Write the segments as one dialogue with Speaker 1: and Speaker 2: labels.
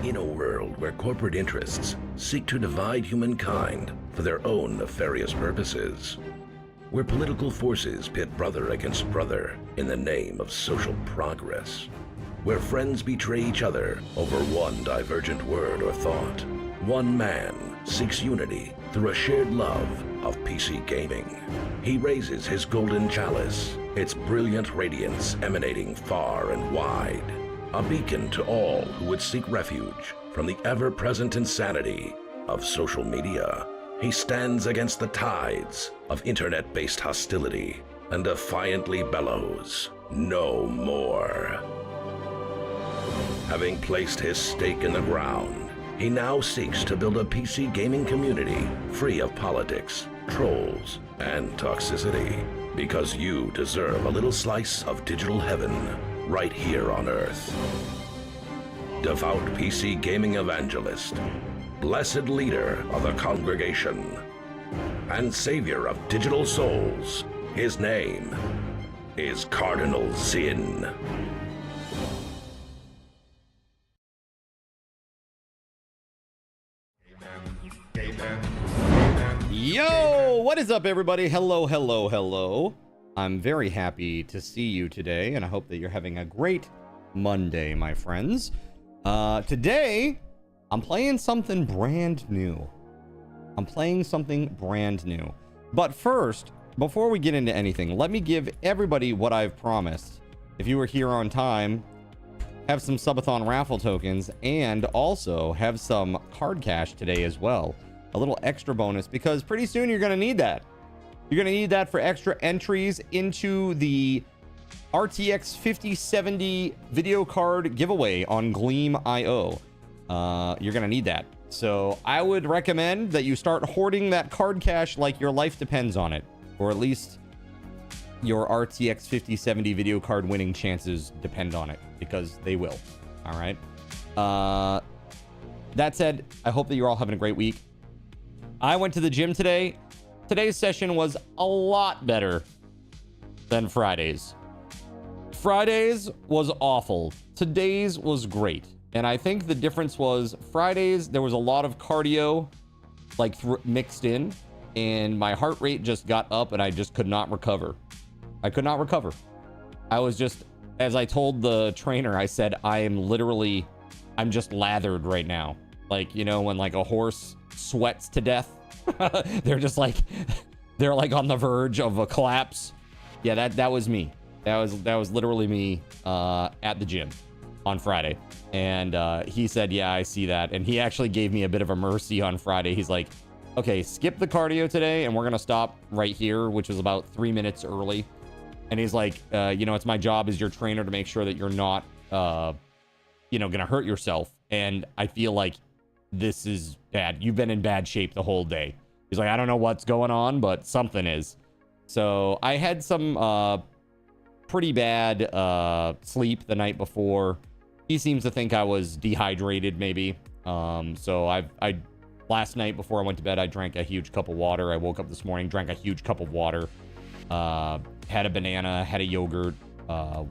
Speaker 1: In a world where corporate interests seek to divide humankind for their own nefarious purposes, where political forces pit brother against brother in the name of social progress, where friends betray each other over one divergent word or thought, one man seeks unity through a shared love of PC gaming. He raises his golden chalice, its brilliant radiance emanating far and wide, a beacon to all who would seek refuge from the ever-present insanity of social media. He stands against the tides of internet-based hostility and defiantly bellows, "No more." Having placed his stake in the ground, he now seeks to build a PC gaming community free of politics, trolls, and toxicity, because you deserve a little slice of digital heaven right here on Earth. Devout PC gaming evangelist, blessed leader of the congregation, and savior of digital souls, his name is Cardinal Zin.
Speaker 2: Yo, what is up, everybody? Hello, hello, hello. I'm very happy to see you today, and I hope that you're having a great Monday, my friends. Today, I'm playing something brand new. But first, before we get into anything, let me give everybody what I've promised. If you were here on time, have some Subathon raffle tokens, and also have some card cash today as well. A little extra bonus, because pretty soon you're going to need that. You're going to need that for extra entries into the RTX 5070 video card giveaway on Gleam.io. You're going to need that. So I would recommend that you start hoarding that card cash like your life depends on it. Or at least your RTX 5070 video card winning chances depend on it, because they will. All right. That said, I hope that you're all having a great week. I went to the gym today. Today's session was a lot better than Friday's. Friday's was awful. Today's was great. And I think the difference was Friday's, there was a lot of cardio like mixed in, and my heart rate just got up and I just could not recover. I could not recover. I was just, as I told the trainer, I said, I'm just lathered right now. Like, you know, when like a horse sweats to death, they're like on the verge of a collapse. Yeah, that was me. That was literally me at the gym on Friday. And he said, yeah, I see that. And he actually gave me a bit of a mercy on Friday. He's like, okay, skip the cardio today, and we're gonna stop right here, which was about 3 minutes early. And he's like, you know, it's my job as your trainer to make sure that you're not you know, gonna hurt yourself. And I feel like this is bad. You've been in bad shape the whole day. He's like, I don't know what's going on, but something is. So I had some pretty bad sleep the night before. He seems to think I was dehydrated, maybe. So I last night before I went to bed, I drank a huge cup of water. I woke up this morning, drank a huge cup of water, had a banana, had a yogurt,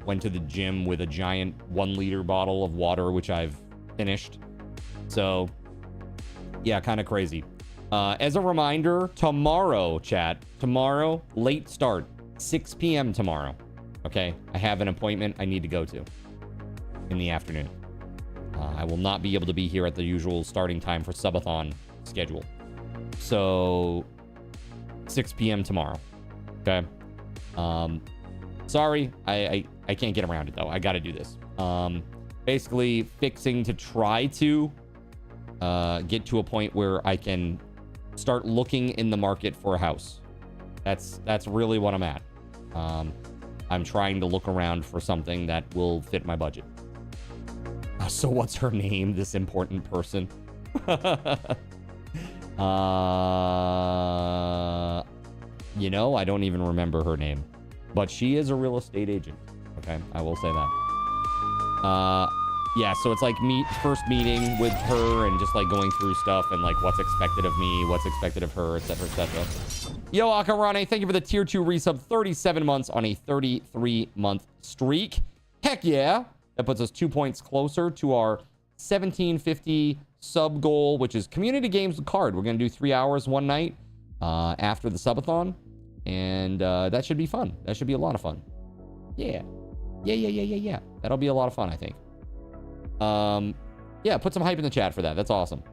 Speaker 2: went to the gym with a giant 1 liter bottle of water, which I've finished. So yeah, kind of crazy. As a reminder, tomorrow, chat, tomorrow, late start, 6 p.m. tomorrow. Okay, I have an appointment I need to go to in the afternoon. I will not be able to be here at the usual starting time for Subathon schedule. So 6 p.m. tomorrow. Okay. Sorry, I can't get around it though. I got to do this. Basically fixing to try to get to a point where I can start looking in the market for a house. That's really what I'm at. I'm trying to look around for something that will fit my budget. So what's her name, this important person? You know, I don't even remember her name, but she is a real estate agent. Okay, I will say that. Yeah, so it's like first meeting with her and just like going through stuff and like what's expected of me, what's expected of her, etc, etc. Yo, Akarane, thank you for the tier 2 resub, 37 months on a 33-month streak. Heck yeah. That puts us 2 points closer to our 1750 sub goal, which is community games with card. We're going to do 3 hours one night after the subathon. And that should be fun. That should be a lot of fun. Yeah. Yeah. That'll be a lot of fun, I think. Yeah, put some hype in the chat for that. That's awesome.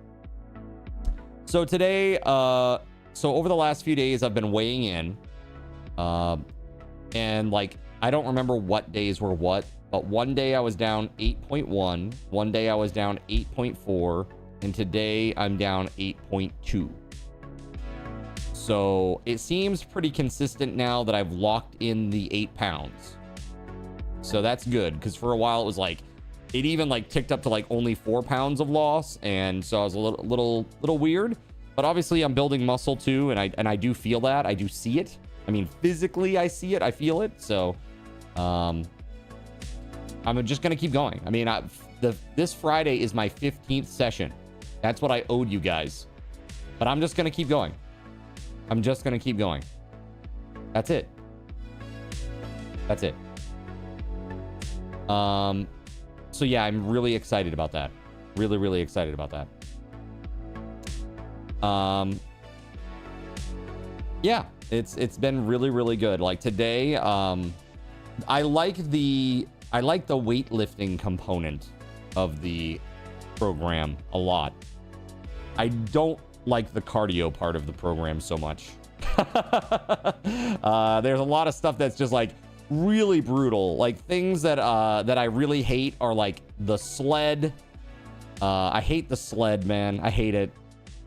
Speaker 2: So today, so over the last few days, I've been weighing in. And like, I don't remember what days were what, but one day I was down 8.1. One day I was down 8.4. And today I'm down 8.2. So it seems pretty consistent now that I've locked in the 8 pounds. So that's good, because for a while it was like, it even like ticked up to like only 4 pounds of loss. And so I was a little weird, but obviously I'm building muscle too. And I do feel that. I do see it. I mean, physically I see it, I feel it. So, I'm just going to keep going. I mean, this Friday is my 15th session. That's what I owed you guys, but I'm just going to keep going. I'm just going to keep going. That's it. That's it. So yeah, I'm really excited about that. Really excited about that. Yeah, it's been really good. Like today, I like the weightlifting component of the program a lot. I don't like the cardio part of the program so much. There's a lot of stuff that's just like really brutal. Like things that I really hate are like the sled. I hate the sled, man. I hate it.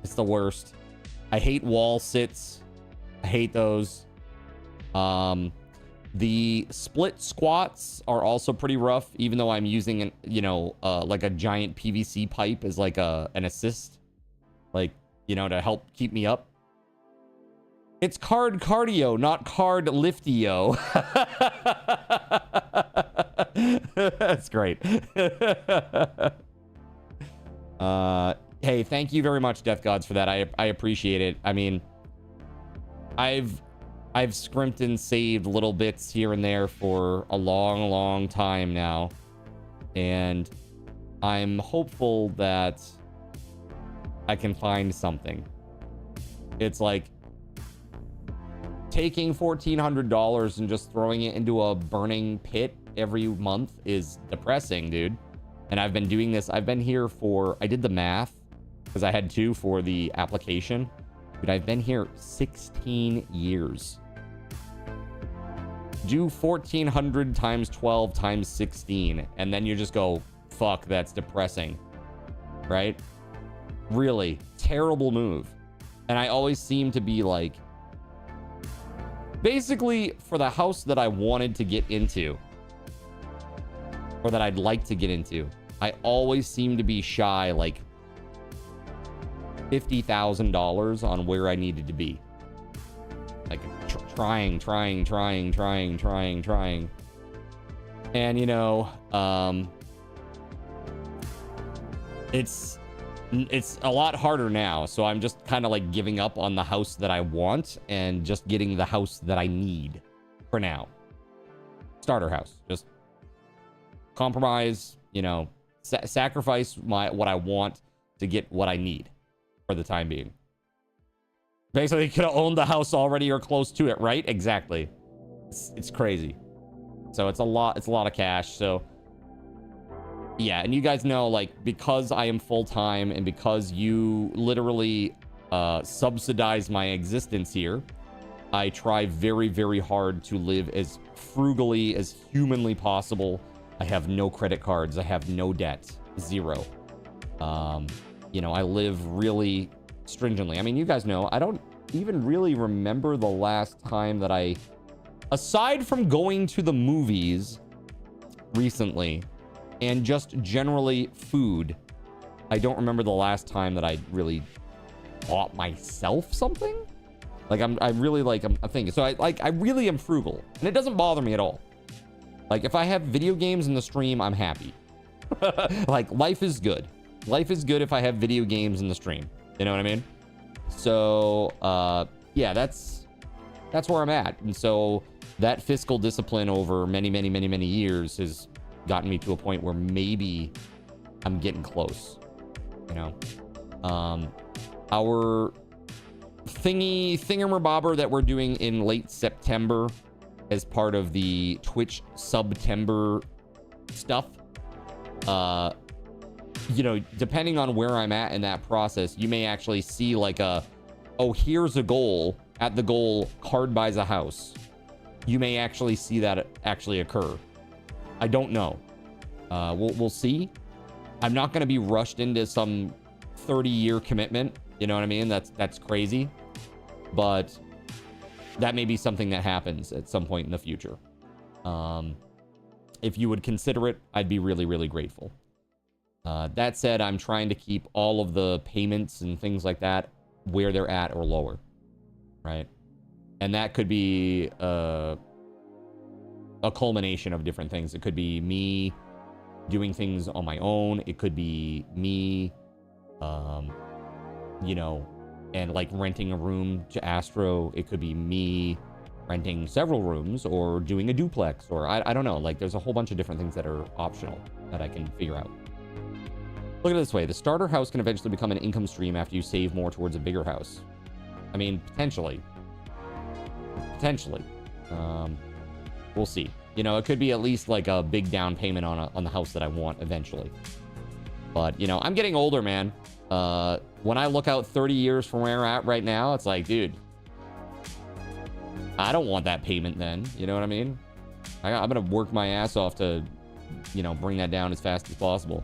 Speaker 2: It's the worst. I hate wall sits. I hate those. The split squats are also pretty rough, even though I'm using like a giant PVC pipe as like an assist, like, to help keep me up. It's card cardio, not card liftio. That's great. Hey, thank you very much, Death Gods, for that. I appreciate it. I mean, I've scrimped and saved little bits here and there for a long time now. And I'm hopeful that I can find something. It's like taking $1,400 and just throwing it into a burning pit every month is depressing, dude. And I've been doing this. I've been here I did the math because I had to for the application. But I've been here 16 years. Do 1,400 times 12 times 16. And then you just go, fuck, that's depressing. Right? Really terrible move. And I always seem to be like, basically for the house that I wanted to get into, or that I'd like to get into, I always seem to be shy like $50,000 on where I needed to be. Like trying. And it's a lot harder now. So I'm just kind of like giving up on the house that I want and just getting the house that I need for now. Starter house. Just compromise, sacrifice what I want to get what I need for the time being. Basically, you could have owned the house already or close to it, right? Exactly. It's crazy. So it's a lot of cash. So yeah, and you guys know, like, because I am full-time and because you literally subsidize my existence here, I try very hard to live as frugally as humanly possible. I have no credit cards. I have no debt. Zero. I live really stringently. I mean, you guys know, I don't even really remember the last time that aside from going to the movies recently and just generally food, I don't remember the last time that I really bought myself something. Like I'm thinking. So I really am frugal, and it doesn't bother me at all. Like if I have video games in the stream, I'm happy. Like life is good. Life is good if I have video games in the stream. You know what I mean? So yeah, that's where I'm at. And so that fiscal discipline over many years has gotten me to a point where maybe I'm getting close, you know. Our thingamabobber that we're doing in late September as part of the Twitch September stuff, you know, depending on where I'm at in that process, you may actually see like oh, here's a goal. At the goal, card buys a house. You may actually see that actually occur. I don't know. We'll see. I'm not going to be rushed into some 30-year commitment. You know what I mean? That's crazy. But that may be something that happens at some point in the future. If you would consider it, I'd be really, really grateful. That said, I'm trying to keep all of the payments and things like that where they're at or lower, right? And that could be a culmination of different things. It could be me doing things on my own. It could be me, you know, and like renting a room to Astro. It could be me renting several rooms or doing a duplex, or I don't know. Like, there's a whole bunch of different things that are optional that I can figure out. Look at it this way. The starter house can eventually become an income stream after you save more towards a bigger house. I mean, potentially. Potentially. We'll see. You know, it could be at least like a big down payment on the house that I want eventually. But, you know, I'm getting older, man. When I look out 30 years from where we're at right now, it's like, dude, I don't want that payment then. You know what I mean? I'm going to work my ass off to, you know, bring that down as fast as possible.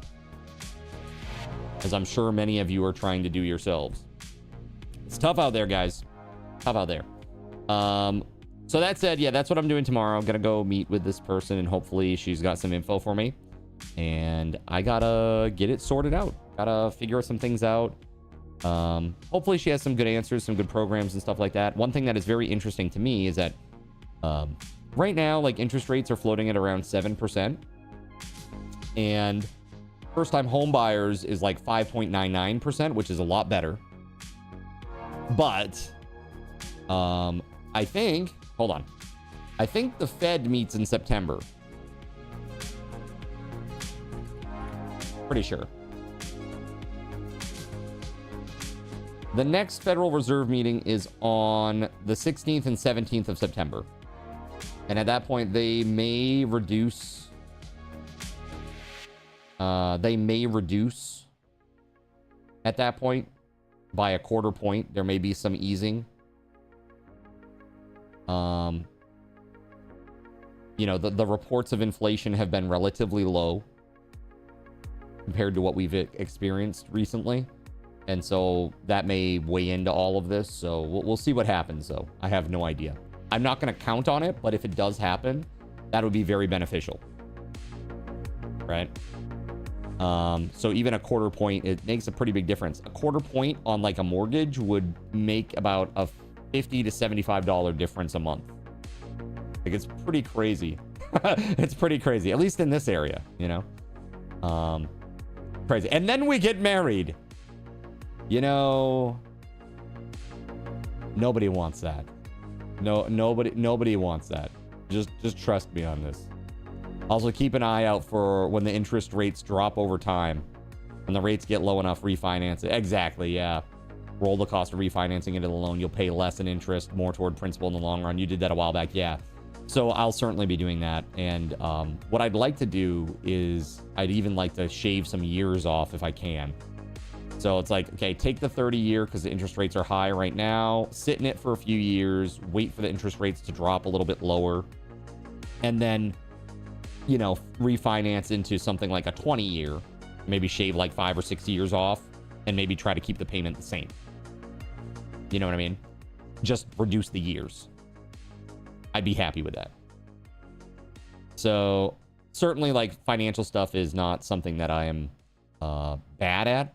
Speaker 2: As I'm sure many of you are trying to do yourselves. It's tough out there, guys. Tough out there. So that said, yeah, that's what I'm doing tomorrow. I'm gonna go meet with this person, and hopefully she's got some info for me. And I gotta get it sorted out. Gotta figure some things out. Hopefully she has some good answers, some good programs and stuff like that. One thing that is very interesting to me is that right now, like, interest rates are floating at around 7%. And first-time home buyers is like 5.99%, which is a lot better. But I think, hold on. I think the Fed meets in September. Pretty sure. The next Federal Reserve meeting is on the 16th and 17th of September. And at that point, they may reduce... at that point by a quarter point. There may be some easing. You know, the reports of inflation have been relatively low compared to what we've experienced recently. And so that may weigh into all of this. So we'll see what happens, though. I have no idea. I'm not going to count on it, but if it does happen, that would be very beneficial. Right? So even a quarter point, it makes a pretty big difference. A quarter point on like a mortgage would make about a $50 to $75 difference a month. Like, it's pretty crazy. It's pretty crazy, at least in this area, you know. Crazy. And then we get married. You know, nobody wants that. Nobody wants that. Just trust me on this. Also, keep an eye out for when the interest rates drop over time. When the rates get low enough, refinance it. Exactly, yeah. Roll the cost of refinancing into the loan. You'll pay less in interest, more toward principal in the long run. You did that a while back, yeah. So I'll certainly be doing that. And what I'd like to do is I'd even like to shave some years off if I can. So it's like, okay, take the 30-year because the interest rates are high right now. Sit in it for a few years. Wait for the interest rates to drop a little bit lower. And then, you know, refinance into something like a 20-year. Maybe shave like 5 or 6 years off. And maybe try to keep the payment the same. You know what I mean? Just reduce the years. I'd be happy with that. So certainly, like, financial stuff is not something that I am bad at.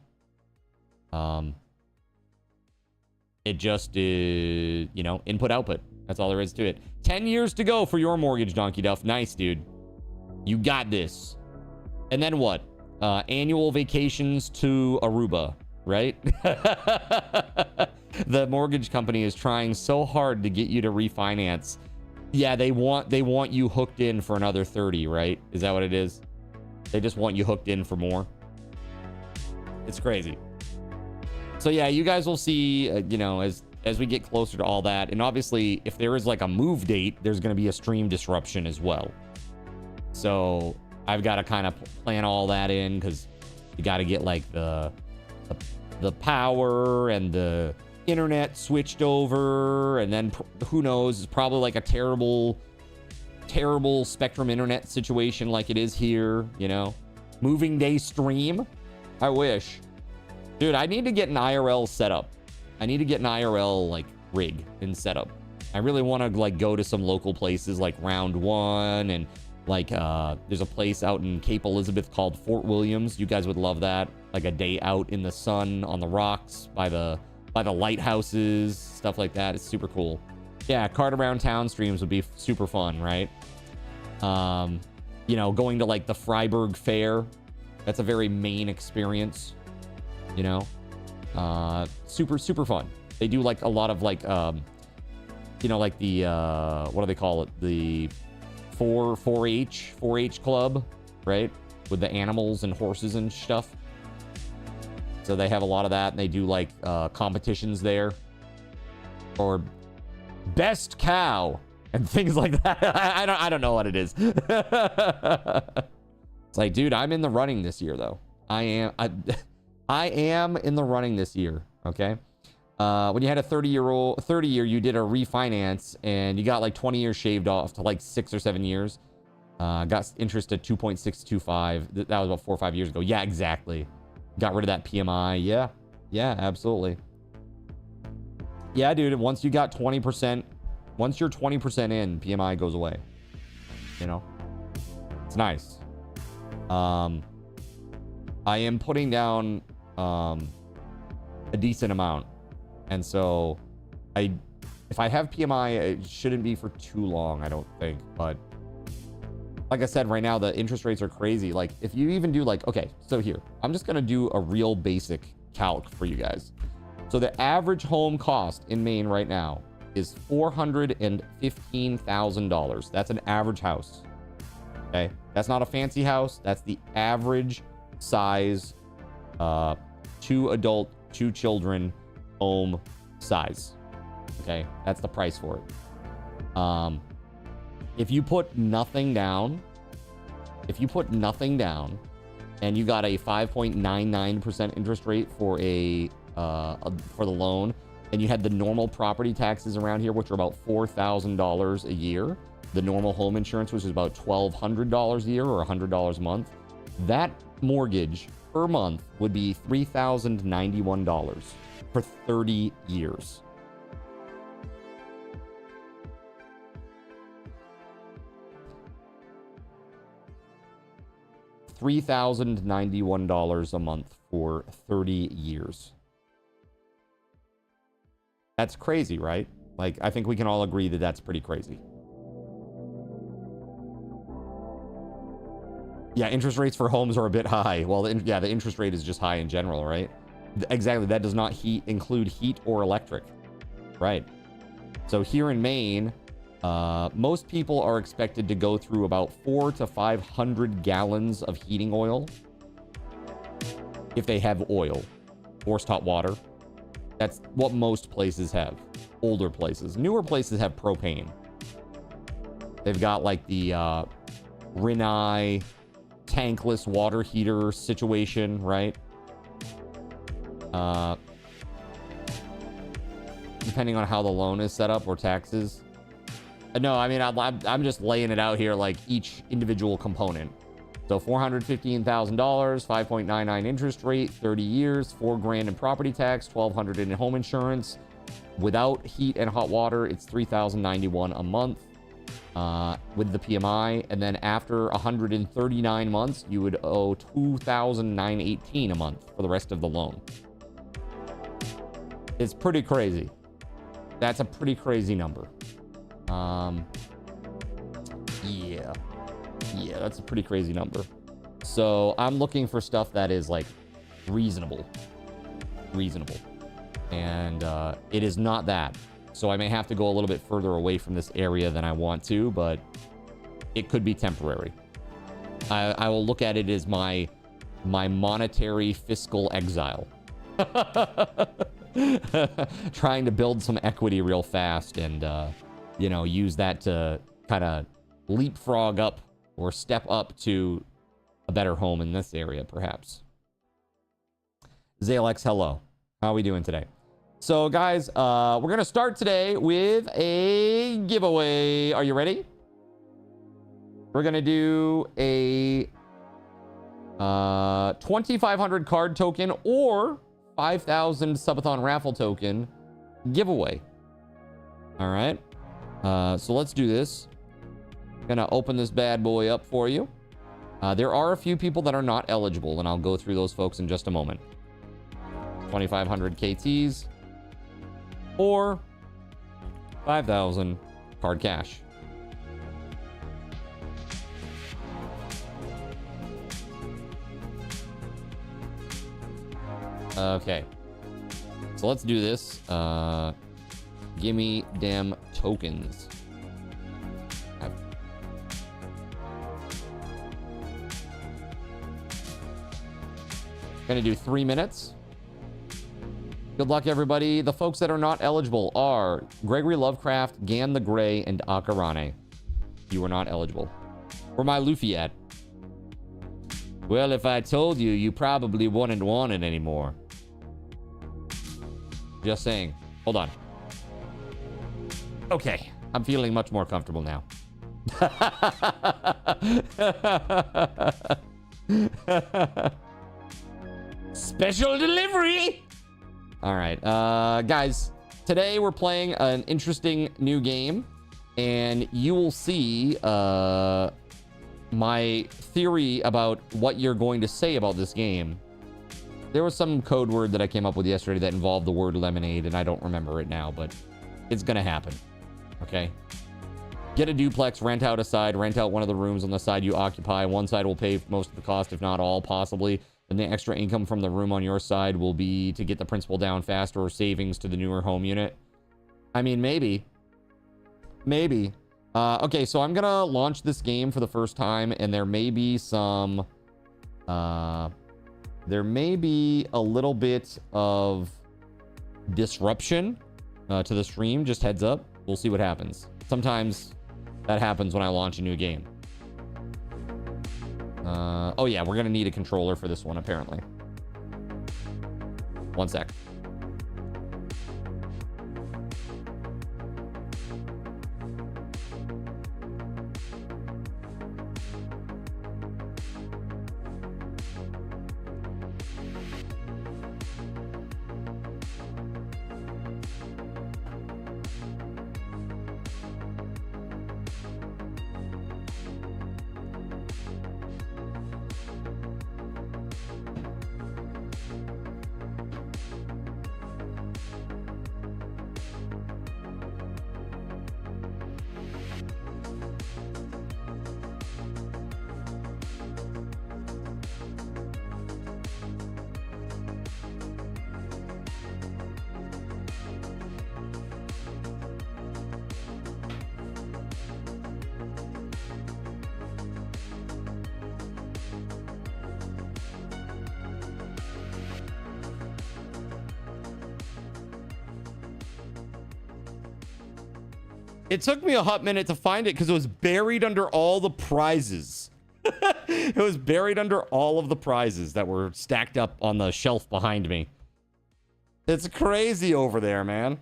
Speaker 2: It just is, you know, input output. That's all there is to it. 10 years to go for your mortgage, Donkey Duff. Nice, dude. You got this. And then what? Annual vacations to Aruba, right? The mortgage company is trying so hard to get you to refinance. Yeah, they want you hooked in for another 30, right? Is that what it is? They just want you hooked in for more. It's crazy. So yeah, you guys will see, you know, as we get closer to all that. And obviously, if there is like a move date, there's going to be a stream disruption as well. So I've got to kind of plan all that in, because you got to get like the power and the internet switched over, and then who knows, it's probably like a terrible Spectrum internet situation like it is here, you know. Moving day stream, I wish. Dude, I need to get an IRL setup. I need to get an IRL like rig and setup. I really want to like go to some local places like Round One, and like there's a place out in Cape Elizabeth called Fort Williams. You guys would love that. Like a day out in the sun on the rocks by the lighthouses, stuff like that. It's super cool. Yeah, cart around town streams would be super fun, right? You know, going to like the Freiburg Fair. That's a very Maine experience, you know. Super fun. They do like a lot of like you know, like the what do they call it, the 4-H club, right, with the animals and horses and stuff. So they have a lot of that, and they do like competitions there, or best cow and things like that. I don't know what it is. It's like, dude, I'm in the running this year though. I am in the running this year. Okay. When you had a 30 year, you did a refinance and you got like 20 years shaved off to like 6 or 7 years. Got interest at 2.625. That was about 4 or 5 years ago. Yeah, exactly. Got rid of that PMI. Yeah, absolutely. Yeah, dude, once you got 20%, once you're 20% in, PMI goes away. You know? It's nice. I am putting down a decent amount. And so if I have PMI, it shouldn't be for too long, I don't think. But like I said, right now, the interest rates are crazy. Like, if you even do like, okay, so here, I'm just going to do a real basic calc for you guys. So the average home cost in Maine right now is $415,000. That's an average house. Okay. That's not a fancy house. That's the average size, 2 adult, 2 children home size. Okay. That's the price for it. If you put nothing down, and you got a 5.99% interest rate for for the loan, and you had the normal property taxes around here, which are about $4,000 a year, the normal home insurance, which is about $1,200 a year or $100 a month, that mortgage per month would be $3,091 for 30 years. $3,091 a month for 30 years. That's crazy, right? Like, I think we can all agree that that's pretty crazy. Yeah, interest rates for homes are a bit high. Well, yeah, the interest rate is just high in general, right? Exactly. That does not include heat or electric. Right. So here in Maine, most people are expected to go through about 400 to 500 gallons of heating oil if they have oil. Forced hot water. That's what most places have. Older places. Newer places have propane. They've got like the Rinnai tankless water heater situation, right? Depending on how the loan is set up or taxes. No, I mean, I'm just laying it out here like each individual component. So $415,000, 5.99 interest rate, 30 years, $4,000 in property tax, $1,200 in home insurance. Without heat and hot water, it's $3,091 a month with the PMI. And then after 139 months, you would owe $2,918 a month for the rest of the loan. It's pretty crazy. That's a pretty crazy number. Yeah, that's a pretty crazy number. So I'm looking for stuff that is like reasonable. And it is not that. So I may have to go a little bit further away from this area than I want to, but it could be temporary. I will look at it as my my monetary fiscal exile. Trying to build some equity real fast and, you know, use that to kind of leapfrog up or step up to a better home in this area, perhaps. Zalex, hello. How are we doing today? So, guys, we're going to start today with a giveaway. Are you ready? We're going to do a 2,500 card token or 5,000 Subathon raffle token giveaway. All right. So let's do this. Gonna open this bad boy up for you. There are a few people that are not eligible, and I'll go through those folks in just a moment. 2,500 KTs or 5,000 card cash. Okay, so let's do this. Gimme them tokens. Gonna do 3 minutes. Good luck, everybody. The folks that are not eligible are Gregory Lovecraft, Gan the Grey, and Akarane. You are not eligible. Where my Luffy at? Well, if I told you, you probably wouldn't want it anymore. Just saying. Hold on. Okay. I'm feeling much more comfortable now. Special delivery! All right. Guys, today we're playing an interesting new game. And you will see my theory about what you're going to say about this game. There was some code word that I came up with yesterday that involved the word lemonade, and I don't remember it now, but it's gonna happen. Okay? Get a duplex, rent out a side, rent out one of the rooms on the side you occupy. One side will pay most of the cost, if not all, possibly. Then the extra income from the room on your side will be to get the principal down faster or savings to the newer home unit. I mean, maybe. Maybe. Okay, so I'm gonna launch this game for the first time, and there may be some... there may be a little bit of disruption to the stream. Just heads up. We'll see what happens. Sometimes that happens when I launch a new game. Oh yeah, we're gonna need a controller for this one, apparently. One sec. It took me a hot minute to find it because it was buried under all the prizes. It was buried under all of the prizes that were stacked up on the shelf behind me. It's crazy over there, man.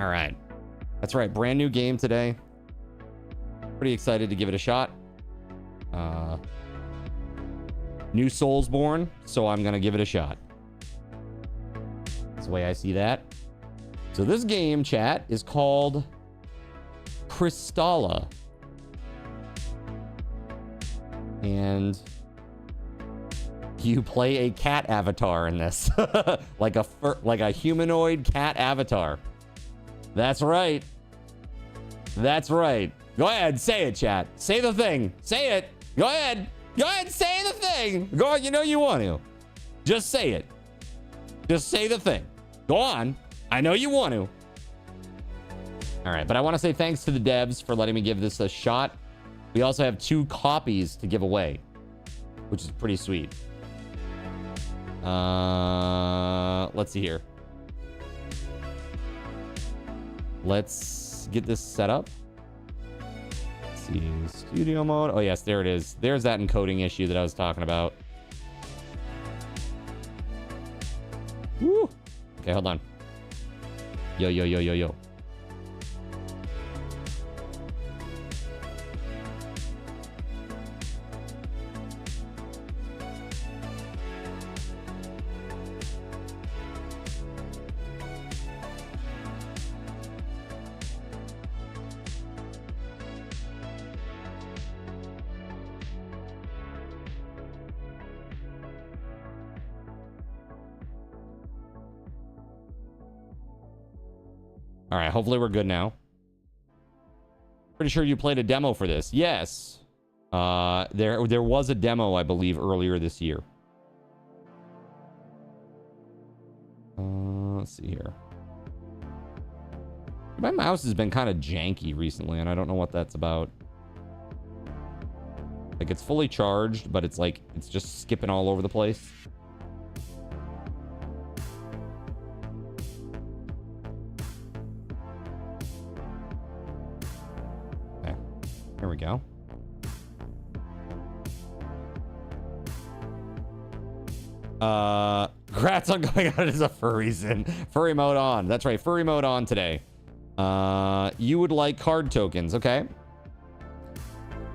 Speaker 2: All right. That's right. Brand new game today. Pretty excited to give it a shot. New Soulsborne, so I'm gonna give it a shot. That's the way I see that. So this game, chat, is called Crystalla. And you play a cat avatar in this. like a humanoid cat avatar. That's right. That's right. Go ahead, say it, chat. Say the thing. Say it. Go ahead. Go ahead, say the thing. Go on, you know you want to. Just say it. Just say the thing. Go on. I know you want to. All right, but I want to say thanks to the devs for letting me give this a shot. We also have 2 copies to give away, which is pretty sweet. Let's see here. Let's get this set up. Let's see, studio mode. Oh yes, there it is. There's that encoding issue that I was talking about. Woo. Okay, hold on. Yo, yo, yo, yo, yo. All right, hopefully we're good now. Pretty sure you played a demo for this. Yes. There was a demo, I believe, earlier this year. Let's see here. My mouse has been kind of janky recently, and I don't know what that's about. Like, it's fully charged, but it's like, it's just skipping all over the place. Here we go. Congrats on going out as a furry sin. Furry mode on. That's right. Furry mode on today. You would like card tokens. Okay.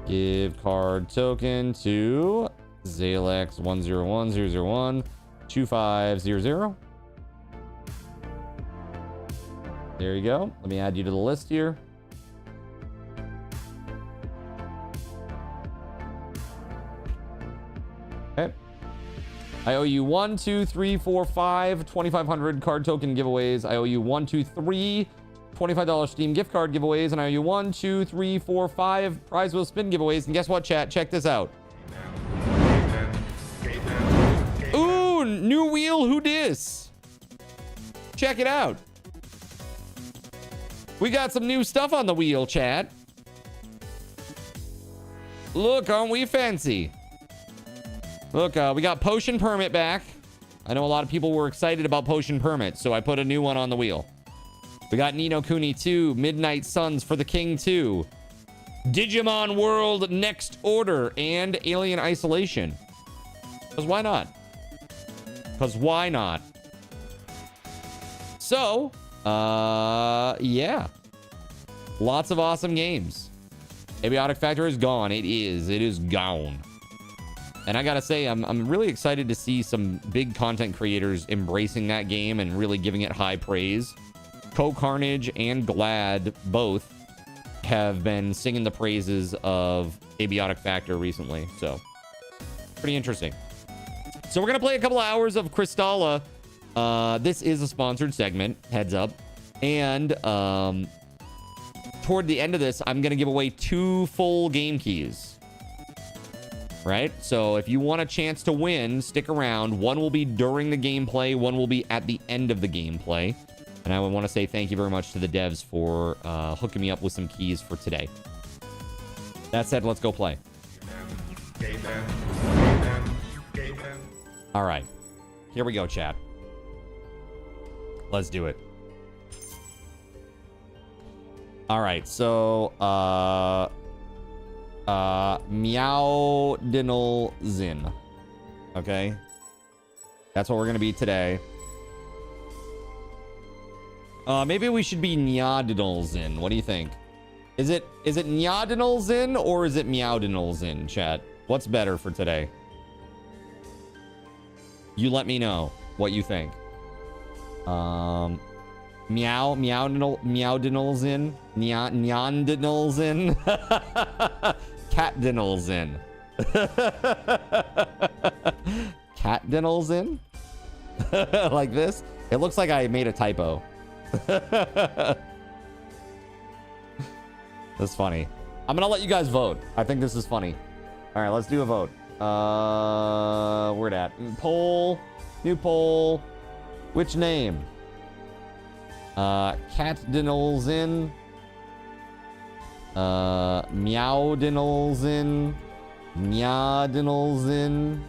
Speaker 2: Give card token to Zalex 101-001-2500. There you go. Let me add you to the list here. Okay. I owe you 1, 2, 3, 4, 5 2,500 card token giveaways. I owe you 1, 2, 3 $25 Steam gift card giveaways, and I owe you 1, 2, 3, 4, 5 prize wheel spin giveaways. And guess what, chat? Check this out. Ooh, new wheel. Who dis? Check it out. We got some new stuff on the wheel, chat. Look, aren't we fancy? Look, we got Potion Permit back. I know a lot of people were excited about Potion Permit, so I put a new one on the wheel. We got Ni no Kuni 2, Midnight Suns for the King 2, Digimon World Next Order, and Alien Isolation. Because why not? Because why not? So, yeah. Lots of awesome games. Abiotic Factor is gone. It is gone. And I gotta say, I'm really excited to see some big content creators embracing that game and really giving it high praise. Co-Carnage and Glad both have been singing the praises of Abiotic Factor recently. So, pretty interesting. So we're gonna play a couple of hours of Crystalla. This is a sponsored segment, heads up. And toward the end of this, I'm gonna give away 2 full game keys. Right? So if you want a chance to win, stick around. One will be during the gameplay. One will be at the end of the gameplay. And I would want to say thank you very much to the devs for hooking me up with some keys for today. That said, let's go play. All right. Here we go, chat. Let's do it. All right. So, Meow Dinal Zin. Okay. That's what we're gonna be today. Maybe we should be Nyadinal Zin. What do you think? Is it Nyadinal Zin or is it Meowdinal Zin, chat? What's better for today? You let me know what you think. Meowdinal Zin. Nyandinal Zin. Catdinal Zin. Catdinal Zin? Like this? It looks like I made a typo. That's funny. I'm gonna let you guys vote. I think this is funny. All right, let's do a vote. Where it at? Poll. New poll. Which name? Catdinalzin. Meowdinalzin. Nyadinalzin.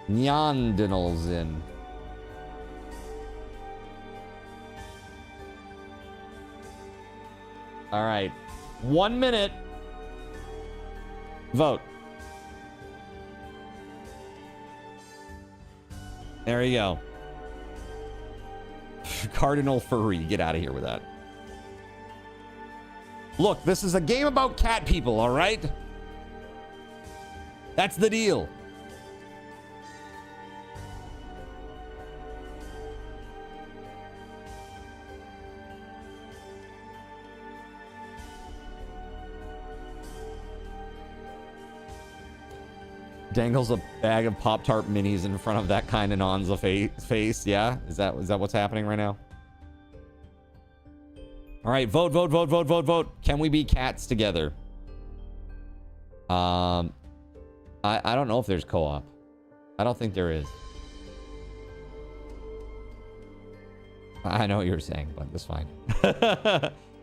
Speaker 2: Nyandinalzin. All right. 1 minute. Vote. There you go. Cardinal Furry. Get out of here with that. Look, this is a game about cat people, all right? That's the deal. Dangles a bag of Pop-Tart minis in front of that kind of non's face. Yeah? Is that what's happening right now? All right, vote, vote, vote, vote, vote, vote. Can we be cats together? I don't know if there's co-op. I don't think there is. I know what you're saying, but that's fine.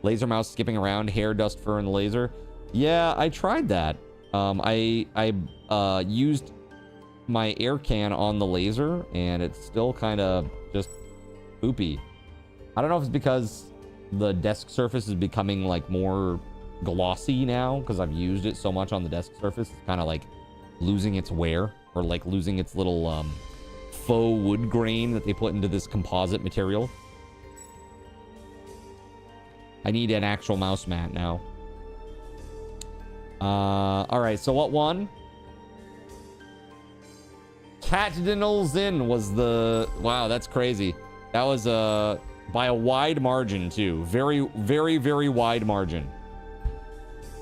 Speaker 2: Laser mouse skipping around, hair, dust, fur, and laser. Yeah, I tried that. I used my air can on the laser, and it's still kind of just poopy. I don't know if it's because the desk surface is becoming like more glossy now because I've used it so much on the desk surface. It's kind of like losing its wear, or like losing its little faux wood grain that they put into this composite material. I need an actual mouse mat now. All right, so what won? Catdinalzin was the... Wow, that's crazy. That was by a wide margin, too. Very, very, very wide margin.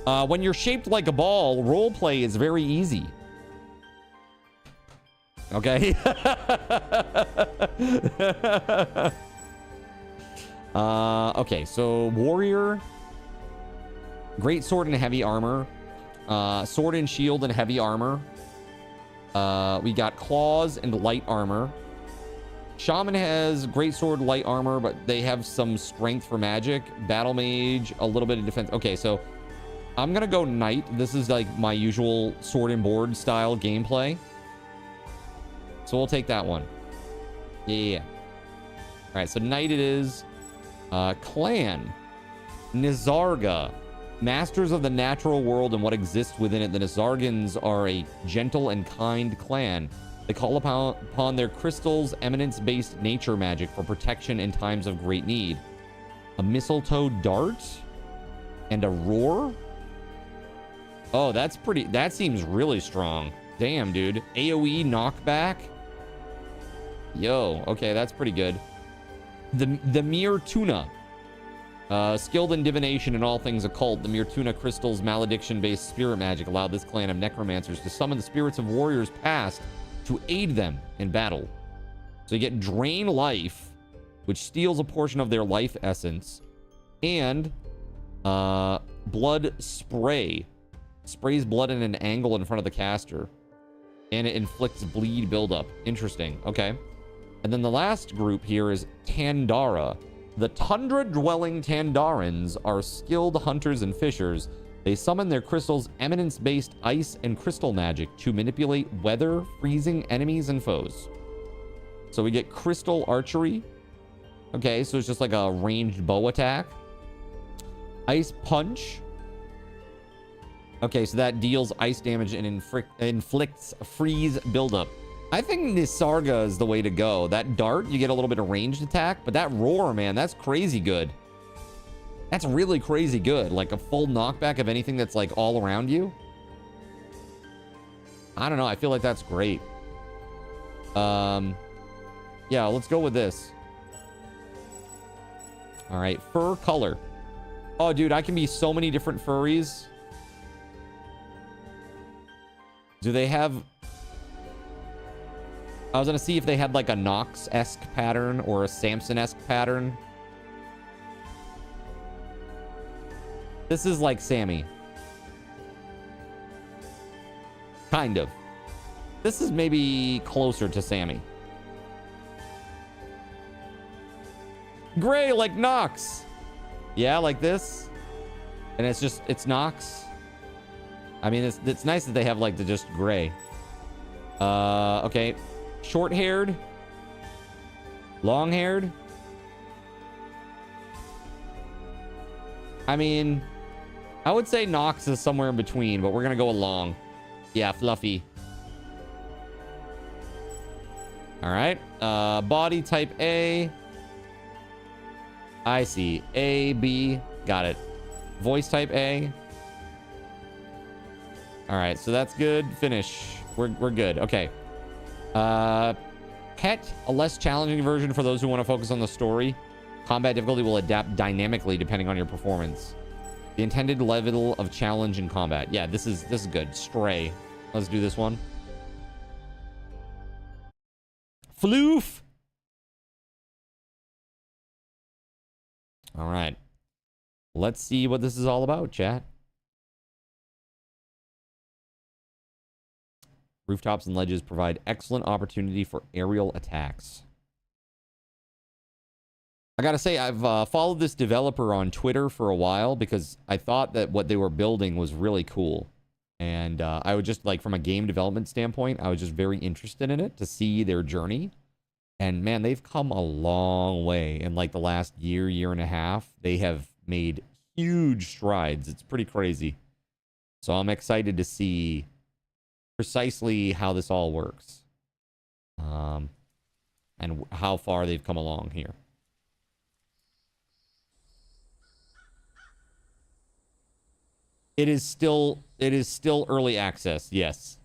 Speaker 2: When you're shaped like a ball, roleplay is very easy. Okay? Okay, so warrior, great sword and heavy armor, sword and shield and heavy armor. We got claws and light armor. Shaman has great sword, light armor, but they have some strength for magic. Battle mage, a little bit of defense. Okay, so I'm gonna go knight. This is like my usual sword and board style gameplay. So we'll take that one. Yeah. All right, so knight it is. Clan. Nizarga. Masters of the natural world and what exists within it. The Nizargans are a gentle and kind clan. They call upon their crystals, eminence-based nature magic for protection in times of great need. A mistletoe dart and a roar. Oh, that's pretty. That seems really strong. Damn, dude. AoE knockback. Yo, okay, that's pretty good. The Mere Tuna. Skilled in divination and all things occult, the Mere Tuna crystals malediction-based spirit magic allowed this clan of necromancers to summon the spirits of warriors past to aid them in battle. So you get Drain Life, which steals a portion of their life essence, and Blood Spray. Sprays blood in an angle in front of the caster, and it inflicts bleed buildup. Interesting. Okay. And then the last group here is Tandara. The tundra-dwelling Tandarans are skilled hunters and fishers. They summon their crystals' eminence-based ice and crystal magic to manipulate weather, freezing enemies and foes. So we get crystal archery. Okay, so it's just like a ranged bow attack. Ice punch. Okay, so that deals ice damage and inflicts freeze buildup. I think Nisarga is the way to go. That dart, you get a little bit of ranged attack, but that roar, man, that's crazy good. That's really crazy good. Like a full knockback of anything that's like all around you. I don't know. I feel like that's great. Yeah, let's go with this. All right, fur color. Oh, dude, I can be so many different furries. Do they have... I was going to see if they had like a Nox-esque pattern or a Samson-esque pattern. This is like Sammy. Kind of. This is maybe closer to Sammy. Gray like Nox. Yeah, like this. And it's Nox. I mean, it's nice that they have like the just gray. Okay. Short-haired. Long-haired. I mean, I would say Nox is somewhere in between, but we're gonna go along. Yeah, fluffy. All right. Body type A. I see. A, B. Got it. Voice type A. All right, so that's good. Finish. We're good. Okay. Pet, a less challenging version for those who want to focus on the story. Combat difficulty will adapt dynamically depending on your performance. The intended level of challenge in combat. Yeah, this is good. Stray. Let's do this one. Floof. All right. Let's see what this is all about, chat. Rooftops and ledges provide excellent opportunity for aerial attacks. I gotta say, I've followed this developer on Twitter for a while because I thought that what they were building was really cool. And I would just, like, from a game development standpoint, I was just very interested in it to see their journey. And man, they've come a long way in like the last year and a half. They have made huge strides. It's pretty crazy. So I'm excited to see precisely how this all works. And how far they've come along here. It is still early access, yes.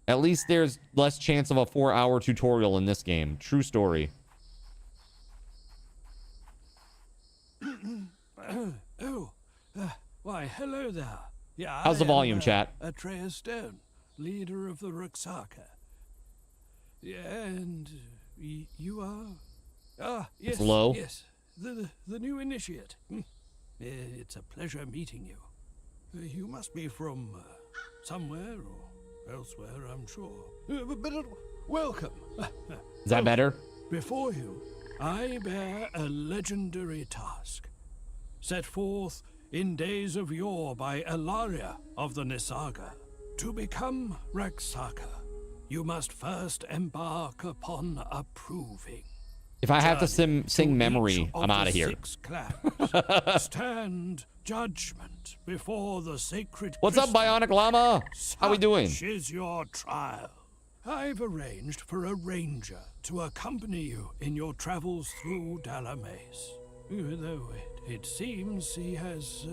Speaker 2: At least there's less chance of a 4-hour tutorial in this game. True story.
Speaker 3: Why, hello there. Yeah,
Speaker 2: how's the volume, chat?
Speaker 3: Atreus Stone, leader of the Ruxaka. Yeah, and you are? Ah, yes.
Speaker 2: It's low.
Speaker 3: Yes, the new initiate. It's a pleasure meeting you. You must be from somewhere or elsewhere, I'm sure. But welcome.
Speaker 2: Is that better?
Speaker 3: Before you, I bear a legendary task, set forth in days of yore by Elaria of the Nisaga. To become Ruxaka, you must first embark upon a proving.
Speaker 2: If I have to sing memory, I'm out of here.
Speaker 3: 6 clans stand judgment before the sacred.
Speaker 2: What's up, Bionic Llama? How we doing?
Speaker 3: Such is your trial. I've arranged for a ranger to accompany you in your travels through Dalames. Though it seems he has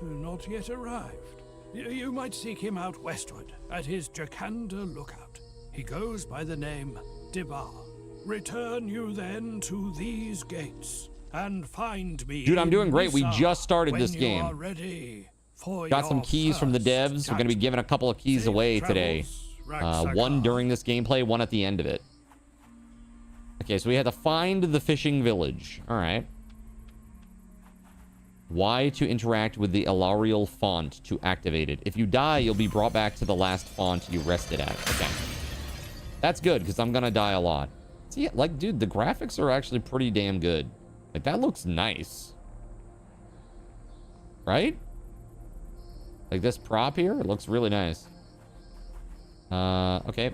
Speaker 3: not yet arrived. You might seek him out westward at his Jakanda lookout. He goes by the name Dibar. Return you then to these gates and find me.
Speaker 2: Dude, I'm doing great. We
Speaker 3: Nisa
Speaker 2: just started
Speaker 3: when
Speaker 2: this
Speaker 3: you
Speaker 2: game.
Speaker 3: are ready for
Speaker 2: Got some
Speaker 3: your
Speaker 2: keys from the devs. We're going to be giving a couple of keys away today. One during this gameplay, one at the end of it. Okay, so we had to find the fishing village. All right. Y to interact with the Elarial font to activate it. If you die, you'll be brought back to the last font you rested at. Okay. That's good, because I'm going to die a lot. See, like, dude, the graphics are actually pretty damn good. Like, that looks nice. Right? Like, this prop here, it looks really nice. Okay.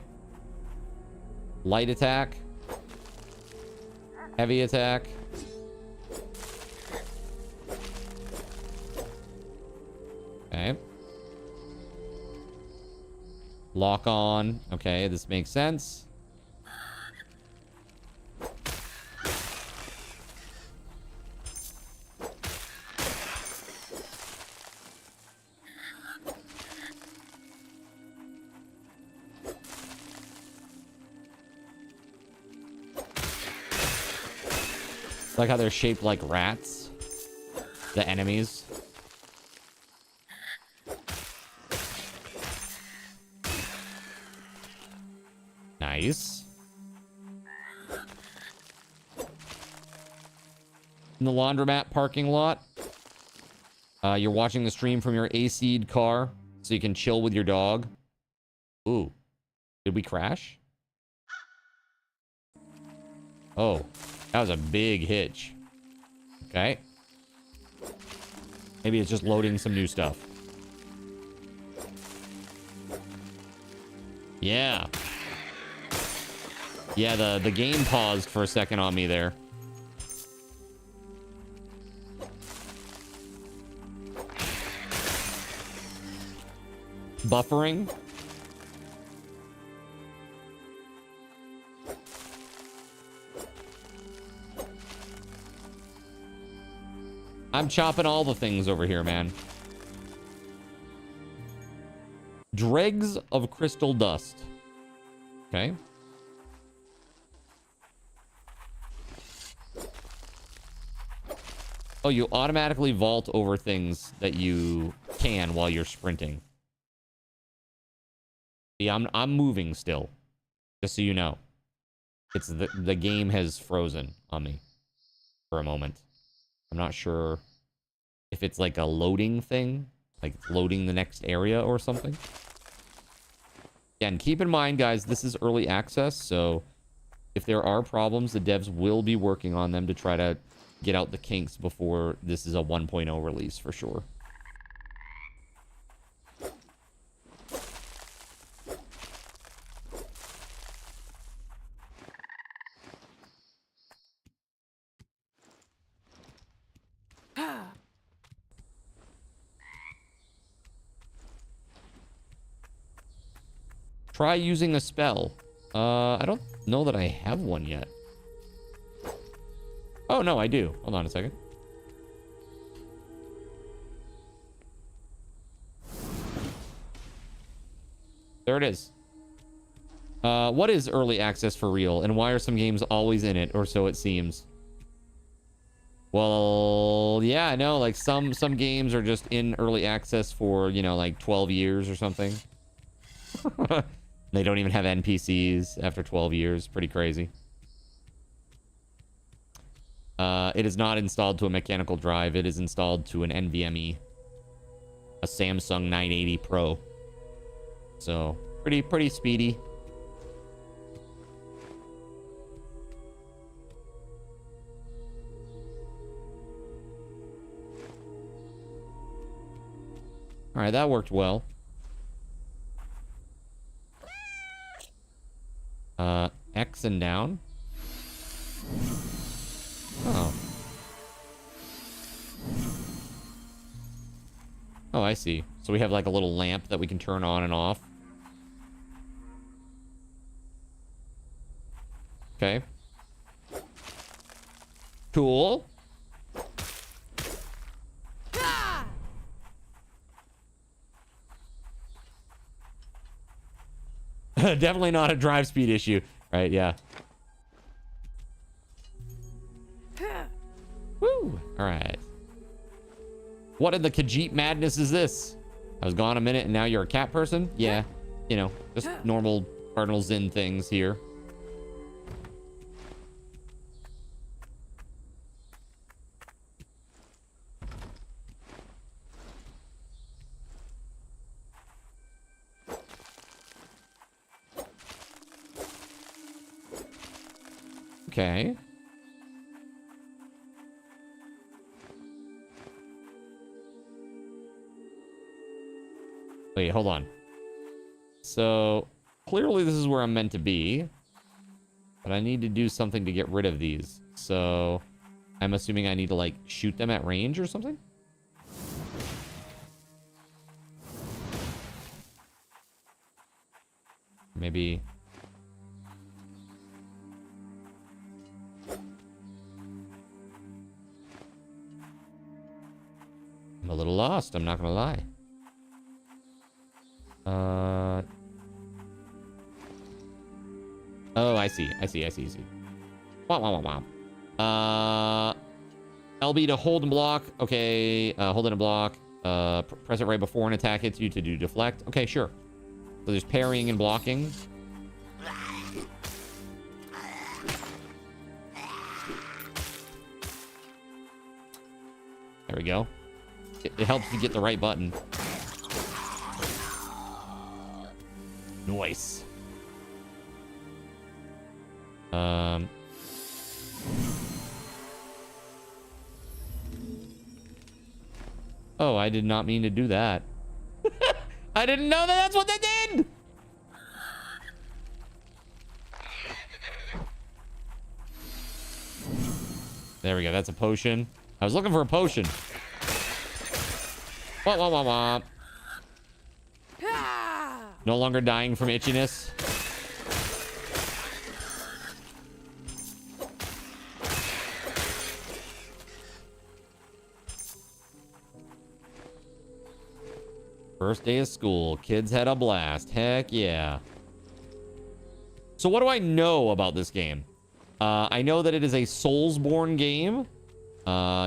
Speaker 2: Light attack. Heavy attack. Okay. Lock on. Okay, this makes sense. Like how they're shaped like rats. The enemies. Nice. In the laundromat parking lot. You're watching the stream from your AC'd car, so you can chill with your dog. Ooh. Did we crash? Oh. That was a big hitch. Okay. Maybe it's just loading some new stuff. Yeah. Yeah, the game paused for a second on me there. Buffering. I'm chopping all the things over here, man. Dregs of crystal dust. Okay. Oh, you automatically vault over things that you can while you're sprinting. Yeah, I'm moving still. Just so you know. It's the game has frozen on me for a moment. I'm not sure if it's like a loading thing, like loading the next area or something. Yeah, and keep in mind, guys, this is early access, so if there are problems, the devs will be working on them to try to get out the kinks before this is a 1.0 release for sure. Try using a spell. I don't know that I have one yet. Oh, no, I do. Hold on a second. There it is. What is early access for real? And why are some games always in it? Or so it seems. Well, yeah, I know. Like some games are just in early access for, you know, like 12 years or something. They don't even have NPCs after 12 years. Pretty crazy. It is not installed to a mechanical drive. It is installed to an NVMe. A Samsung 980 Pro. So, pretty speedy. All right, that worked well. X and down. Oh. Oh, I see. So we have like a little lamp that we can turn on and off. Okay. Cool. Definitely not a drive speed issue. Right, yeah. Woo! Alright. What in the Khajiit madness is this? I was gone a minute and now you're a cat person? Yeah. You know, just normal Cardinal Zin things here. Okay. Wait, hold on. So, clearly this is where I'm meant to be. But I need to do something to get rid of these. So, I'm assuming I need to, like, shoot them at range or something? Maybe... I'm a little lost, I'm not gonna lie. Oh, I see. Wah, wah, wah, wah. LB to hold and block. Okay, hold it and block. Press it right before an attack hits you to do deflect. Okay, sure. So there's parrying and blocking. There we go. It helps you get the right button. Nice. Oh, I did not mean to do that. I didn't know that that's what they did! There we go. That's a potion. I was looking for a potion. Wah, wah, wah, wah. No longer dying from itchiness. First day of school. Kids had a blast. Heck yeah. So what do I know about this game? I know that it is a Soulsborne game.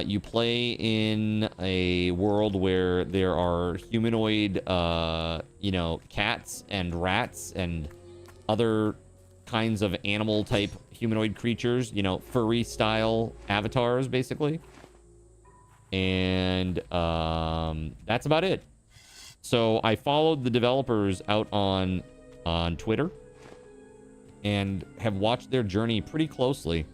Speaker 2: You play in a world where there are humanoid, you know, cats and rats and other kinds of animal type humanoid creatures, you know, furry style avatars, basically. And that's about it. So I followed the developers out on Twitter and have watched their journey pretty closely.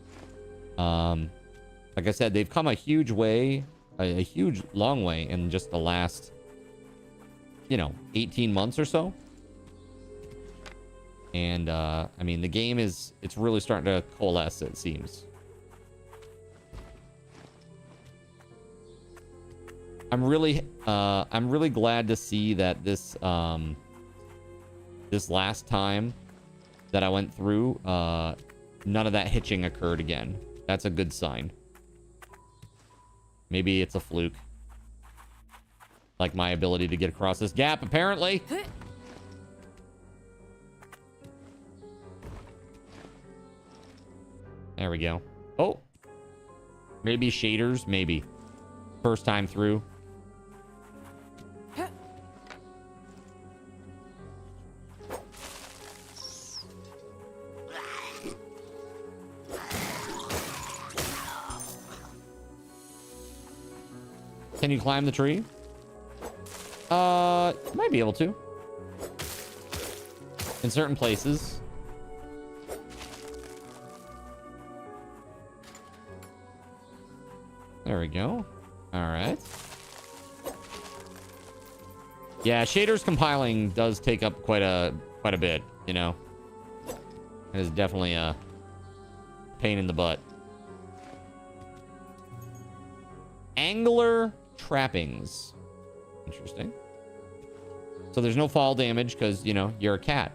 Speaker 2: Like I said, they've come a huge way, a huge long way in just the last, you know, 18 months or so. And I mean, the game it's really starting to coalesce, it seems. I'm really glad to see that this last time that I went through, none of that hitching occurred again. That's a good sign. Maybe it's a fluke. Like my ability to get across this gap, apparently. There we go. Oh. Maybe shaders, maybe. First time through. Can you climb the tree? Might be able to. In certain places. There we go. All right. Yeah, shaders compiling does take up quite a bit, you know. It is definitely a pain in the butt. Angler trappings. Interesting. So there's no fall damage because, you know, you're a cat.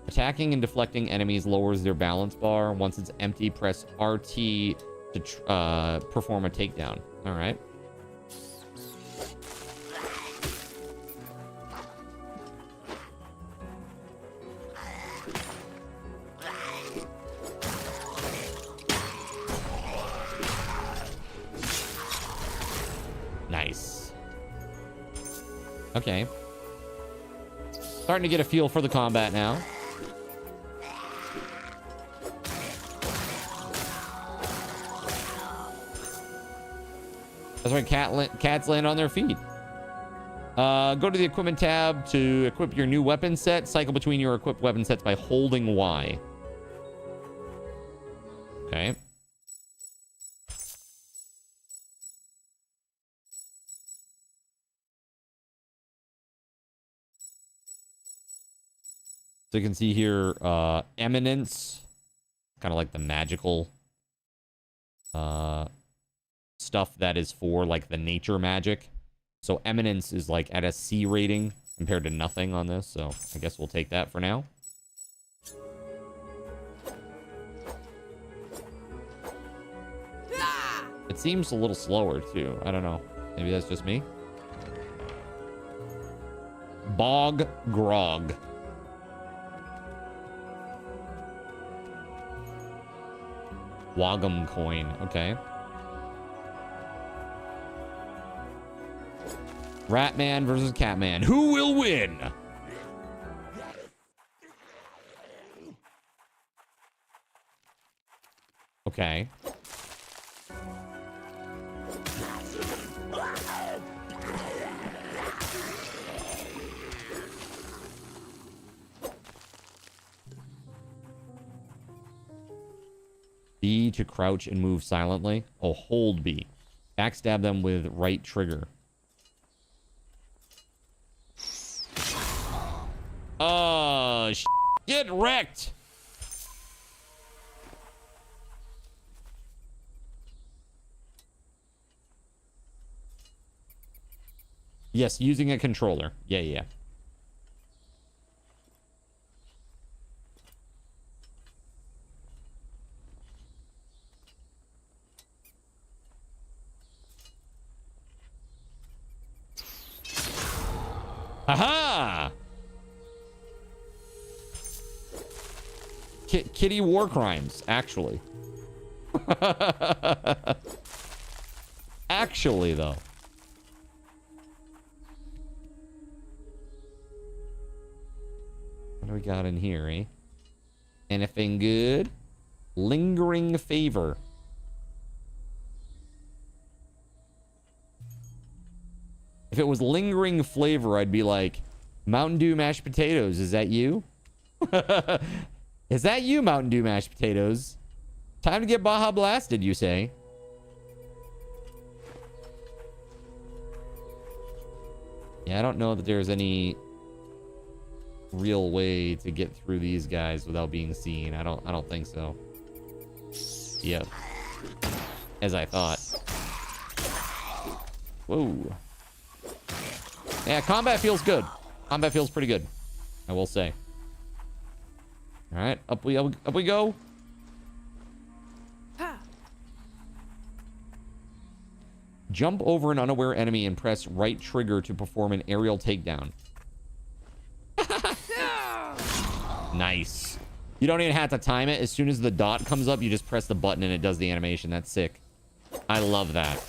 Speaker 2: Attacking and deflecting enemies lowers their balance bar. Once it's empty, press RT to perform a takedown. All right. Nice. Okay. Starting to get a feel for the combat now. That's why cats land on their feet. Go to the equipment tab to equip your new weapon set. Cycle between your equipped weapon sets by holding Y. Okay. So you can see here, eminence, kind of like the magical stuff that is for like the nature magic. So eminence is like at a C rating compared to nothing on this. So I guess we'll take that for now. It seems a little slower too. I don't know. Maybe that's just me. Bog Grog. Wagum coin. Okay. Ratman versus Catman. Who will win? Okay. B to crouch and move silently. Oh, hold B. Backstab them with right trigger. Oh, get wrecked. Yes, using a controller. Yeah, yeah. Aha! Kitty war crimes, actually. Actually, though. What do we got in here, eh? Anything good? Lingering favor. If it was lingering flavor, I'd be like, Mountain Dew mashed potatoes, is that you? Is that you, Mountain Dew mashed potatoes? Time to get Baja blasted, you say? Yeah, I don't know that there's any real way to get through these guys without being seen. I don't think so. Yep. As I thought. Whoa. Yeah, combat feels good. Combat feels pretty good, I will say. All right, up we go. Jump over an unaware enemy and press right trigger to perform an aerial takedown. Nice. You don't even have to time it. As soon as the dot comes up, you just press the button and it does the animation. That's sick. I love that.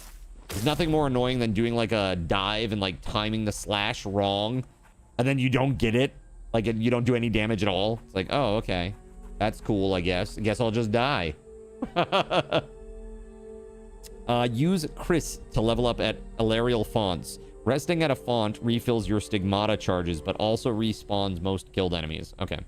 Speaker 2: There's nothing more annoying than doing like a dive and like timing the slash wrong, and then you don't get it. Like you don't do any damage at all. It's like, oh, okay. That's cool, I guess. I guess I'll just die. Use Chris to level up at Ilarial fonts. Resting at a font refills your stigmata charges, but also respawns most killed enemies. Okay.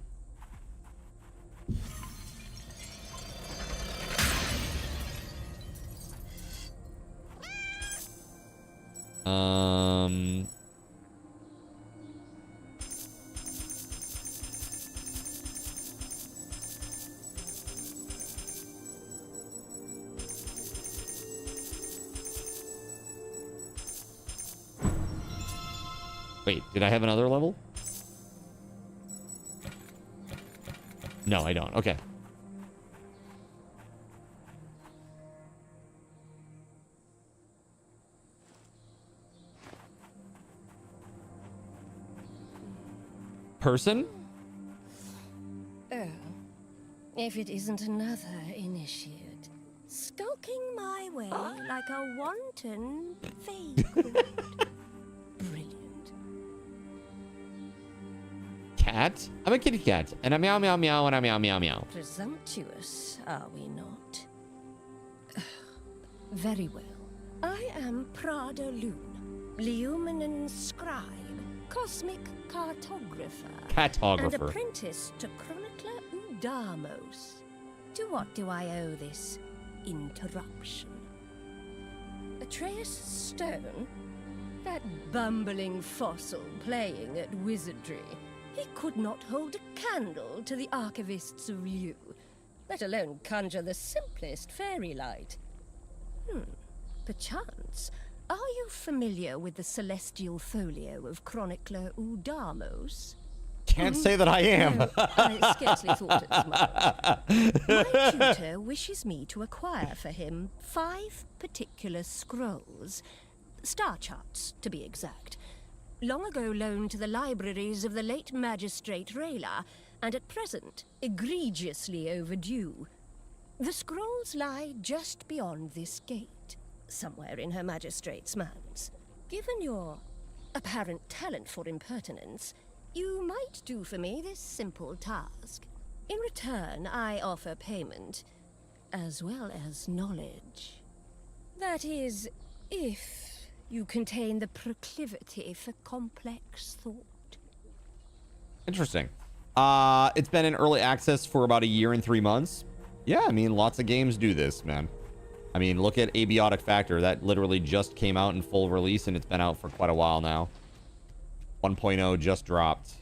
Speaker 2: Wait, did I have another level? No, I don't. Okay. Person?
Speaker 4: Oh, if it isn't another initiate, skulking my way like a wanton vagrant. Brilliant.
Speaker 2: Cat? I'm a kitty cat, and I meow meow meow and I meow meow meow.
Speaker 4: Presumptuous, are we not? Very well. I am Prada Loon, Leuminen Scribe, Cosmic Cartographer, and apprentice to Chronicler Udamos. To what do I owe this interruption? Atreus Stone? That bumbling fossil playing at wizardry. He could not hold a candle to the archivist's view, let alone conjure the simplest fairy light. Perchance, are you familiar with the celestial folio of Chronicler Udamos?
Speaker 2: Can't say that I am.
Speaker 4: No, I scarcely thought as much. My tutor wishes me to acquire for him 5 particular scrolls, star charts to be exact, long ago loaned to the libraries of the late Magistrate Rayla, and at present egregiously overdue. The scrolls lie just beyond this gate, somewhere in Her Magistrate's manse. Given your apparent talent for impertinence, you might do for me this simple task. In return, I offer payment, as well as knowledge. That is, if you contain the proclivity for complex thought.
Speaker 2: Interesting. It's been in early access for about 1 year and 3 months. Yeah, I mean, lots of games do this, man. I mean, look at Abiotic Factor. That literally just came out in full release, and it's been out for quite a while now. 1.0 just dropped.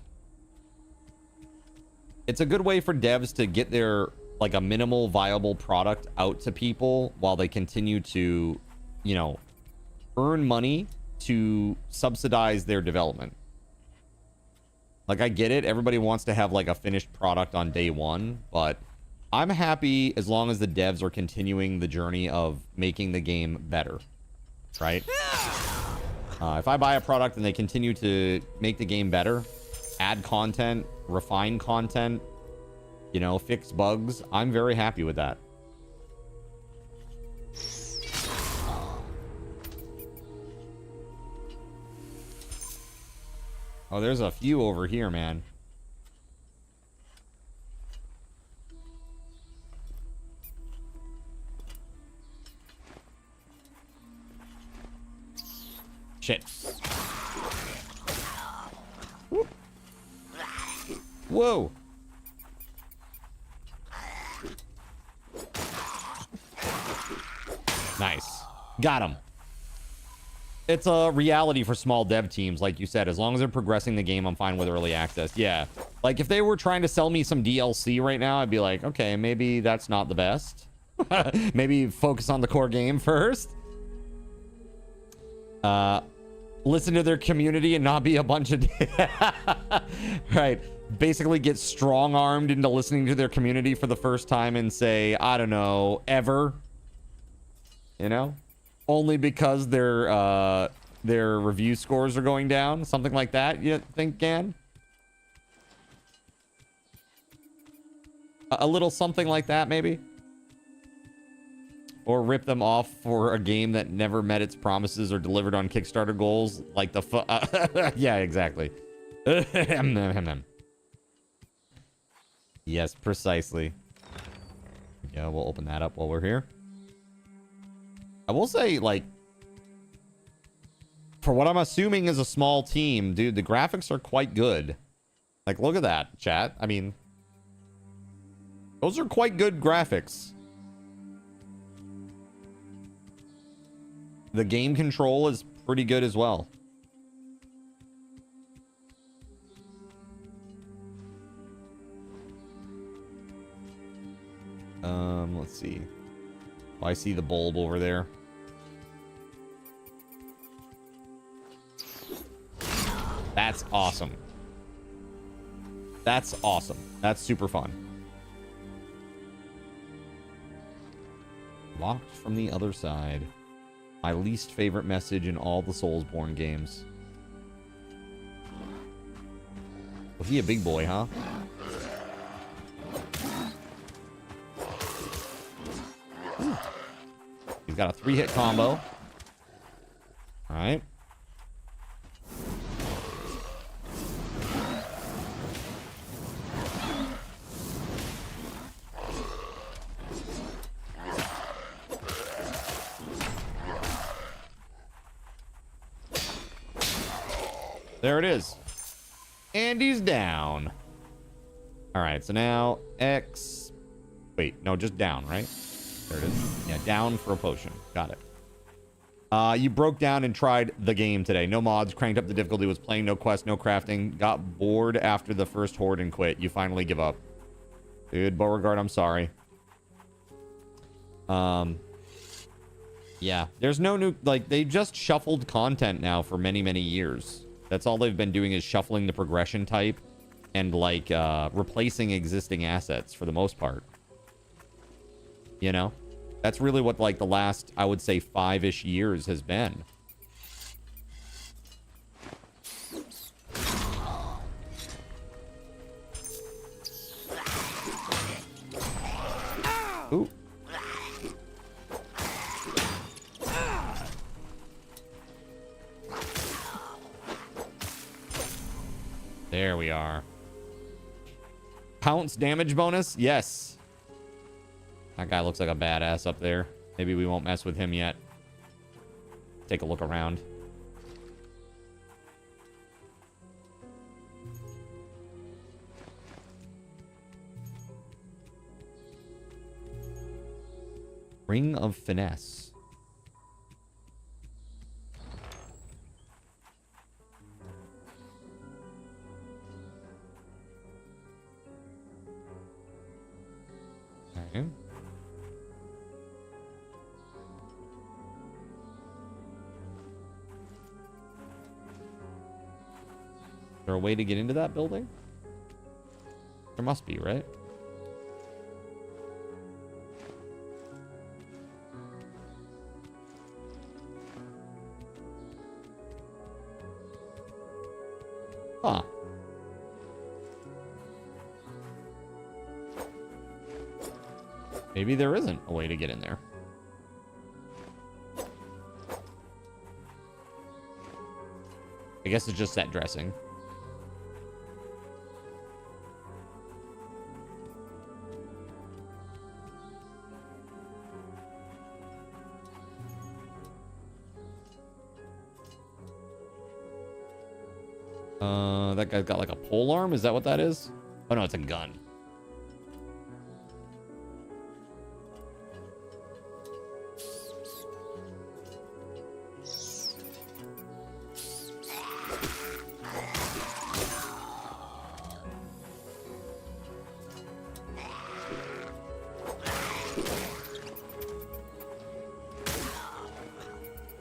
Speaker 2: it's a good way for devs to get their like a minimal viable product out to people while they continue to, you know, earn money to subsidize their development. Like, I get it. Everybody wants to have like a finished product on day one, but I'm happy as long as the devs are continuing the journey of making the game better, right? If I buy a product and they continue to make the game better, add content, refine content, you know, fix bugs, I'm very happy with that. Oh, there's a few over here, man. Shit. Whoa. Nice. Got him. It's a reality for small dev teams, like you said. As long as they're progressing the game, I'm fine with early access. Yeah. Like, if they were trying to sell me some DLC right now, I'd be like, okay, maybe that's not the best. Maybe focus on the core game first. Listen to their community and not be a bunch of... Right. Basically get strong-armed into listening to their community for the first time and say, I don't know, ever. You know? Only because their review scores are going down. Something like that, you think, Gan? A little something like that, maybe? Or rip them off for a game that never met its promises or delivered on Kickstarter goals, like the yeah, exactly. Yes, precisely. Yeah, we'll open that up while we're here. I will say, like, for what I'm assuming is a small team, dude, the graphics are quite good. Like, look at that, chat. I mean, those are quite good graphics. The game control is pretty good as well. Let's see. Oh, I see the bulb over there. That's awesome. That's awesome. That's super fun. Locked from the other side. My least favorite message in all the Soulsborne games. Was he a big boy, huh? Ooh. He's got a 3-hit combo. All right. There it is. And he's down. All right, so now X... Wait, no, just down, right? There it is. Yeah, down for a potion. Got it. You broke down and tried the game today. No mods, cranked up the difficulty, was playing, no quest, no crafting. Got bored after the first horde and quit. You finally give up. Dude, Beauregard, I'm sorry. Yeah, there's no new... Like, they just shuffled content now for many, many years. That's all they've been doing is shuffling the progression type and, like, replacing existing assets for the most part. You know? That's really what, like, the last, I would say, 5-ish years has been. Ooh. There we are. Pounce damage bonus? Yes. That guy looks like a badass up there. Maybe we won't mess with him yet. Take a look around. Ring of Finesse. there a way to get into that building? There must be, right? Huh. Maybe there isn't a way to get in there. I guess it's just set dressing. That guy's got like a pole arm. Is that what that is? Oh no, it's a gun.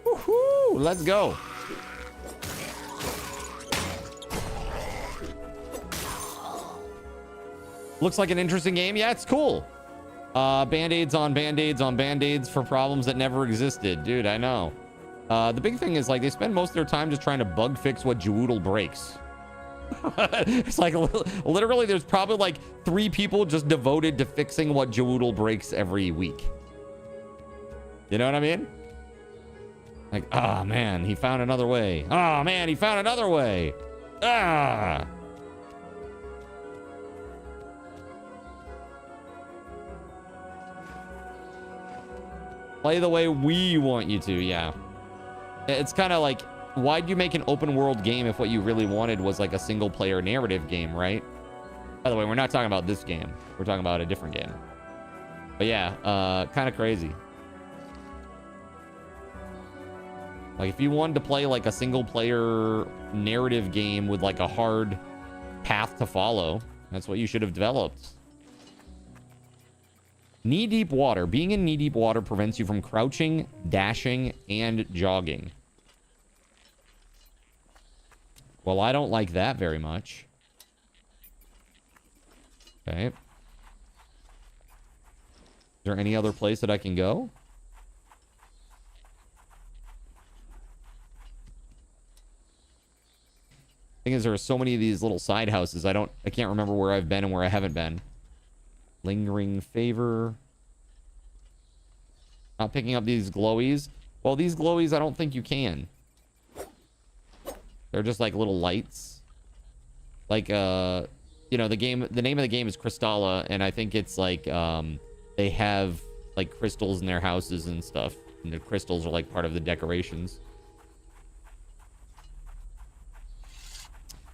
Speaker 2: Woohoo! Let's go. Looks like an interesting game. Yeah, it's cool. Band-aids on band-aids on band-aids for problems that never existed. Dude, I know. The big thing is, like, they spend most of their time just trying to bug fix what Jawoodle breaks. It's like, literally, there's probably, like, 3 people just devoted to fixing what Jawoodle breaks every week. You know what I mean? Like, oh, man, he found another way. Oh, man, he found another way. Ah! Play the way we want you to, yeah. It's kind of like, why'd you make an open world game if what you really wanted was like a single player narrative game, right? By the way, we're not talking about this game. We're talking about a different game. But yeah, kind of crazy. Like if you wanted to play like a single player narrative game with like a hard path to follow, that's what you should have developed. Knee-deep water. Being in knee-deep water prevents you from crouching, dashing, and jogging. Well, I don't like that very much. Okay. Is there any other place that I can go? Thing is, there are so many of these little side houses. I can't remember where I've been and where I haven't been. Lingering favor. Not picking up these glowies. Well, these glowies, I don't think you can. They're just like little lights. Like, you know, the name of the game is Crystalla, and I think it's like, they have like crystals in their houses and stuff. And the crystals are like part of the decorations.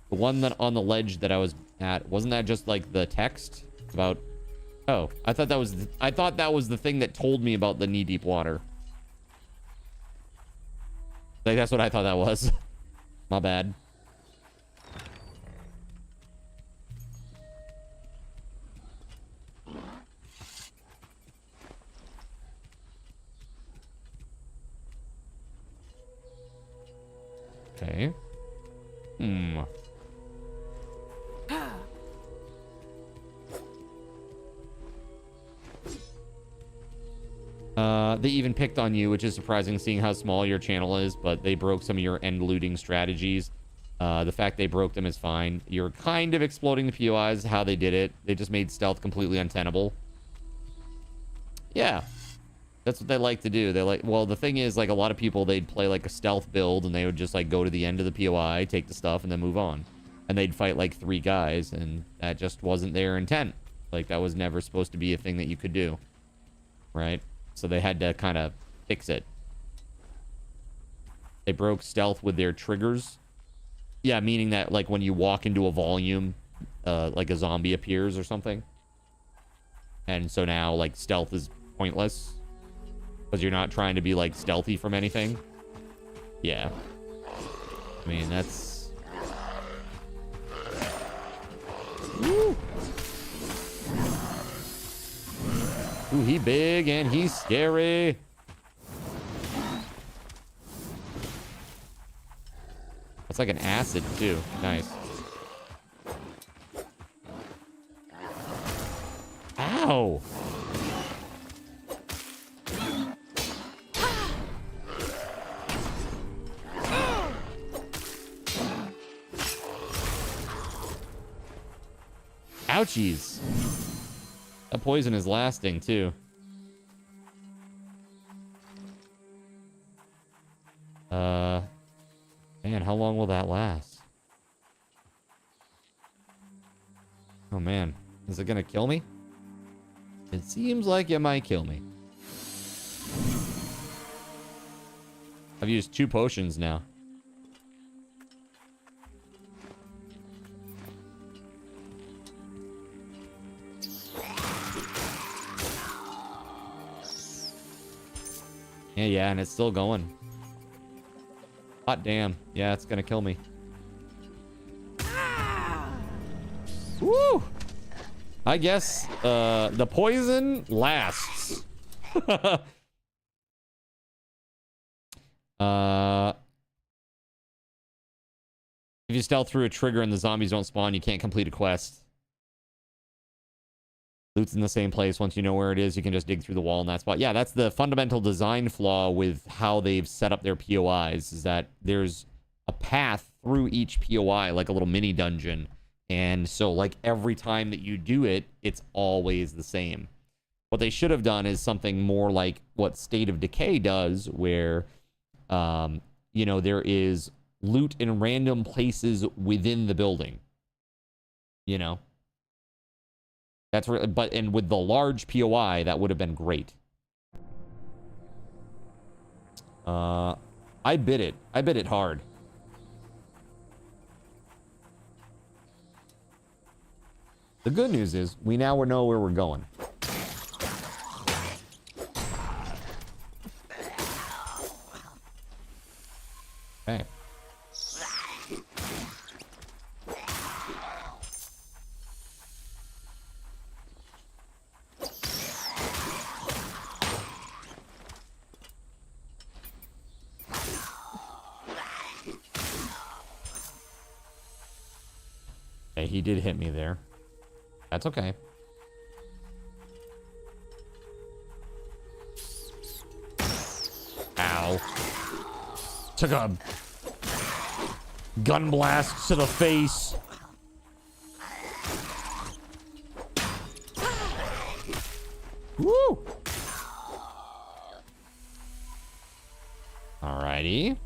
Speaker 2: The one that on the ledge that I was at, wasn't that just like the text about... Oh, I thought that was the thing that told me about the knee-deep water. Like, that's what I thought that was. My bad. Okay. They even picked on you, which is surprising seeing how small your channel is, but they broke some of your end looting strategies. The fact they broke them is fine. You're kind of exploding the POIs, how they did it. They just made stealth completely untenable. Yeah. That's what they like to do. They like, well, the thing is, like, a lot of people, they'd play like a stealth build and they would just like go to the end of the POI, take the stuff, and then move on. And they'd fight like 3 guys, and that just wasn't their intent. Like, that was never supposed to be a thing that you could do. Right? So they had to kind of fix it. They broke stealth with their triggers. Yeah, meaning that, like, when you walk into a volume, like a zombie appears or something. And so now, like, stealth is pointless. Because you're not trying to be, like, stealthy from anything. Yeah. I mean, that's... Woo! Ooh, he big and he's scary. That's like an acid, too. Nice. No. Ouchies. That poison is lasting too. Man, how long will that last? Oh man, is it gonna kill me? It seems like it might kill me. I've used 2 potions now. Yeah, and it's still going. Hot damn. Yeah, it's gonna kill me. Woo! I guess the poison lasts. If you stealth through a trigger and the zombies don't spawn, you can't complete a quest. Loot's in the same place. Once you know where it is, you can just dig through the wall in that spot. Yeah, that's the fundamental design flaw with how they've set up their POIs, is that there's a path through each POI, like a little mini dungeon. And so, like, every time that you do it, it's always the same. What they should have done is something more like what State of Decay does, where, you know, there is loot in random places within the building. You know? That's really, but, and with the large POI, that would have been great. I bit it. I bit it hard. The good news is, we now know where we're going. Okay. Okay, he did hit me there. That's okay. Ow. Took a gun blast to the face. Woo! Alrighty.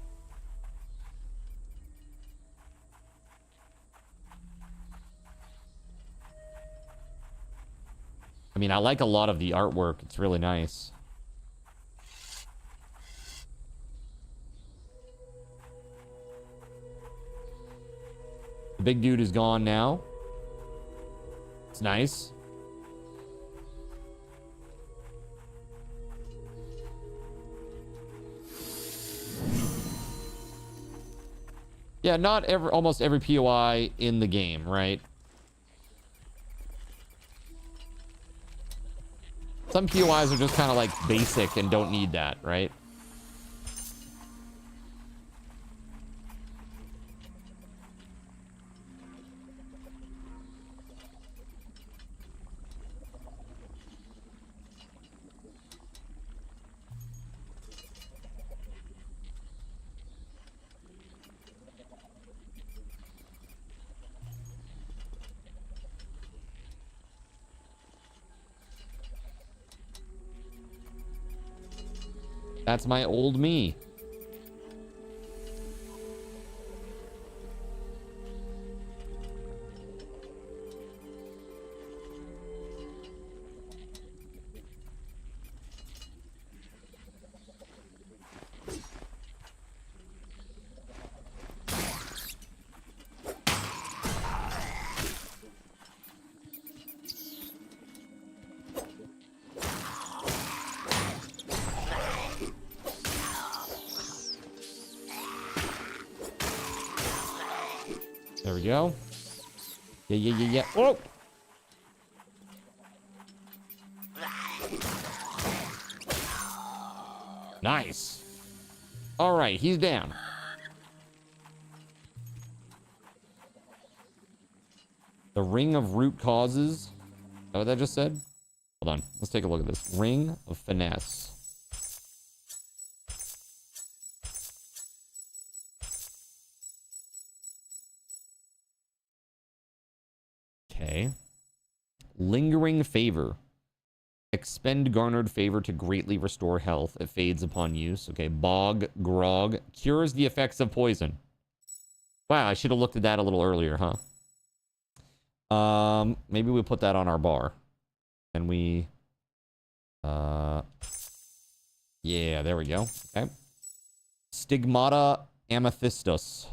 Speaker 2: I mean, I like a lot of the artwork. It's really nice. The big dude is gone now. It's nice. Yeah, almost every POI in the game, right? Some POIs are just kind of like basic and don't need that, right? That's my old me. There we go. Yeah. Whoa! Nice. All right, he's down. The Ring of Root Causes. Is that what that just said? Hold on. Let's take a look at this. Ring of Finesse. Okay. Lingering Favor. Expend garnered favor to greatly restore health. It fades upon use. Okay. Bog Grog. Cures the effects of poison. Wow, I should have looked at that a little earlier, huh? Maybe we put that on our bar. And we... yeah, there we go. Okay. Stigmata Amethystus.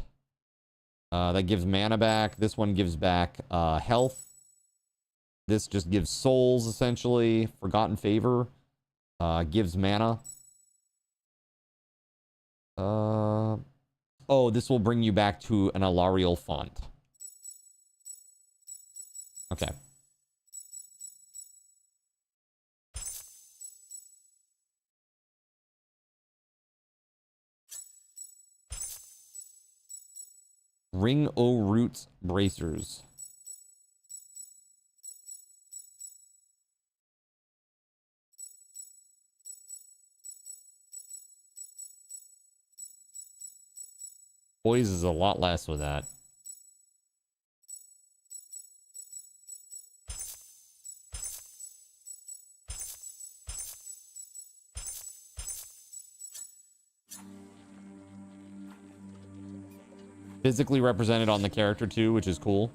Speaker 2: That gives mana back. This one gives back health. This just gives souls, essentially. Forgotten Favor. Gives mana. Oh, this will bring you back to an Alarial font. Okay. Ring O Roots Bracers. Poise is a lot less with that. Physically represented on the character too, which is cool.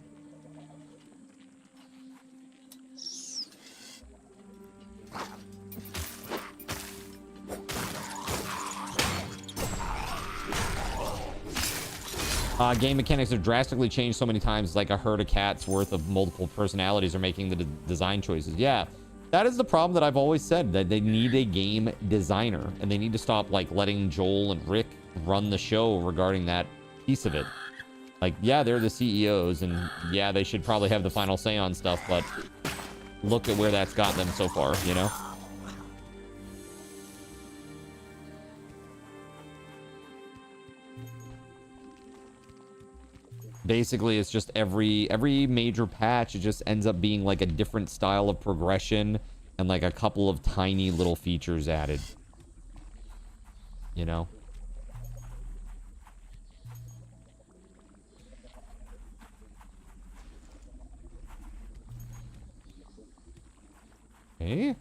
Speaker 2: Game mechanics have drastically changed so many times. It's like a herd of cats worth of multiple personalities are making the design choices. Yeah, that is the problem that I've always said, that they need a game designer, and they need to stop like letting Joel and Rick run the show regarding that piece of it. Like, yeah, they're the CEOs, and yeah, they should probably have the final say on stuff, but look at where that's got them so far, you know? Basically, it's just every major patch, it just ends up being like a different style of progression and like a couple of tiny little features added. You know? Okay.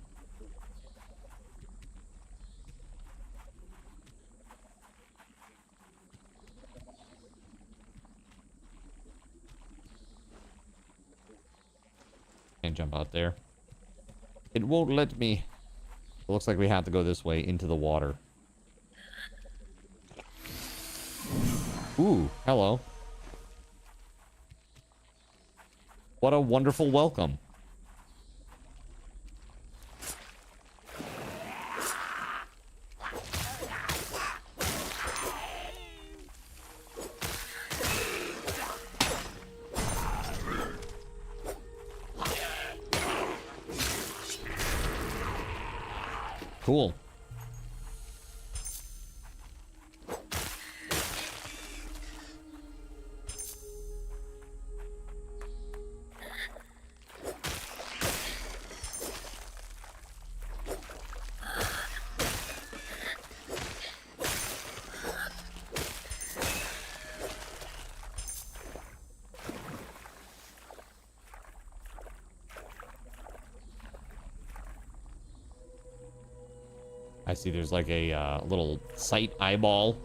Speaker 2: Can't jump out there. It won't let me. It looks like we have to go this way into the water. Ooh, hello. What a wonderful welcome. Cool. I see there's like a little sight eyeball.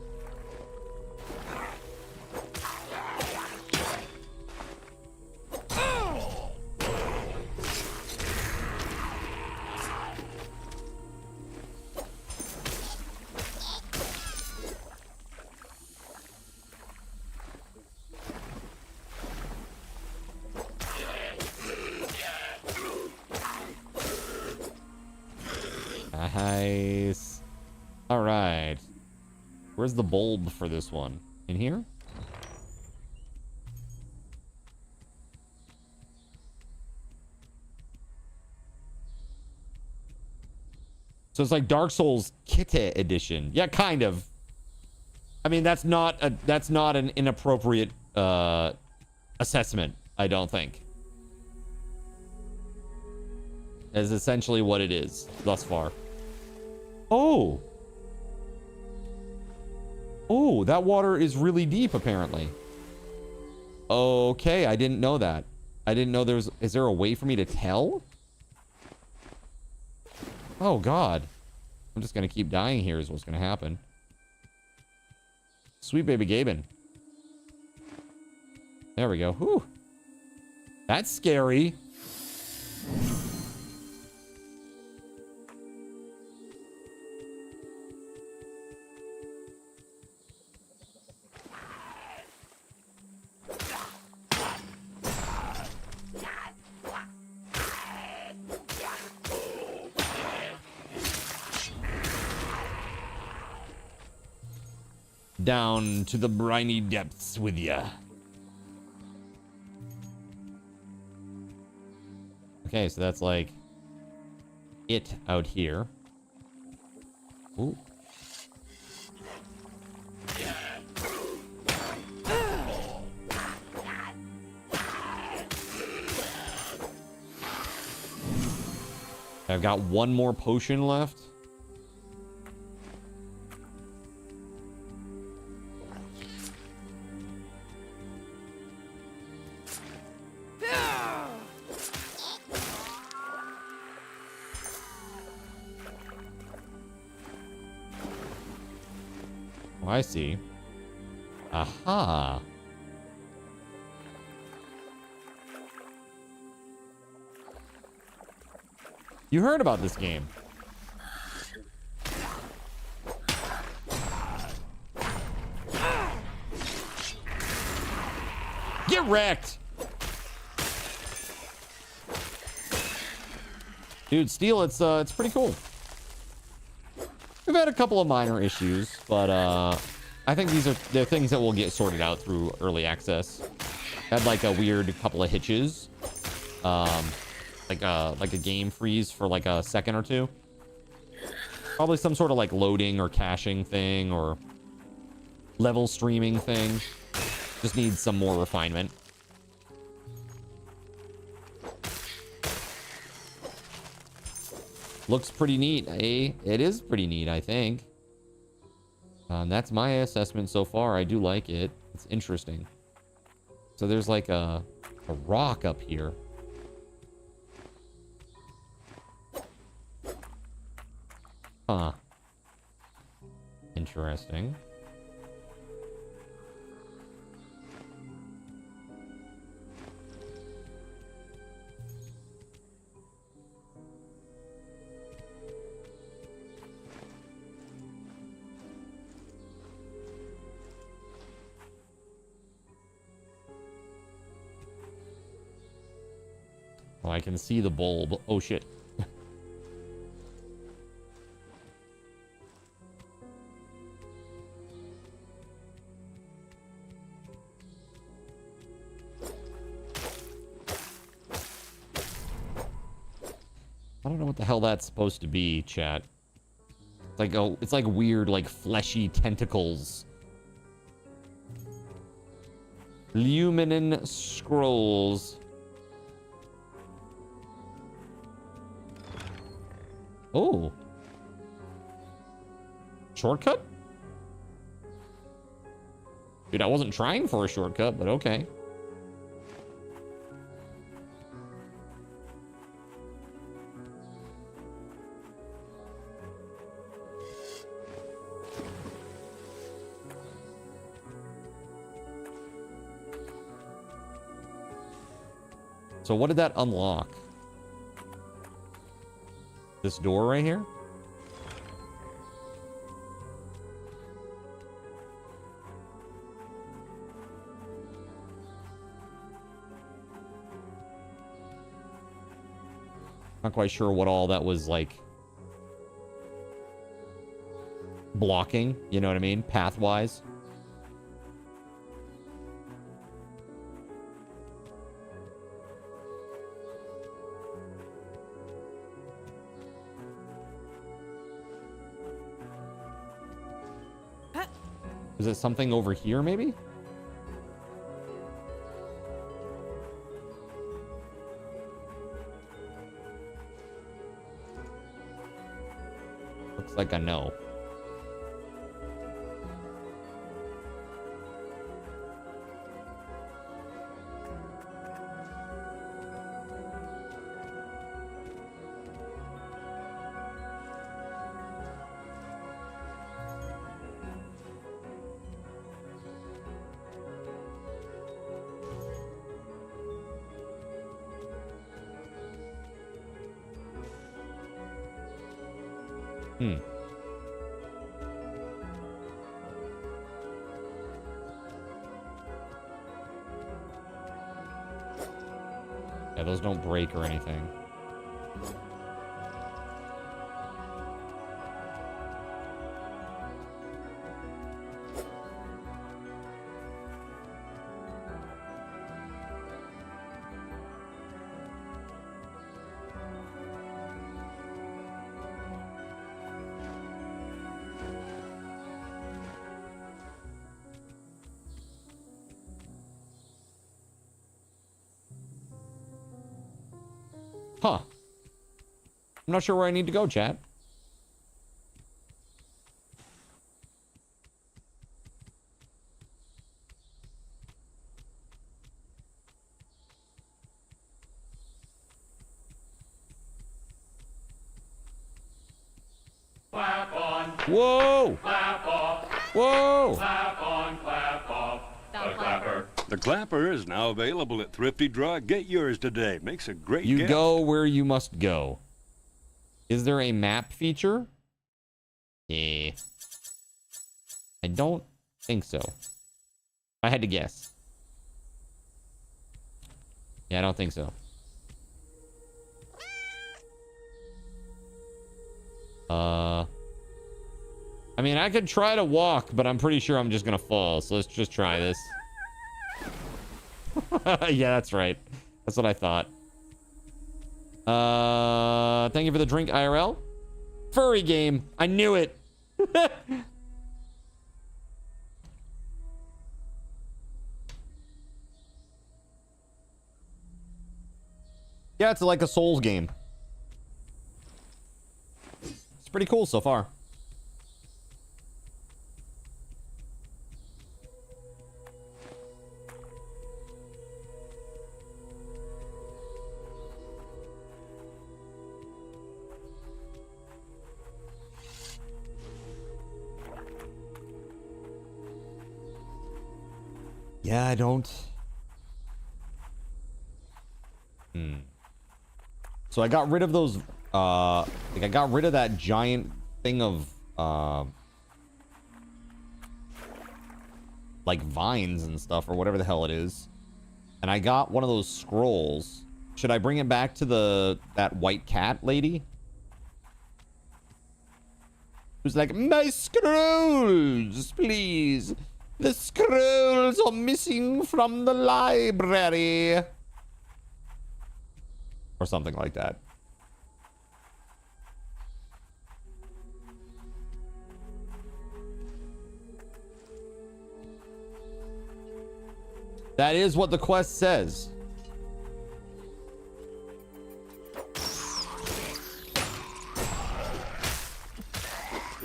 Speaker 2: Nice. All right. Where's the bulb for this one? In here? So it's like Dark Souls Kitte edition. Yeah, kind of. I mean, that's not an inappropriate assessment, I don't think. is essentially what it is thus far. Oh. Oh, that water is really deep, apparently. Okay, I didn't know that. I didn't know there's... Is there a way for me to tell? Oh, God. I'm just going to keep dying here is what's going to happen. Sweet baby Gaben. There we go. Whew. That's scary. Down to the briny depths with ya. Okay, so that's like it out here. Ooh. I've got one more potion left. Oh, I see. Aha. You heard about this game. Get wrecked. Dude, Steel, it's pretty cool. We've had a couple of minor issues, but I think they're things that will get sorted out through early access. Had like a weird couple of hitches. Like a game freeze for like a second or two. Probably some sort of like loading or caching thing or level streaming thing. Just needs some more refinement. Looks pretty neat, eh? It is pretty neat, I think. That's my assessment so far. I do like it. It's interesting. So there's like a rock up here. Huh. Interesting. Oh, I can see the bulb. Oh, shit. I don't know what the hell that's supposed to be, chat. It's like, oh, it's like weird, like fleshy tentacles. Luminin scrolls. Oh. Shortcut? Dude, I wasn't trying for a shortcut, but okay. So what did that unlock? This door right here? Not quite sure what all that was like blocking, you know what I mean? Path-wise. Is it something over here, maybe? Looks like I know. Yeah, those don't break or anything. Huh. I'm not sure where I need to go, chat.
Speaker 5: Clap on.
Speaker 2: Whoa!
Speaker 5: Clap off.
Speaker 2: Whoa!
Speaker 5: Clap on, clap off. The clapper.
Speaker 6: The clapper is now available at Thrifty Drug. Get yours today. Makes a great
Speaker 2: You
Speaker 6: gift.
Speaker 2: go where you must go. Is there a map feature? Yeah. I don't think so. I had to guess. Yeah, I don't think so. I mean, I could try to walk, but I'm pretty sure I'm just gonna fall. So let's just try this. Yeah, that's right. That's what I thought. Thank you for the drink, IRL. Furry game. I knew it. Yeah, it's like a Souls game. It's pretty cool so far. Yeah, I don't. So I got rid of those, like I got rid of that giant thing of, like vines and stuff, or whatever the hell it is. And I got one of those scrolls. Should I bring it back to that white cat lady? Who's like, my scrolls, please. The scrolls are missing from the library. Or something like that. That is what the quest says.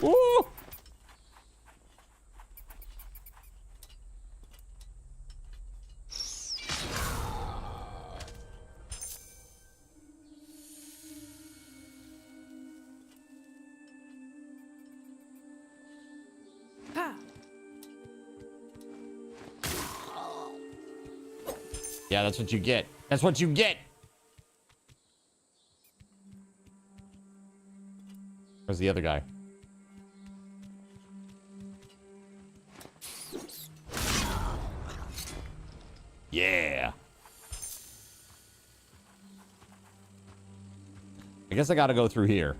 Speaker 2: Ooh. Yeah, that's what you get. That's what you get. Where's the other guy? Yeah. I guess I gotta go through here.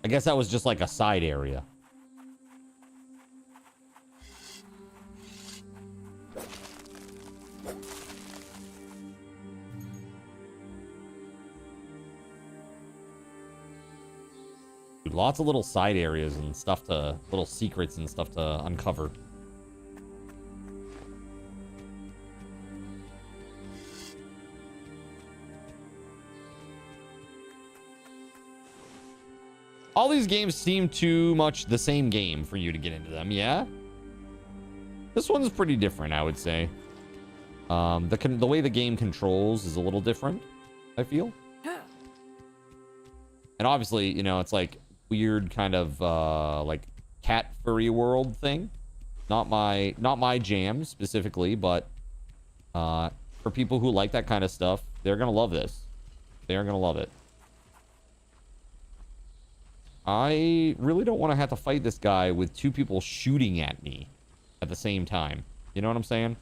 Speaker 2: I guess that was just like a side area. Lots of little side areas and stuff to, little secrets and stuff to uncover. All these games seem too much the same game for you to get into them, yeah? This one's pretty different, I would say. The way the game controls is a little different, I feel. And obviously, you know, it's like weird kind of like cat furry world thing. Not my jam specifically, but for people who like that kind of stuff, they're gonna love this. They're gonna love it. I really don't want to have to fight this guy with two people shooting at me at the same time. You know what I'm saying?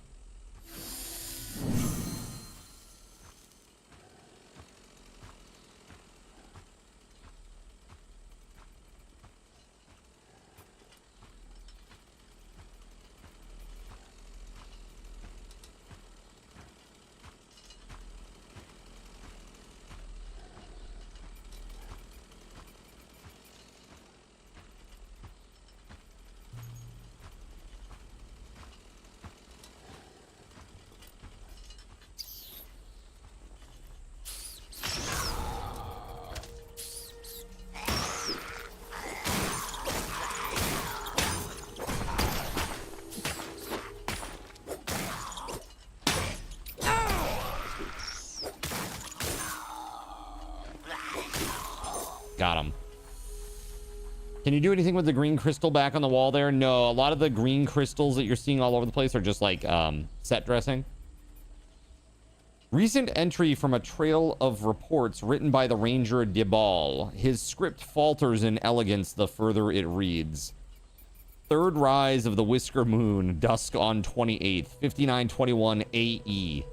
Speaker 2: Got him. Can you do anything with the green crystal back on the wall there? No, a lot of the green crystals that you're seeing all over the place are just like set dressing. Recent entry from a trail of reports written by the Ranger Dibal. His script falters in elegance the further it reads. Third rise of the Whisker Moon, dusk on 28th, 5921 AE.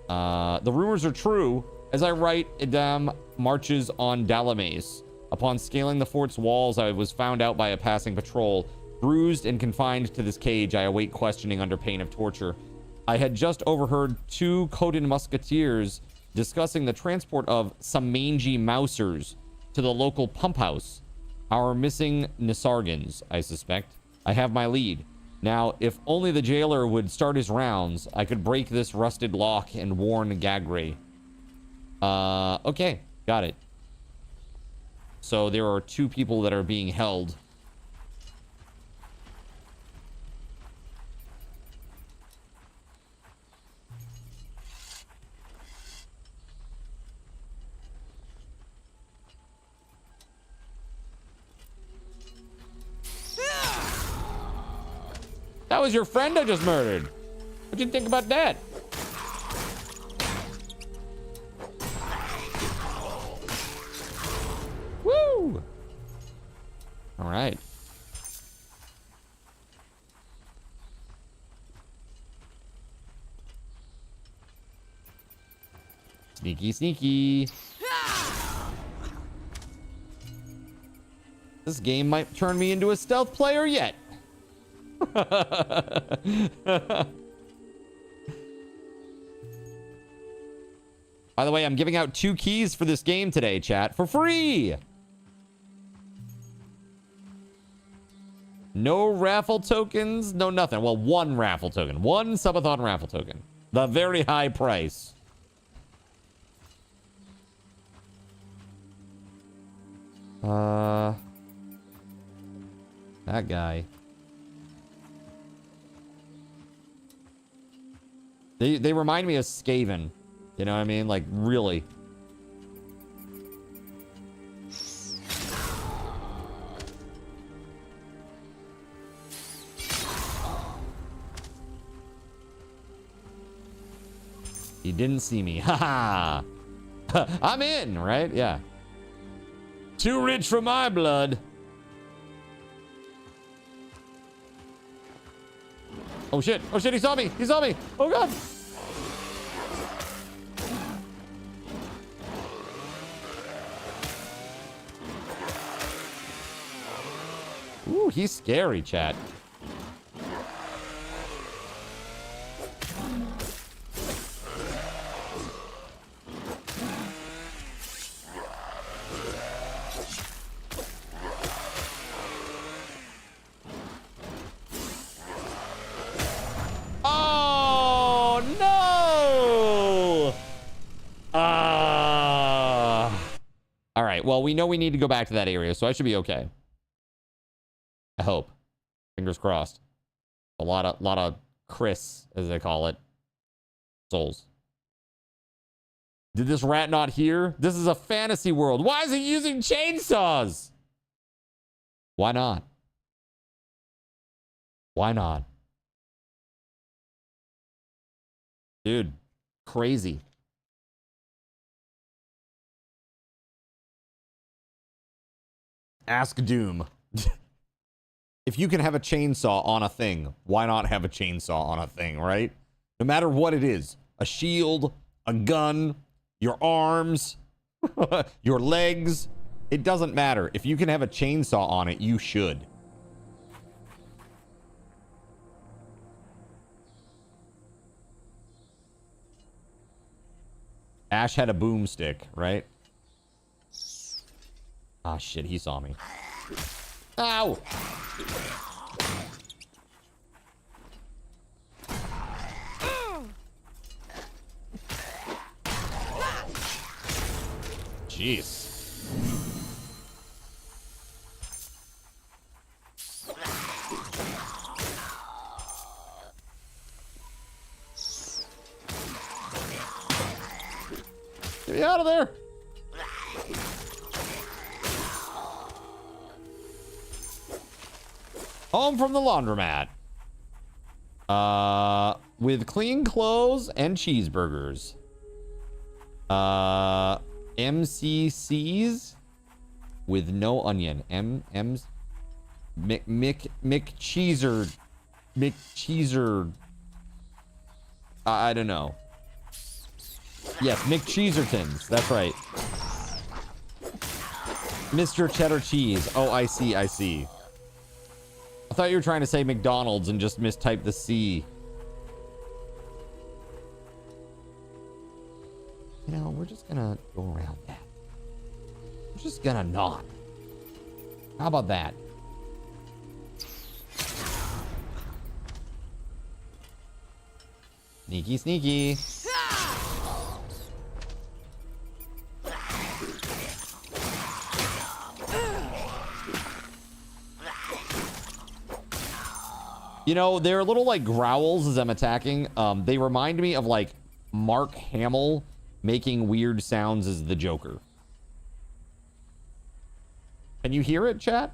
Speaker 2: The rumors are true. As I write, Edam marches on Dalames. Upon scaling the fort's walls, I was found out by a passing patrol. Bruised and confined to this cage, I await questioning under pain of torture. I had just overheard two Coden musketeers discussing the transport of some mangy mousers to the local pump house. Our missing Nisargans, I suspect. I have my lead. Now, if only the jailer would start his rounds, I could break this rusted lock and warn Gagray. Okay, got it. So there are two people that are being held. That was your friend I just murdered. What'd you think about that? Woo! All right. Sneaky, sneaky. This game might turn me into a stealth player yet. By the way, I'm giving out 2 keys for this game today, chat, for free. No raffle tokens, no nothing. Well, 1 raffle token. 1 Subathon raffle token. The very high price. That guy. They remind me of Skaven. You know what I mean? Like, really. He didn't see me. Ha ha. I'm in, right? Yeah. Too rich for my blood. Oh shit. Oh shit, he saw me. He saw me. Oh god. Ooh, he's scary, chat. Oh no! All right. Well, we know we need to go back to that area, so I should be okay. I hope. Fingers crossed. A lot of Chris, as they call it. Souls. Did this rat not hear? This is a fantasy world. Why is he using chainsaws? Why not? Why not? Dude, crazy. Ask Doom. If you can have a chainsaw on a thing, why not have a chainsaw on a thing, right? No matter what it is. A shield, a gun, your arms, your legs. It doesn't matter. If you can have a chainsaw on it, you should. Ash had a boomstick, right? Ah, shit, he saw me. Ow! Jeez. Get me out of there. Home from the laundromat. With clean clothes and cheeseburgers. MCCs with no onion. McCheeser. I don't know. Yes, McCheesertons. That's right. Mr. Cheddar Cheese. Oh, I see. I thought you were trying to say McDonald's and just mistyped the C. You know, we're just gonna go around that. We're just gonna not. How about that? Sneaky, sneaky. You know, they're little like growls as I'm attacking. They remind me of like Mark Hamill making weird sounds as the Joker. Can you hear it, chat?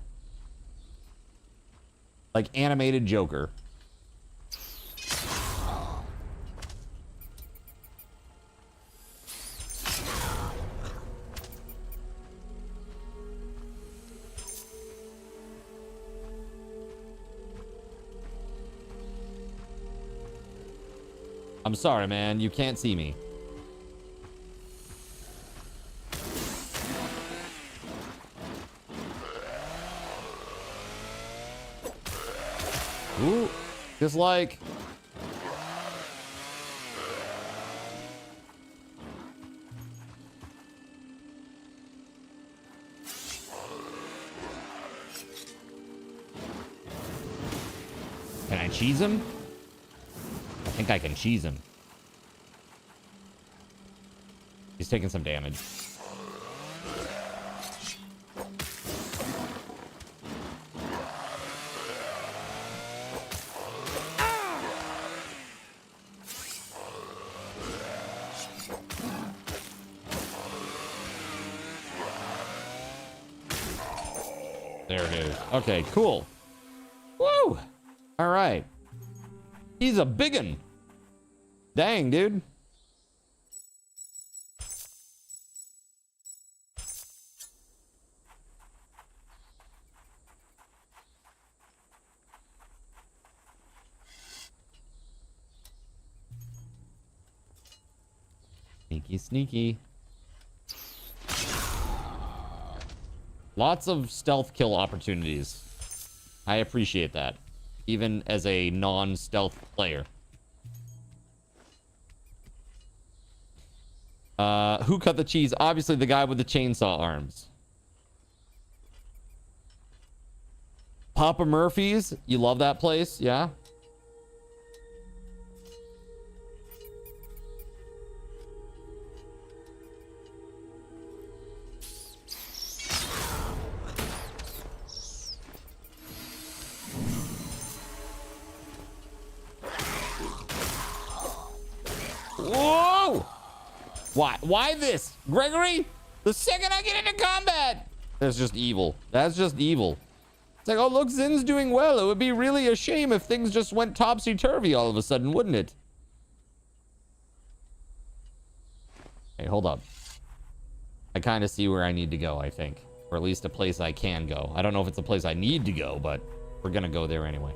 Speaker 2: Like animated Joker. I'm sorry, man. You can't see me. Ooh, just like... Can I cheese him? I think I can cheese him. He's taking some damage. There it is. Okay, cool. Woo! All right. He's a biggin. Dang, dude. Sneaky, sneaky. Lots of stealth kill opportunities. I appreciate that. Even as a non-stealth player. Who cut the cheese? Obviously the guy with the chainsaw arms. Papa Murphy's? You love that place? Yeah? Why? Why this? Gregory? The second I get into combat! That's just evil. That's just evil. It's like, oh, look, Zin's doing well. It would be really a shame if things just went topsy-turvy all of a sudden, wouldn't it? Hey, hold up. I kind of see where I need to go, I think. Or at least a place I can go. I don't know if it's a place I need to go, but we're gonna go there anyway.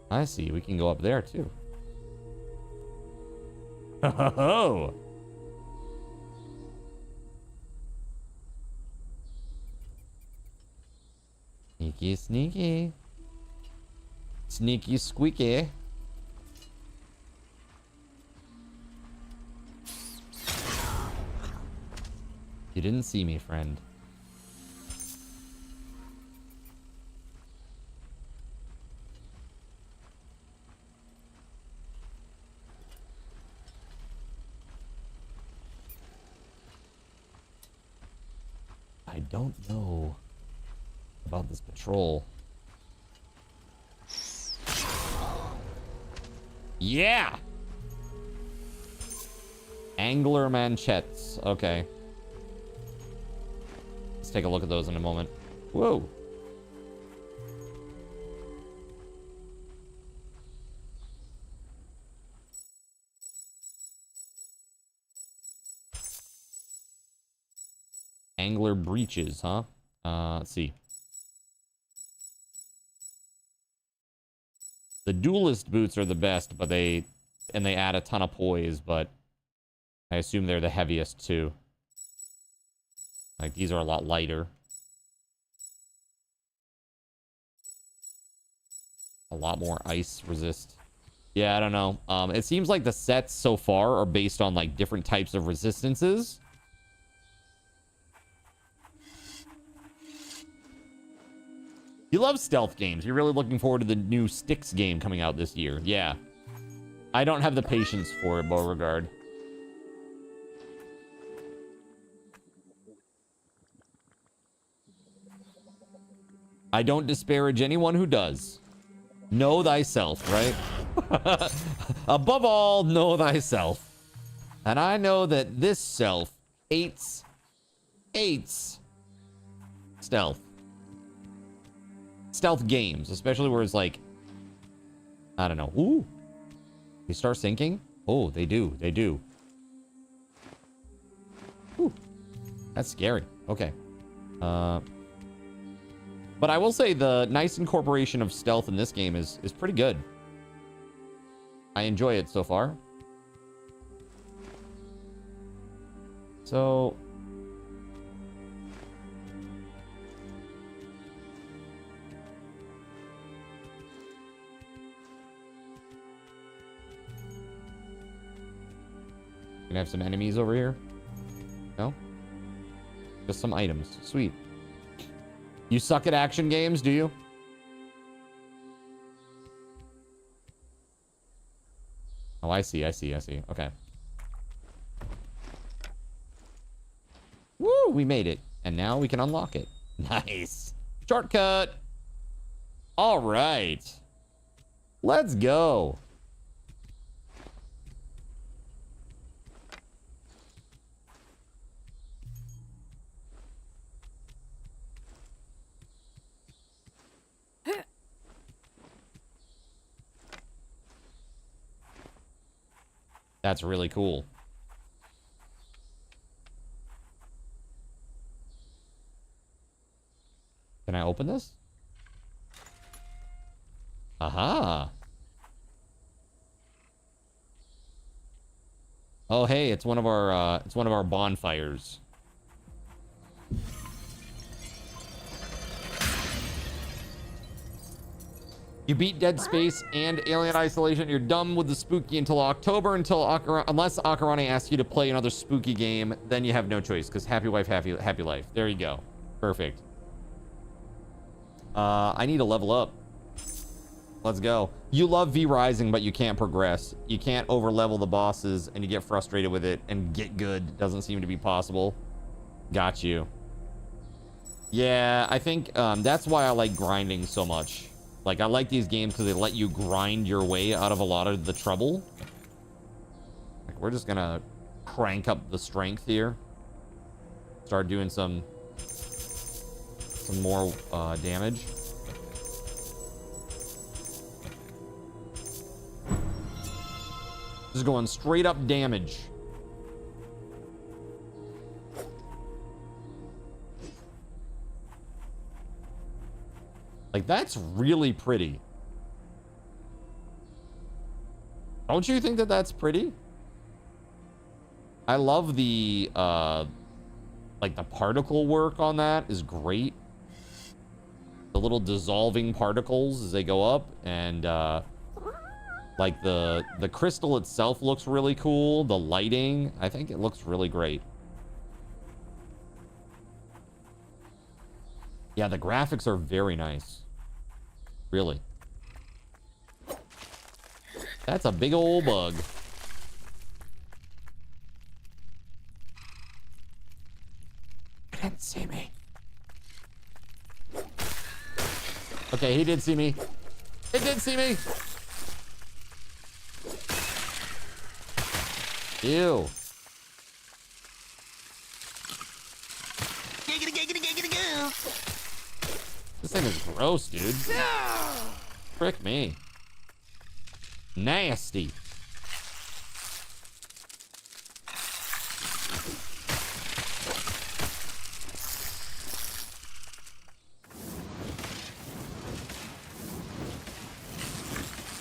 Speaker 2: I see. We can go up there, too. Oh! Sneaky, sneaky. Sneaky, squeaky. You didn't see me, friend. I don't know about this patrol. Yeah! Angler manchettes. Okay. Let's take a look at those in a moment. Whoa. Angler breeches, huh? Let's see. The duelist boots are the best, but they add a ton of poise, but I assume they're the heaviest too. Like, these are a lot lighter. A lot more ice resist. Yeah, I don't know. It seems like the sets so far are based on like different types of resistances. You love stealth games. You're really looking forward to the new Styx game coming out this year. Yeah. I don't have the patience for it, Beauregard. I don't disparage anyone who does. Know thyself, right? Above all, know thyself. And I know that this self hates stealth. Stealth games, especially where it's like, I don't know. Ooh. They start sinking? Oh, they do. They do. Ooh. That's scary. Okay. But I will say the nice incorporation of stealth in this game is pretty good. I enjoy it so far. So... Can I have some enemies over here? No? Just some items. Sweet. You suck at action games, do you? Oh, I see. Okay. Woo! We made it. And now we can unlock it. Nice. Shortcut. All right. Let's go. That's really cool. Can I open this? Aha. Oh, hey, it's one of our bonfires. You beat Dead Space and Alien Isolation. You're done with the spooky until October, unless Akarane asks you to play another spooky game. Then you have no choice, because happy wife, happy life. There you go. Perfect. I need to level up. Let's go. You love V Rising, but you can't progress. You can't over level the bosses, and you get frustrated with it. And get good doesn't seem to be possible. Got you. Yeah, I think that's why I like grinding so much. Like, I like these games because they let you grind your way out of a lot of the trouble. Like, we're just gonna crank up the strength here. Start doing some more damage. Just going straight up damage. Like, that's really pretty. Don't you think that that's pretty? I love the, like, the particle work on that is great. The little dissolving particles as they go up, and, like, the crystal itself looks really cool. The lighting, I think it looks really great. Yeah, the graphics are very nice. Really. That's a big old bug. He didn't see me. Okay, he did see me. He did see me. Ew. This thing is gross, dude. Frick me. Nasty.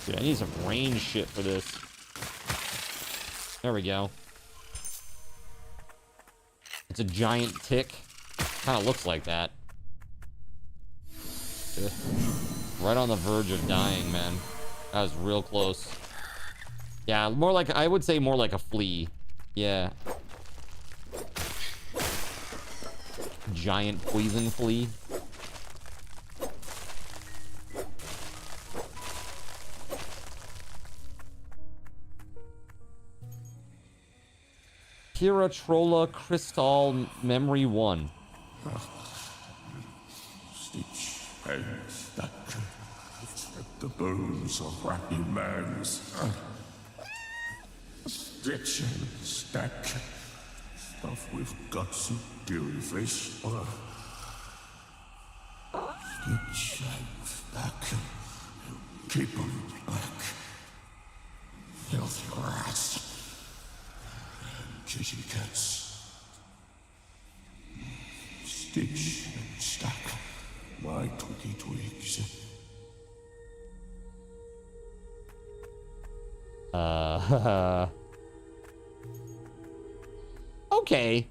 Speaker 2: Dude, I need some range shit for this. There we go. It's a giant tick. Kind of looks like that. Right on the verge of dying, man. That was real close. Yeah, more like, I would say more like a flea. Yeah. Giant poison flea. Piratrolla Crystal Memory 1.
Speaker 7: Stitch and stack the bones of Ratty Man's. Stitch and stack stuff with gutsy dewy face. Stitch and stack keep 'em back. Filthy rats. Kitty cats. Stitch and stack my twiggy twigs.
Speaker 2: Okay.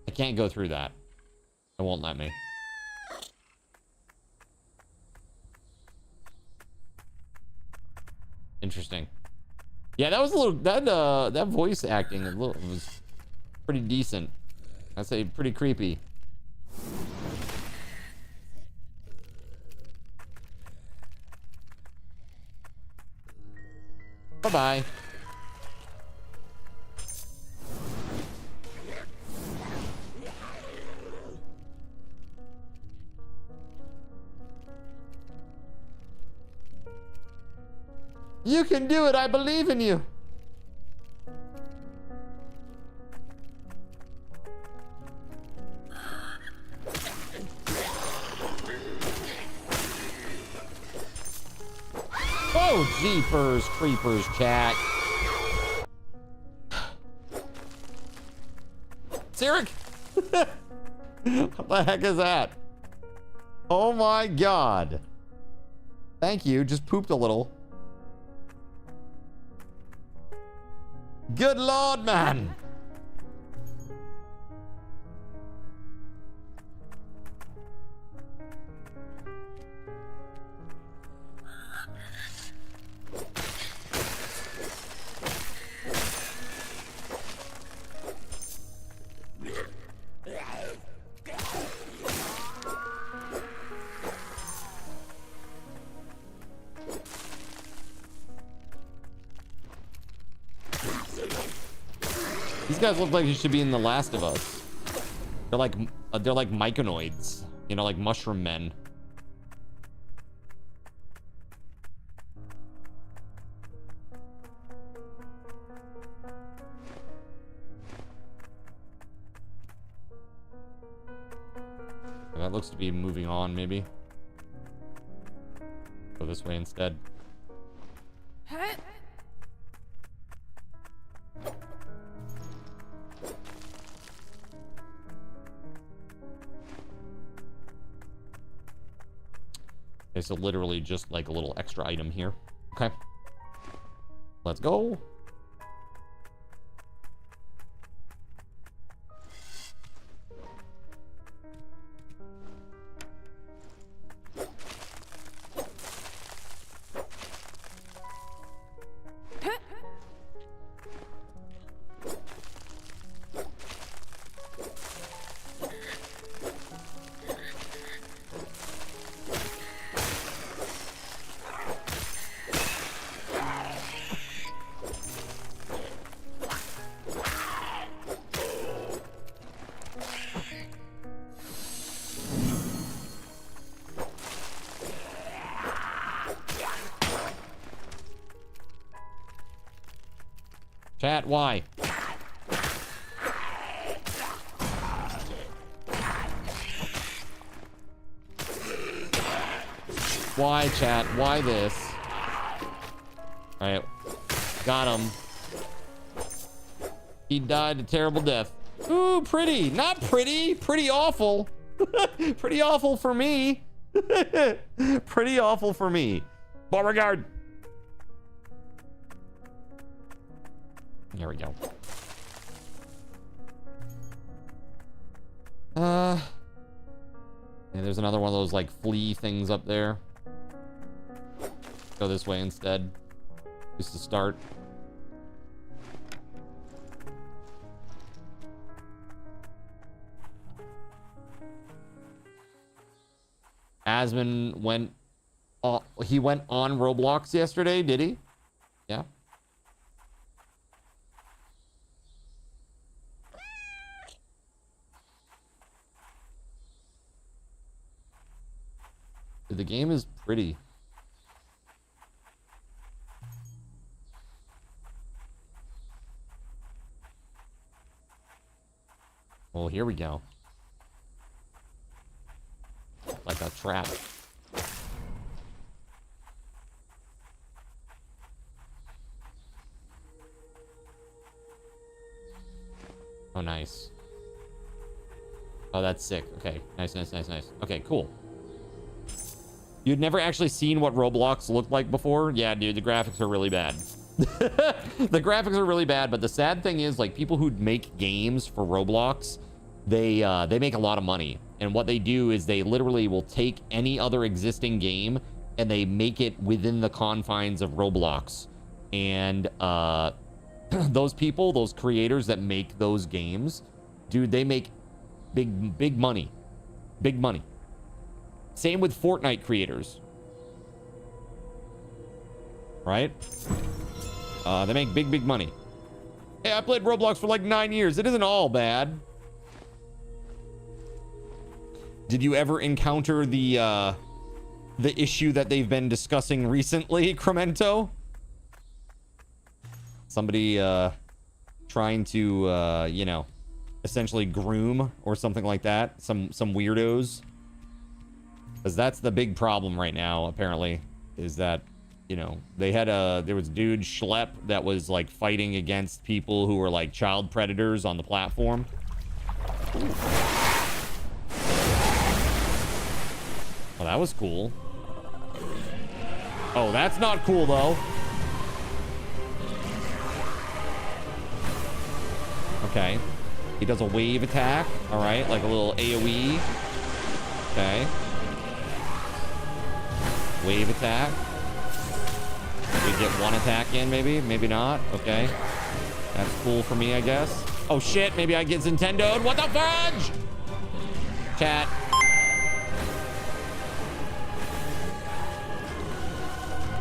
Speaker 2: I can't go through that. It won't let me. Interesting. Yeah, that was a little, that voice acting was pretty decent. I'd say pretty creepy. Bye-bye. You can do it. I believe in you. Oh, jeepers, creepers, chat. Sirik? What the heck is that? Oh my god. Thank you. Just pooped a little. Good lord, man. These guys look like they should be in The Last of Us. They're like myconoids, you know, like mushroom men. That looks to be moving on, maybe. Go this way instead. Okay, so literally just like a little extra item here. Okay. Let's go. Chat, why? Why, chat? Why this? Alright. Got him. He died a terrible death. Ooh, pretty. Not pretty. Pretty awful. Pretty awful for me. Pretty awful for me. Beauregard. There we go. Yeah, there's another one of those like flea things up there. Go this way instead. Just to start. Asman went he went on Roblox yesterday, did he? Yeah. The game is pretty. Well, here we go. Like a trap. Oh, nice. Oh, that's sick. Okay, nice, nice, nice, nice. Okay, cool. You'd never actually seen what Roblox looked like before? Yeah, dude, the graphics are really bad. The graphics are really bad, but the sad thing is, like, people who make games for Roblox, they make a lot of money. And what they do is they literally will take any other existing game and they make it within the confines of Roblox. And those people, those creators that make those games, dude, they make big money. Big money. Same with Fortnite creators. Right? They make big money. Hey, I played Roblox for like 9 years. It isn't all bad. Did you ever encounter the issue that they've been discussing recently, Cremento? Somebody trying to you know, essentially groom or something like that. Some weirdos. Because that's the big problem right now, apparently, is that, you know, they had there was a dude, Schlep, that was like fighting against people who were like child predators on the platform. Well, that was cool. Oh, that's not cool, though. Okay. He does a wave attack. All right, like a little AoE. Okay. Wave attack. We get one attack in, maybe. Maybe not. Okay. That's cool for me, I guess. Oh, shit. Maybe I get Nintendo'd. What the fudge? Chat.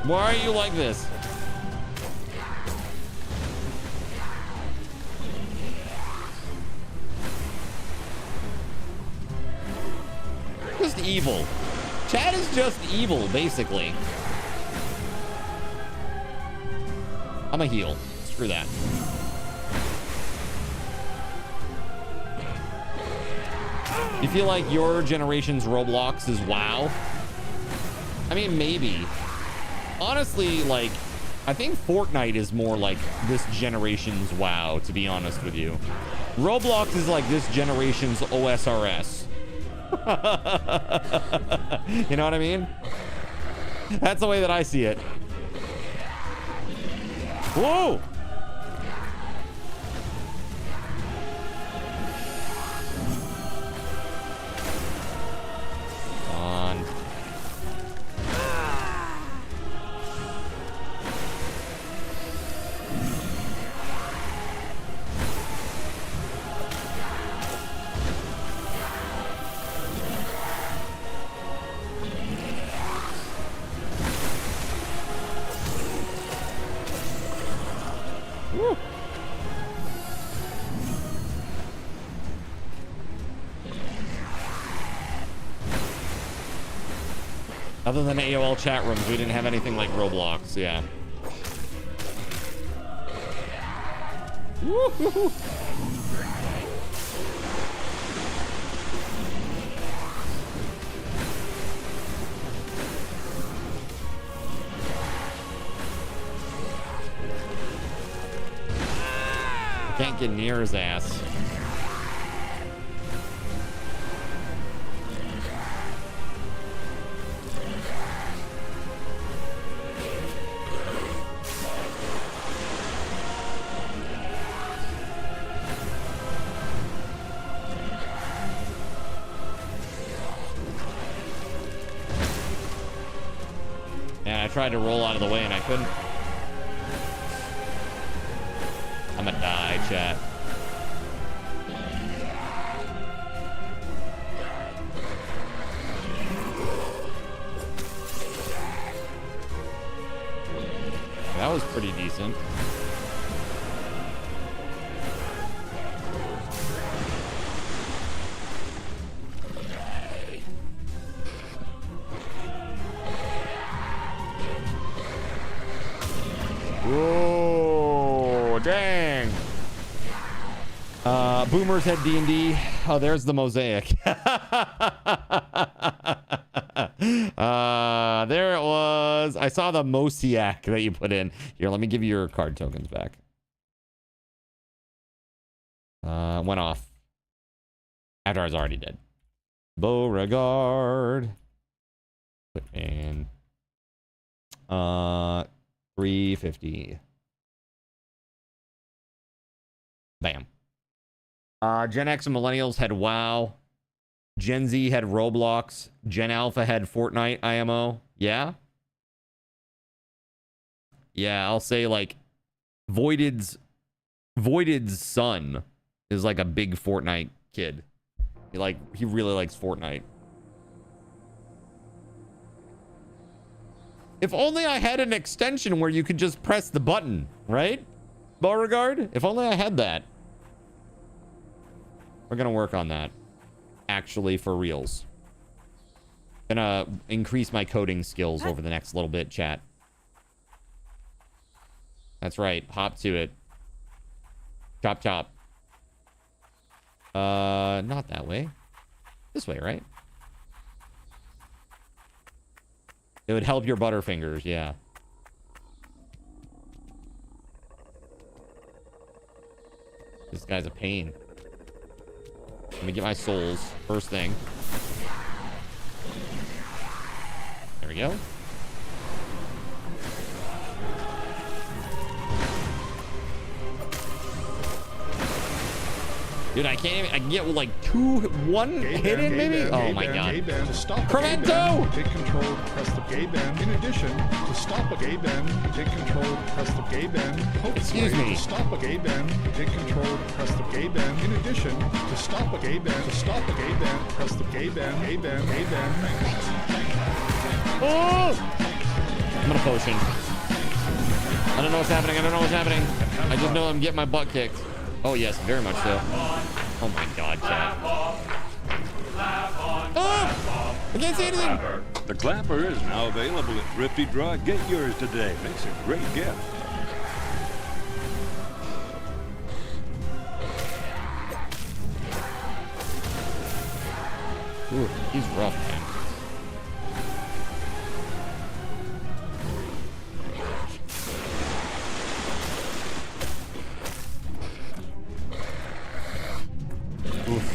Speaker 2: Why are you like this? Just evil. Chat is just evil, basically. I'm a heel. Screw that. You feel like your generation's Roblox is WoW? I mean, maybe. Honestly, like, I think Fortnite is more like this generation's WoW, to be honest with you. Roblox is like this generation's OSRS. You know what I mean? That's the way that I see it. Whoa! On. Woo. Other than AOL chat rooms, we didn't have anything like Roblox, yeah. Woo-hoo-hoo. Can't get near his ass. Yeah, I tried to roll out of the way and I couldn't. I'm gonna die, chat. That was pretty decent. Whoa, dang. Boomers had D&D. Oh, there's the mosaic. There it was. I saw the mosaic that you put in. Here, let me give you your card tokens back. Went off. After I was already dead. Beauregard. Put in. 350. Bam. Gen X and Millennials had WoW. Gen Z had Roblox. Gen Alpha had Fortnite IMO. Yeah? Yeah, I'll say like Voided's son is like a big Fortnite kid. He really likes Fortnite. If only I had an extension where you could just press the button, right? Beauregard? If only I had that. We're gonna work on that. Actually, for reals. Gonna increase my coding skills over the next little bit, chat. That's right. Hop to it. Chop, chop. Not that way. This way, right? It would help your butterfingers, yeah. This guy's a pain. Let me get my souls first thing. There we go. Dude, I can't even. I can get like one hit in maybe. Oh my god. Cremento!
Speaker 8: Take control, press the gay band. In addition, to stop a gay band, take control, press the gay band.
Speaker 2: Excuse me.
Speaker 8: To stop a gay band, take control, press the gay band. In addition, to stop a gay band, press the gay band. Gay band.
Speaker 2: Oh! I'm gonna potion. I don't know what's happening. I just know I'm getting my butt kicked. Oh, yes, very much so. Oh, my God, chat. Oh! I can't see anything!
Speaker 6: The clapper is now available at Thrifty Draw. Get yours today. Makes a great gift.
Speaker 2: Ooh, he's rough, man. Oof.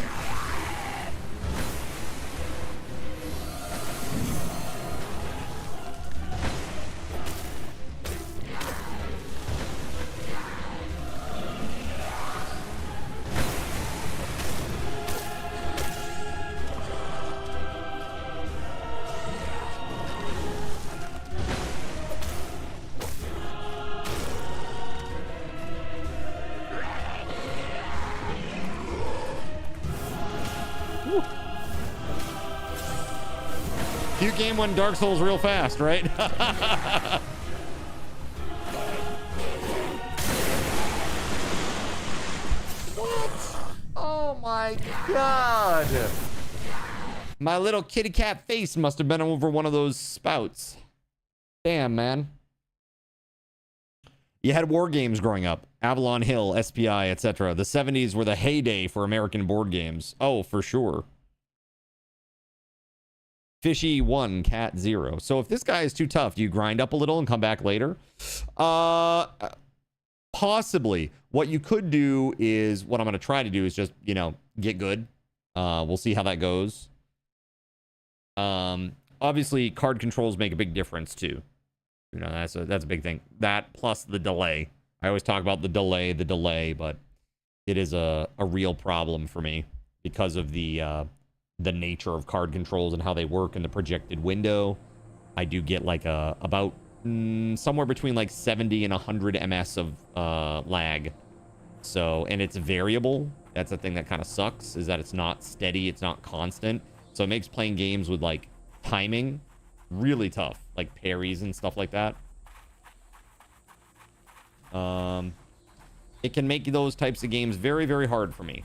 Speaker 2: You game one Dark Souls real fast, right? What? Oh my god. My little kitty cat face must have been over one of those spouts. Damn, man. You had war games growing up. Avalon Hill, SPI, etc. The 70s were the heyday for American board games. Oh, for sure. Fishy 1, cat 0. So if this guy is too tough, do you grind up a little and come back later? Possibly. What you could do is, what I'm going to try to do is just, you know, get good. We'll see how that goes. Obviously, card controls make a big difference too. You know, that's a big thing. That plus the delay. I always talk about the delay, but it is a real problem for me because of the nature of card controls and how they work in the projected window. I do get like about somewhere between like 70 and 100 ms of lag. So, and it's variable. That's the thing that kind of sucks, is that it's not steady, it's not constant. So it makes playing games with like timing really tough, like parries and stuff like that. It can make those types of games very, very hard for me.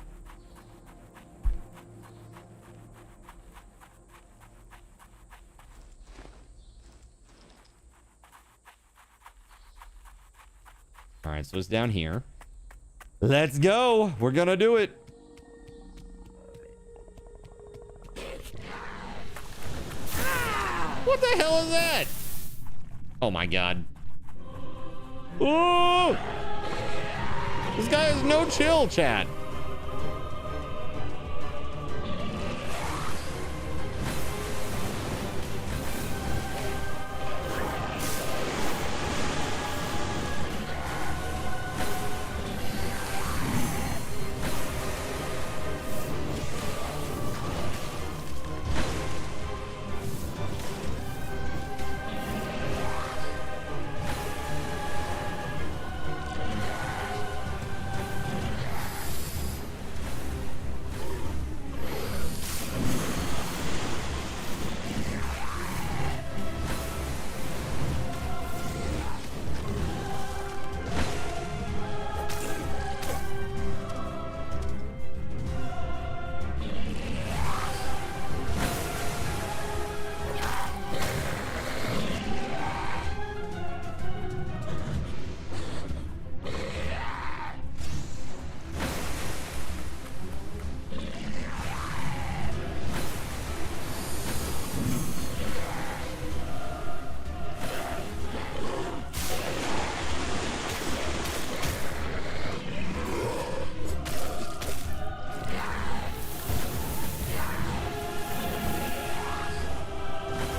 Speaker 2: All right, so it's down here. Let's go. We're gonna do it. What the hell is that? Oh my god. Ooh! This guy has no chill, chat.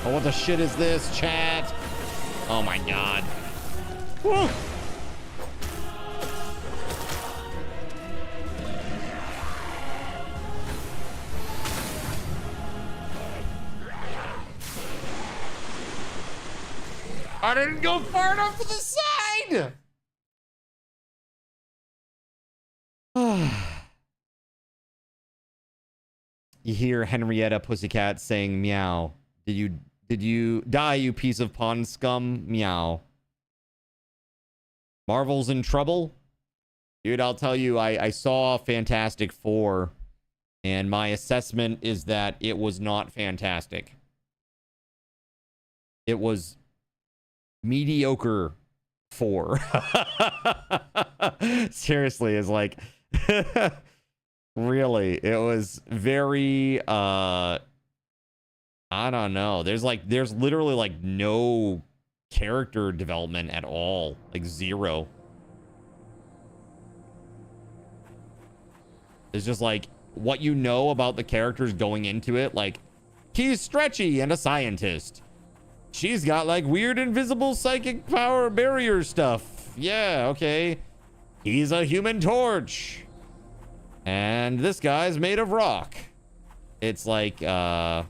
Speaker 2: What the shit is this, chat? Oh my god. Woo! I didn't go far enough to the side! You hear Henrietta Pussycat saying meow. Did you die, you piece of pond scum? Meow. Marvel's in trouble? Dude, I'll tell you, I saw Fantastic Four, and my assessment is that it was not fantastic. It was mediocre 4. Seriously, it's like... Really, it was very... I don't know. There's literally like no character development at all. Like zero. It's just like what you know about the characters going into it. Like, he's stretchy and a scientist. She's got like weird invisible psychic power barrier stuff. Yeah, okay. He's a human torch. And this guy's made of rock. It's like, that's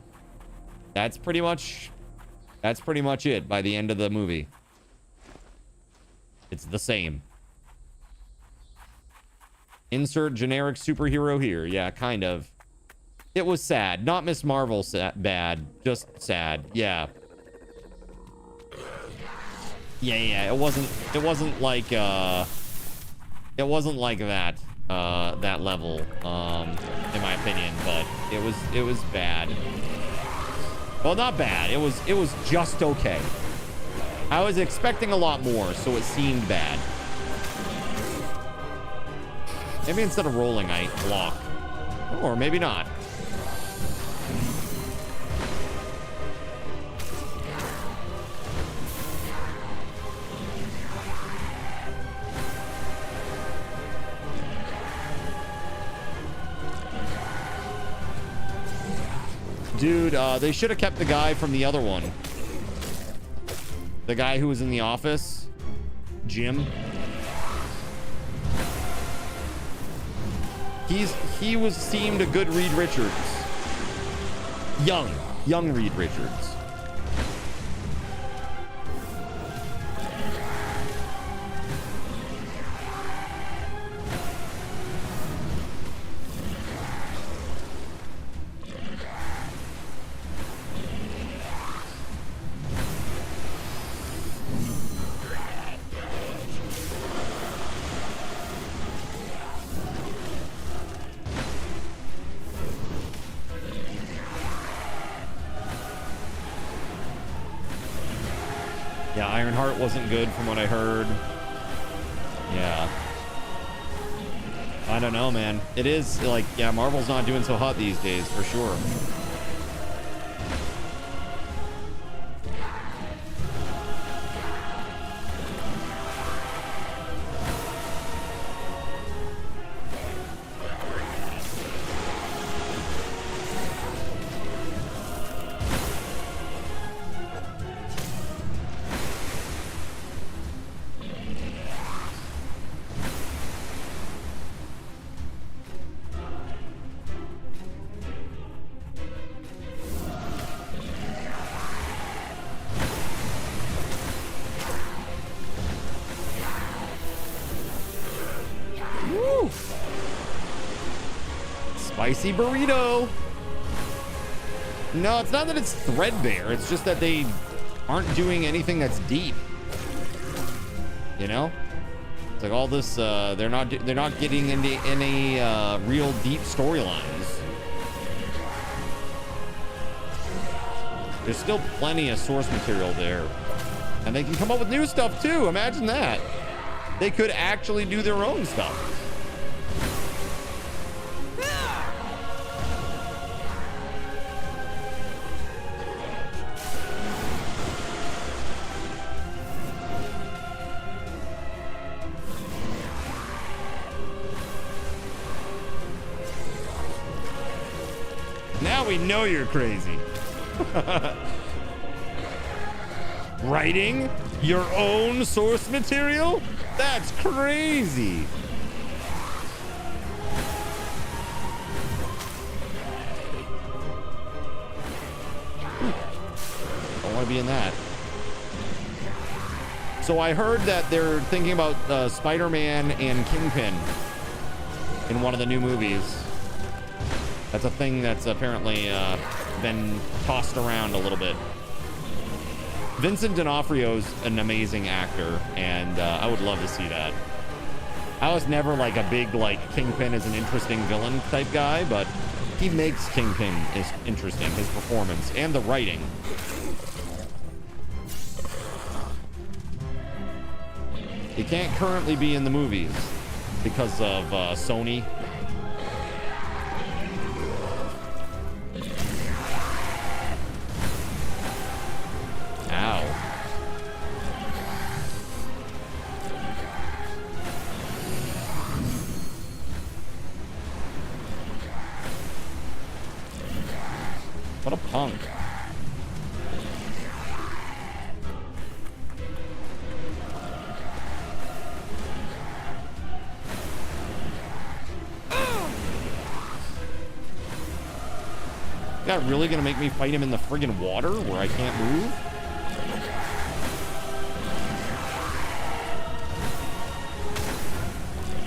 Speaker 2: pretty much it by the end of the movie. It's the same. Insert generic superhero here. Yeah, kind of. It was sad. Not Miss Marvel bad. Just sad. Yeah. Yeah. It wasn't like that that level, in my opinion, but it was bad. Well, not bad. It was just okay. I was expecting a lot more, so it seemed bad. Maybe instead of rolling, I block. Or maybe not. Dude, they should have kept the guy from the other one. The guy who was in the office. Jim. He seemed a good Reed Richards. Young Reed Richards. Yeah, Ironheart wasn't good from what I heard. Yeah. I don't know, man. It is like, yeah, Marvel's not doing so hot these days, for sure. Spicy burrito. No, it's not that it's threadbare. It's just that they aren't doing anything that's deep. You know, it's like all this. They're not getting into any real deep storylines. There's still plenty of source material there, and they can come up with new stuff too. Imagine that. They could actually do their own stuff. Now we know you're crazy. Writing your own source material? That's crazy. I want to be in that. So I heard that they're thinking about Spider-Man and Kingpin in one of the new movies. That's a thing that's apparently been tossed around a little bit. Vincent D'Onofrio's an amazing actor, and I would love to see that. I was never like a big like Kingpin is an interesting villain type guy, but he makes Kingpin is interesting, his performance and the writing. He can't currently be in the movies because of Sony. guy really gonna make me fight him in the friggin' water where I can't move?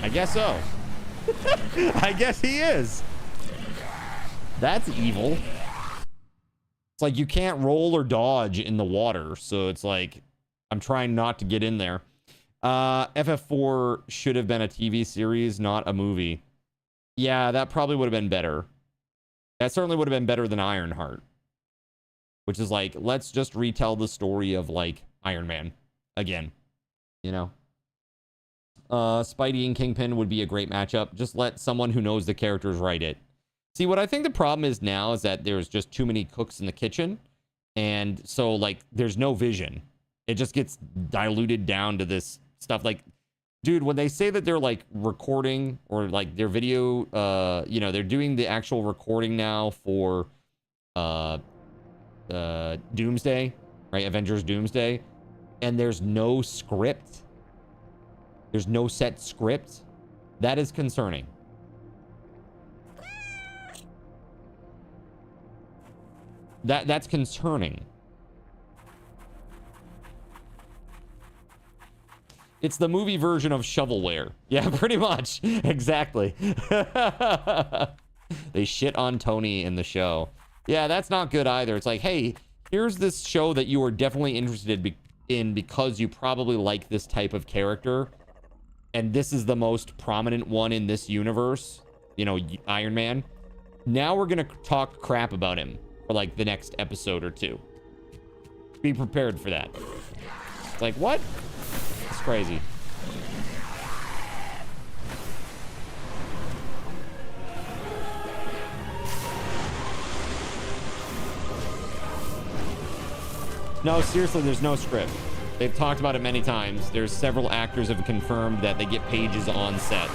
Speaker 2: I guess so. I guess he is. That's evil. It's like you can't roll or dodge in the water, so it's like I'm trying not to get in there. FF4 should have been a TV series, not a movie. Yeah, that probably would have been better. That certainly would have been better than Ironheart. Which is like, let's just retell the story of, like, Iron Man. Again. You know? Spidey and Kingpin would be a great matchup. Just let someone who knows the characters write it. See, what I think the problem is now is that there's just too many cooks in the kitchen. And so, like, there's no vision. It just gets diluted down to this stuff. Like, dude, when they say that they're, like, recording or, like, their video, you know, they're doing the actual recording now for Doomsday, right? Avengers Doomsday. And there's no script. There's no set script. That is concerning. That's concerning. It's the movie version of shovelware. Yeah, pretty much. Exactly. They shit on Tony in the show. Yeah, that's not good either. It's like, hey, here's this show that you are definitely interested in because you probably like this type of character. And this is the most prominent one in this universe. You know, Iron Man. Now we're going to talk crap about him for like the next episode or two. Be prepared for that. It's like, what? It's crazy. No, seriously, there's no script. They've talked about it many times. There's several actors have confirmed that they get pages on set.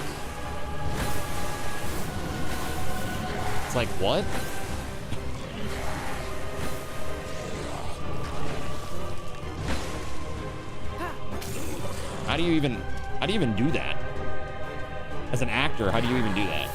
Speaker 2: It's like, what? How do you even do that? As an actor, how do you even do that?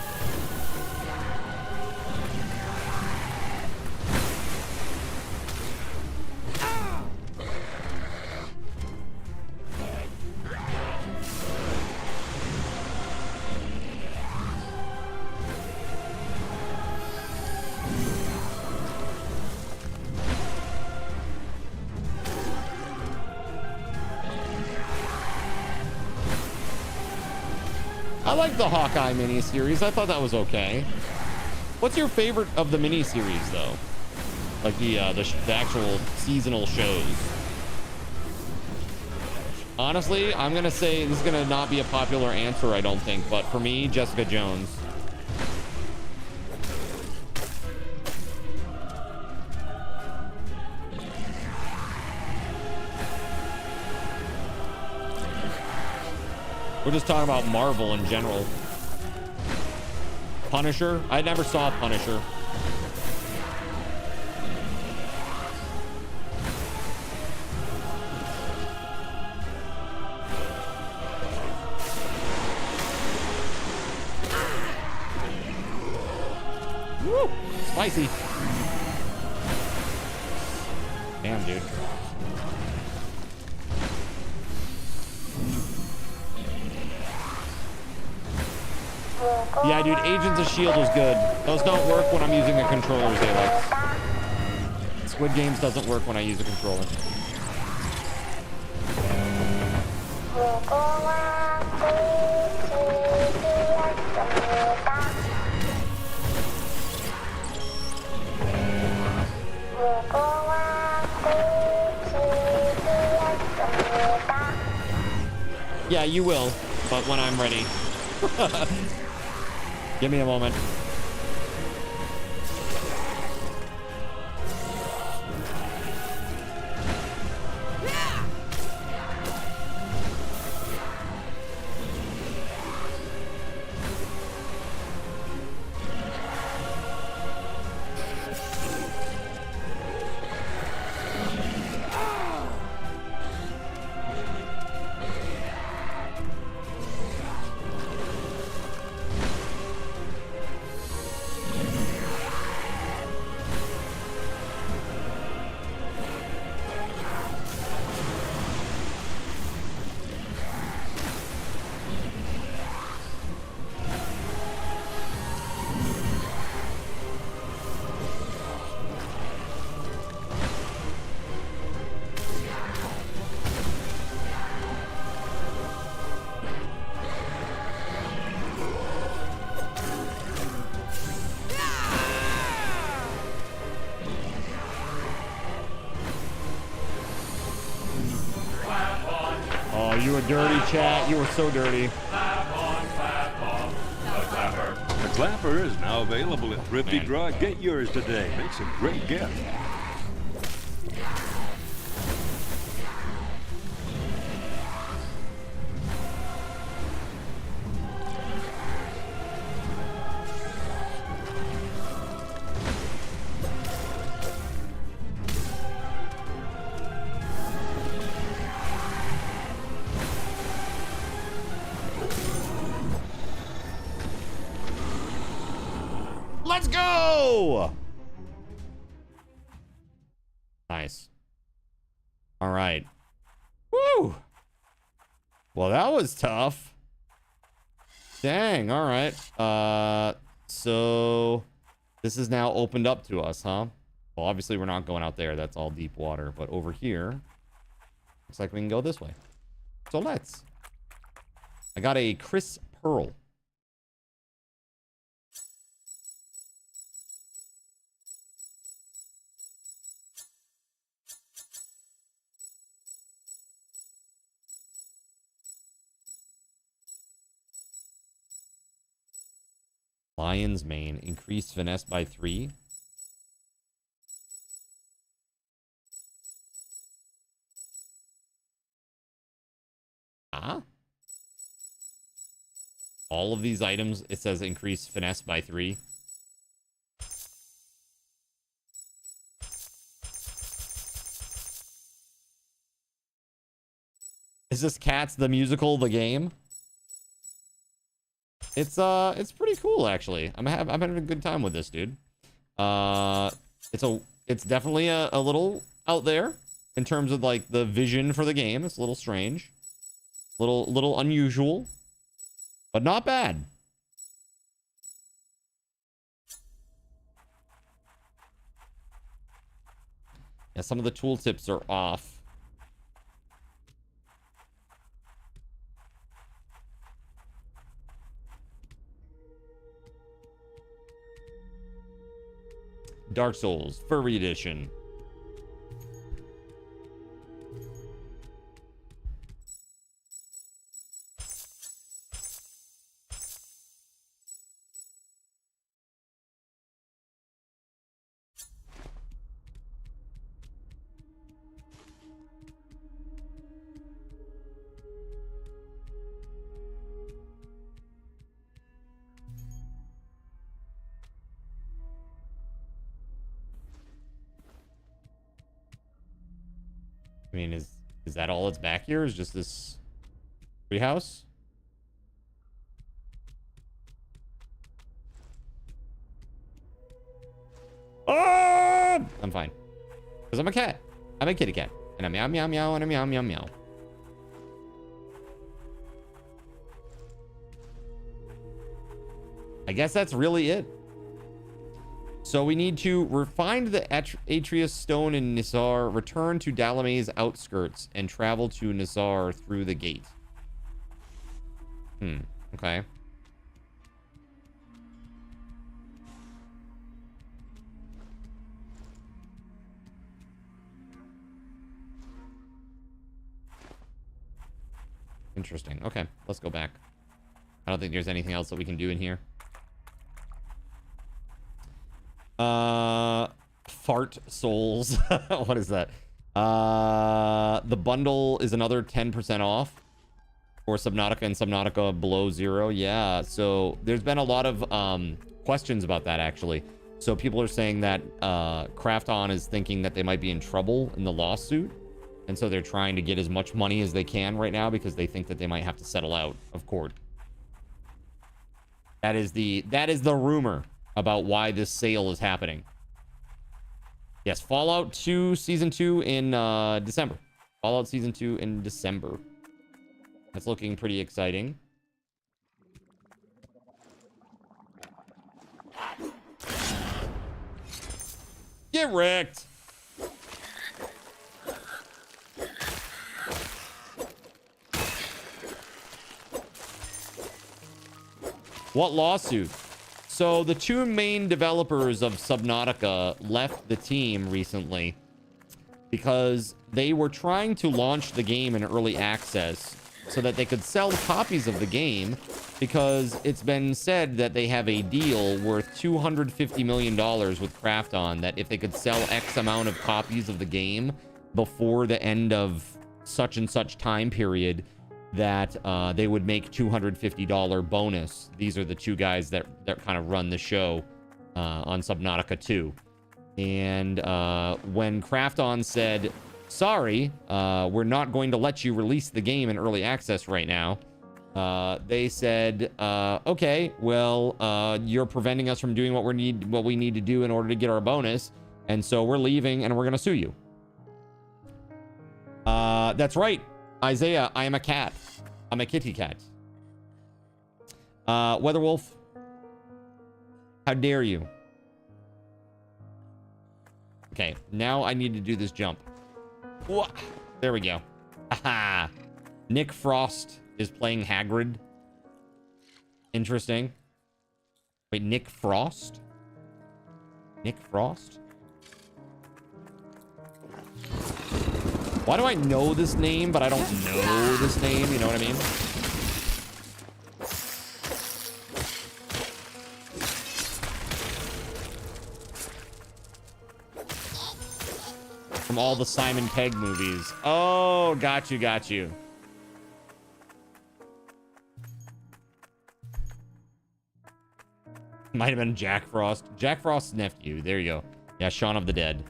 Speaker 2: I like the Hawkeye miniseries. I thought that was okay. What's your favorite of the miniseries, though? Like the actual seasonal shows. Honestly, I'm gonna say this is gonna not be a popular answer, I don't think, but for me, Jessica Jones. We're just talking about Marvel in general. Punisher? I never saw Punisher. Woo! Spicy. Damn, dude. Yeah, dude, Agents of S.H.I.E.L.D. was good. Those don't work when I'm using a controller, Alex. Squid Games doesn't work when I use a controller. Yeah, you will, but when I'm ready. Give me a moment. Oh, you were dirty, chat. You were so dirty.
Speaker 5: Clap on, clap off. The clapper.
Speaker 6: The clapper is now available at Thrifty
Speaker 2: Man.
Speaker 6: Draw. Get yours today. Makes a great gift.
Speaker 2: Let's go! Nice. All right. Woo! Well, that was tough. Dang, all right. So this is now opened up to us, huh? Well, obviously we're not going out there. That's all deep water. But over here, looks like we can go this way. So let's. I got a Chris Pearl. Lion's Mane, increased finesse by 3. Ah? All of these items, it says increase finesse by 3. Is this Cats the Musical the game? It's pretty cool actually. I'm having a good time with this, dude. It's definitely a little out there in terms of like the vision for the game. It's a little strange, little unusual, but not bad. Yeah, some of the tooltips are off. Dark Souls, Furry Edition. I mean, is that all that's back here? Is just this treehouse? Oh! I'm fine. Because I'm a cat. I'm a kitty cat. And I meow, meow, meow, and I meow, meow, meow. I guess that's really it. So we need to find the Atreus Stone in Nizar, return to Dalame's outskirts, and travel to Nizar through the gate. Okay. Interesting. Okay, let's go back. I don't think there's anything else that we can do in here. Fart souls. What is that? The bundle is another 10% off for Subnautica and Subnautica below 0. Yeah, so there's been a lot of questions about that actually. So people are saying that Krafton is thinking that they might be in trouble in the lawsuit, and so they're trying to get as much money as they can right now because they think that they might have to settle out of court. That is the rumor about why this sale is happening. Yes, Fallout 2 Season 2 in December. Fallout Season 2 in December. That's looking pretty exciting. Get wrecked! What lawsuit? So the two main developers of Subnautica left the team recently because they were trying to launch the game in early access so that they could sell copies of the game, because it's been said that they have a deal worth $250 million with Krafton, that if they could sell X amount of copies of the game before the end of such and such time period, that they would make $250 bonus. These are the two guys that kind of run the show on Subnautica 2. And when Krafton said, sorry, we're not going to let you release the game in early access right now, they said, okay, well, you're preventing us from doing what we need to do in order to get our bonus, and so we're leaving and we're going to sue you. That's right, Isaiah, I am a cat. I'm a kitty cat. WeatherWolf, how dare you? Okay, now I need to do this jump. Whoa, there we go. Aha. Nick Frost is playing Hagrid. Interesting. Wait, Nick Frost? Nick Frost? Why do I know this name, but I don't know this name? You know what I mean? From all the Simon Pegg movies. Oh, got you, got you. Might have been Jack Frost. Jack Frost's nephew. There you go. Yeah, Shaun of the Dead.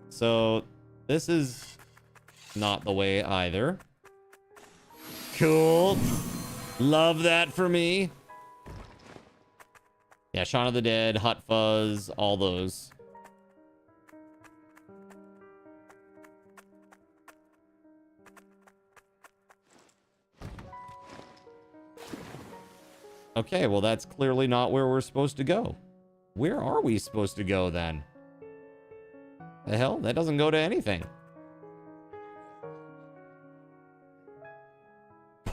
Speaker 2: So, this is not the way either. Cool. Love that for me. Yeah, Shaun of the Dead, Hot Fuzz, all those. Okay, well, that's clearly not where we're supposed to go. Where are we supposed to go, then? The hell? That doesn't go to anything.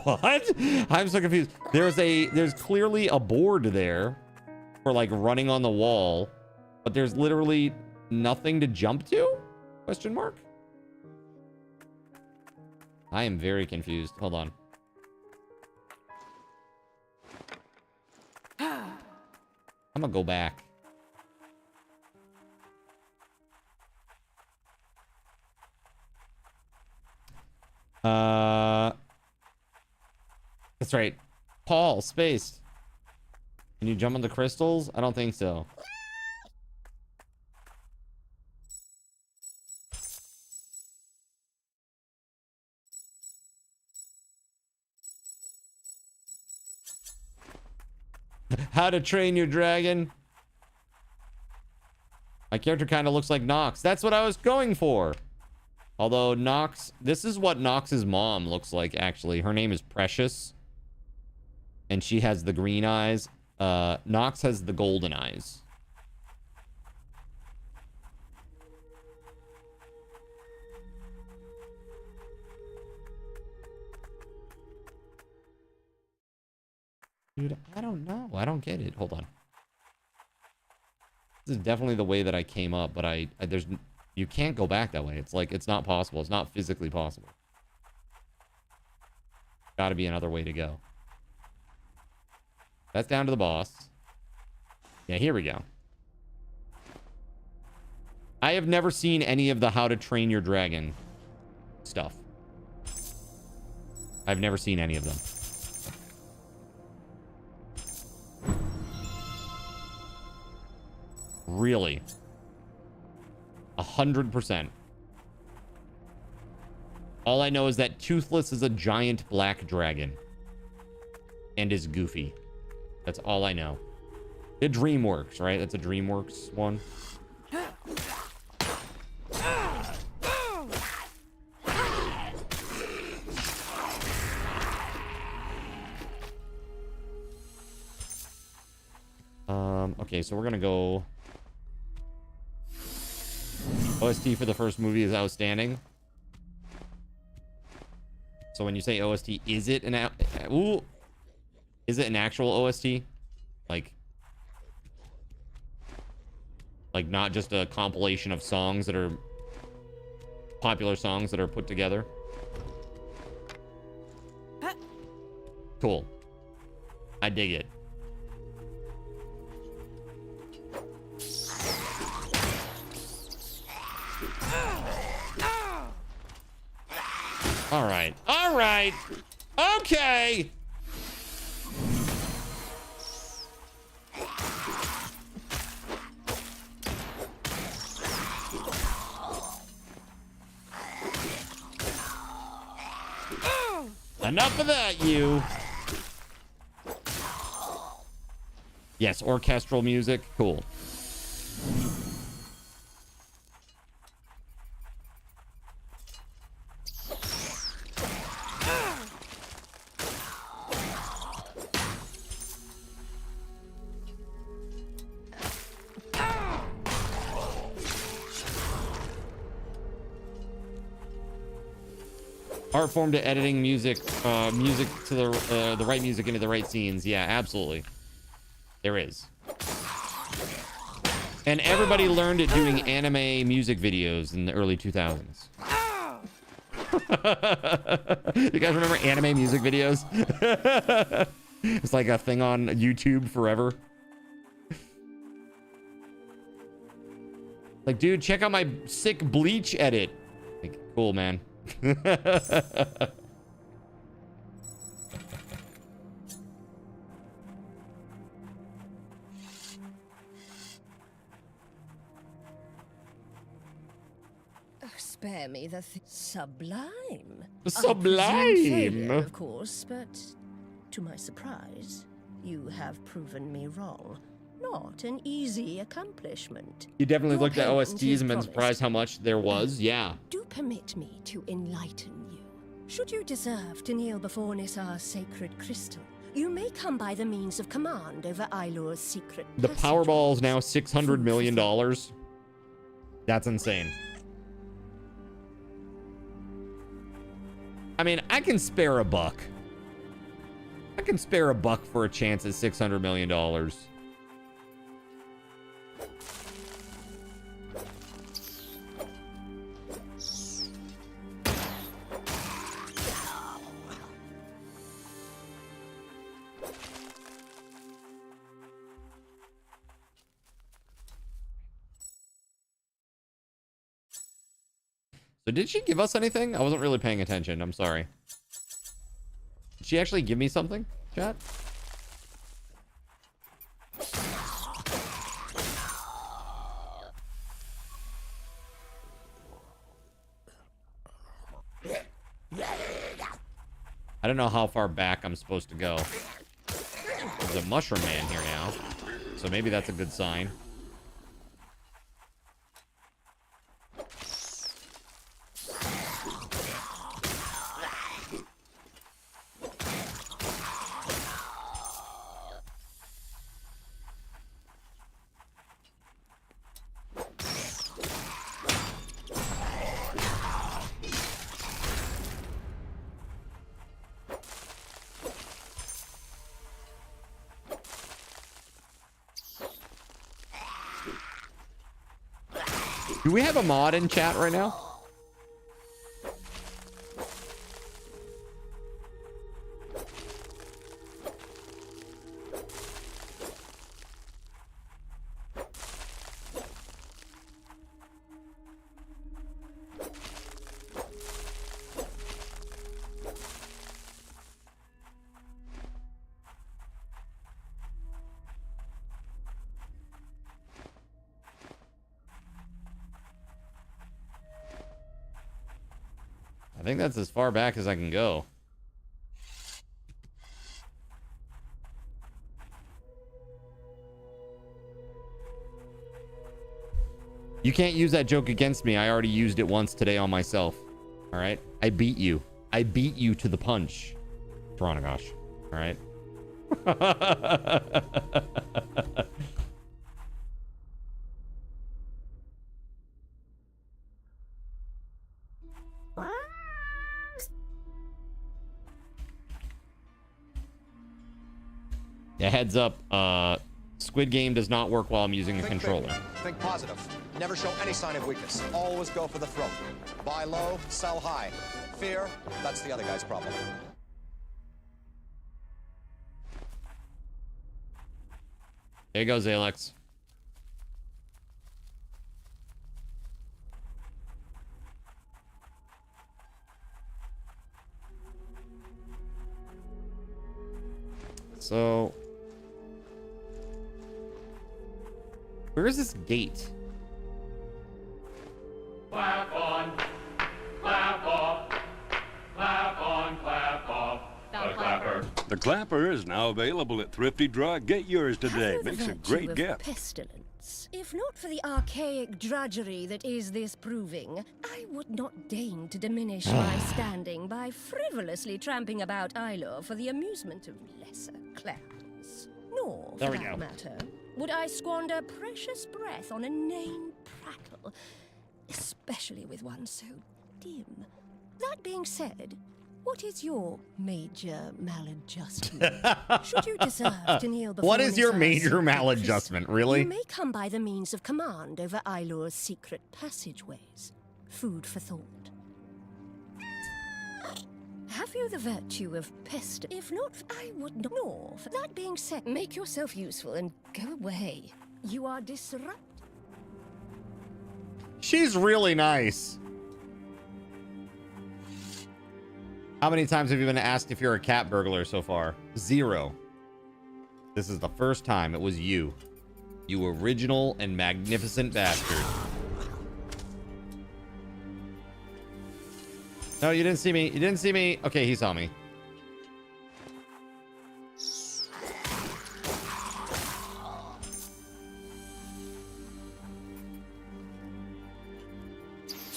Speaker 2: What? I'm so confused. There's clearly a board there for, like, running on the wall, but there's literally nothing to jump to? Question mark? I am very confused. Hold on. I'm gonna go back. That's right. Paul, spaced. Can you jump on the crystals? I don't think so. How to Train Your Dragon. My character kind of looks like Nox. That's what I was going for. Although Nox, this is what Nox's mom looks like, actually. Her name is Precious. And she has the green eyes. Nox has the golden eyes. Dude, I don't know. I don't get it. Hold on. This is definitely the way that I came up, but you can't go back that way. It's like, it's not possible. It's not physically possible. Gotta be another way to go. That's down to the boss. Yeah, here we go. I have never seen any of the How to Train Your Dragon stuff. I've never seen any of them. Really? 100%. All I know is that Toothless is a giant black dragon. And is goofy. That's all I know. The DreamWorks, right? That's a DreamWorks one. Okay, so we're gonna go... OST for the first movie is outstanding. So when you say OST, is it an actual OST? Like not just a compilation of songs that are popular songs that are put together? Cool. I dig it. All right. All right. Okay. Enough of that, you. Yes, orchestral music. Cool. Art form to editing music, music to the right music into the right scenes. Yeah, absolutely. There is. And everybody learned it doing anime music videos in the early 2000s. You guys remember anime music videos? It's like a thing on YouTube forever. Like, dude, check out my sick Bleach edit. Like, cool, man.
Speaker 4: Spare me the sublime.
Speaker 2: Sublime.
Speaker 4: Failure, of course, but to my surprise, you have proven me wrong. Not an easy accomplishment.
Speaker 2: You definitely
Speaker 4: Your
Speaker 2: looked at
Speaker 4: parent
Speaker 2: OSTs
Speaker 4: is
Speaker 2: and been
Speaker 4: promised.
Speaker 2: surprised how much there was. Yeah.
Speaker 4: Do permit me to enlighten you. Should you deserve to kneel before Nisar's sacred crystal, you may come by the means of command over Ailur's secret
Speaker 2: The
Speaker 4: passage.
Speaker 2: Powerball is now $600 million. That's insane. I mean, I can spare a buck. I can spare a buck for a chance at $600 million. So did she give us anything? I wasn't really paying attention. I'm sorry. Did she actually give me something, chat? I don't know how far back I'm supposed to go. There's a mushroom man here now, so maybe that's a good sign. Do we have a mod in chat right now? I think that's as far back as I can go. You can't use that joke against me. I already used it once today on myself. All right? I beat you. I beat you to the punch. Torontogosh. All right? Yeah, heads up. Squid Game does not work while I'm using a controller.
Speaker 9: Big. Think positive. Never show any sign of weakness. Always go for the throat. Buy low, sell high. Fear, that's the other guy's problem.
Speaker 2: There goes Alex. So, where is this gate?
Speaker 5: Clap on, clap off, clap on, clap off. The clapper.
Speaker 6: The clapper is now available at Thrifty Drug. Get yours today.
Speaker 4: Have you the
Speaker 6: Makes a
Speaker 4: virtue
Speaker 6: great
Speaker 4: of
Speaker 6: gift.
Speaker 4: pestilence? If not for the archaic drudgery that is this proving, I would not deign to diminish my standing by frivolously tramping about Isla for the amusement of lesser clans. Nor, for that matter, would I squander precious breath on a inane prattle, especially with one so dim. That being said, what is your major maladjustment? Should you deserve to kneel before
Speaker 2: What is your
Speaker 4: Nissa's
Speaker 2: major
Speaker 4: secret
Speaker 2: maladjustment,
Speaker 4: crystal,
Speaker 2: really?
Speaker 4: You may come by the means of command over Ilore's secret passageways. Food for thought. Have you the virtue of pest? If not, I would not. Nor, for that being said, make yourself useful and go away. You are disrupt.
Speaker 2: She's really nice. How many times have you been asked if you're a cat burglar so far? 0. This is the first time it was you. You original and magnificent bastard. No, you didn't see me. You didn't see me. Okay, he saw me.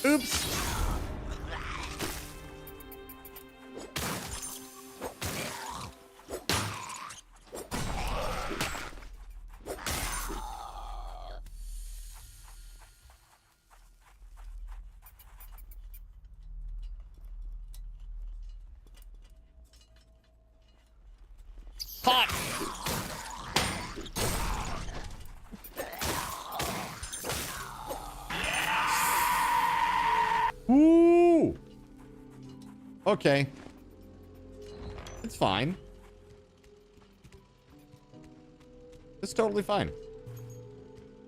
Speaker 2: Oops. Hot. Ooh. Okay. It's fine. It's totally fine.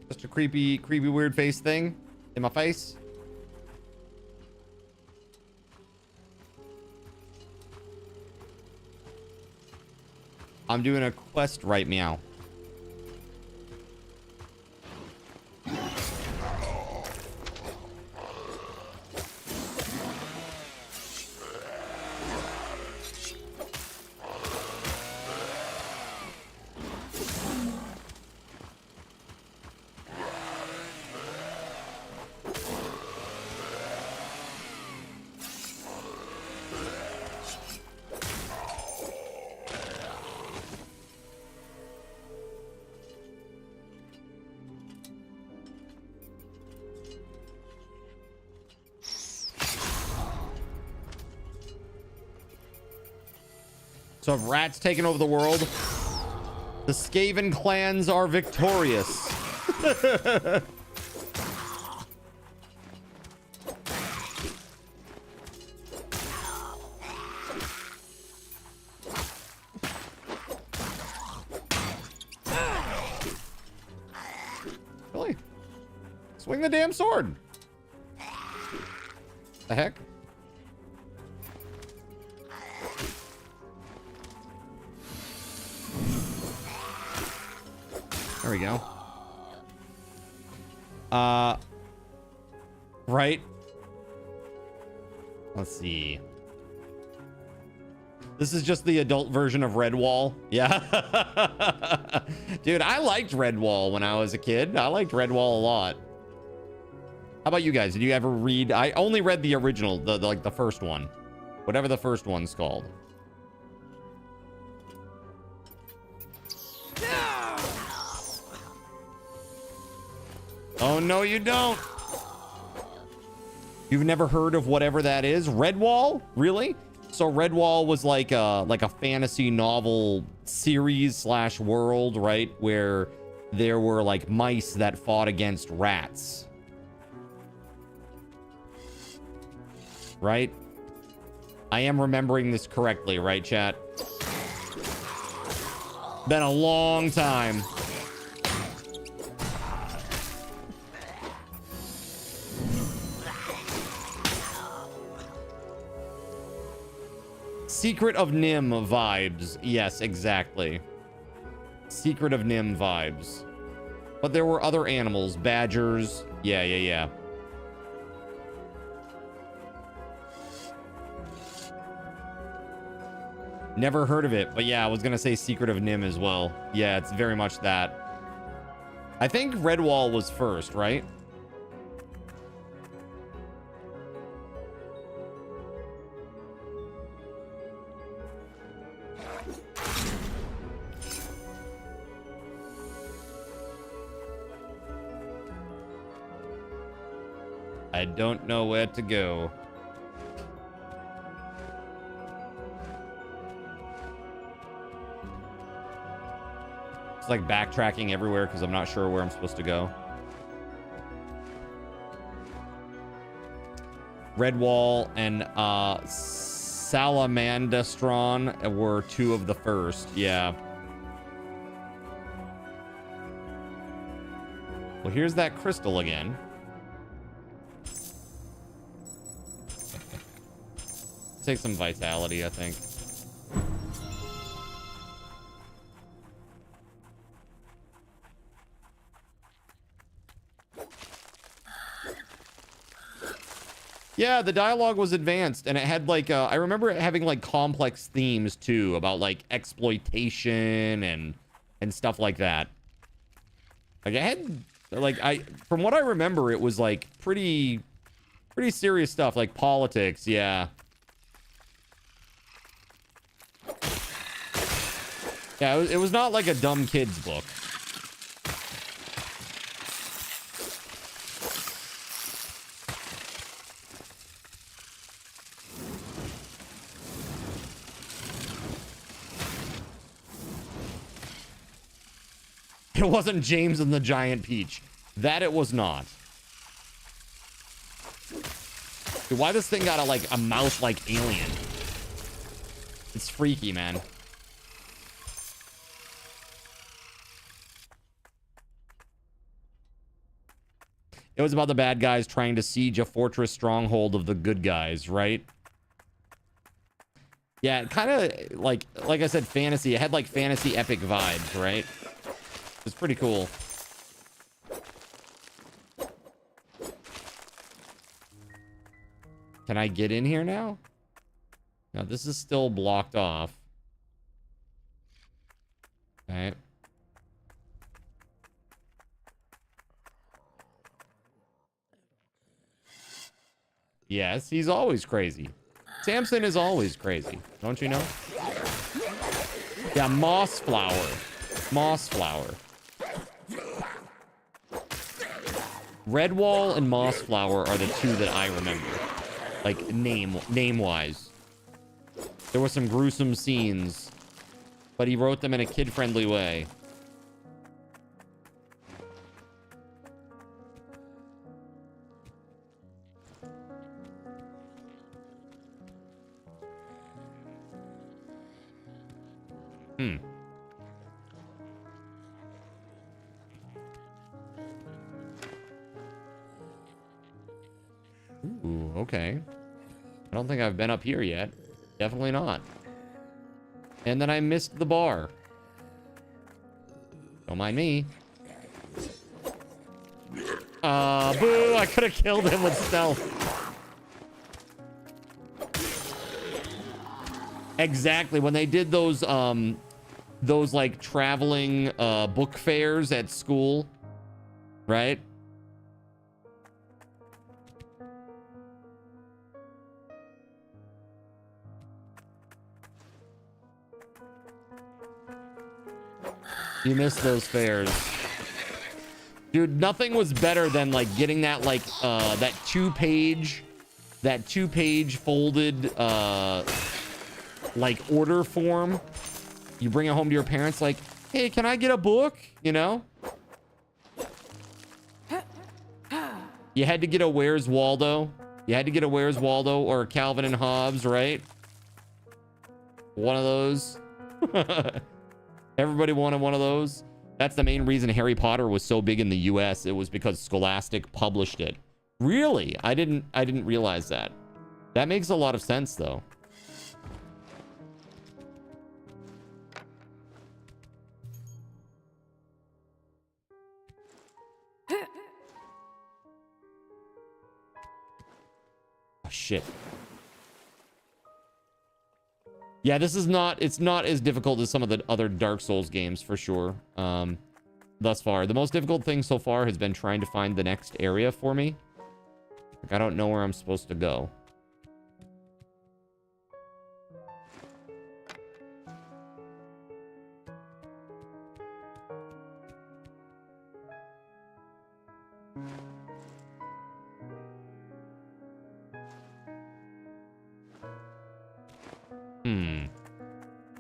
Speaker 2: Just a creepy, weird face thing in my face. I'm doing a quest right meow. So have rats taken over the world? The Skaven clans are victorious. Really? Swing the damn sword. The heck? There we go. Right. Let's see. This is just the adult version of Redwall. Yeah. Dude, I liked Redwall when I was a kid. I liked Redwall a lot. How about you guys? Did you ever read? I only read the original, like the first one. Whatever the first one's called. Oh, no, you don't. You've never heard of whatever that is? Redwall? Really? So Redwall was like a fantasy novel series / world, right? Where there were like mice that fought against rats. Right? I am remembering this correctly, right, chat? Been a long time. Secret of Nim vibes. Yes, exactly. Secret of Nim vibes. But there were other animals. Badgers. Yeah. Never heard of it, but yeah, I was gonna say Secret of Nim as well. Yeah, it's very much that. I think Redwall was first, right? I don't know where to go. It's like backtracking everywhere because I'm not sure where I'm supposed to go. Redwall and Salamandastron were two of the first. Yeah. Well, here's that crystal again. Take some vitality, I think. Yeah, the dialogue was advanced, and it had like I remember it having like complex themes too, about like exploitation and stuff like that. Like it had like from what I remember, it was like pretty serious stuff, like politics. Yeah. Yeah, it was not like a dumb kid's book. It wasn't James and the Giant Peach. That it was not. Dude, why this thing got a mouth like alien? It's freaky, man. It was about the bad guys trying to siege a fortress stronghold of the good guys, right? Yeah, kind of like I said, fantasy. It had like fantasy epic vibes, right? It's pretty cool. Can I get in here now? No, this is still blocked off. Okay. Yes, he's always crazy. Samson is always crazy. Don't you know? Yeah, moss flower. Moss flower. Redwall and moss flower are the two that I remember. Like name-wise. There were some gruesome scenes, but he wrote them in a kid-friendly way. Ooh, okay. I don't think I've been up here yet. Definitely not. And then I missed the bar. Don't mind me. Boo! I could have killed him with stealth. Exactly. When they did those like traveling book fairs at school, right? You missed those fairs. Dude, nothing was better than like getting that like that two-page folded like order form. You bring it home to your parents like, "Hey, can I get a book?" You know? You had to get a Where's Waldo. You had to get a Where's Waldo or a Calvin and Hobbes, right? One of those. Everybody wanted one of those. That's the main reason Harry Potter was so big in the US. It was because Scholastic published it. Really? I didn't realize that. That makes a lot of sense though. shit. Yeah, this is not, it's not as difficult as some of the other Dark Souls games, for sure. Thus far. The most difficult thing so far has been trying to find the next area for me. Like, I don't know where I'm supposed to go.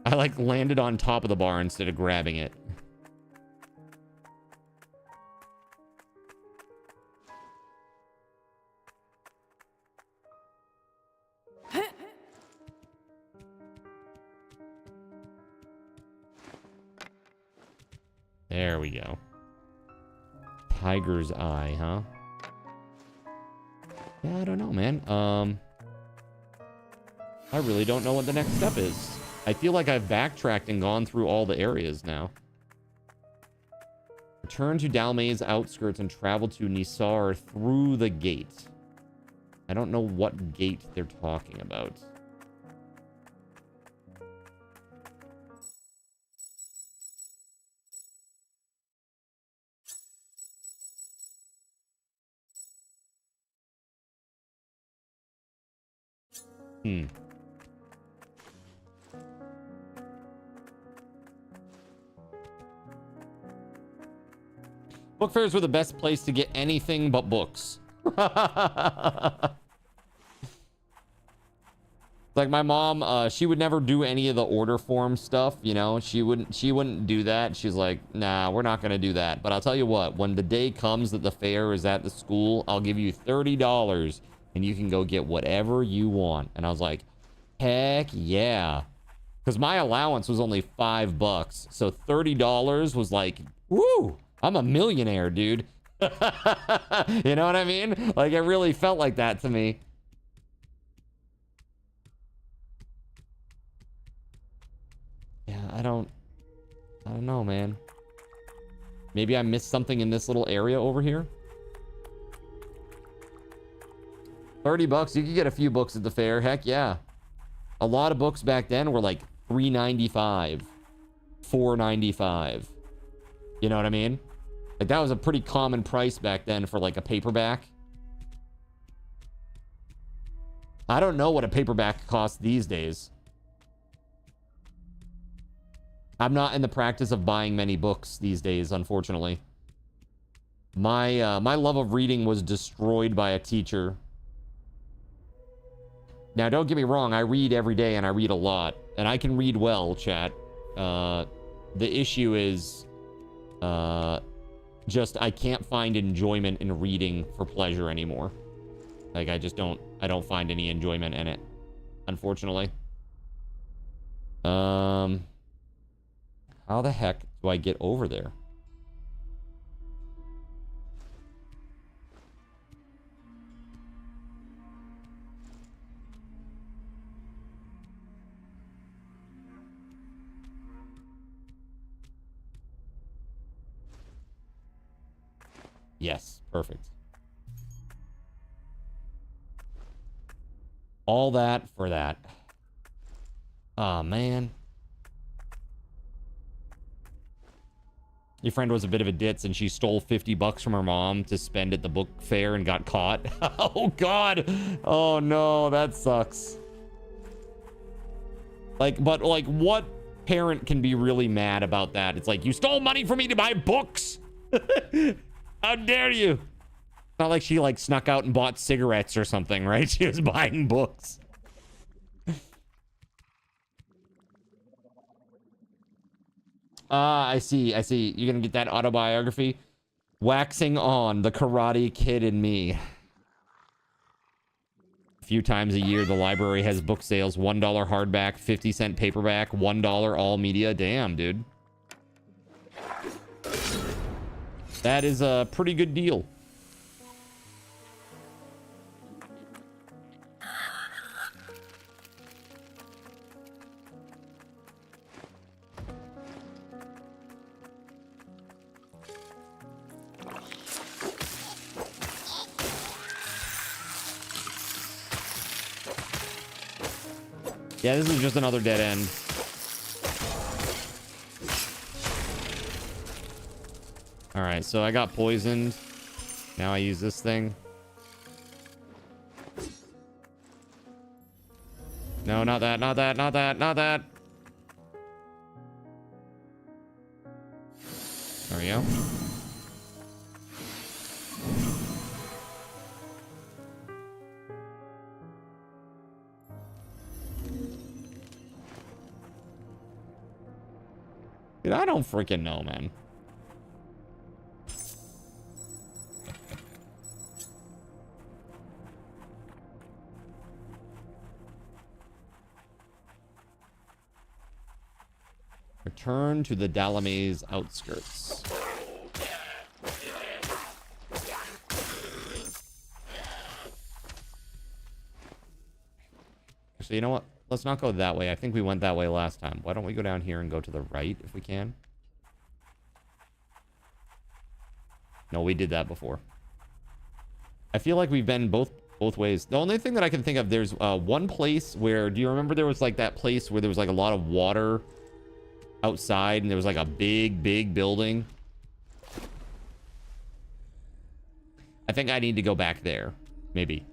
Speaker 2: I like landed on top of the bar instead of grabbing it. There we go. Tiger's eye, huh? Yeah, I don't know, man. I really don't know what the next step is. I feel like I've backtracked and gone through all the areas now. Return to Dalmay's outskirts and travel to Nisar through the gate. I don't know what gate they're talking about. Book fairs were the best place to get anything but books. Like my mom, she would never do any of the order form stuff, you know. She wouldn't do that. She's like, nah, we're not gonna do that. But I'll tell you what, when the day comes that the fair is at the school, I'll give you $30 and you can go get whatever you want. And I was like, heck yeah. Because my allowance was only $5. So $30 was like, woo, I'm a millionaire, dude. You know what I mean? Like, it really felt like that to me. Yeah, I don't know, man. Maybe I missed something in this little area over here. $30, you could get a few books at the fair. Heck yeah. A lot of books back then were like $3.95, $4.95. You know what I mean? Like, that was a pretty common price back then for like a paperback. I don't know what a paperback costs these days. I'm not in the practice of buying many books these days, unfortunately. My love of reading was destroyed by a teacher. Now, don't get me wrong, I read every day and I read a lot. And I can read well, chat. The issue is just I can't find enjoyment in reading for pleasure anymore. Like, I don't find any enjoyment in it, unfortunately. How the heck do I get over there? Yes, perfect. All that for that. Oh, man. Your friend was a bit of a ditz and she stole $50 from her mom to spend at the book fair and got caught. Oh, God. Oh, no, that sucks. Like, but, like, what parent can be really mad about that? It's like, you stole money from me to buy books. How dare you? It's not like she, like, snuck out and bought cigarettes or something, right? She was buying books. I see. You're gonna get that autobiography? Waxing on the Karate Kid in me. A few times a year, the library has book sales. $1 hardback, 50-cent paperback, $1 all media. Damn, dude. That is a pretty good deal. Yeah, this is just another dead end. All right, so I got poisoned. Now I use this thing. No, not that, not that, not that, not that. There we go. Dude, I don't freaking know, man. Return to the Dalamaze outskirts. Actually, you know what? Let's not go that way. I think we went that way last time. Why don't we go down here and go to the right if we can? No, we did that before. I feel like we've been both ways. The only thing that I can think of, there's one place where, do you remember there was like that place where there was like a lot of water outside and there was like a big building? I think I need to go back there. Maybe.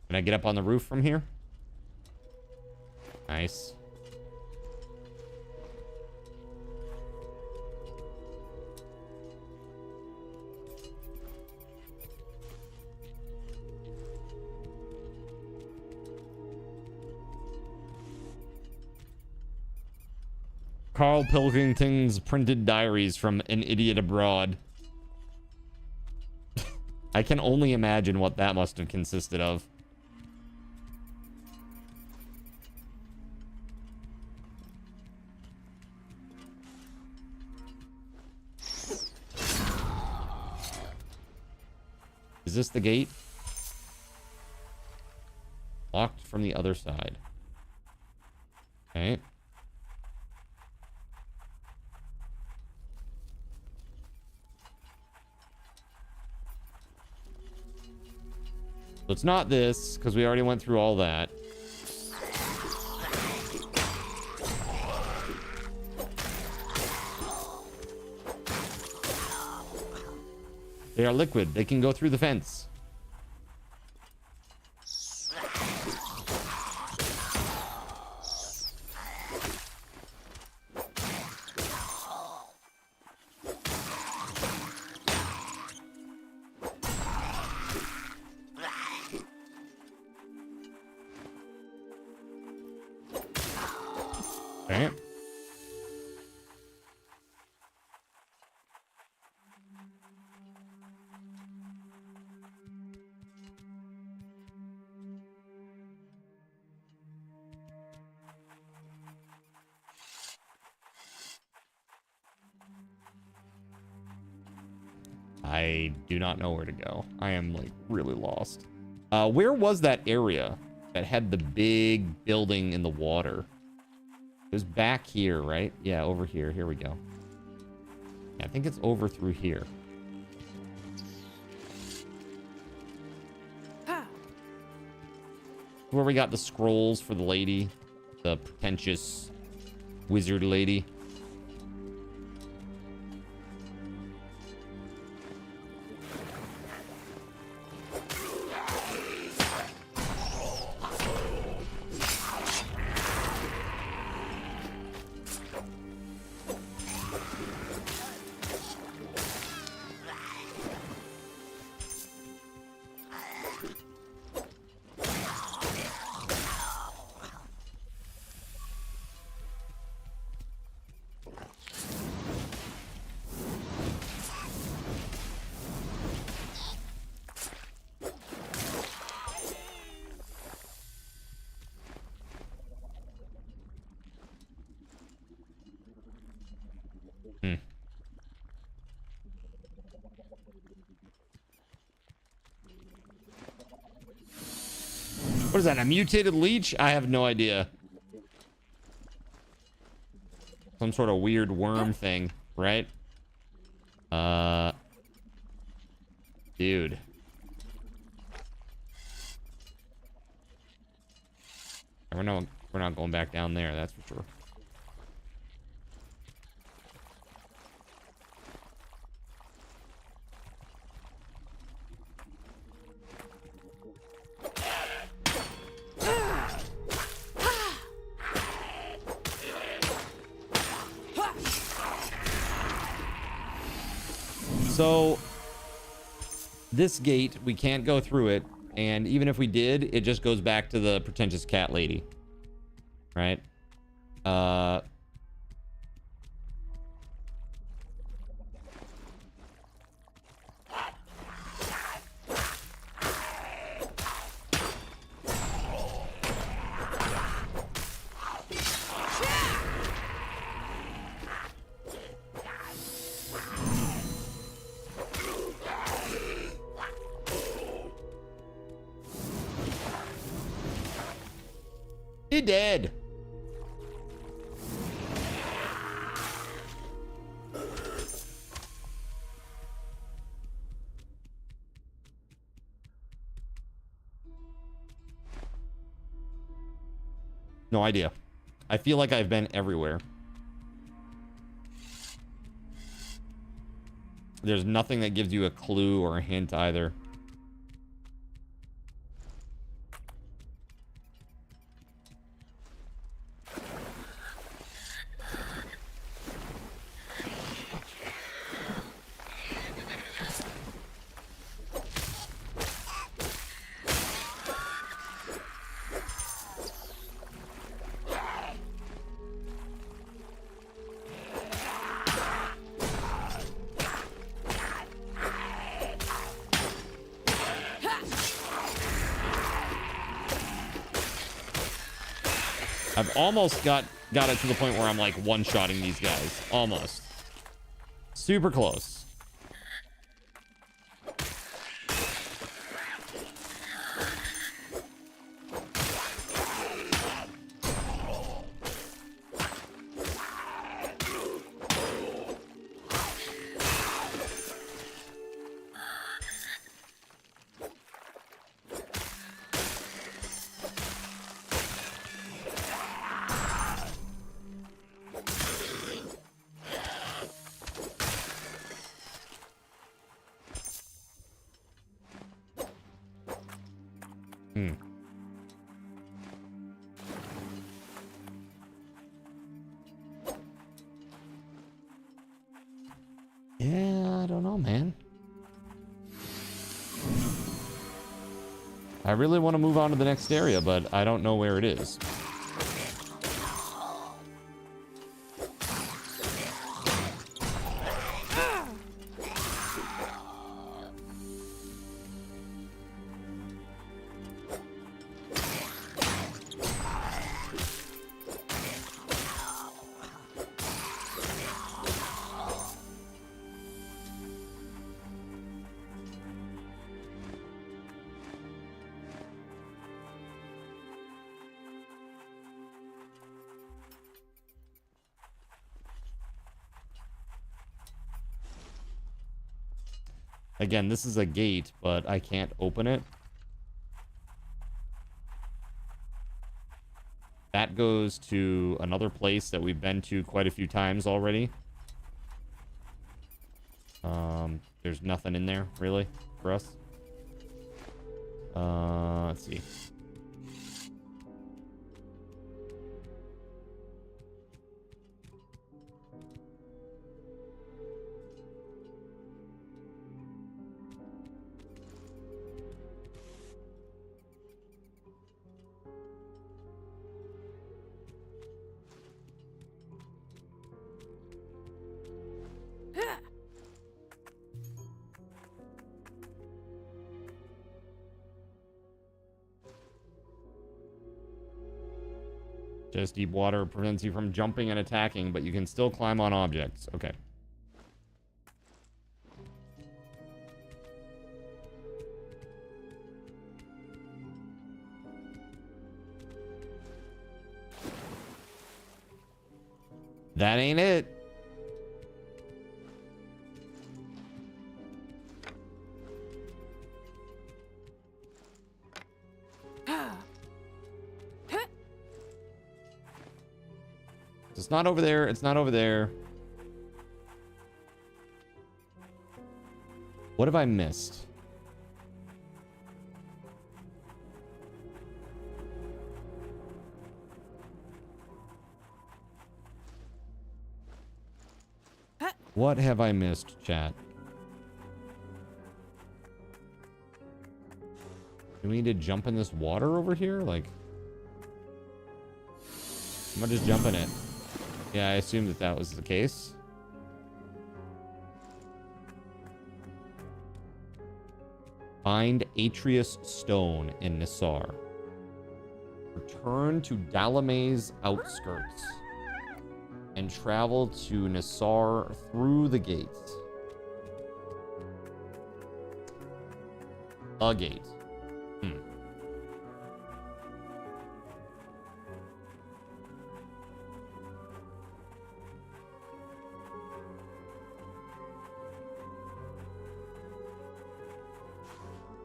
Speaker 2: Can I get up on the roof from here? Nice. Carl Pilkington's printed diaries from an idiot abroad. I can only imagine what that must have consisted of. Is this the gate? Locked from the other side. Okay. So it's not this, because we already went through all that. They are liquid. They can go through the fence. Okay. I do not know where to go. I am like really lost. Where was that area that had the big building in the water? It was back here, right? Yeah, over here. Here we go. Yeah, I think it's over through here. Where we got the scrolls for the lady, the pretentious wizard lady. What is that, a mutated leech? I have no idea. Some sort of weird worm thing, right? Dude. We're not going back down there, that's for sure. So this gate, we can't go through it, and even if we did, it just goes back to the pretentious cat lady, right? He dead. No idea. I feel like I've been everywhere. There's nothing that gives you a clue or a hint either. I've almost got it to the point where I'm like one-shotting these guys. Almost. Super close. Yeah, I don't know, man. I really want to move on to the next area, but I don't know where it is. Again, this is a gate, but I can't open it. That goes to another place that we've been to quite a few times already. There's nothing in there, really, for us. Let's see. Just deep water prevents you from jumping and attacking, but you can still climb on objects. Okay. That ain't it. It's not over there. It's not over there. What have I missed? What have I missed, chat? Do we need to jump in this water over here? Like, I'm gonna just jump in it. Yeah, I assumed that that was the case. Find Atreus Stone in Nisar. Return to Dalame's outskirts and travel to Nisar through the gates. A gate.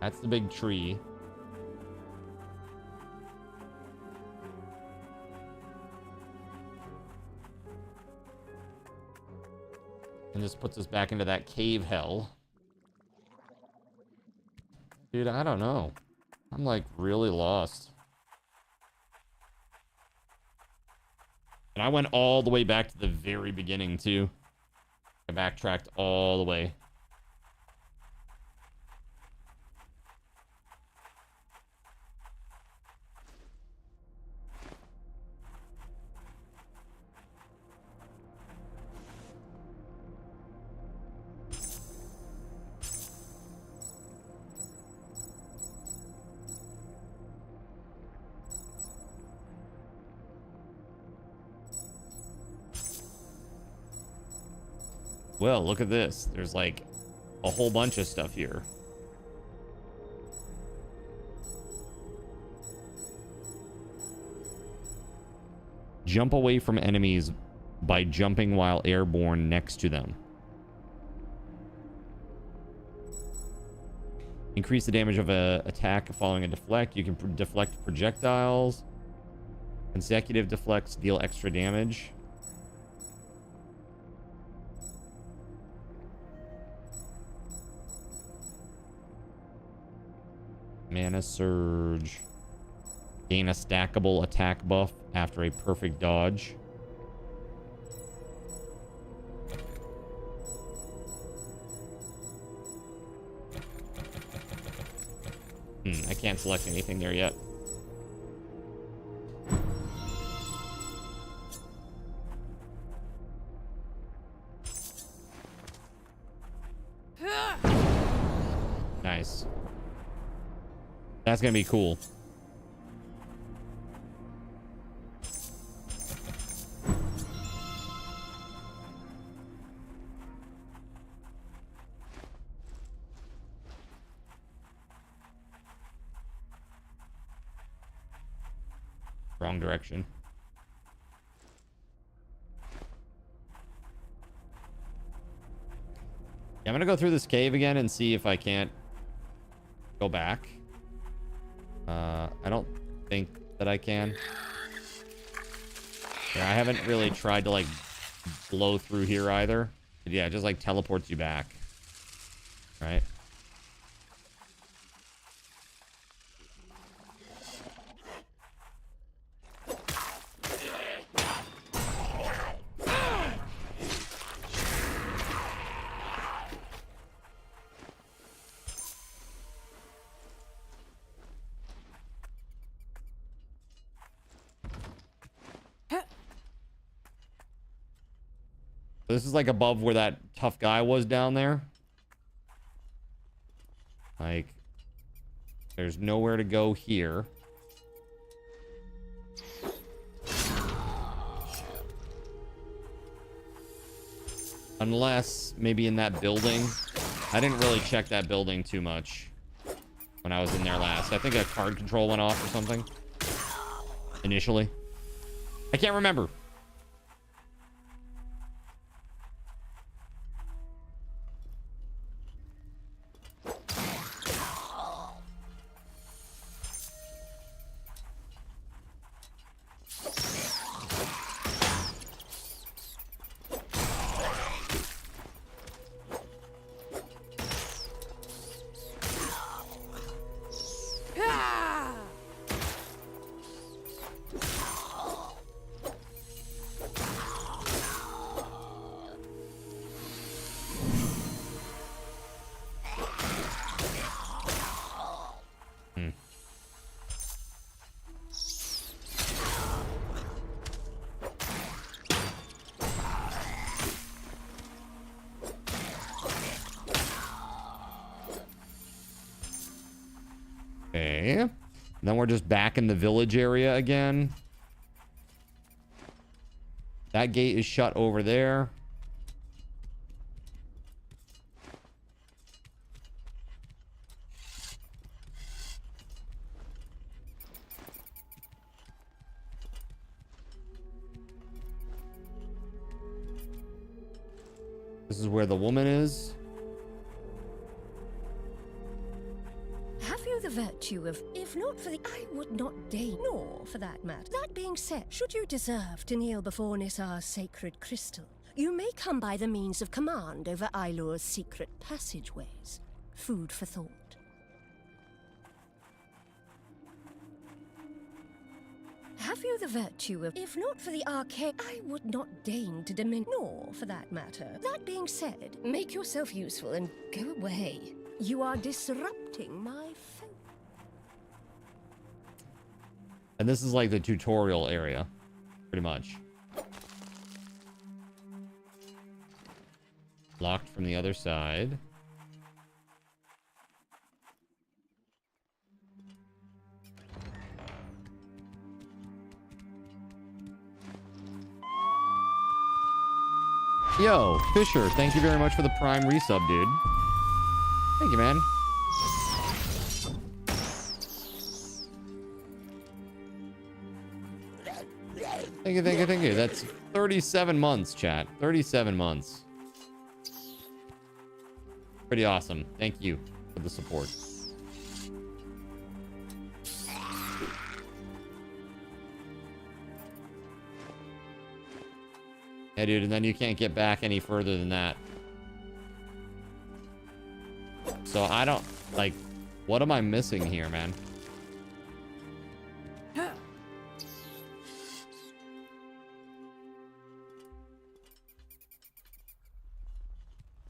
Speaker 2: That's the big tree. And this puts us back into that cave hell. Dude, I don't know. I'm like really lost. And I went all the way back to the very beginning too. I backtracked all the way. Well, look at this. There's like a whole bunch of stuff here. Jump away from enemies by jumping while airborne next to them. Increase the damage of an attack following a deflect. You can deflect projectiles. Consecutive deflects deal extra damage. Mana Surge. Gain a stackable attack buff after a perfect dodge. I can't select anything there yet. Nice. That's gonna be cool. Wrong direction. Yeah, I'm gonna go through this cave again and see if I can't go back. I don't think that I can. Yeah, I haven't really tried to like blow through here either. But yeah, it just like teleports you back. Right? This is like above where that tough guy was down there. Like, there's nowhere to go here. Unless maybe in that building. I didn't really check that building too much when I was in there last. I think a card control went off or something initially. I can't remember. And then we're just back in the village area again. That gate is shut over there. This is where the woman is.
Speaker 4: Have you the virtue of, if not for the, I would not deign, nor for that matter. That being said, should you deserve to kneel before Nisar's sacred crystal, you may come by the means of command over Ailur's secret passageways. Food for thought. Have you the virtue of, if not for the arcane, I would not deign to diminish, nor for that matter. That being said, make yourself useful and go away. You are disrupting my focus.
Speaker 2: And this is like the tutorial area, pretty much. Locked from the other side. Yo, Fisher, thank you very much for the Prime resub, dude. Thank you, man. Thank you, thank you, thank you. That's 37 months, chat. 37 months. Pretty awesome. Thank you for the support. Yeah, dude, and then you can't get back any further than that. So I don't, like, what am I missing here, man?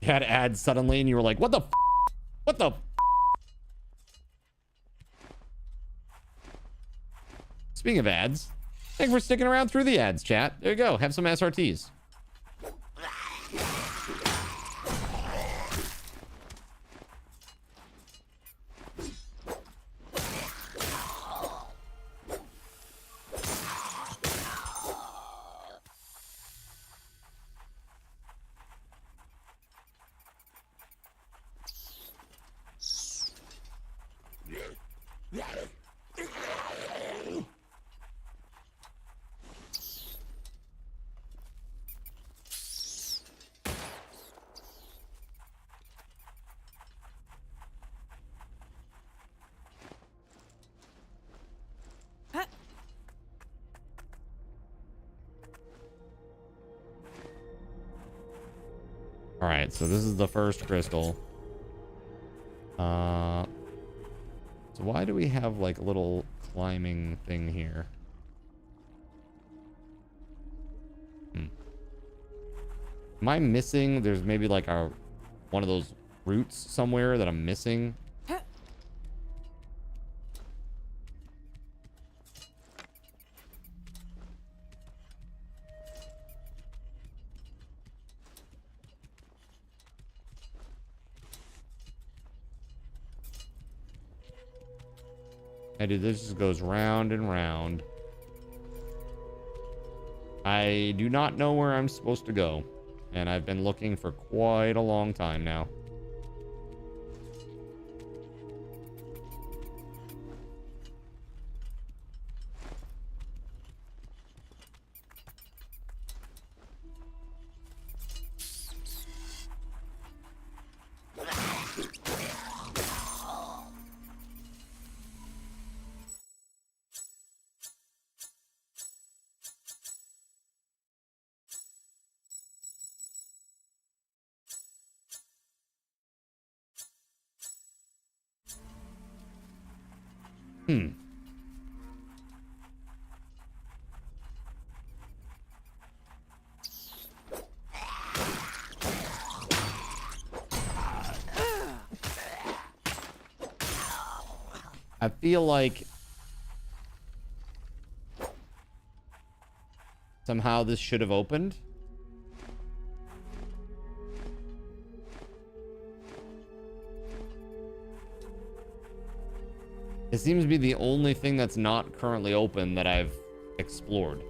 Speaker 2: You had ads suddenly and you were like, what the f? What the f? Speaking of ads, thanks for sticking around through the ads, chat. There you go. Have some SRTs. All right, so this is the first crystal. So why do we have like a little climbing thing here? Am I missing? There's maybe like one of those roots somewhere that I'm missing. Dude, this just goes round and round. I do not know where I'm supposed to go, and I've been looking for quite a long time now. I feel like somehow this should have opened. It seems to be the only thing that's not currently open that I've explored.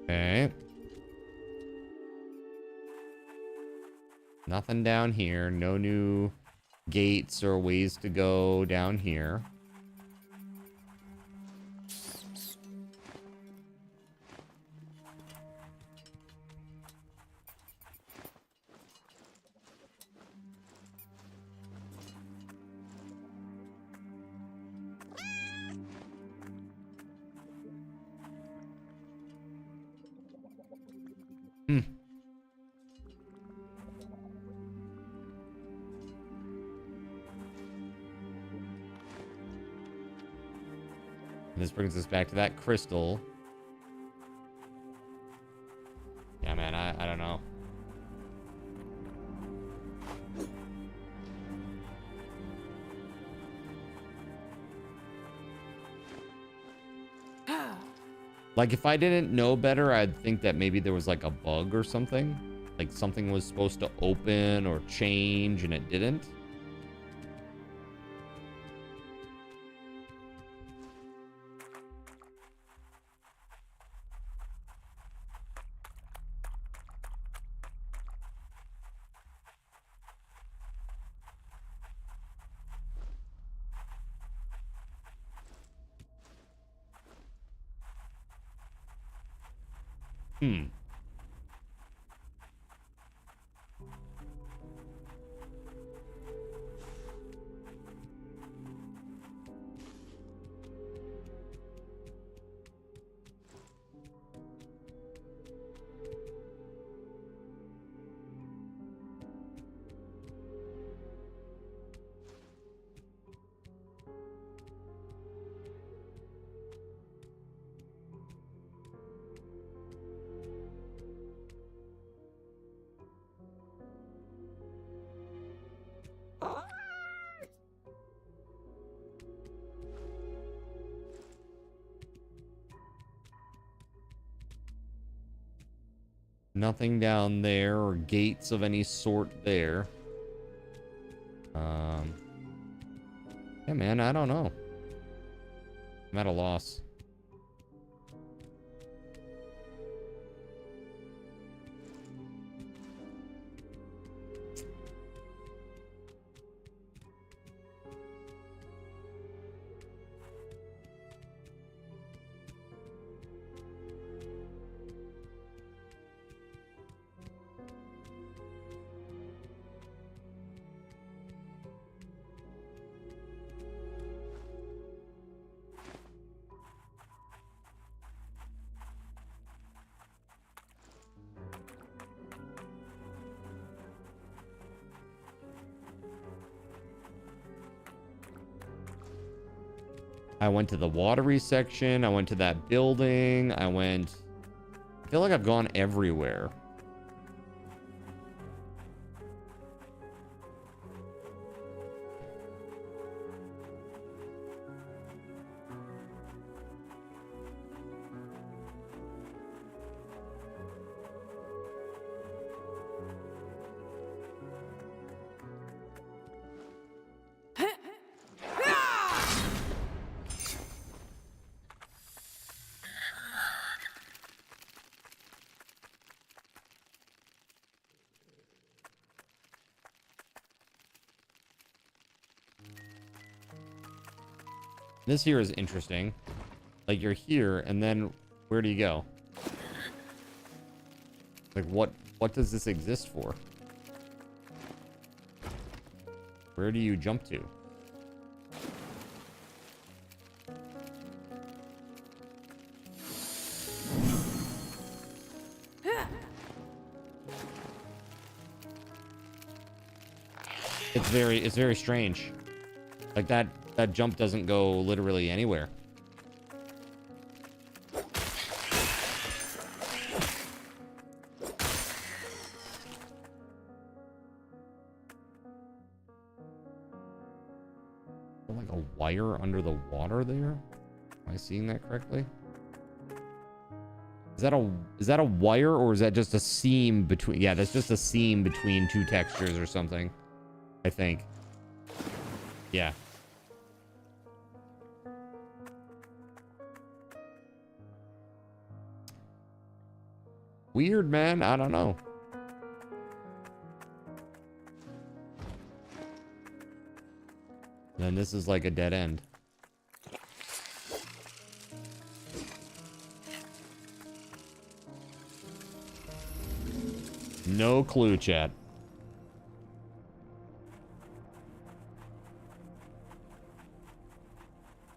Speaker 2: Okay. Nothing down here. No new gates or ways to go down here. This brings us back to that crystal. Yeah, man, I don't know. Like, if I didn't know better, I'd think that maybe there was like a bug or something. Like something was supposed to open or change and it didn't. Nothing down there or gates of any sort there. Yeah, man, I don't know. I'm at a loss. I went to the watery section. I went to that building. I feel like I've gone everywhere. This here is interesting. Like, you're here, and then where do you go? Like, what does this exist for? Where do you jump to? It's very strange. Like, that jump doesn't go literally anywhere. Like a wire under the water there? Am I seeing that correctly? Is that a wire, or is that just a seam between? Yeah, that's just a seam between two textures or something, I think. Yeah. Weird, man. I don't know. And this is like a dead end. No clue, chat.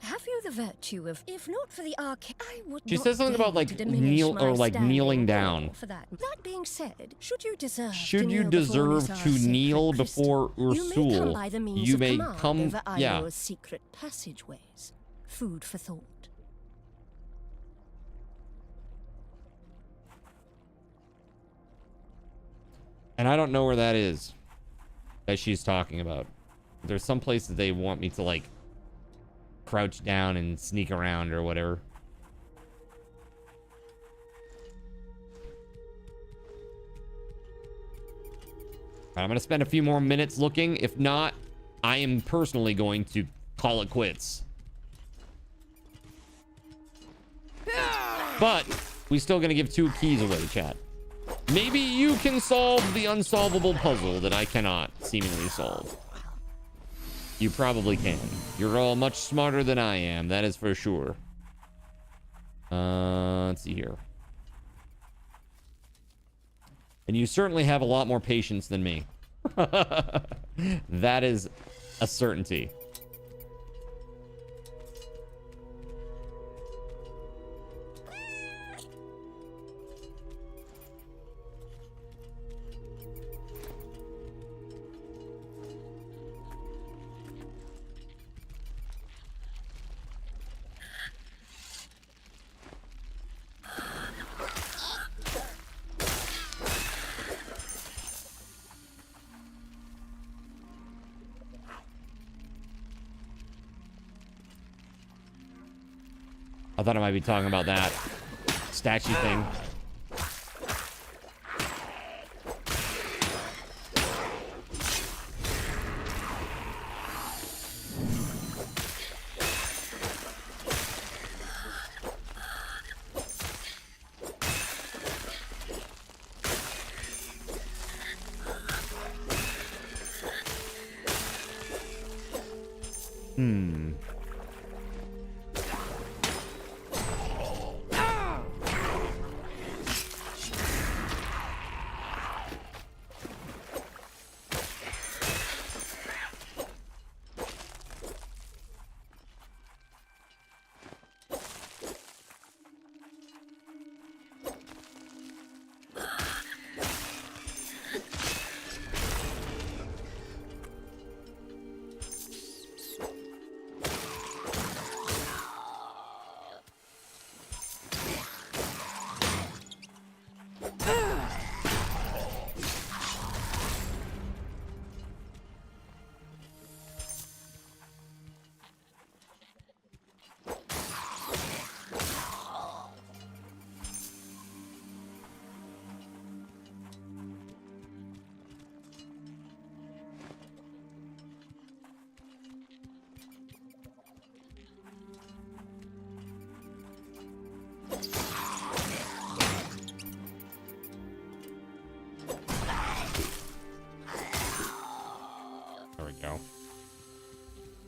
Speaker 4: Have you the virtue of, if not for the arcade, I would
Speaker 2: She
Speaker 4: not
Speaker 2: says something
Speaker 4: dare
Speaker 2: about like
Speaker 4: to diminish
Speaker 2: kneel
Speaker 4: my
Speaker 2: or like
Speaker 4: standing
Speaker 2: kneeling down.
Speaker 4: for that. That being said, should you deserve
Speaker 2: To kneel before
Speaker 4: Ursul, you may come
Speaker 2: Ursul,
Speaker 4: by the means
Speaker 2: you
Speaker 4: of
Speaker 2: may
Speaker 4: command
Speaker 2: come,
Speaker 4: over
Speaker 2: yeah.
Speaker 4: Io's secret passageways. Food for thought.
Speaker 2: And I don't know where that is that she's talking about. There's some places they want me to like crouch down and sneak around or whatever. I'm going to spend a few more minutes looking. If not, I am personally going to call it quits. But we still going to give 2 keys away, chat. Maybe you can solve the unsolvable puzzle that I cannot seemingly solve. You probably can. You're all much smarter than I am, that is for sure. Let's see here. And you certainly have a lot more patience than me. That is a certainty. I thought I might be talking about that statue thing.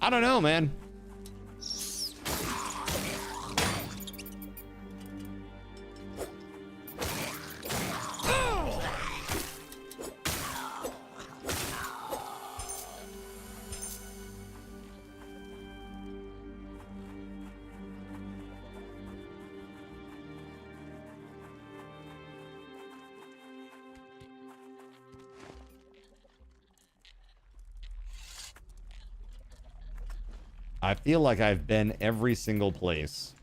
Speaker 2: I don't know, man. I feel like I've been every single place.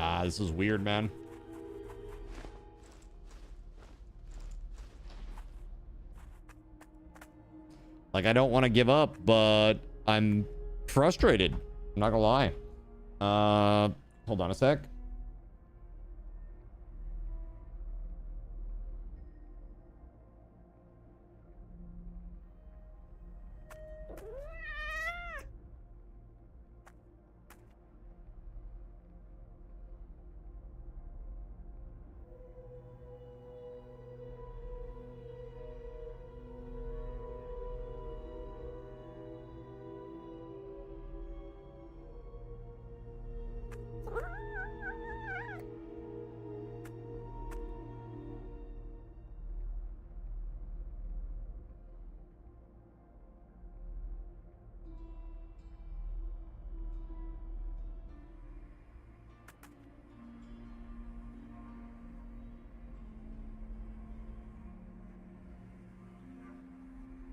Speaker 2: Ah, this is weird, man. Like, I don't want to give up, but I'm frustrated. I'm not gonna lie. Hold on a sec.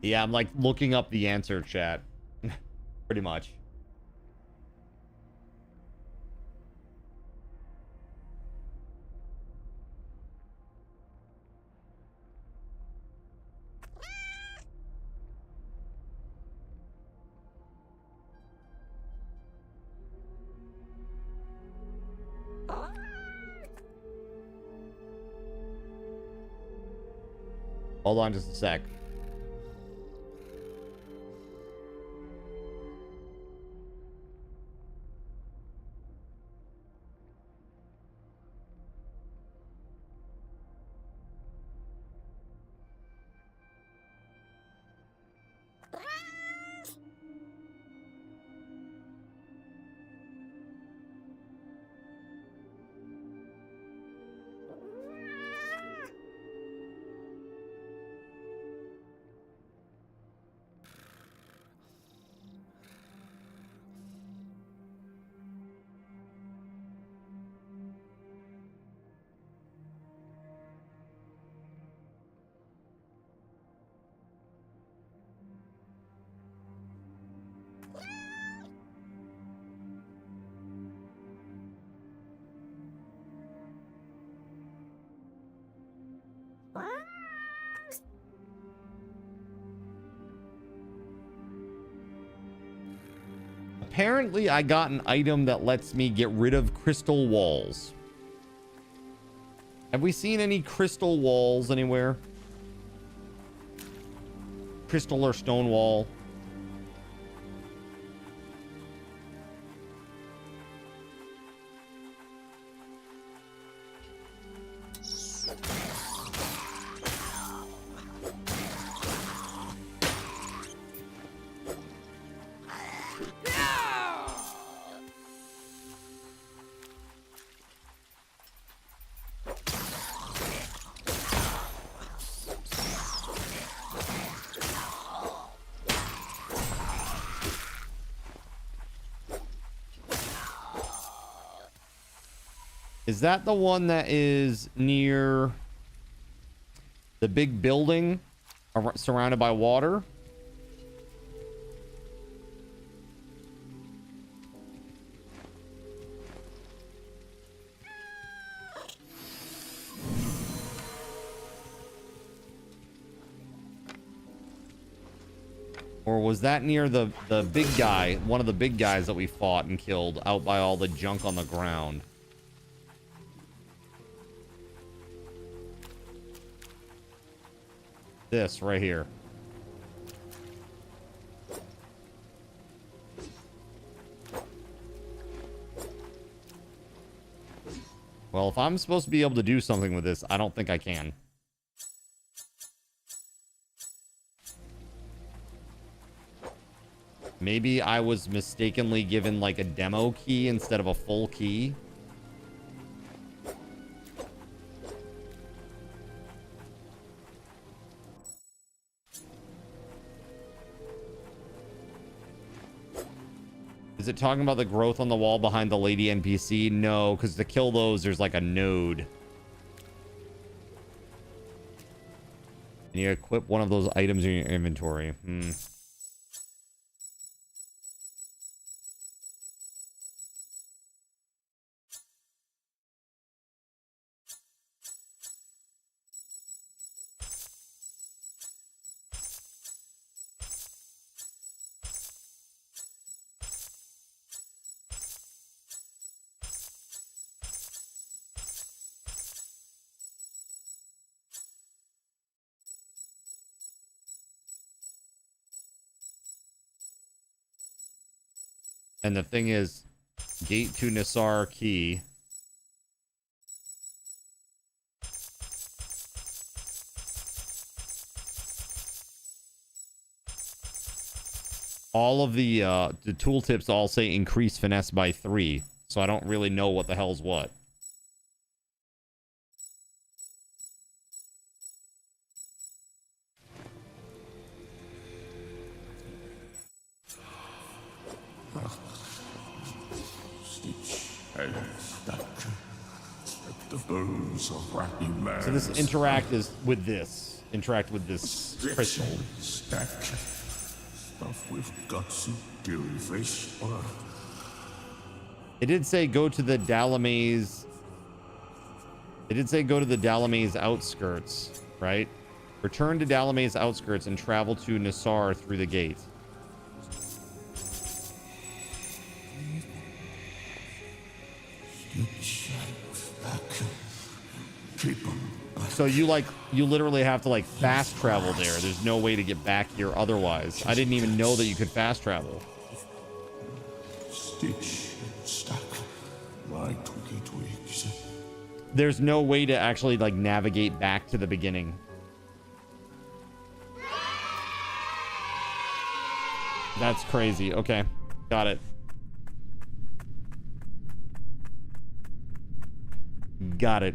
Speaker 2: Yeah, I'm like looking up the answer, chat. Pretty much. Hold on just a sec. Apparently, I got an item that lets me get rid of crystal walls. Have we seen any crystal walls anywhere? Crystal or stone wall? Is that the one that is near the big building surrounded by water? Or was that near the big guy, one of the big guys that we fought and killed out by all the junk on the ground? This right here. Well, if I'm supposed to be able to do something with this, I don't think I can. Maybe I was mistakenly given like a demo key instead of a full key. Is it talking about the growth on the wall behind the lady NPC? No, because to kill those, there's like a node. And you equip one of those items in your inventory. And the thing is, gate to Nassar key. All of the tooltips all say increase finesse by 3, so I don't really know what the hell's what.
Speaker 7: The bones of Ratty Man.
Speaker 2: So this interact with this crystal.
Speaker 7: Stack stuff with gutsy jellyfish.
Speaker 2: It did say go to the Dalamaze. It did say go to the Dalamaze outskirts, right? Return to Dalamaze outskirts and travel to Nassar through the gate. So you literally have to fast travel there. There's no way to get back here otherwise. I didn't even know that you could fast travel.
Speaker 7: Stitch and stack my twiggy twigs.
Speaker 2: There's no way to actually navigate back to the beginning. That's crazy. Okay, got it. Got it.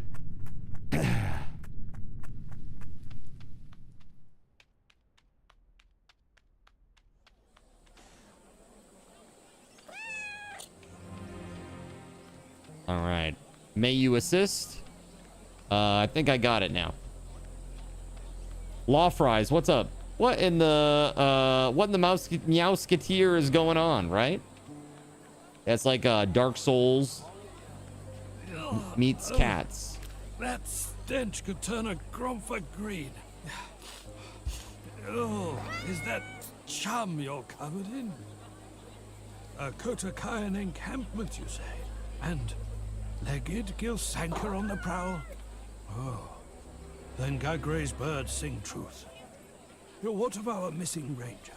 Speaker 2: All right. May you assist? I think I got it now. Law Fries, what's up? What in the Meowsketeer is going on, right? That's like Dark Souls meets cats.
Speaker 3: That stench could turn a Gromfer green. Oh, is that chum you're covered in? A Kotakayan encampment, you say? And legged Gilsanker on the prowl? Oh, then Gagray's birds sing truth. What of our missing ranger?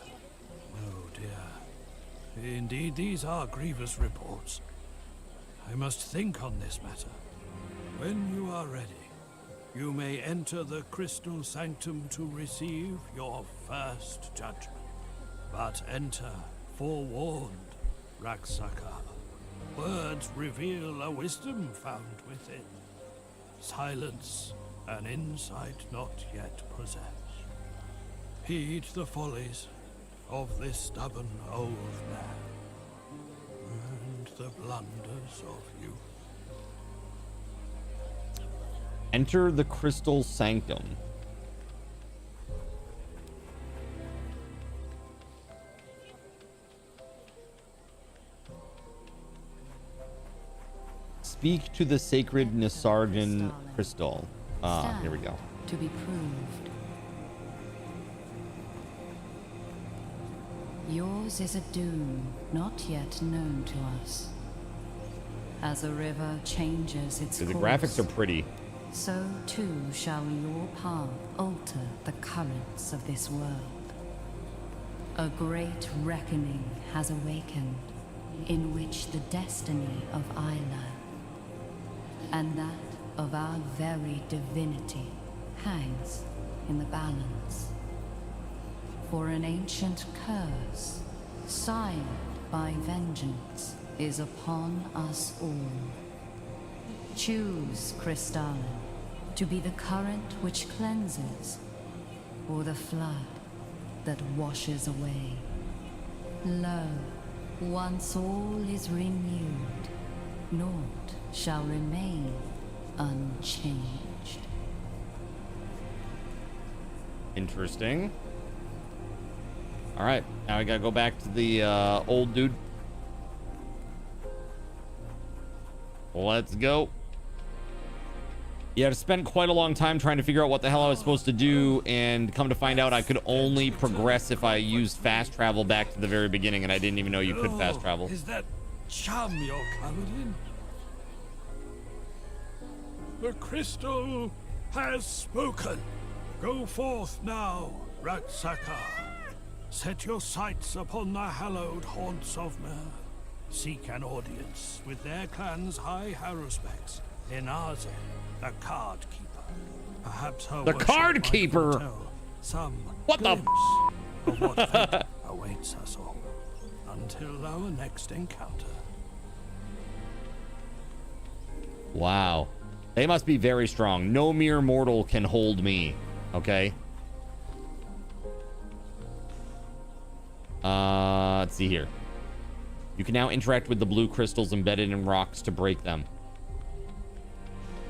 Speaker 3: Oh dear. Indeed, these are grievous reports. I must think on this matter. When you are ready, you may enter the Crystal Sanctum to receive your first judgment. But enter forewarned, Raksaka. Words reveal a wisdom found within. Silence an insight not yet possessed. Heed the follies of this stubborn old man, and the blunders of youth.
Speaker 2: Enter the Crystal Sanctum. Speak to the sacred Nassarjan crystal. Here we go.
Speaker 10: To be proved. Yours is a doom not yet known to us. As a river changes its course,
Speaker 2: the graphics are pretty.
Speaker 10: So too shall your path alter the currents of this world. A great reckoning has awakened, in which the destiny of Isla and that of our very divinity hangs in the balance. For an ancient curse, sired by vengeance, is upon us all. Choose, Crystalline, to be the current which cleanses, or the flood that washes away. Lo, once all is renewed, naught shall remain unchanged.
Speaker 2: Interesting. All right, now we gotta go back to the old dude. Let's go. Yeah, I spent quite a long time trying to figure out what the hell I was supposed to do, and come to find out I could only progress if I used fast travel back to the very beginning, and I didn't even know you could fast travel.
Speaker 3: Is that chum you're covered in? The crystal has spoken. Go forth now, Raksaka. Set your sights upon the hallowed haunts of Mer. seek an audience with their clan's high haruspecs, Enaze, the Card Keeper. Perhaps her
Speaker 2: The
Speaker 3: worship
Speaker 2: Card
Speaker 3: might
Speaker 2: Keeper?
Speaker 3: foretell some
Speaker 2: What the?
Speaker 3: glimpse of what fate awaits us all. Until our next encounter.
Speaker 2: Wow. They must be very strong. No mere mortal can hold me. Okay. Let's see here. You can now interact with the blue crystals embedded in rocks to break them.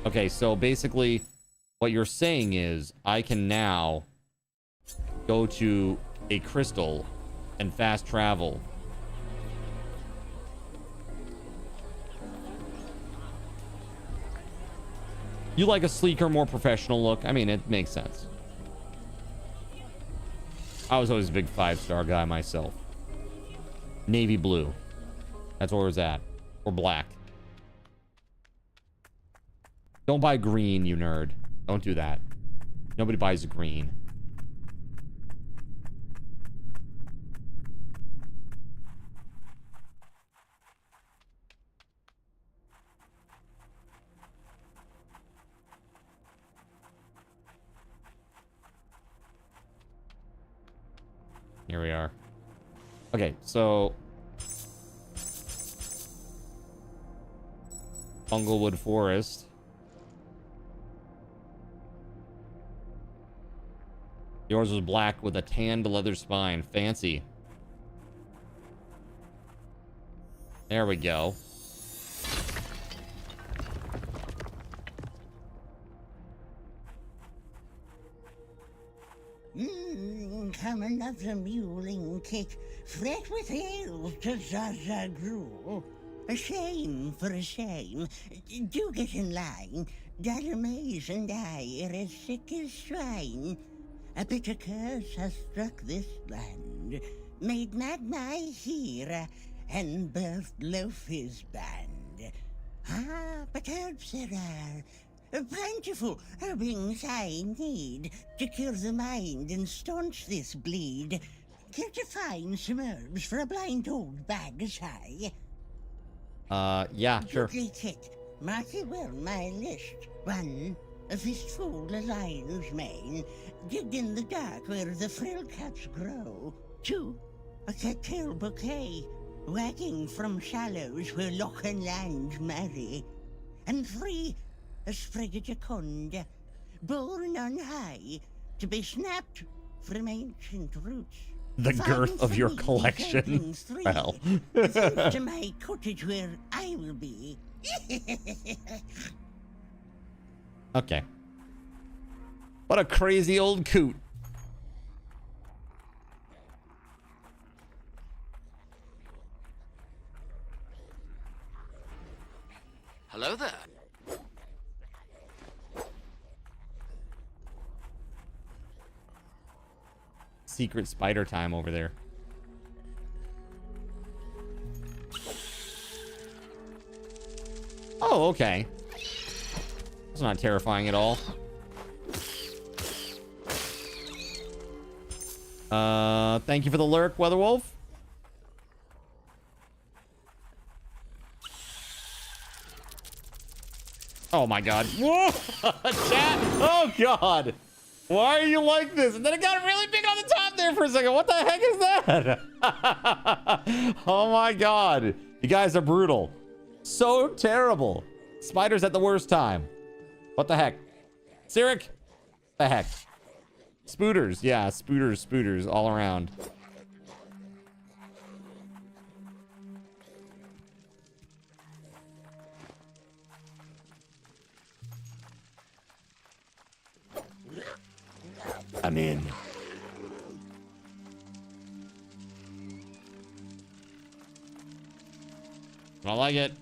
Speaker 2: Okay, so basically what you're saying is I can now go to a crystal and fast travel. You like a sleeker, more professional look? I mean, it makes sense. I was always a big 5-star guy myself. Navy blue. That's where it was at. Or black. Don't buy green, you nerd. Don't do that. Nobody buys green. Here we are. Okay, so Bunglewood Forest. Yours was black with a tanned leather spine. Fancy. There we go.
Speaker 11: Come another mewling kick, fret with ale to Zaza gruel. A shame for a shame. Do get in line. Dalamaze and I are as sick as swine. A bitter curse has struck this land, made mad my hera, and birthed Lofi's band. Ah, but herbs there are, plentiful herbings I need to cure the mind and staunch this bleed. Care to find some herbs for a blind old bag as high?
Speaker 2: Yeah, sure.
Speaker 11: Goodly kit, mark it well my list. 1, a fistful of lion's mane, digged in the dark where the frail caps grow. 2, a cattail bouquet, wagging from shallows where loch and land marry. And 3, a sprig of jaconda, born on high, to be snapped from ancient roots.
Speaker 2: The girth of your collection. Well.
Speaker 11: Thanks to my cottage where I will be.
Speaker 2: Okay. What a crazy old coot.
Speaker 12: Hello there.
Speaker 2: Secret spider time over there. Oh, okay. It's not terrifying at all. Thank you for the lurk, WeatherWolf. Oh my god. Whoa! Chat! Oh god! Why are you like this? And then it got really big on the top there for a second. What the heck is that? Oh my god. You guys are brutal. So terrible. Spiders at the worst time. What the heck? Sirik? The heck? Spooters. Yeah, spooters all around. I'm in. I like it.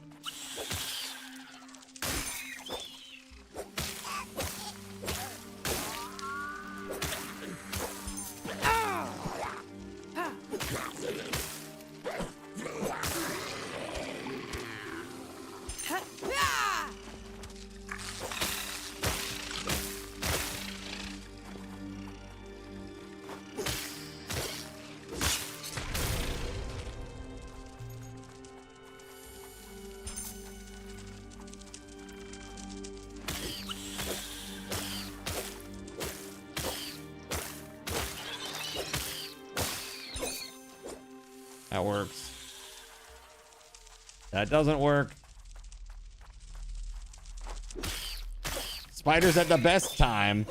Speaker 2: That works. That doesn't work. Spiders at the best time.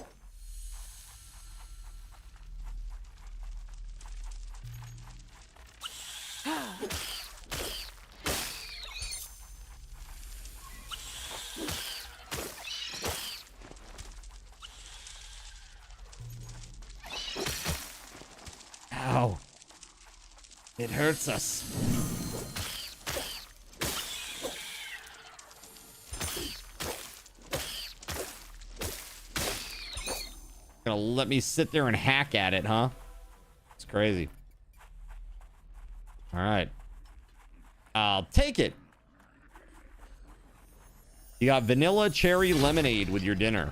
Speaker 2: Ow. It hurts us. Gonna let me sit there and hack at it, huh? It's crazy. All right. I'll take it. You got vanilla cherry lemonade with your dinner.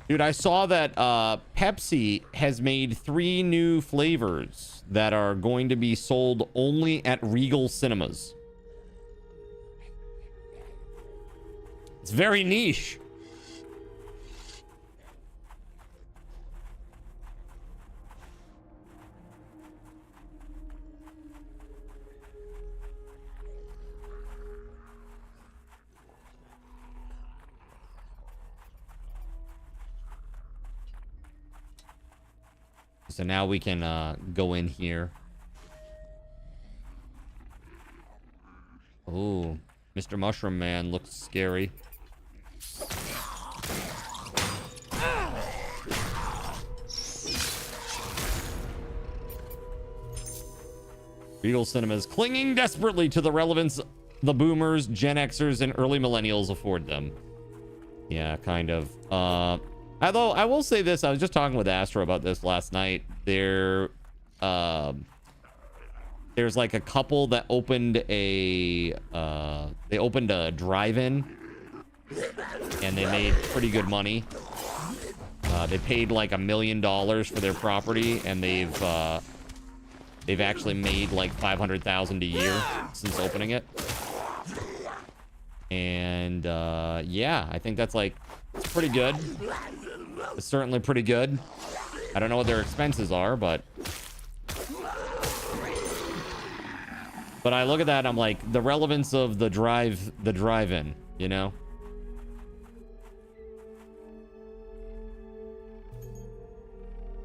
Speaker 2: Dude, I saw that Pepsi has made 3 new flavors that are going to be sold only at Regal Cinemas. It's very niche. So now we can go in here. Oh, Mr. Mushroom Man looks scary. Regal Cinemas clinging desperately to the relevance the boomers, Gen Xers, and early millennials afford them. Yeah, kind of. Although I will say this, I was just talking with Astro about this last night. There's like a couple that opened a drive-in, and they made pretty good money. They paid like $1 million for their property, and they've actually made like $500,000 a year since opening it. And yeah, I think that's like, it's pretty good. It's certainly pretty good. I don't know what their expenses are, but I look at that and I'm like, the relevance of the drive-in, you know?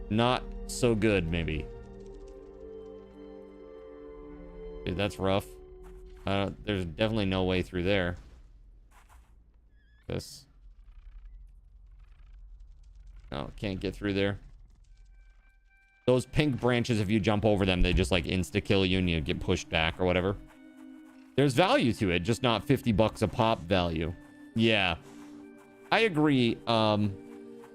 Speaker 2: Not so good, maybe. Dude, that's rough. There's definitely no way through there. This. No, can't get through there. Those pink branches, if you jump over them, they just like insta-kill you and you get pushed back or whatever. There's value to it, just not $50 a pop value. Yeah. I agree. The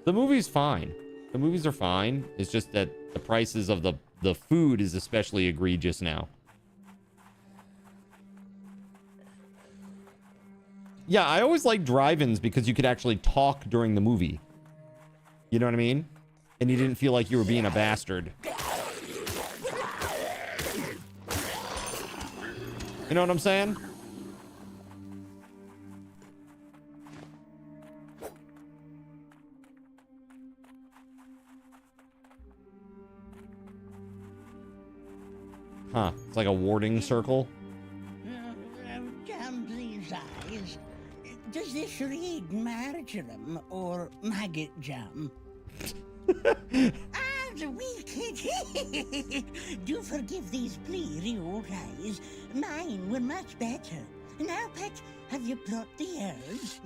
Speaker 2: movie's fine. The movies are fine. It's just that the prices of the food is especially egregious now. Yeah, I always like drive-ins because you could actually talk during the movie. You know what I mean? And you didn't feel like you were being a bastard. You know what I'm saying? Huh. It's like a warding circle.
Speaker 11: Damn these eyes. Does this read marjoram or maggot jam? Ah, the wicked! Do forgive these bleary old eyes. Mine were much better. Now, pet, have you brought the herbs?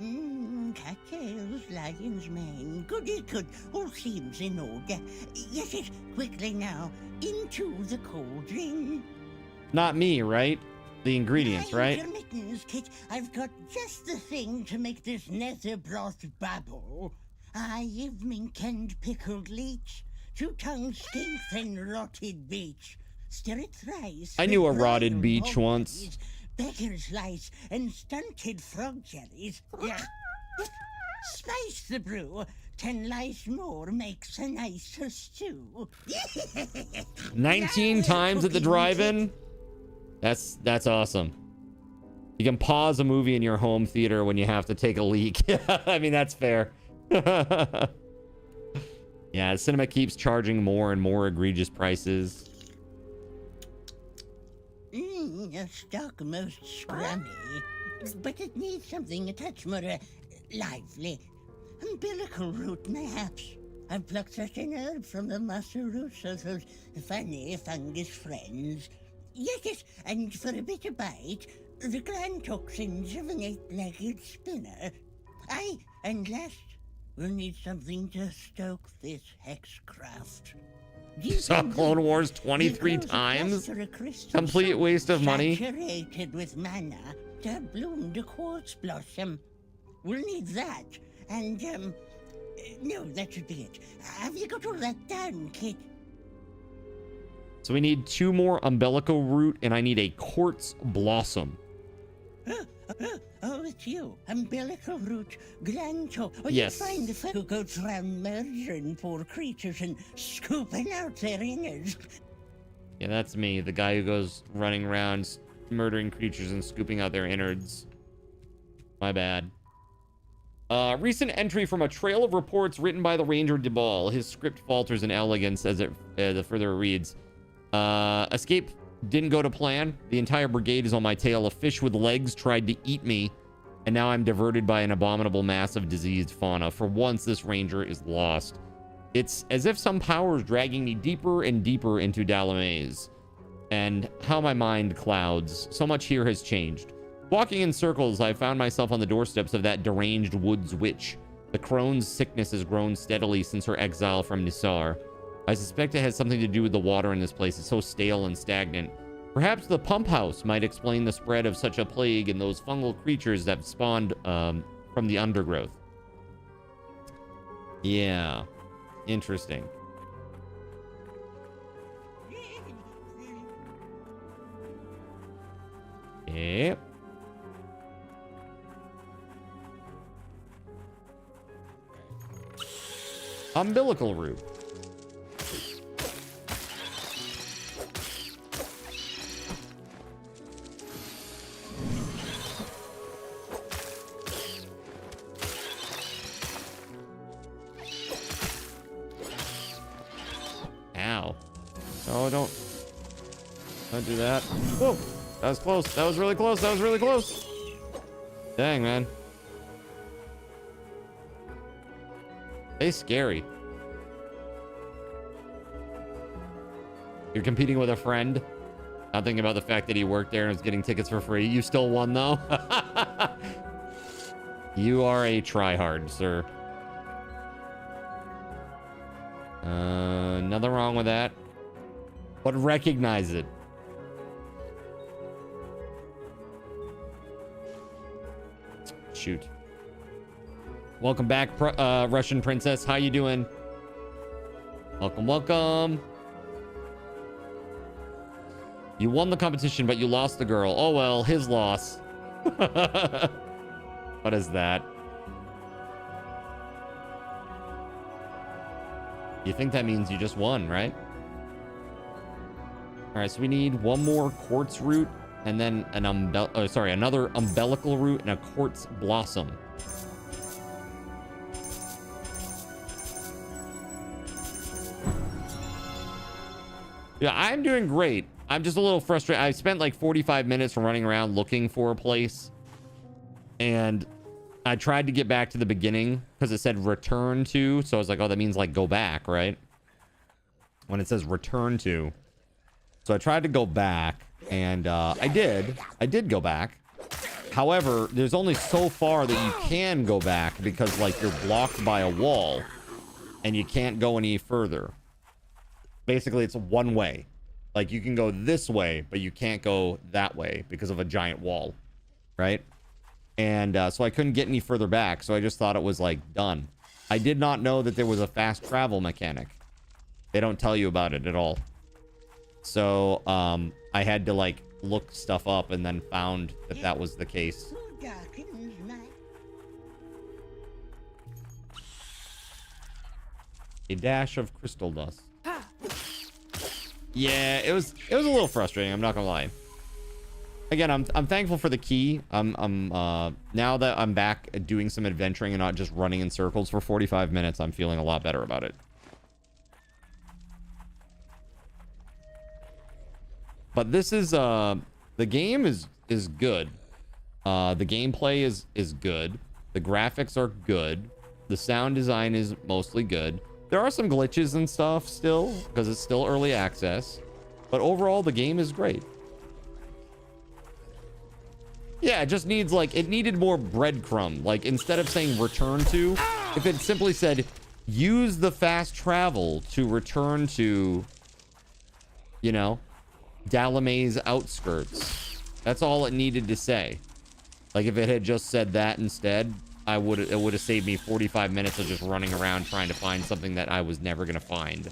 Speaker 11: Cattails, lion's mane. Goody good. All seems in order. Get it quickly now. Into the cauldron.
Speaker 2: Not me, right? The ingredients, right?
Speaker 11: Your mittens, Kit. I've got just the thing to make this nether broth bubble. I have mink and pickled leech, 2 tongues skink and rotted beech. Stir it thrice.
Speaker 2: I knew a
Speaker 11: with
Speaker 2: rotted
Speaker 11: broiled
Speaker 2: beech
Speaker 11: hog
Speaker 2: once.
Speaker 11: peas, Becker's lice and stunted frog jellies. Spice the brew. 10 lice more makes a nicer stew.
Speaker 2: 19 times at the drive-in? That's awesome. You can pause a movie in your home theater when you have to take a leak. I mean, that's fair. Yeah, the cinema keeps charging more and more egregious prices.
Speaker 11: your stock most scrummy, but it needs something a touch more lively. Umbilical root, perhaps. I've plucked such an herb from the muscle roots of those funny fungus friends. Yes, and for a bitter bite, the gland toxins of an 8-legged spinner. Aye, and last, we'll need something to stoke this hexcraft.
Speaker 2: Saw Clone Wars 23 times? Complete waste of money.
Speaker 11: Saturated with mana to bloom the quartz blossom. We'll need that, and, no, that should be it. Have you got all that down, kid?
Speaker 2: So we need 2 more umbilical root, and I need a quartz blossom.
Speaker 11: Oh, it's you. Umbilical root, glanto. Oh,
Speaker 2: yes.
Speaker 11: You find the folk who goes around murdering poor creatures and scooping out their innards.
Speaker 2: Yeah, that's me. The guy who goes running around murdering creatures and scooping out their innards. My bad. Recent entry from a trail of reports written by the Ranger DeBall. His script falters in elegance as the further reads. Escape didn't go to plan. The entire brigade is on my tail. A fish with legs tried to eat me, and now I'm diverted by an abominable mass of diseased fauna. For once, this ranger is lost. It's as if some power is dragging me deeper and deeper into Dalamaze. And how my mind clouds. So much here has changed. Walking in circles, I found myself on the doorsteps of that deranged woods witch. The crone's sickness has grown steadily since her exile from Nisar. I suspect it has something to do with the water in this place. It's so stale and stagnant. Perhaps the pump house might explain the spread of such a plague and those fungal creatures that spawned from the undergrowth. Yeah, interesting. Yep. Umbilical root. Ow. Oh, don't do that. Whoa, that was close. That was really close. That was really close. Dang, man. They scary. You're competing with a friend. Not thinking about the fact that he worked there and was getting tickets for free. You still won, though. You are a tryhard, sir. Nothing wrong with that. But recognize it. Shoot. Welcome back, Russian princess. How you doing? Welcome, welcome. You won the competition, but you lost the girl. Oh, well, his loss. What is that? You think that means you just won, right? All right, so we need 1 more quartz root and then an another umbilical root and a quartz blossom. Yeah, I'm doing great. I'm just a little frustrated. I spent like 45 minutes running around looking for a place. And I tried to get back to the beginning because it said return to. So I was like, oh, that means like go back, right? When it says return to. So I tried to go back and I did go back. However, there's only so far that you can go back because like you're blocked by a wall and you can't go any further. Basically, it's one way. Like you can go this way, but you can't go that way because of a giant wall, right? And so I couldn't get any further back. So I just thought it was like done. I did not know that there was a fast travel mechanic. They don't tell you about it at all. So I had to like look stuff up and then found that that was the case. A dash of crystal dust. Yeah, it was a little frustrating. I'm not gonna lie. Again, I'm thankful for the key. Now that I'm back doing some adventuring and not just running in circles for 45 minutes, I'm feeling a lot better about it. But this is The game is good. The gameplay is good. The graphics are good. The sound design is mostly good. There are some glitches and stuff still because it's still early access, but overall the game is great. Yeah, it just needs like, it needed more breadcrumb. Like instead of saying return to, if it simply said use the fast travel to return to, you know, Dalamay's outskirts. That's all it needed to say. Like if it had just said that instead, it would have saved me 45 minutes of just running around trying to find something that I was never going to find.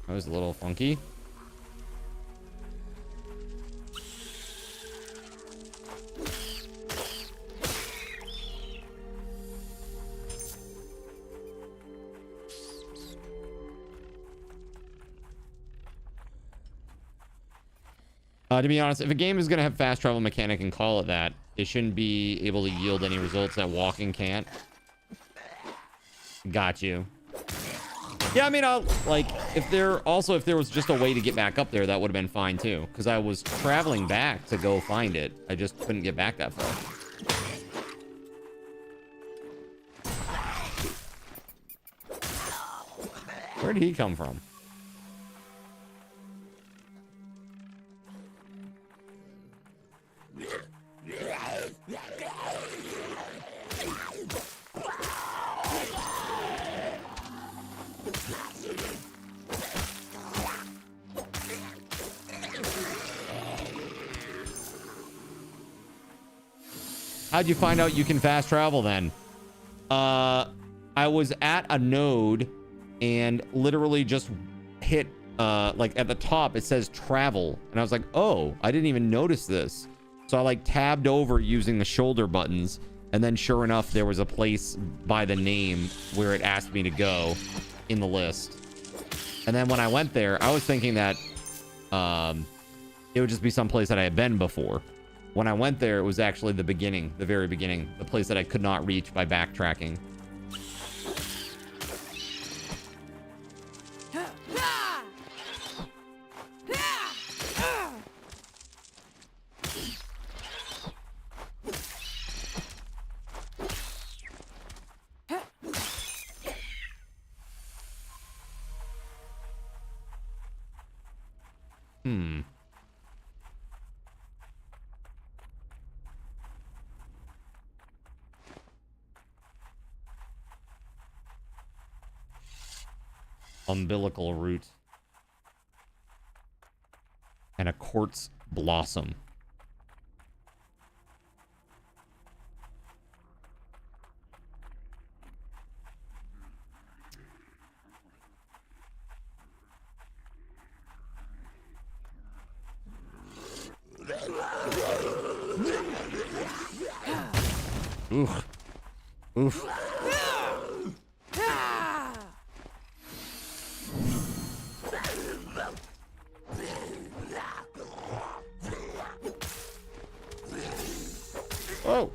Speaker 2: That was a little funky. To be honest, if a game is going to have fast travel mechanic and call it that, it shouldn't be able to yield any results that walking can't. Got you. Yeah, I mean, if there was just a way to get back up there, that would have been fine too. Because I was traveling back to go find it. I just couldn't get back that far. Where did he come from? How'd you find out you can fast travel then? I was at a node and literally just hit, like at the top, it says travel. And I was like, oh, I didn't even notice this. So I like tabbed over using the shoulder buttons. And then sure enough, there was a place by the name where it asked me to go in the list. And then when I went there, I was thinking that it would just be some place that I had been before. When I went there, it was actually the beginning, the very beginning, the place that I could not reach by backtracking. Umbilical root and a quartz blossom. Oof. Oof. Oh.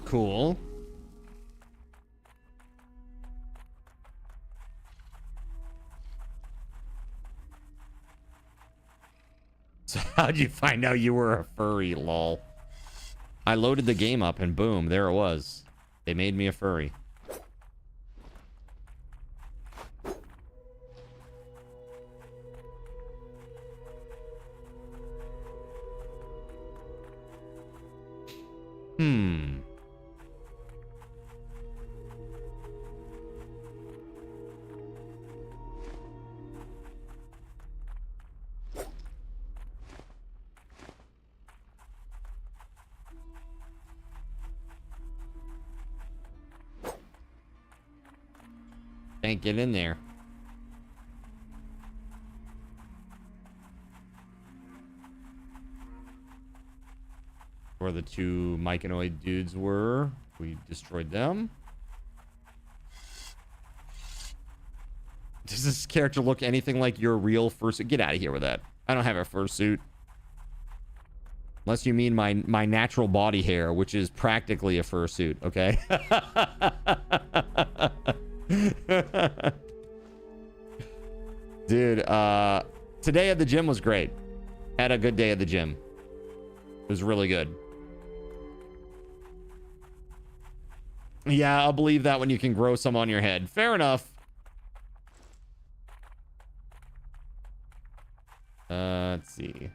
Speaker 2: Cool. So how'd you find out you were a furry, lol? I loaded the game up and boom, there it was. They made me a furry. Can't get in there. Where the two Myconoid dudes were. We destroyed them. Does this character look anything like your real fursuit? Get out of here with that. I don't have a fursuit. Unless you mean my natural body hair, which is practically a fursuit, okay? Dude, today at the gym was great. Had a good day at the gym. It was really good. Yeah, I'll believe that when you can grow some on your head. Fair enough. Let's see.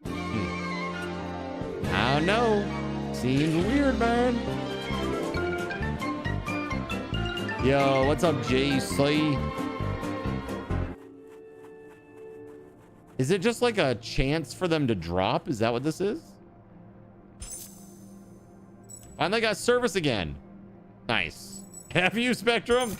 Speaker 2: I don't know. Seems weird, man. Yo, what's up, JC? Is it just like a chance for them to drop? Is that what this is? Finally got service again. Nice. Have you, Spectrum?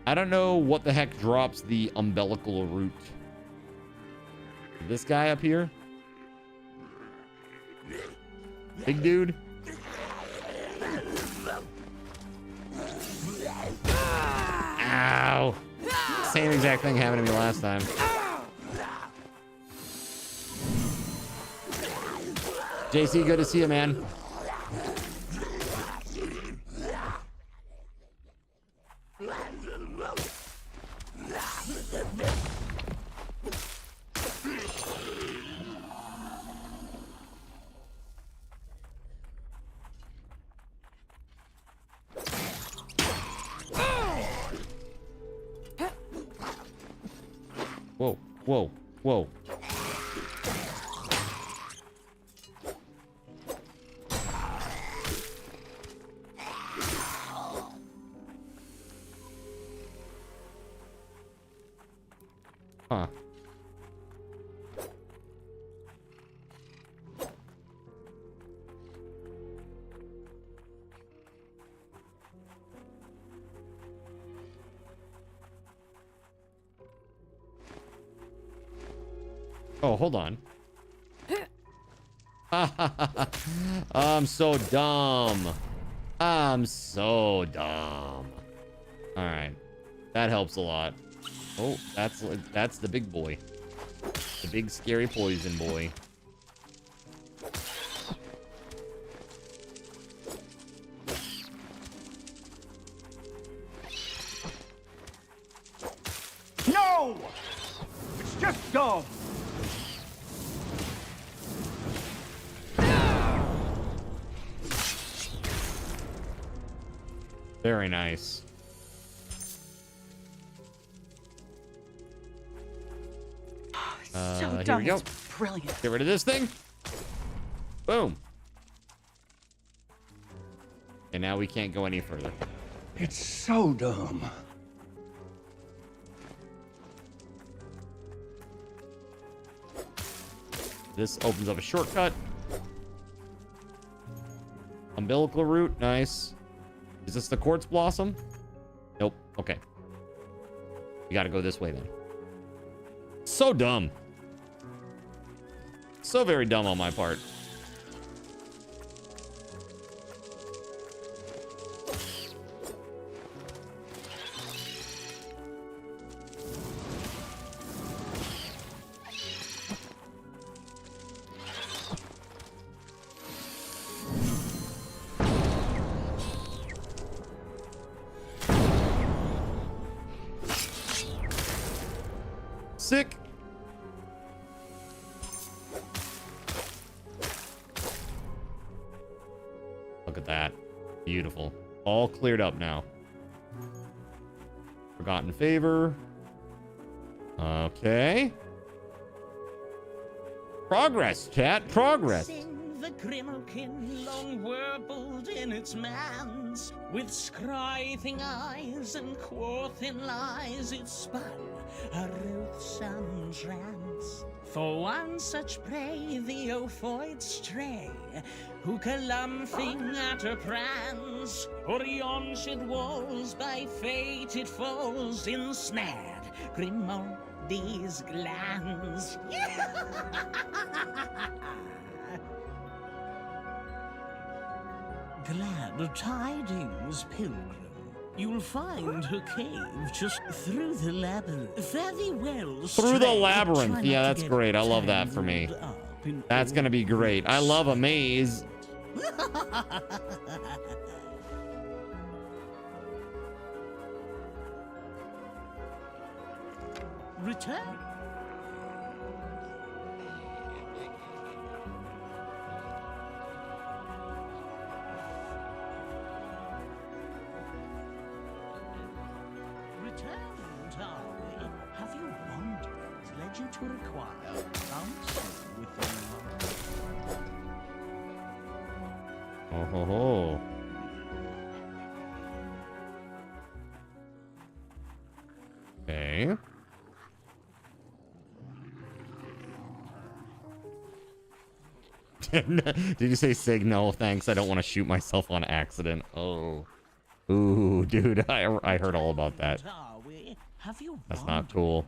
Speaker 2: I don't know what the heck drops the umbilical root. This guy up here? Big dude? Ow! Same exact thing happened to me last time. JC, good to see you, man. Whoa, whoa, whoa. Huh. Oh, hold on. I'm so dumb. I'm so dumb. All right. That helps a lot. Oh, that's the big boy. The big scary poison boy.
Speaker 13: No! It's just dumb.
Speaker 2: Very nice.
Speaker 14: So
Speaker 2: Here
Speaker 14: dumb,
Speaker 2: we go.
Speaker 14: it's brilliant.
Speaker 2: Get rid of this thing. Boom. And now we can't go any further.
Speaker 13: It's so dumb.
Speaker 2: This opens up a shortcut. Umbilical root, nice. Is this the quartz blossom? Nope. Okay. We gotta go this way then. So dumb. So very dumb on my part. Sick. Look at that. Beautiful. All cleared up now. Forgotten Favor. Okay. Progress, chat. Progress.
Speaker 11: The grimalkin long warbled in its mans, with scrithing eyes and quothin lies it spun a ruthsome trance. For one such prey the ophoid stray, who calumphing at her prance, or yonshid walls by fate it falls ensnared Grimaldi's glance. Glad tidings, pilgrim. You'll find her cave just through the labyrinth. Fare thee well.
Speaker 2: Through the labyrinth. Yeah, that's great. I love that for me. That's gonna be great. I love a maze.
Speaker 11: Return. Have your wanderings led you to require counsel with the
Speaker 2: Oh ho ho. Okay. Did you say Sig? No, thanks. I don't want to shoot myself on accident. Oh. Ooh, dude, I heard all about that. That's not cool.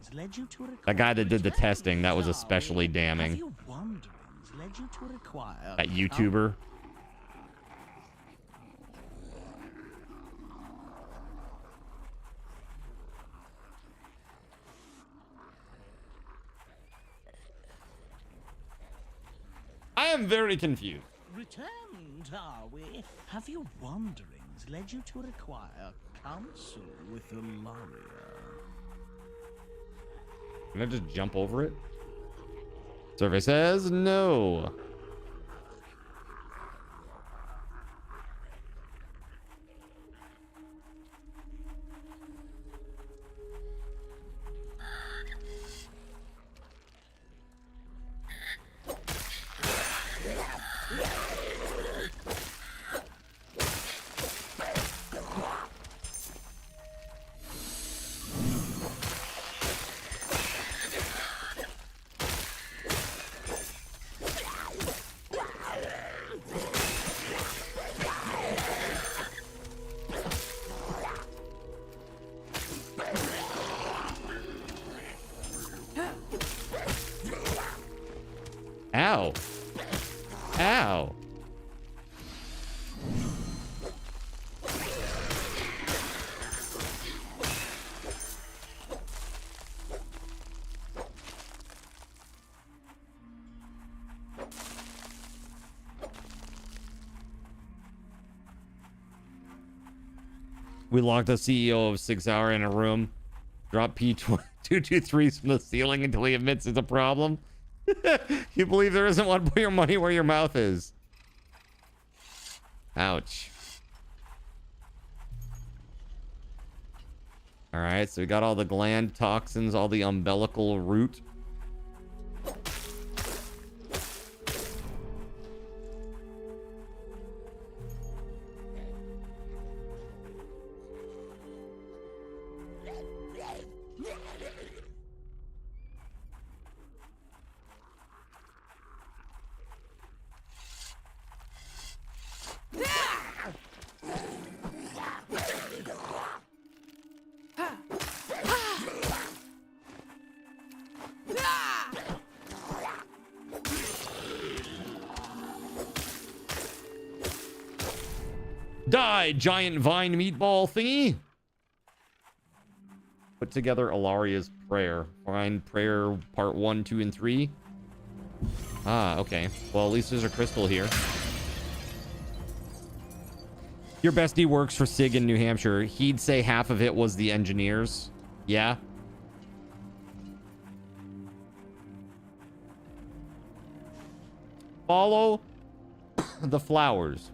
Speaker 2: That guy that did the testing, that was especially damning. That YouTuber. I am very confused.
Speaker 11: Returned, are we? Have your wanderings led you to require counsel with the lawyer?
Speaker 2: Can I just jump over it? Survey says no. Ow. Ow. We locked the CEO of 6 Hour in a room. Drop P223s from the ceiling until he admits it's a problem. You believe there isn't one? Put your money where your mouth is. Ouch. All right, so we got all the gland toxins, all the umbilical root. Die, giant vine meatball thingy. Put together Alaria's prayer. Find prayer part 1, 2, and 3. Ah, okay. Well, at least there's a crystal here. Your bestie works for SIG in New Hampshire. He'd say half of it was the engineers. Yeah. Follow the flowers.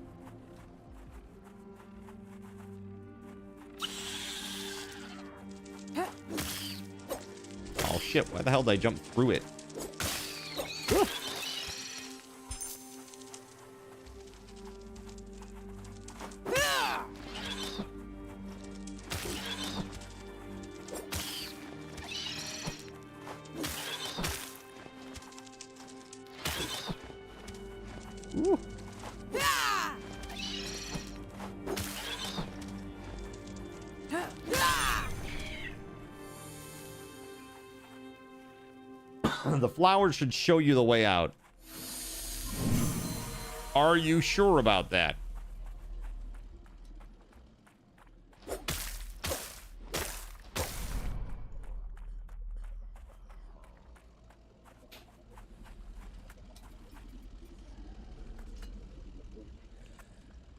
Speaker 2: Oh shit, why the hell did I jump through it? Woo. Ooh. The flowers should show you the way out. Are you sure about that?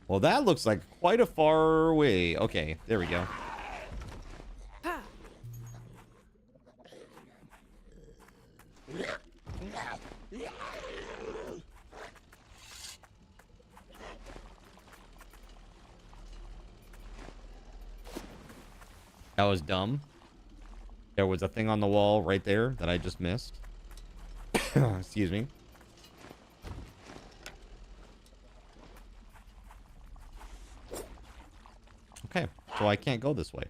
Speaker 2: Well, that looks like quite a far way. Okay, there we go. That was dumb. There was a thing on the wall right there that I just missed. Excuse me. Okay, so I can't go this way.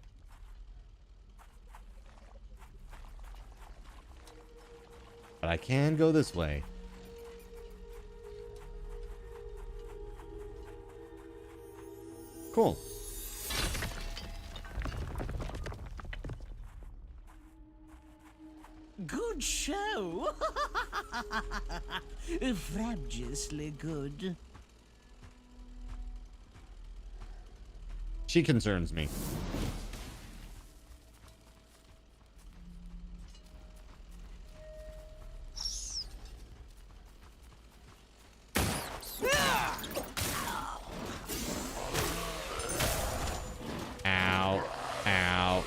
Speaker 2: But I can go this way. Cool.
Speaker 11: Good show. Fabulously good.
Speaker 2: She concerns me. Ow. Ow.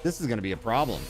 Speaker 2: This is going to be a problem.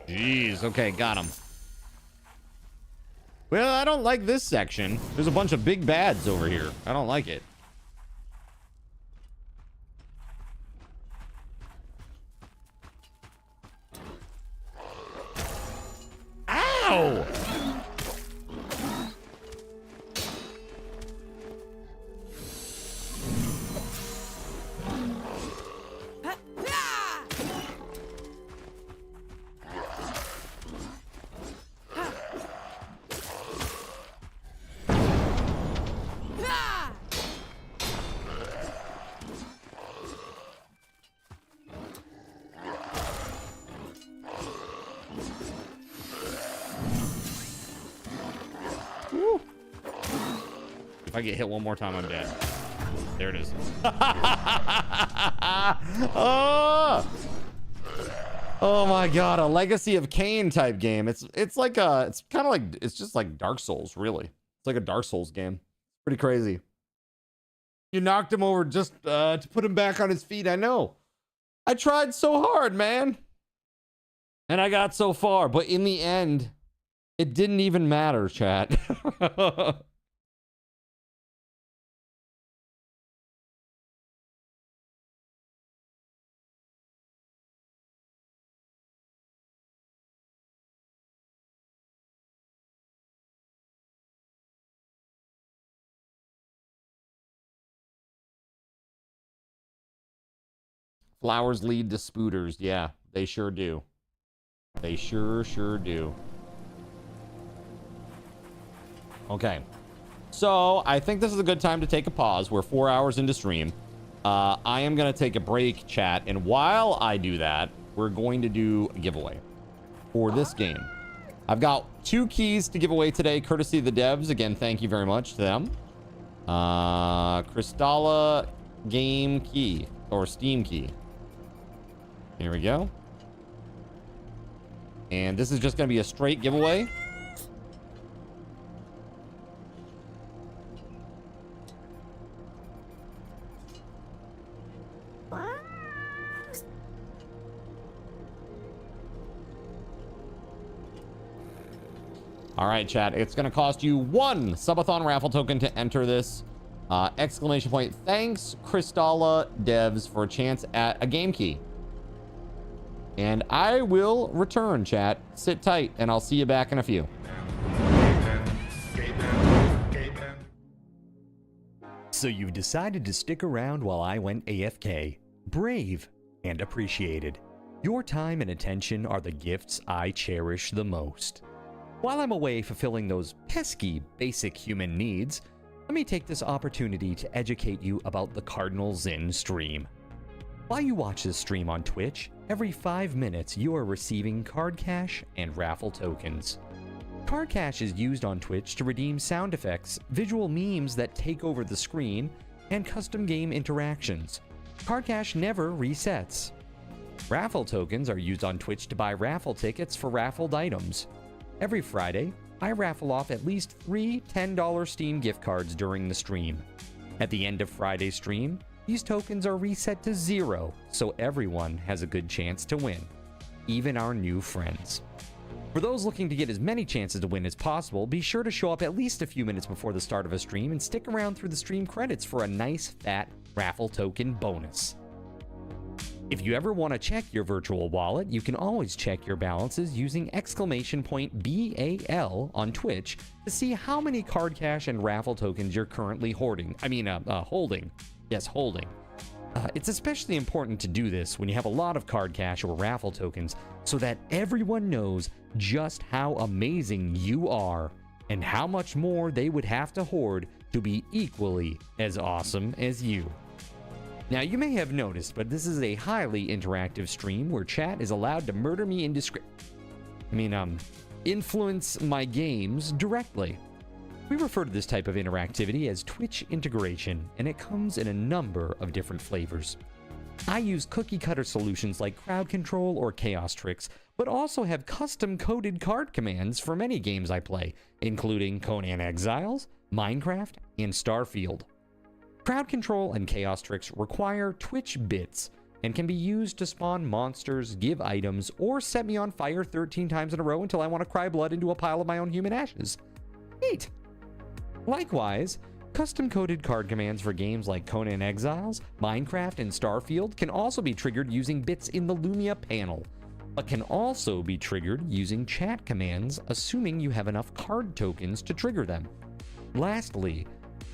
Speaker 2: Jeez, okay, got him. Well, I don't like this section. There's a bunch of big bads over here. I don't like it. Ow! If I get hit one more time, I'm dead. There it is. Oh! Oh my god, a Legacy of Kain type game. It's kind of like, it's just like Dark Souls, really. It's like a Dark Souls game. Pretty crazy. You knocked him over just to put him back on his feet. I know. I tried so hard, man. And I got so far, but in the end, it didn't even matter, chat. Flowers lead to spooters. Yeah, they sure do. They sure do. Okay. So, I think this is a good time to take a pause. We're 4 hours into stream. I am going to take a break, chat. And while I do that, we're going to do a giveaway for this game. I've got 2 keys to give away today, courtesy of the devs. Again, thank you very much to them. Crystalla game key. or Steam key. Here we go. And this is just going to be a straight giveaway. All right, chat. It's going to cost you 1 Subathon raffle token to enter this. Exclamation point. Thanks, Crystalla Devs, for a chance at a game key. And I will return, chat. Sit tight, and I'll see you back in a few.
Speaker 14: So you've decided to stick around while I went AFK. Brave and appreciated. Your time and attention are the gifts I cherish the most. While I'm away fulfilling those pesky basic human needs, let me take this opportunity to educate you about the Cardinal Zin stream. While you watch this stream on Twitch, every 5 minutes you are receiving card cash and raffle tokens. Card cash is used on Twitch to redeem sound effects, visual memes that take over the screen, and custom game interactions. Card cash never resets. Raffle tokens are used on Twitch to buy raffle tickets for raffled items. Every Friday, I raffle off at least 3 $10 Steam gift cards during the stream. At the end of Friday's stream, these tokens are reset to 0, so everyone has a good chance to win, even our new friends. For those looking to get as many chances to win as possible, be sure to show up at least a few minutes before the start of a stream and stick around through the stream credits for a nice fat raffle token bonus. If you ever want to check your virtual wallet, you can always check your balances using !BAL on Twitch to see how many card cash and raffle tokens you're currently holding. Yes, holding. It's especially important to do this when you have a lot of card cash or raffle tokens so that everyone knows just how amazing you are and how much more they would have to hoard to be equally as awesome as you. Now, you may have noticed, but this is a highly interactive stream where chat is allowed to murder me influence my games directly. We refer to this type of interactivity as Twitch integration, and it comes in a number of different flavors. I use cookie-cutter solutions like crowd control or chaos tricks, but also have custom-coded card commands for many games I play, including Conan Exiles, Minecraft, and Starfield. Crowd control and chaos tricks require Twitch bits and can be used to spawn monsters, give items, or set me on fire 13 times in a row until I want to cry blood into a pile of my own human ashes. Neat! Likewise, custom-coded card commands for games like Conan Exiles, Minecraft, and Starfield can also be triggered using bits in the Lumia panel, but can also be triggered using chat commands, assuming you have enough card tokens to trigger them. Lastly,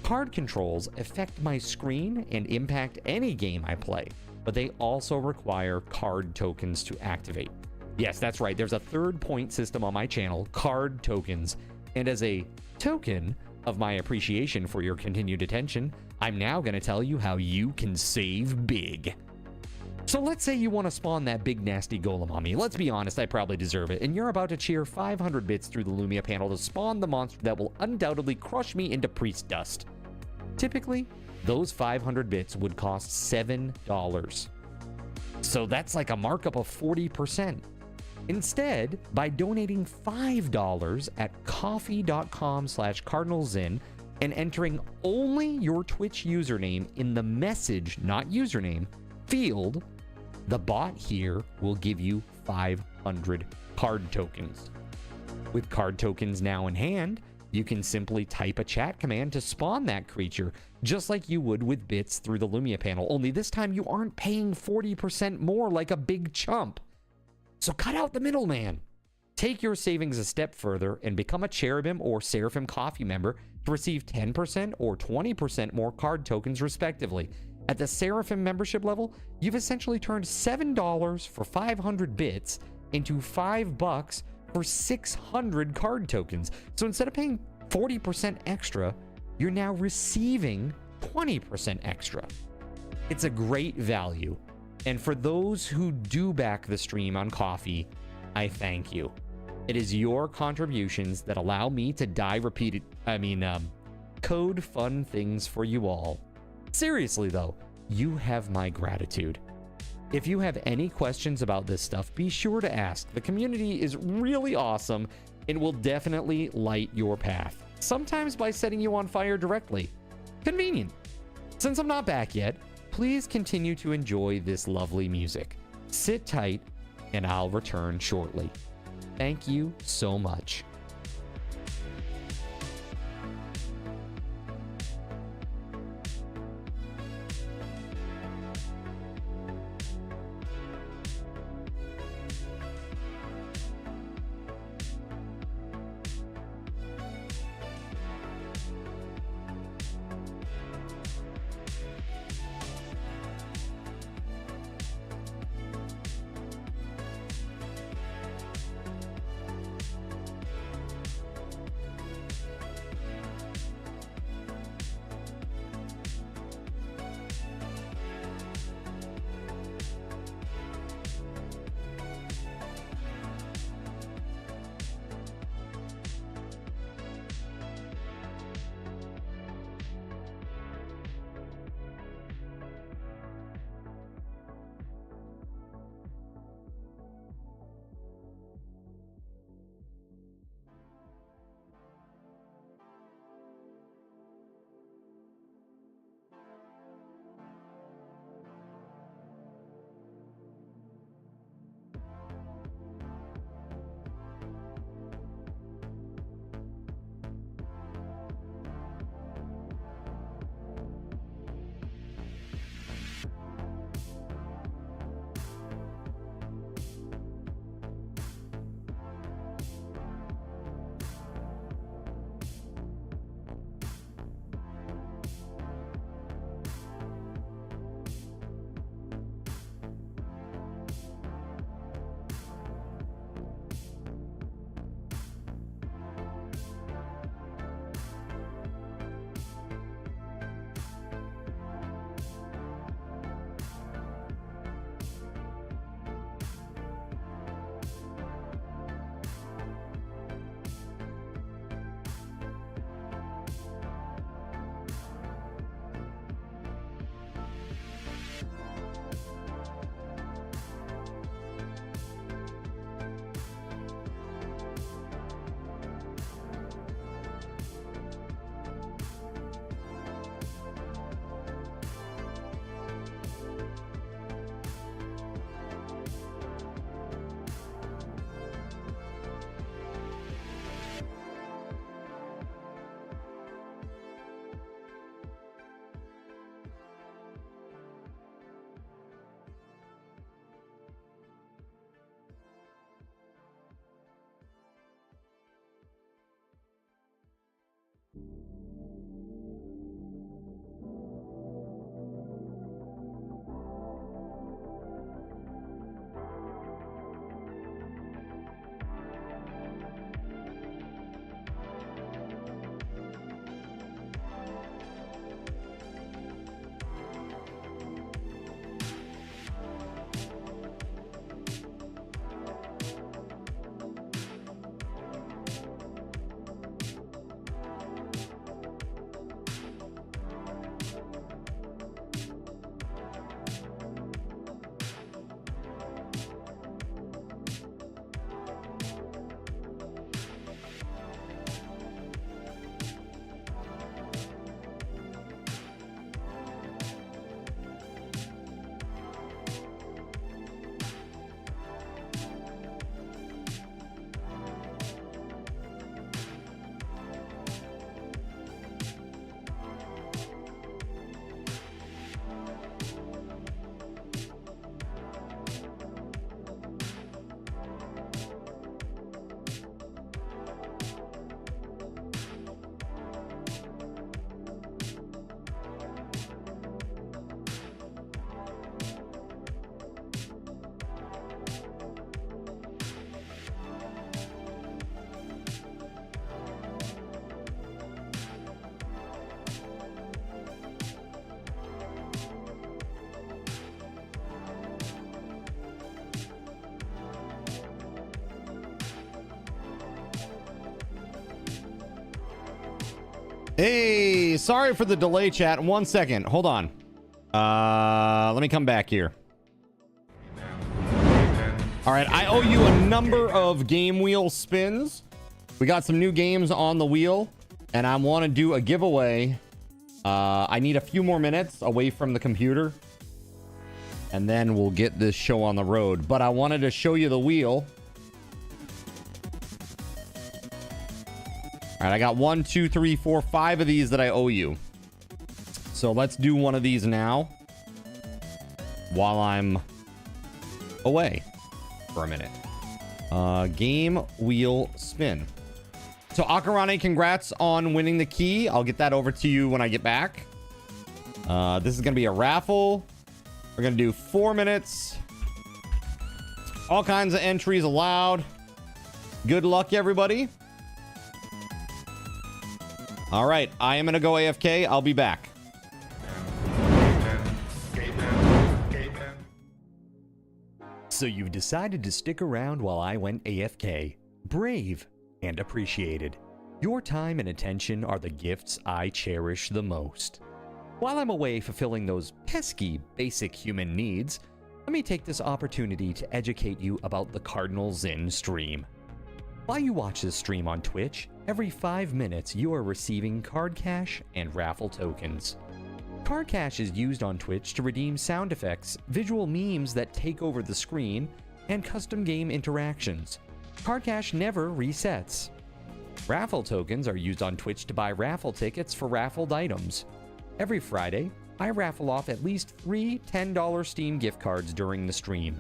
Speaker 14: card controls affect my screen and impact any game I play, but they also require card tokens to activate. Yes, that's right, there's a third point system on my channel, card tokens, and as a token of my appreciation for your continued attention, I'm now going to tell you how you can save big. So let's say you want to spawn that big nasty golem on me. Let's be honest, I probably deserve it, and you're about to cheer 500 bits through the Lumia panel to spawn the monster that will undoubtedly crush me into priest dust. Typically, those 500 bits would cost $7. So that's like a markup of 40%. Instead, by donating $5 at coffee.com/cardinalzin and entering only your Twitch username in the message, not username, field, the bot here will give you 500 card tokens. With card tokens now in hand, you can simply type a chat command to spawn that creature, just like you would with bits through the Lumia panel, only this time you aren't paying 40% more like a big chump. So cut out the middleman. Take your savings a step further and become a Cherubim or Seraphim Coffee member to receive 10% or 20% more card tokens respectively. At the Seraphim membership level, you've essentially turned $7 for 500 bits into $5 for 600 card tokens. So instead of paying 40% extra, you're now receiving 20% extra. It's a great value. And for those who do back the stream on Coffee, I thank you. It is your contributions that allow me to code fun things for you all. Seriously though, you have my gratitude. If you have any questions about this stuff, be sure to ask. The community is really awesome and will definitely light your path, sometimes by setting you on fire directly. Convenient. Since I'm not back yet, please continue to enjoy this lovely music. Sit tight, and I'll return shortly. Thank you so much.
Speaker 2: Hey, sorry for the delay, chat. 1 second. Hold on. Let me come back here. All right, I owe you a number of game wheel spins. We got some new games on the wheel, and I want to do a giveaway. I need a few more minutes away from the computer, and then we'll get this show on the road. But I wanted to show you the wheel. All right, I got 1, 2, 3, 4, 5 of these that I owe you. So let's do one of these now while I'm away for a minute. Game wheel spin. So Akarane, congrats on winning the key. I'll get that over to you when I get back. This is going to be a raffle. We're going to do 4 minutes. All kinds of entries allowed. Good luck, everybody. All right, I am going to go AFK. I'll be back.
Speaker 14: So you've decided to stick around while I went AFK. Brave and appreciated. Your time and attention are the gifts I cherish the most. While I'm away fulfilling those pesky basic human needs, let me take this opportunity to educate you about the Cardinal Zin stream. While you watch this stream on Twitch, every 5 minutes you are receiving card cash and raffle tokens. Card cash is used on Twitch to redeem sound effects, visual memes that take over the screen, and custom game interactions. Card cash never resets. Raffle tokens are used on Twitch to buy raffle tickets for raffled items. Every Friday, I raffle off at least 3 $10 Steam gift cards during the stream.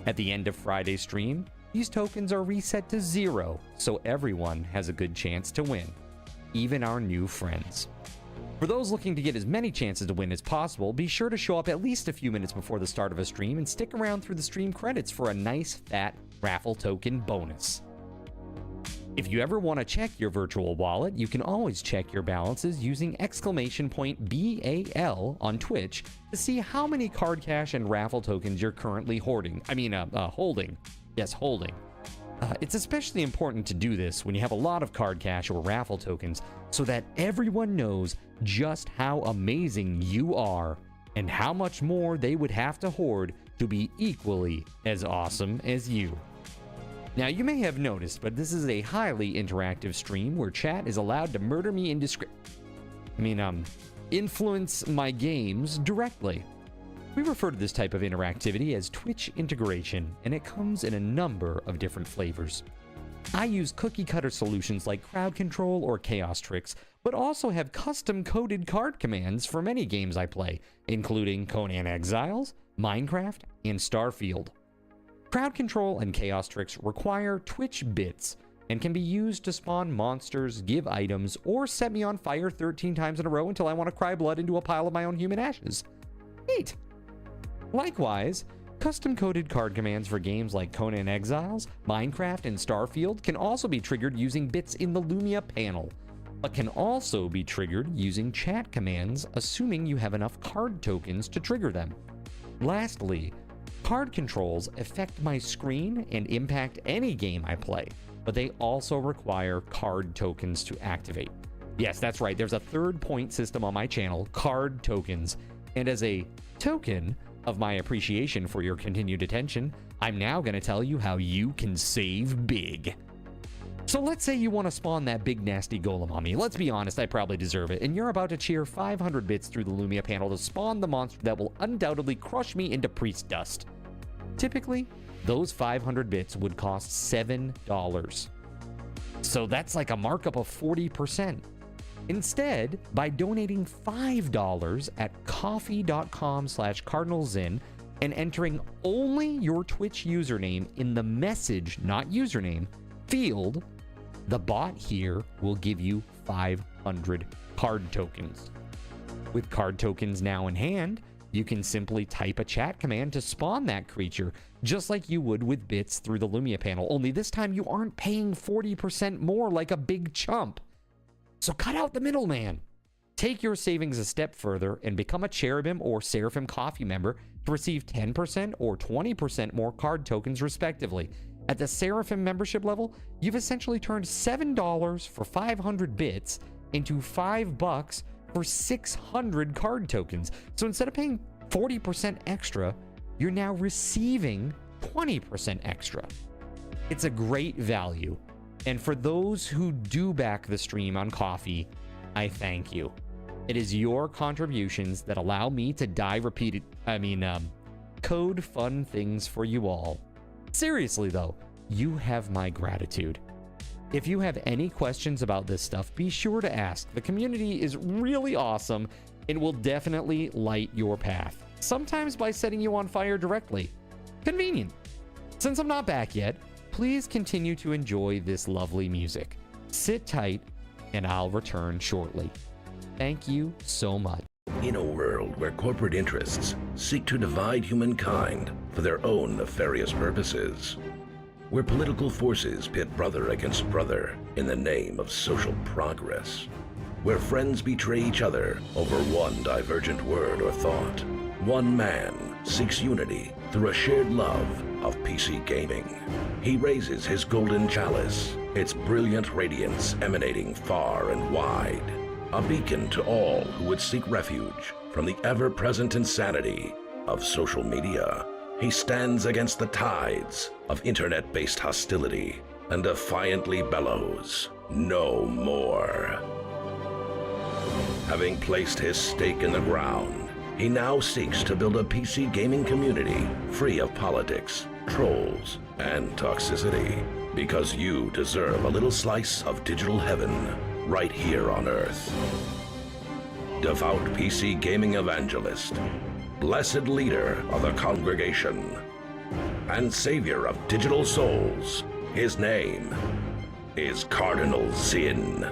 Speaker 14: At the end of Friday's stream, these tokens are reset to 0, so everyone has a good chance to win, even our new friends. For those looking to get as many chances to win as possible, be sure to show up at least a few minutes before the start of a stream and stick around through the stream credits for a nice fat raffle token bonus. If you ever want to check your virtual wallet, you can always check your balances using !BAL on Twitch to see how many card cash and raffle tokens you're currently holding. Yes, holding. It's especially important to do this when you have a lot of card cash or raffle tokens so that everyone knows just how amazing you are and how much more they would have to hoard to be equally as awesome as you. Now, you may have noticed, but this is a highly interactive stream where chat is allowed to murder me influence my games directly. We refer to this type of interactivity as Twitch integration, and it comes in a number of different flavors. I use cookie-cutter solutions like crowd control or chaos tricks, but also have custom-coded card commands for many games I play, including Conan Exiles, Minecraft, and Starfield. Crowd control and chaos tricks require Twitch bits and can be used to spawn monsters, give items, or set me on fire 13 times in a row until I want to cry blood into a pile of my own human ashes. Neat! Likewise, custom-coded card commands for games like Conan Exiles, Minecraft, and Starfield can also be triggered using bits in the Lumia panel, but can also be triggered using chat commands, assuming you have enough card tokens to trigger them. Lastly, card controls affect my screen and impact any game I play, but they also require card tokens to activate. Yes, that's right, there's a third point system on my channel, card tokens, and as a token of my appreciation for your continued attention, I'm now going to tell you how you can save big. So let's say you want to spawn that big nasty golem on me. Let's be honest, I probably deserve it, and you're about to cheer 500 bits through the Lumia panel to spawn the monster that will undoubtedly crush me into priest dust. Typically, those 500 bits would cost $7. So that's like a markup of 40%. Instead, by donating $5 at coffee.com/cardinalzin and entering only your Twitch username in the message, not username, field, the bot here will give you 500 card tokens. With card tokens now in hand, you can simply type a chat command to spawn that creature, just like you would with bits through the Lumia panel, only this time you aren't paying 40% more like a big chump. So cut out the middleman. Take your savings a step further and become a Cherubim or Seraphim Coffee member to receive 10% or 20% more card tokens respectively. At the Seraphim membership level, you've essentially turned $7 for 500 bits into $5 for 600 card tokens. So instead of paying 40% extra, you're now receiving 20% extra. It's a great value. And for those who do back the stream on Ko-fi, I thank you. It is your contributions that allow me to code fun things for you all. Seriously though, you have my gratitude. If you have any questions about this stuff, be sure to ask. The community is really awesome and will definitely light your path. Sometimes by setting you on fire directly. Convenient. Since I'm not back yet, please continue to enjoy this lovely music. Sit tight and I'll return shortly. Thank you so much.
Speaker 1: In a world where corporate interests seek to divide humankind for their own nefarious purposes, where political forces pit brother against brother in the name of social progress, where friends betray each other over one divergent word or thought, one man seeks unity through a shared love of PC gaming. He raises his golden chalice, its brilliant radiance emanating far and wide, a beacon to all who would seek refuge from the ever-present insanity of social media. He stands against the tides of internet-based hostility and defiantly bellows, "No more." Having placed his stake in the ground, he now seeks to build a PC gaming community free of politics, trolls, and toxicity, because you deserve a little slice of digital heaven right here on Earth. Devout PC gaming evangelist, blessed leader of the congregation, and savior of digital souls, his name is Cardinal Zin.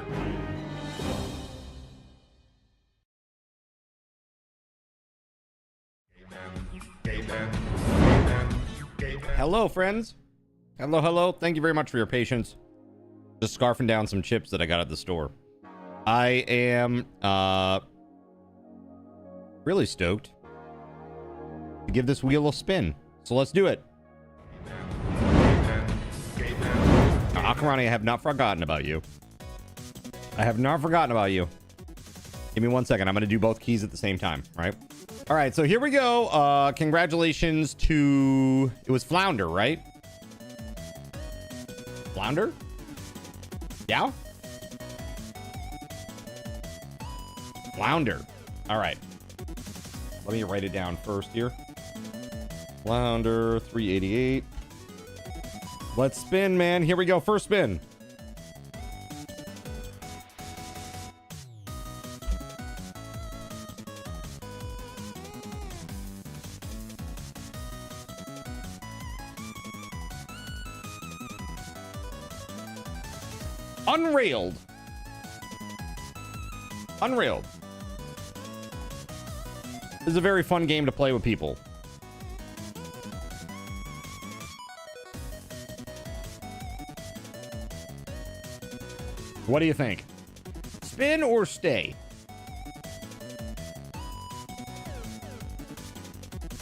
Speaker 2: Hello, friends. Hello, hello. Thank you very much for your patience. Just scarfing down some chips that I got at the store. I am really stoked to give this wheel a spin. So let's do it. Akarani, I have not forgotten about you. I have not forgotten about you. Give me 1 second. I'm going to do both keys at the same time, right? All right, so here we go. Congratulations to... It was Flounder, right? Flounder? Yeah? Flounder. All right. Let me write it down first here. Flounder 388. Let's spin, man. Here we go. First spin. Unrailed. Unrailed. This is a very fun game to play with people. What do you think? Spin or stay?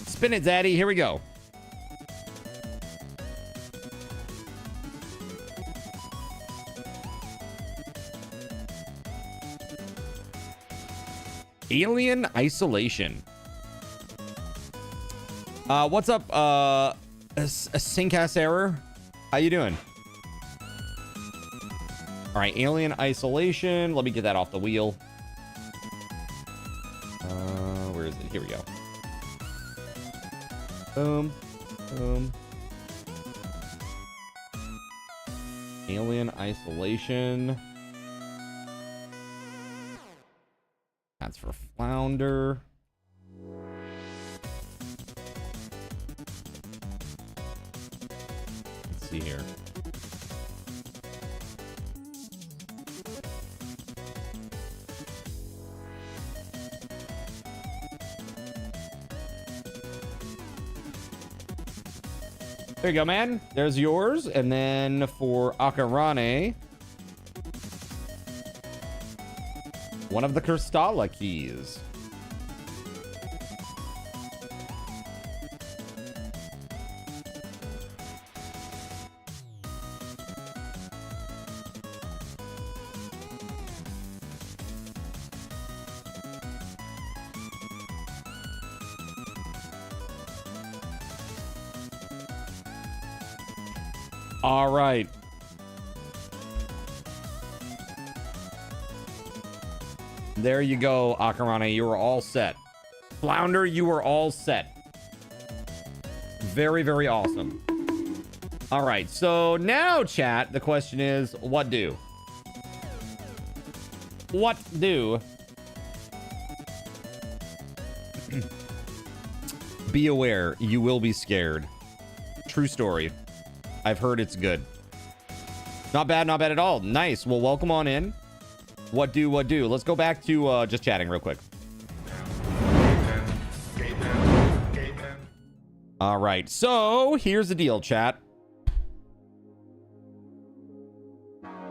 Speaker 2: Spin it, Zaddy. Here we go. Alien Isolation. What's up, a Syncass Error? How you doing? All right, Alien Isolation. Let me get that off the wheel. Where is it? Here we go. Boom. Boom. Alien Isolation. That's for Flounder. Let's see here. There you go, man. There's yours. And then for Akarane, one of the Kristalla keys. All right. There you go, Akarane. You are all set. Flounder, you are all set. Very, very awesome. All right. So now, chat, the question is, what do? What do? Be aware, you will be scared. True story. I've heard it's good. Not bad at all. Nice. Well, welcome on in. What do? Let's go back to just chatting real quick. All right. So here's the deal, chat.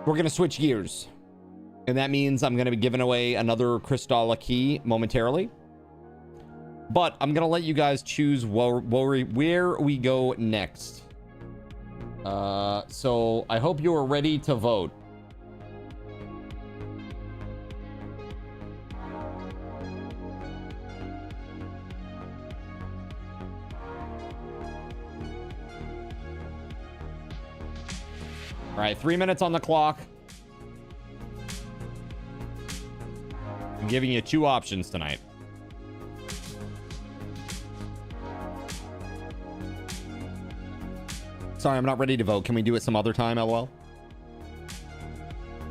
Speaker 2: We're going to switch gears. And that means I'm going to be giving away another Crystalla key momentarily. But I'm going to let you guys choose where we go next. So I hope you are ready to vote. All right, 3 minutes on the clock. I'm giving you 2 options tonight. Sorry, I'm not ready to vote. Can we do it some other time, LOL?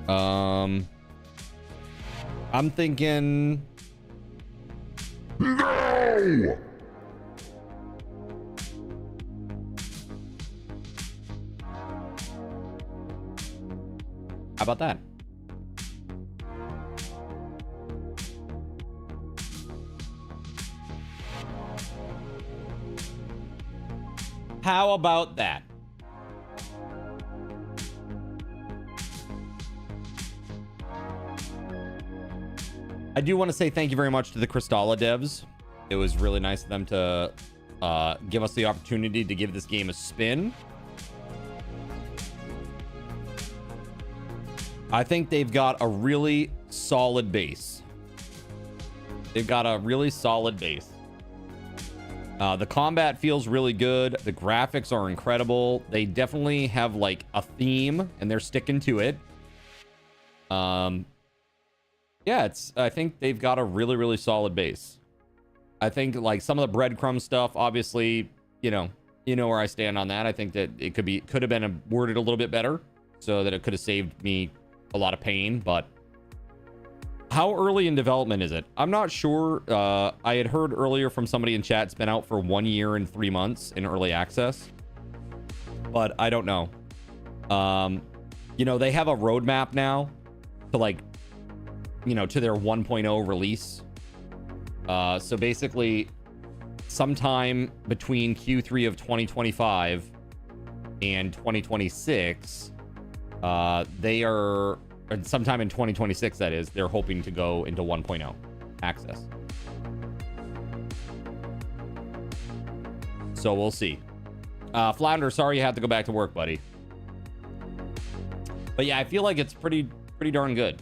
Speaker 2: I'm thinking... No! How about that? How about that? I do want to say thank you very much to the Crystalla devs. It was really nice of them to give us the opportunity to give this game a spin. I think they've got a really solid base. They've got a really solid base. The combat feels really good. The graphics are incredible. They definitely have like a theme and they're sticking to it. Yeah, I think they've got a really, really solid base. I think like some of the breadcrumb stuff, obviously, you know where I stand on that. I think that it could have been worded a little bit better so that it could have saved me a lot of pain, but how early in development is it? I'm not sure. I had heard earlier from somebody in chat it's been out for 1 year and 3 months in early access, but I don't know. They have a roadmap now to to their 1.0 release. So basically sometime between Q3 of 2025 and 2026, sometime in 2026, that is, they're hoping to go into 1.0 access. So we'll see. Flounder, sorry you have to go back to work, buddy. But yeah, I feel like it's pretty darn good.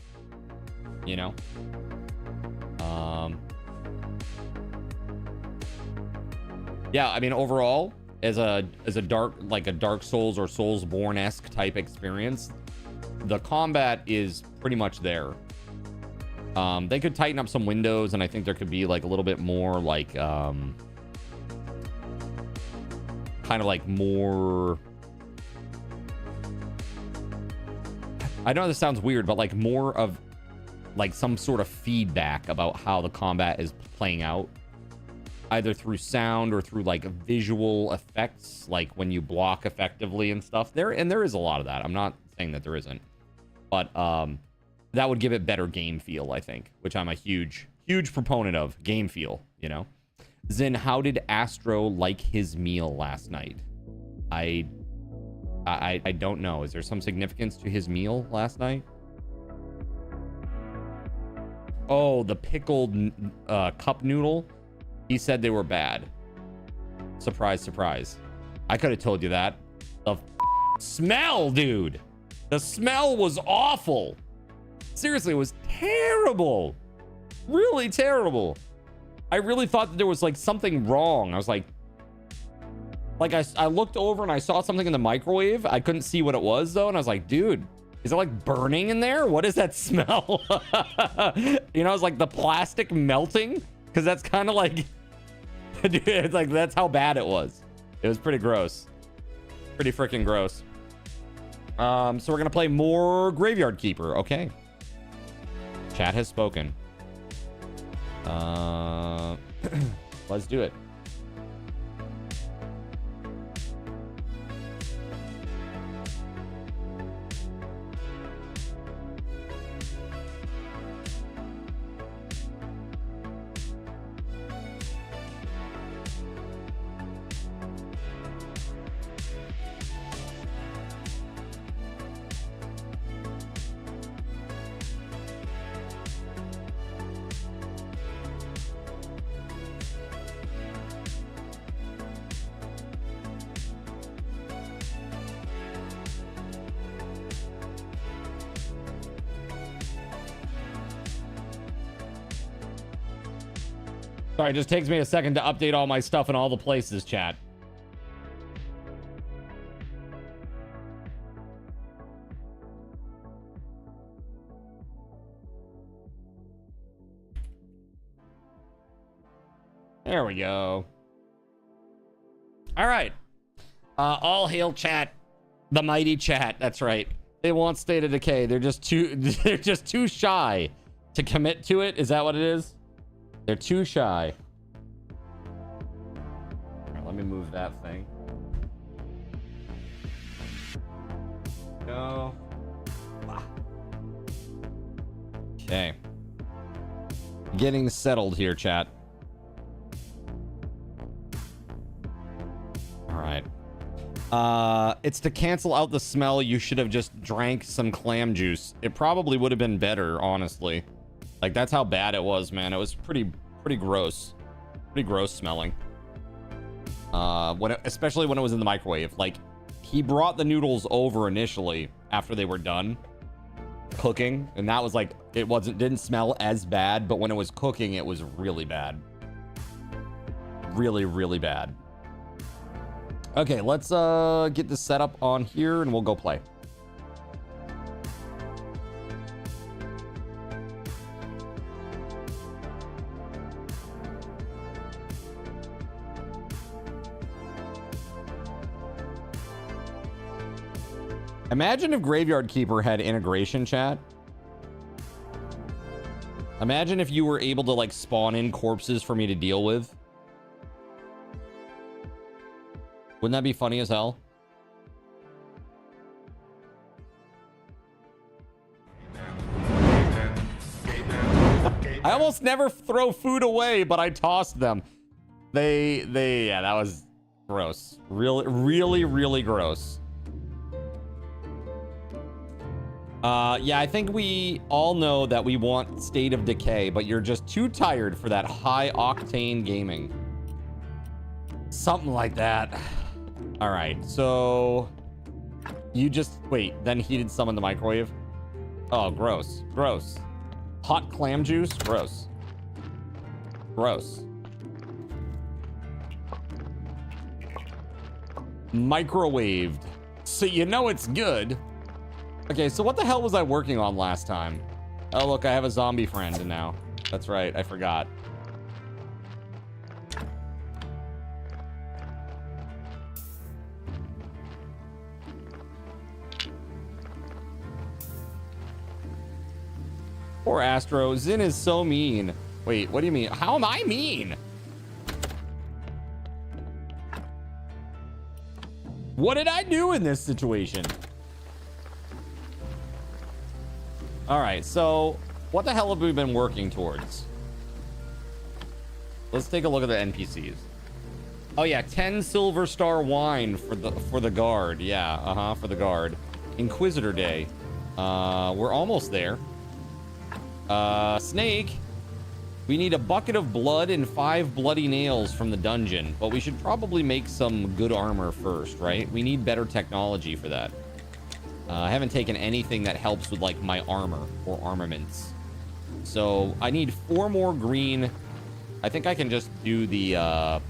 Speaker 2: Yeah, I mean, overall, as a Dark Souls or Soulsborne-esque type experience, the combat is pretty much there. They could tighten up some windows, and I think there could be like a little bit more kind of like more, I know this sounds weird, but like more of like some sort of feedback about how the combat is playing out, either through sound or through like visual effects, like when you block effectively and stuff. There is a lot of that. I'm not saying that there isn't, but that would give it better game feel, I think, which I'm a huge proponent of. Game feel, Zin, how did Astro like his meal last night? I don't know. Is there some significance to his meal last night? Oh, the pickled cup noodle. He said they were bad. Surprise, surprise. I could have told you that. The smell, dude. The smell was awful. Seriously, it was terrible. Really terrible. I really thought that there was like something wrong. I was like, Like I looked over and I saw something in the microwave. I couldn't see what it was though, and I was like, dude, is it like burning in there? What is that smell? You know, it's like the plastic melting, because that's kind of like, dude, it's like that's how bad it was. It was pretty gross, pretty freaking gross. So we're gonna play more Graveyard Keeper. Okay. Chat has spoken. Let's do it. Sorry, it just takes me a second to update all my stuff in all the places, chat. There we go. All right. All hail chat. The mighty chat. That's right. They want State of Decay. They're just too shy to commit to it. Is that what it is? They're too shy. All right, let me move that thing. Go. Okay. Getting settled here, chat. All right. It's to cancel out the smell. You should have just drank some clam juice. It probably would have been better, honestly. Like, that's how bad it was, man. It was pretty gross. Pretty gross smelling. Especially when it was in the microwave. Like, he brought the noodles over initially after they were done cooking, and that was like, didn't smell as bad, but when it was cooking, it was really bad. Really bad. Okay, let's get this set up on here and we'll go play. Imagine if Graveyard Keeper had integration, chat. Imagine if you were able to like spawn in corpses for me to deal with. Wouldn't that be funny as hell? I almost never throw food away, but I tossed them. Yeah, that was gross. Really gross. Yeah, I think we all know that we want State of Decay, but you're just too tired for that high octane gaming. Something like that. All right, so you just wait, then heated some in the microwave. Oh, gross. Hot clam juice, gross. Microwaved, so you know it's good. Okay, so what the hell was I working on last time? Oh, look, I have a zombie friend now. That's right, I forgot. Poor Astro. Zin is so mean. Wait, what do you mean? How am I mean? What did I do in this situation? All right, so what the hell have we been working towards? Let's take a look at the NPCs. Oh yeah, 10 silver star wine for the guard. Yeah, for the guard. Inquisitor Day. We're almost there. Snake. We need a bucket of blood and 5 bloody nails from the dungeon, but we should probably make some good armor first, right? We need better technology for that. I haven't taken anything that helps with like my armor or armaments. So I need 4 more green. I think I can just do the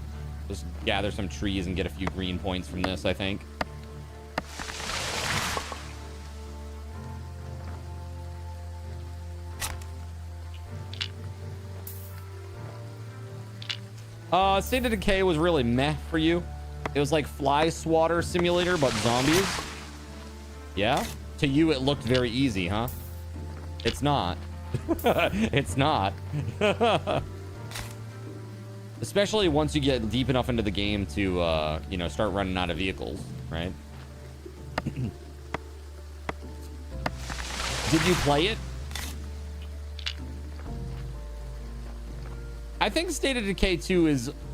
Speaker 2: Just gather some trees and get a few green points from this, I think. State of Decay was really meh for you. It was like Fly Swatter Simulator, but zombies. Yeah? To you, it looked very easy, huh? It's not. It's not. Especially once you get deep enough into the game to, you know, start running out of vehicles, right? Did you play it? I think State of Decay 2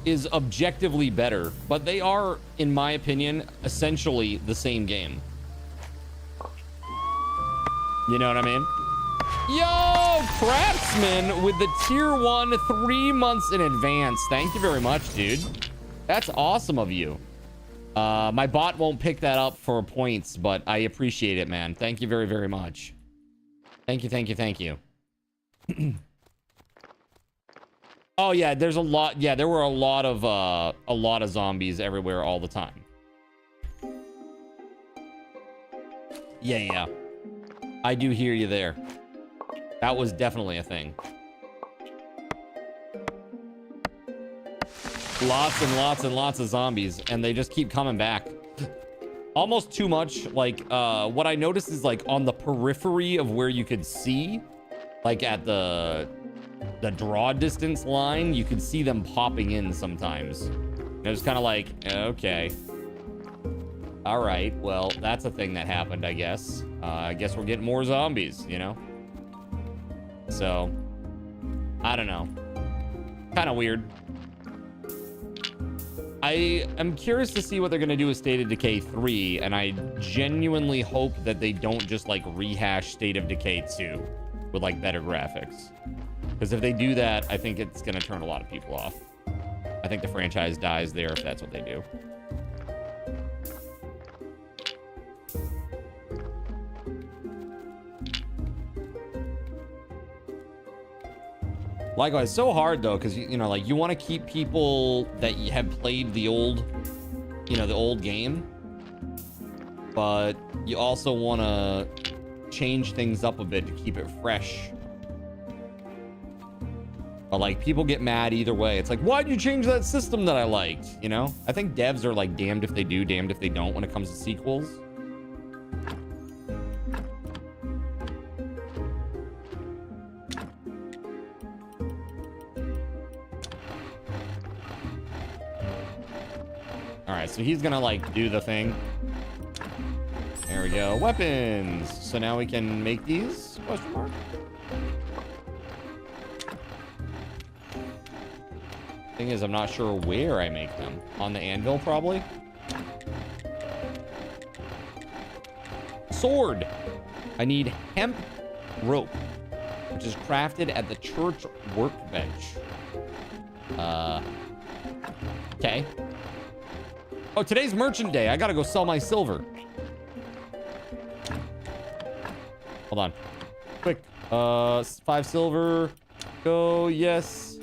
Speaker 2: is objectively better, but they are, in my opinion, essentially the same game. You know what I mean? Yo, Craftsman with the tier 1 3 months in advance. Thank you very much, dude. That's awesome of you. My bot won't pick that up for points, but I appreciate it, man. Thank you very, very much. Thank you, thank you, thank you. Oh yeah, there's a lot. Yeah, there were a lot of zombies everywhere all the time. Yeah. I do hear you there. That was definitely a thing. Lots and lots and lots of zombies, and they just keep coming back. Almost too much. Like, what I noticed is, like, on the periphery of where you could see, like at the draw distance line, you could see them popping in sometimes. And it was kind of like, okay. All right, well, that's a thing that happened, I guess. I guess we're getting more zombies, you know? So, I don't know. Kind of weird. I am curious to see what they're going to do with State of Decay 3, and I genuinely hope that they don't just, like, rehash State of Decay 2 with, like, better graphics. Because if they do that, I think it's going to turn a lot of people off. I think the franchise dies there if that's what they do. Likewise, so hard though, because you know, like, you want to keep people that have played the old, you know, the old game, but you also want to change things up a bit to keep it fresh. But like, people get mad either way. It's like, why'd you change that system that I liked? You know, I think devs are like damned if they do, damned if they don't when it comes to sequels. All right, so he's gonna like do the thing. There we go. Weapons. So now we can make these? Question mark. Thing is, I'm not sure where I make them. On the anvil, probably. Sword. I need hemp rope, which is crafted at the church workbench. Okay. Oh, today's merchant day. I gotta go sell my silver. Hold on. Quick. 5 silver. Go, yes.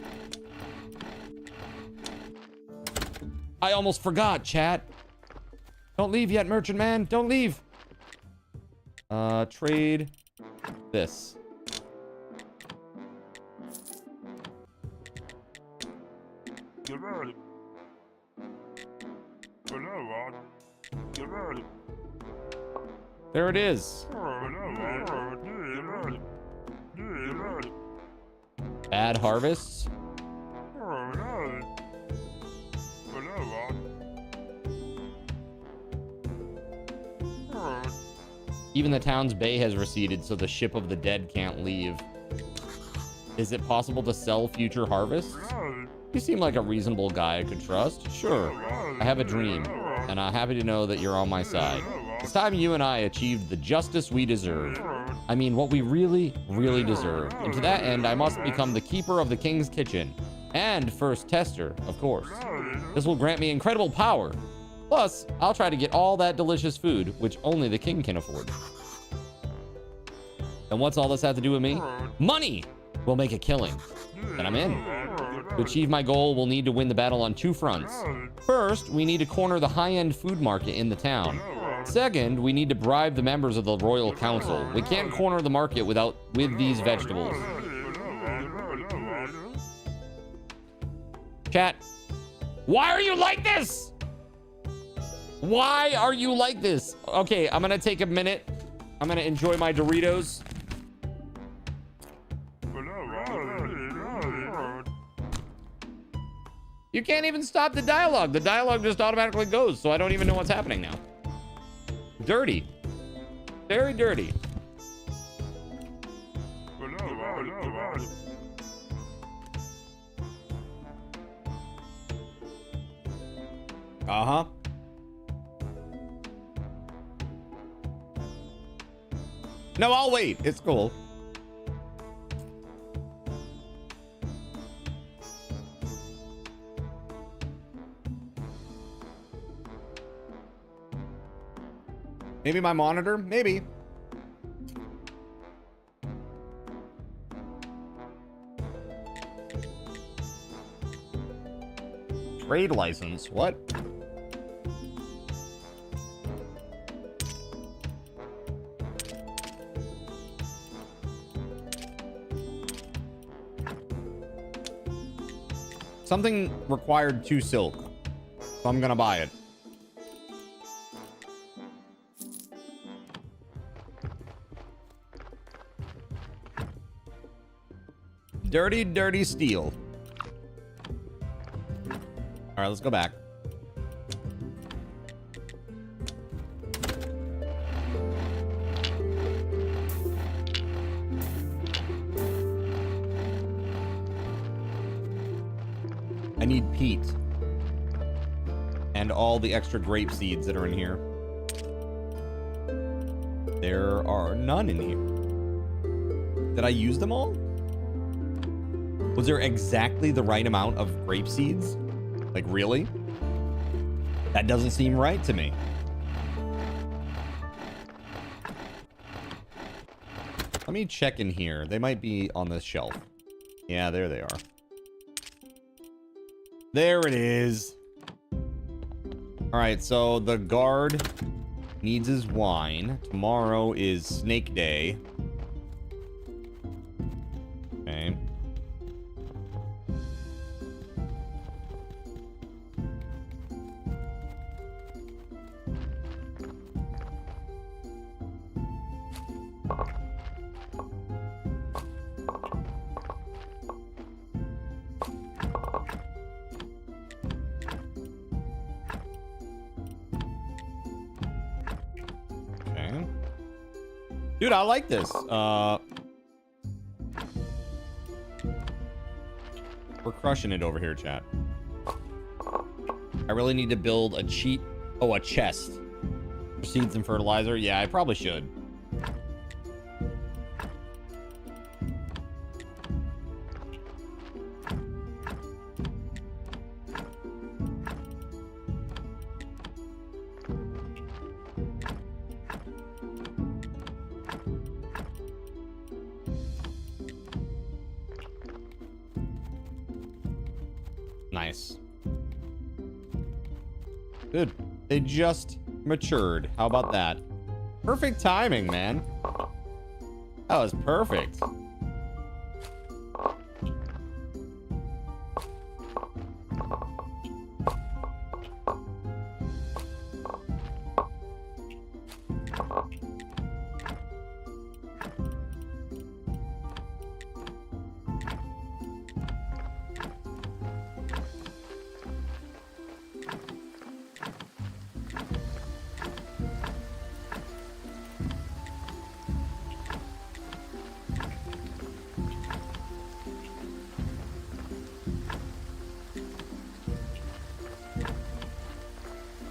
Speaker 2: I almost forgot, chat. Don't leave yet, merchant man. Don't leave. Trade this. There it is. Bad harvests. Even the town's bay has receded, so the ship of the dead can't leave. Is it possible to sell future harvests? You seem like a reasonable guy I could trust. Sure. I have a dream, and I'm happy to know that you're on my side. It's time you and I achieved the justice we deserve. I mean, what we really, really deserve. And to that end, I must become the keeper of the king's kitchen. And first tester, of course. This will grant me incredible power. Plus, I'll try to get all that delicious food, which only the king can afford. And what's all this have to do with me? Money! We'll make a killing. And I'm in. To achieve my goal, we'll need to win the battle on 2 fronts. First, we need to corner the high-end food market in the town. Second, we need to bribe the members of the Royal Council. We can't corner the market with these vegetables. Chat, why are you like this? Why are you like this? Okay, I'm gonna take a minute. I'm gonna enjoy my Doritos. You can't even stop the dialogue. The dialogue just automatically goes, so I don't even know what's happening now. Dirty. Very dirty. Uh-huh. No, I'll wait. It's cool. Maybe my monitor? Maybe. Trade license? What? Something required 2 silk, so I'm gonna buy it. Dirty, dirty steel. All right, let's go back. I need peat. And all the extra grape seeds that are in here. There are none in here. Did I use them all? Was there exactly the right amount of grape seeds? Like, really? That doesn't seem right to me. Let me check in here. They might be on this shelf. Yeah, there they are. There it is. All right, so the guard needs his wine. Tomorrow is Snake Day. Okay. Dude, I like this. We're crushing it over here, chat. I really need to build a a chest for seeds and fertilizer. Yeah, I probably should. Nice. Good. They just matured. How about that? Perfect timing, man. That was perfect.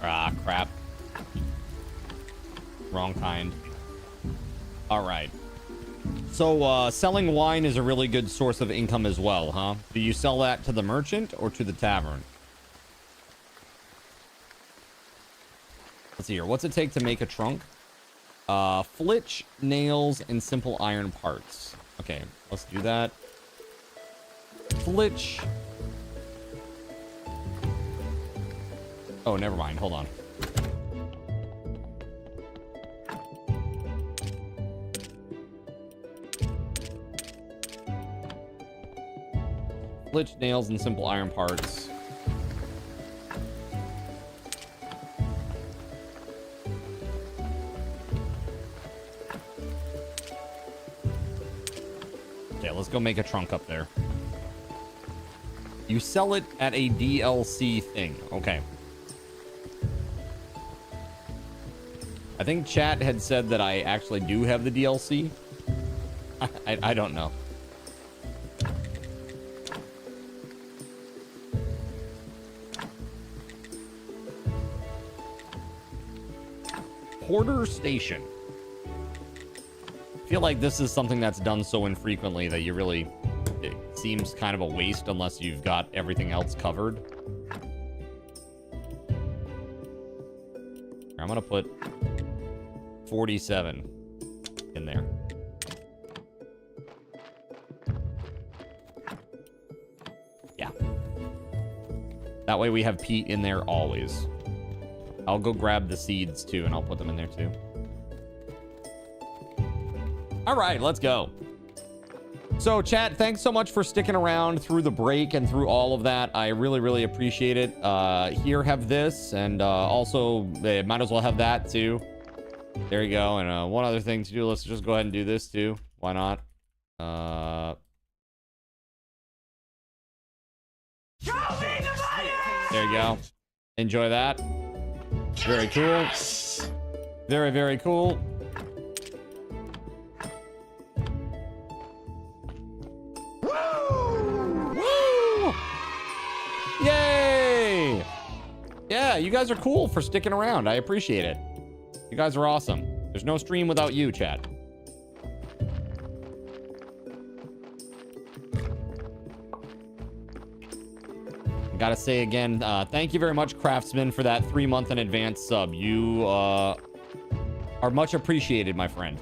Speaker 2: Ah, crap. Wrong kind. All right. So, selling wine is a really good source of income as well, huh? Do you sell that to the merchant or to the tavern? Let's see here. What's it take to make a trunk? Flitch, nails, and simple iron parts. Okay, let's do that. Flitch, Oh, never mind. Hold on. Flitch, nails, and simple iron parts. Okay, let's go make a trunk up there. You sell it at a DLC thing. Okay. I think chat had said that I actually do have the DLC. I don't know. Porter Station. I feel like this is something that's done so infrequently that you really... It seems kind of a waste unless you've got everything else covered. I'm gonna put 47 in there. Yeah. That way we have peat in there always. I'll go grab the seeds too, and I'll put them in there too. All right, let's go. So, chat, thanks so much for sticking around through the break and through all of that. I really, really appreciate it. Here, have this, and also, might as well have that too. There you go. And one other thing to do. Let's just go ahead and do this too. Why not? There you go. Enjoy that. Very cool. Very, very cool. Woo! Yay! Yeah, you guys are cool for sticking around. I appreciate it. You guys are awesome. There's no stream without you, chat. Gotta say again, thank you very much, Craftsman, for that 3-month in advance sub. You are much appreciated, my friend.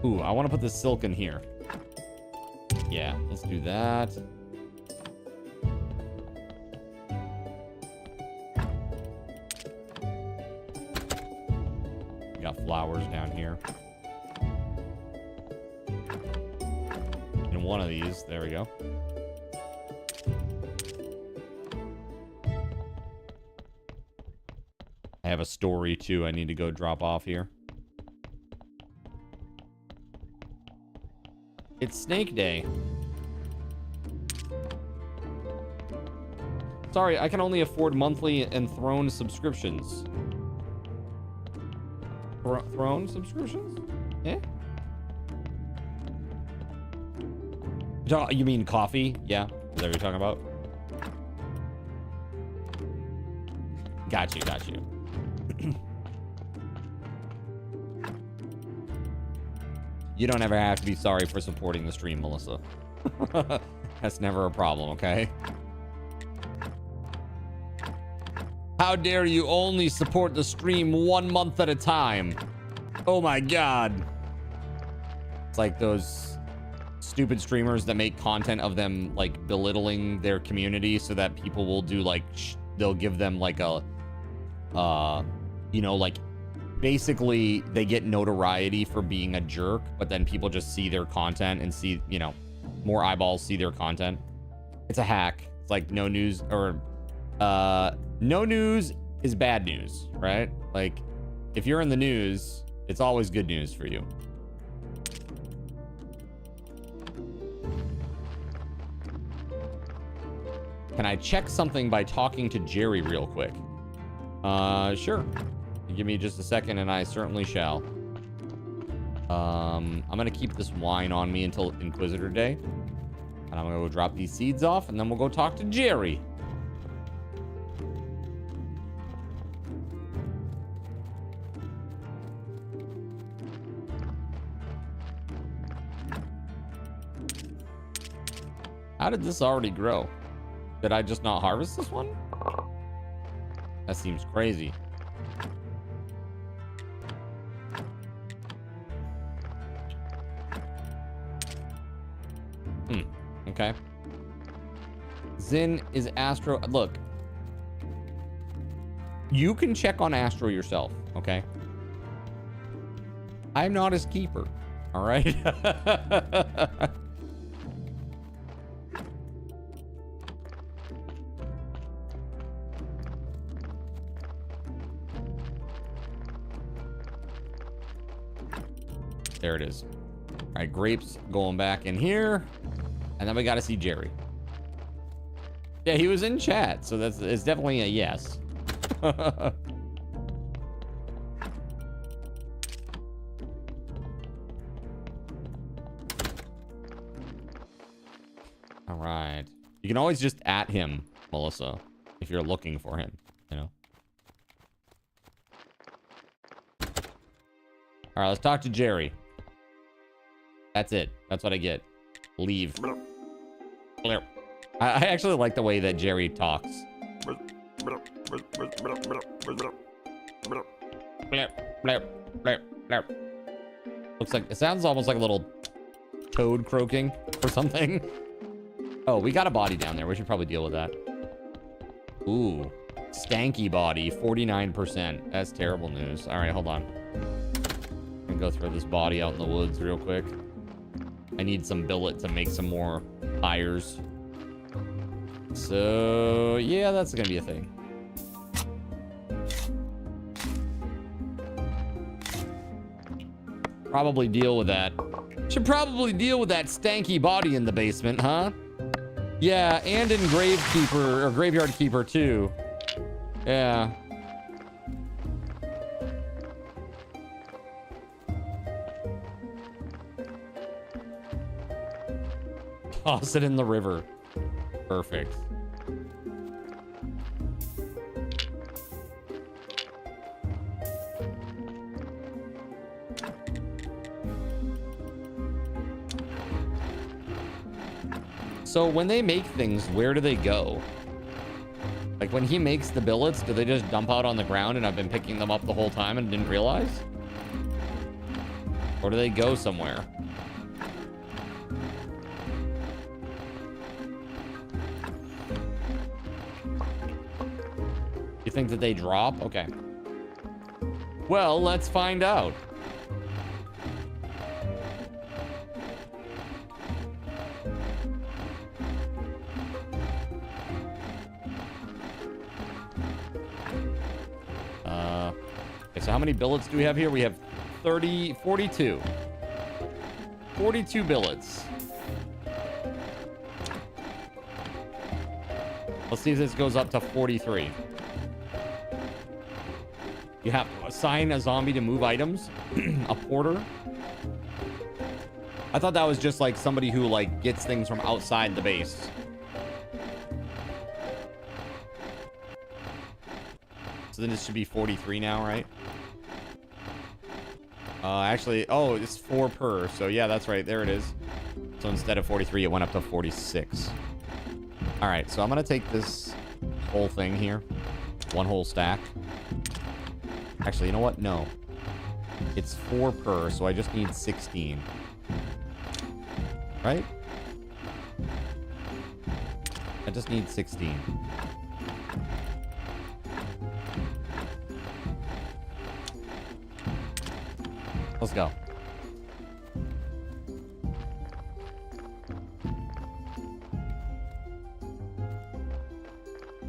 Speaker 2: Ooh, I want to put this silk in here. Yeah, let's do that. We got flowers down here. And one of these, there we go. I have a story too I need to go drop off here. It's Snake Day. Sorry, I can only afford monthly and Throne subscriptions. Throne subscriptions? Eh? You mean coffee? Yeah, is that what you're talking about? Got you, got you. You don't ever have to be sorry for supporting the stream, Melissa. That's never a problem, okay? How dare you only support the stream 1 month at a time? Oh my god. It's like those stupid streamers that make content of them like belittling their community so that people will do like they'll give them like a you know, like basically they get notoriety for being a jerk, but then people just see their content and see, you know, more eyeballs see their content. It's a hack. It's like no news or no news is bad news, right? Like if you're in the news, it's always good news for you. Can I check something by talking to Jerry real quick? Sure. Give me just a second and I certainly shall. I'm gonna keep this wine on me until Inquisitor Day. And I'm gonna go drop these seeds off and then we'll go talk to Jerry. How did this already grow? Did I just not harvest this one? That seems crazy. Okay. Zin is Astro. Look. You can check on Astro yourself, okay? I'm not his keeper, all right? There it is. All right, grapes going back in here. And then we got to see Jerry. Yeah, he was in chat, so it's definitely a yes. All right. You can always just at him, Melissa, if you're looking for him, you know? All right, let's talk to Jerry. That's it. That's what I get. Leave. I actually like the way that Jerry talks. Looks like it sounds almost like a little toad croaking or something. Oh, we got a body down there. We should probably deal with that. Ooh, stanky body, 49%. That's terrible news. All right, hold on. I'm gonna go throw this body out in the woods real quick. I need some billet to make some more tires. So, yeah, that's gonna be a thing. Probably deal with that. Should probably deal with that stanky body in the basement, huh? Yeah, and in Gravekeeper, or Graveyard Keeper too. Yeah. Toss it in the river. Perfect. So when they make things, where do they go? Like when he makes the billets, do they just dump out on the ground and I've been picking them up the whole time and didn't realize? Or do they go somewhere? You think that they drop? Okay. Well, let's find out. Okay, so how many billets do we have here? We have 42. 42 billets. Let's see if this goes up to 43. You have to assign a zombie to move items. A porter. I thought that was just like somebody who like gets things from outside the base. So then this should be 43 now, right? Actually, oh, it's 4 per. So yeah, that's right. There it is. So instead of 43, it went up to 46. All right, so I'm going to take this whole thing here. One whole stack. Actually, you know what? No. It's 4 per, so I just need 16. Right? I just need 16. Let's go.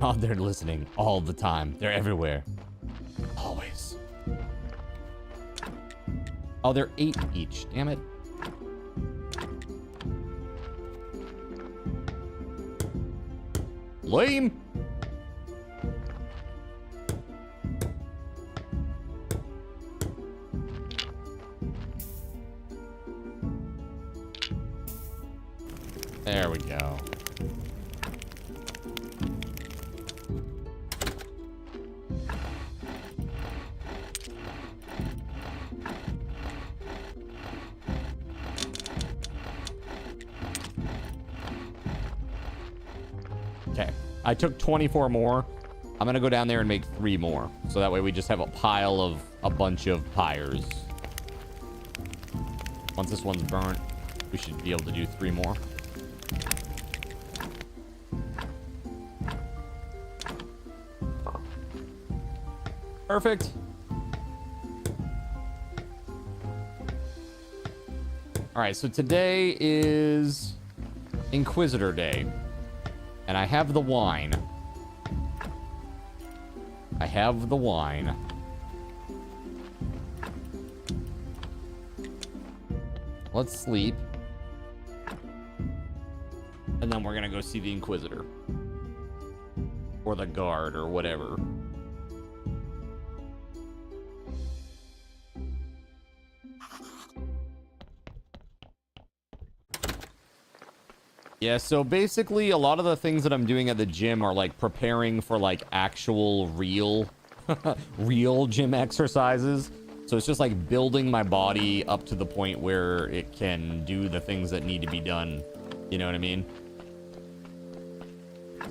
Speaker 2: Oh, they're listening all the time. They're everywhere. Always. Oh, they're 8 each. Damn it. Lame. There we go. Okay. I took 24 more. I'm gonna go down there and make 3 more. So that way we just have a pile of a bunch of pyres. Once this one's burnt, we should be able to do 3 more. Perfect. All right, so today is Inquisitor Day. And I have the wine. I have the wine. Let's sleep. And then we're gonna go see the Inquisitor. Or the guard, or whatever. Yeah, so basically a lot of the things that I'm doing at the gym are like preparing for like actual real real gym exercises. So it's just like building my body up to the point where it can do the things that need to be done. You know what I mean?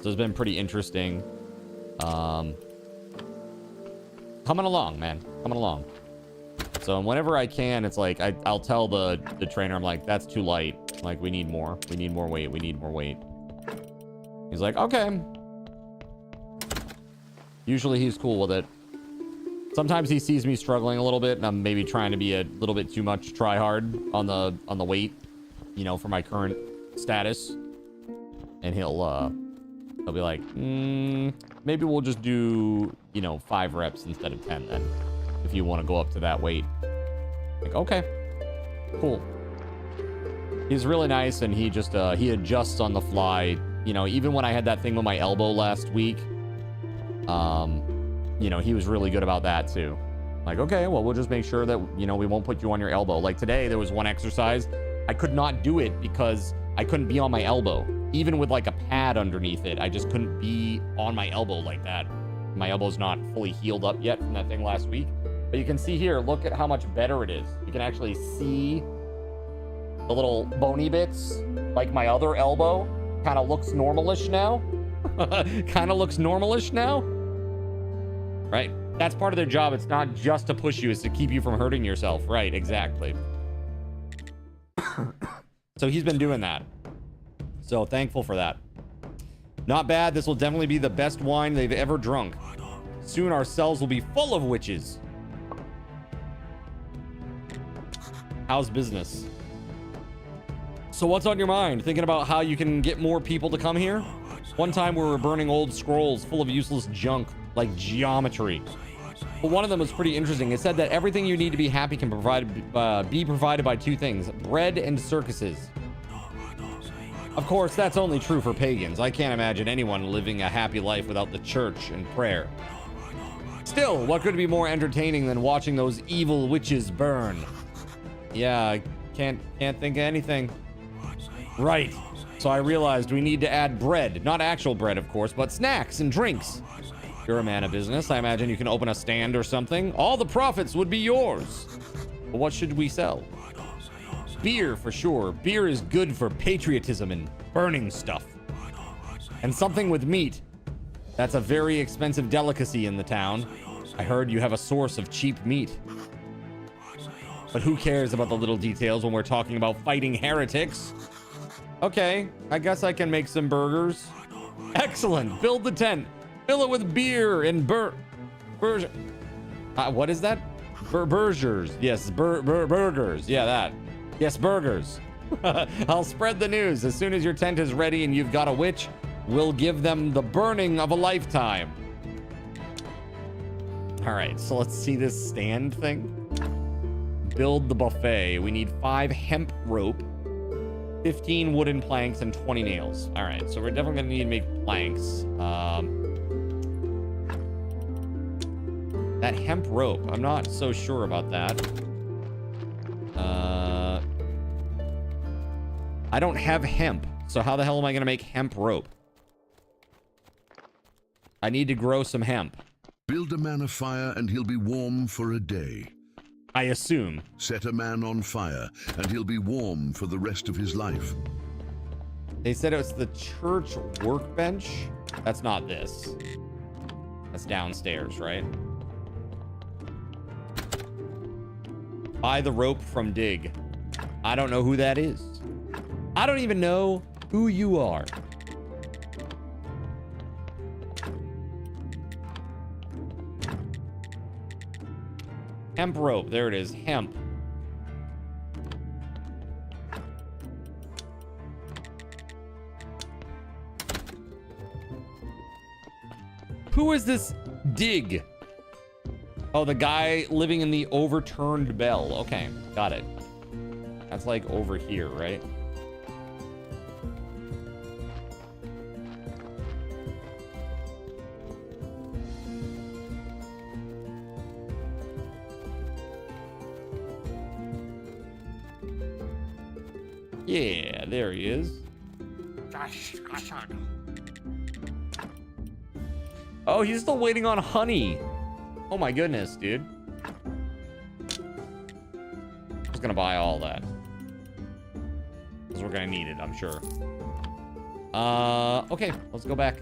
Speaker 2: So it's been pretty interesting. Coming along, man. Coming along. So whenever I can, it's like I'll tell the trainer, I'm like, that's too light. Like, we need more. We need more weight. We need more weight. He's like, okay. Usually he's cool with it. Sometimes he sees me struggling a little bit, and I'm maybe trying to be a little bit too much try hard on the weight, you know, for my current status. And he'll be like, maybe we'll just do, you know, 5 reps instead of 10 then, if you want to go up to that weight. Like, okay, cool. He's really nice, and he just he adjusts on the fly. You know, even when I had that thing with my elbow last week, you know, he was really good about that too. Like, okay, well, we'll just make sure that, you know, we won't put you on your elbow. Like today, there was one exercise I could not do it because I couldn't be on my elbow. Even with like a pad underneath it, I just couldn't be on my elbow like that. My elbow's not fully healed up yet from that thing last week. But you can see here, look at how much better it is. You can actually see the little bony bits, like my other elbow, kind of looks normalish now. Kind of looks normalish now. Right? That's part of their job. It's not just to push you, it's to keep you from hurting yourself. Right, exactly. So he's been doing that. So thankful for that. Not bad. This will definitely be the best wine they've ever drunk. Soon our cells will be full of witches. How's business? So what's on your mind? Thinking about how you can get more people to come here? One time we were burning old scrolls full of useless junk, like geometry. But one of them was pretty interesting. It said that everything you need to be happy can be provided by 2 things: bread and circuses. Of course, that's only true for pagans. I can't imagine anyone living a happy life without the church and prayer. Still, what could be more entertaining than watching those evil witches burn? Yeah, I can't think of anything. Right. So I realized we need to add bread. Not actual bread, of course, but snacks and drinks. You're a man of business. I imagine you can open a stand or something. All the profits would be yours. But what should we sell? Beer, for sure. Beer is good for patriotism and burning stuff. And something with meat. That's a very expensive delicacy in the town. I heard you have a source of cheap meat. But who cares about the little details when we're talking about fighting heretics? Okay, I guess I can make some burgers. Excellent. Build the tent. Fill it with beer and what is that? Burgers. Yes, burgers. Yeah, that. Yes, burgers. I'll spread the news. As soon as your tent is ready and you've got a witch, we'll give them the burning of a lifetime. All right, so let's see this stand thing. Build the buffet. We need 5 hemp rope, 15 wooden planks, and 20 nails. All right, so we're definitely gonna need to make planks. That hemp rope, I'm not so sure about that. I don't have hemp, so how the hell am I gonna make hemp rope? I need to grow some hemp.
Speaker 15: Build a man a fire and he'll be warm for a day.
Speaker 2: I assume.
Speaker 15: Set a man on fire and he'll be warm for the rest of his life.
Speaker 2: They said it was the church workbench. That's not this. That's downstairs, right? Buy the rope from Dig. I don't know who that is. I don't even know who you are. Hemp rope. There it is. Hemp. Who is this Dig? Oh, the guy living in the overturned bell. Okay, got it. That's like over here, right? Yeah, there he is. Oh, he's still waiting on honey. Oh my goodness, dude. Just gonna buy all that. Because we're gonna need it, I'm sure. Okay, let's go back.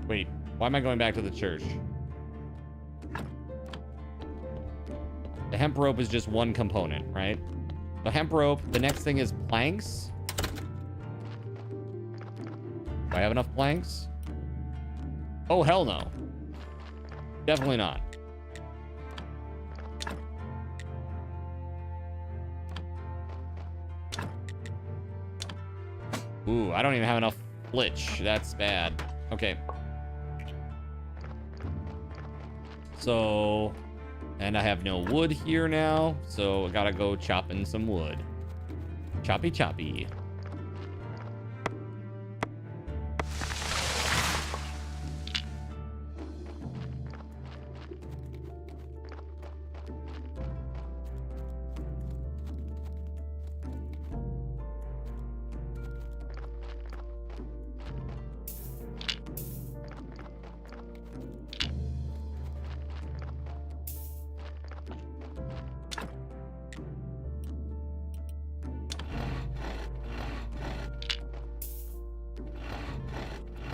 Speaker 2: Wait, why am I going back to the church? The hemp rope is just one component, right? The hemp rope, the next thing is planks. Do I have enough planks? Oh, hell no. Definitely not. Ooh, I don't even have enough flitch. That's bad. Okay. So, and I have no wood here now, so I gotta go chopping some wood. Choppy choppy.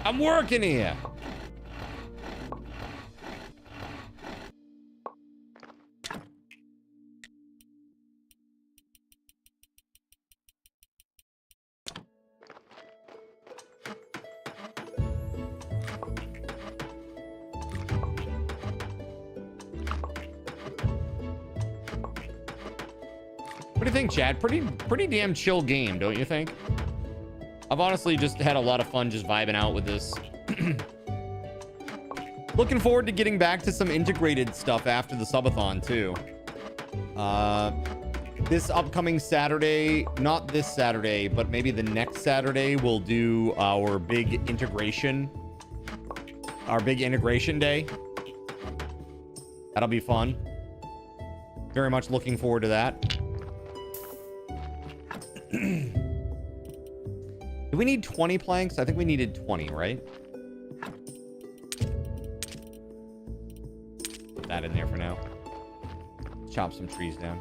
Speaker 2: I'm working here. What do you think, Chad? Pretty damn chill game, don't you think? I've honestly just had a lot of fun just vibing out with this. Looking forward to getting back to some integrated stuff after the Subathon too. This upcoming Saturday, not this Saturday, but maybe the next Saturday, we'll do our big integration day. That'll be fun. Very much looking forward to that. Do we need 20 planks? I think we needed 20, right? Put that in there for now. Chop some trees down.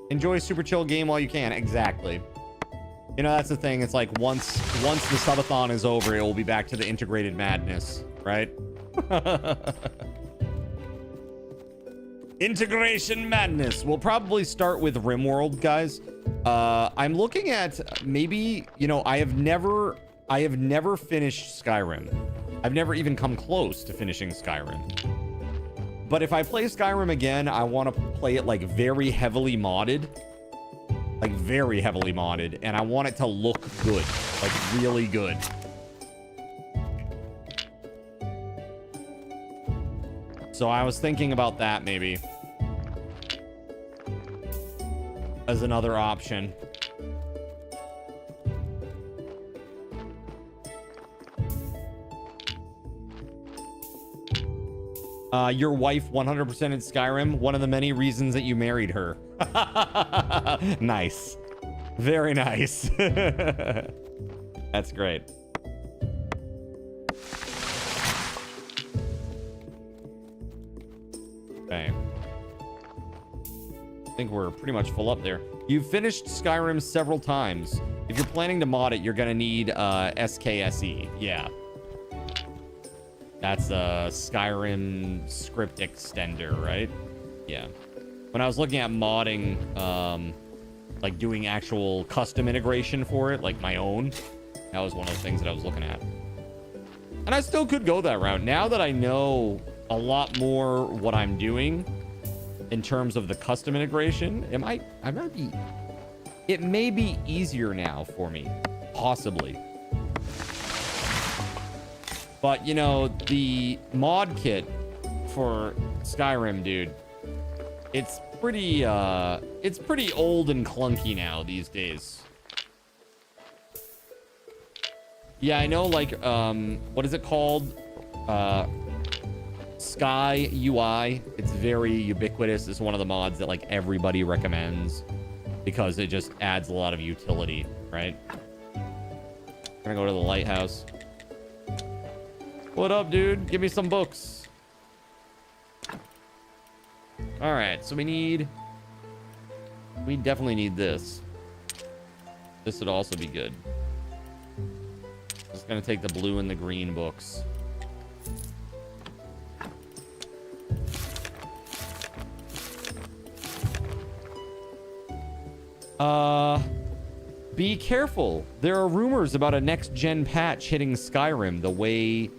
Speaker 2: Enjoy a super chill game while you can. Exactly. You know, that's the thing. It's like once the Subathon is over, it will be back to the integrated madness, right? Integration madness. We'll probably start with RimWorld, guys. I'm looking at maybe, you know, I have never finished Skyrim. I've never even come close to finishing Skyrim. But if I play Skyrim again, I want to play it like very heavily modded. Like very heavily modded. And I want it to look good. Like really good. So I was thinking about that maybe. As another option. Your wife 100% in Skyrim, one of the many reasons that you married her. Nice. Very nice. That's great. Okay. think we're pretty much full up there. You've finished Skyrim several times. If you're planning to mod it, you're gonna need SKSE. Yeah. That's a Skyrim script extender, right? Yeah. When I was looking at modding, like doing actual custom integration for it, like my own, that was one of the things that I was looking at. And I still could go that route. Now that I know a lot more what I'm doing in terms of the custom integration, it may be easier now for me, possibly. But you know, the mod kit for Skyrim, dude, it's pretty old and clunky now these days. Yeah, I know, like, what is it called? Sky UI. It's very ubiquitous. It's one of the mods that, like, everybody recommends because it just adds a lot of utility, right? Gonna go to the lighthouse. What up, dude? Give me some books. All right, so we definitely need this. This would also be good. Just gonna take the blue and the green books. Be careful. There are rumors about a next-gen patch hitting Skyrim the way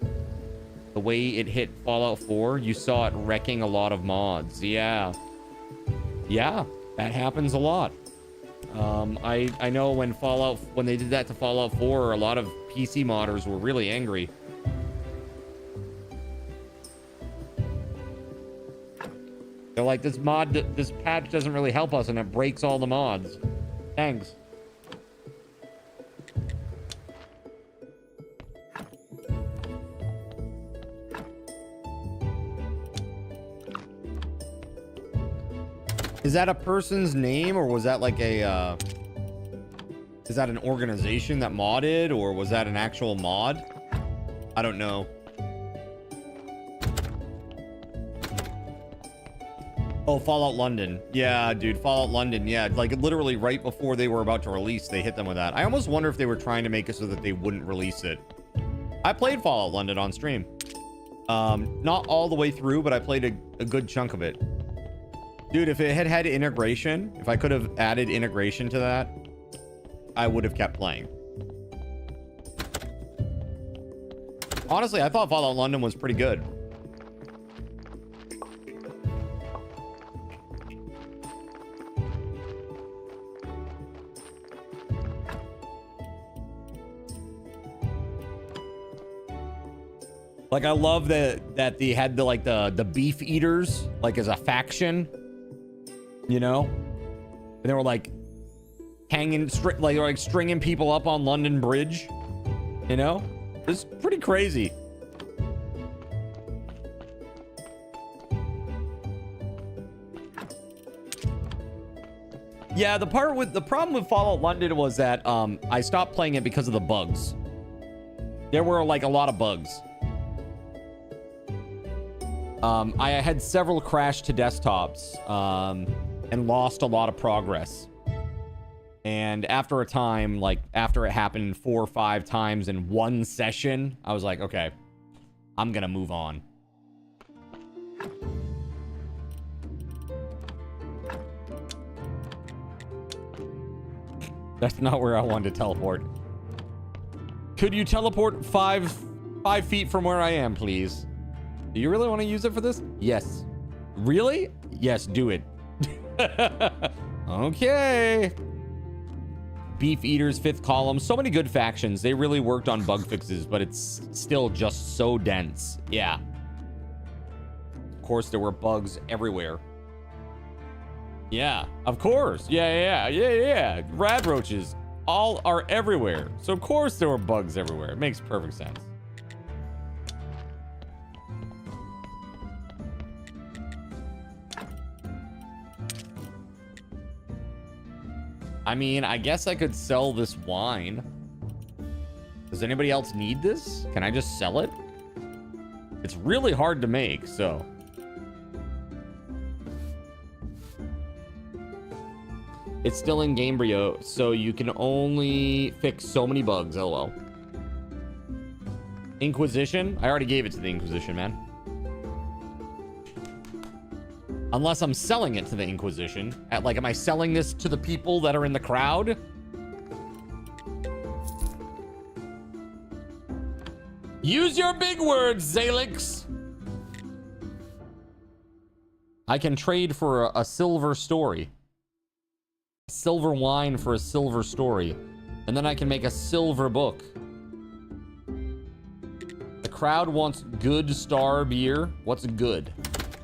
Speaker 2: it hit Fallout 4. You saw it wrecking a lot of mods. Yeah. Yeah, that happens a lot. I know when they did that to Fallout 4, a lot of PC modders were really angry. They're like, this patch doesn't really help us and it breaks all the mods. Thanks. Is that a person's name, or was that like a, is that an organization that modded, or was that an actual mod? I don't know. Oh, Fallout London. Yeah, dude, Fallout London. Yeah, like literally right before they were about to release, they hit them with that. I almost wonder if they were trying to make it so that they wouldn't release it. I played Fallout London on stream. Not all the way through, but I played a good chunk of it. Dude, if it had integration, if I could have added integration to that, I would have kept playing. Honestly, I thought Fallout London was pretty good. Like, I love that they had the beef eaters, like, as a faction, you know? And they were like hanging, like stringing people up on London Bridge, you know? It's pretty crazy. Yeah, the problem with Fallout London was that I stopped playing it because of the bugs. There were like a lot of bugs. I had several crash to desktops and lost a lot of progress. And after a time, like after it happened 4 or 5 times in one session, I was like, okay, I'm gonna move on. That's not where I wanted to teleport. Could you teleport 5 feet from where I am, please? Do you really want to use it for this? Yes. Really? Yes, do it. Okay. Beef Eaters, 5th column. So many good factions. They really worked on bug fixes, but it's still just so dense. Yeah. Of course, there were bugs everywhere. Yeah, of course. Yeah. Rad roaches all are everywhere. So of course there were bugs everywhere. It makes perfect sense. I mean, I guess I could sell this wine. Does anybody else need this? Can I just sell it? It's really hard to make, so. It's still in Gamebryo, so you can only fix so many bugs, lol. Inquisition? I already gave it to the Inquisition, man. Unless I'm selling it to the Inquisition. Like, am I selling this to the people that are in the crowd? Use your big words, Zalix! I can trade for a silver story. Silver wine for a silver story. And then I can make a silver book. The crowd wants good star beer. What's good?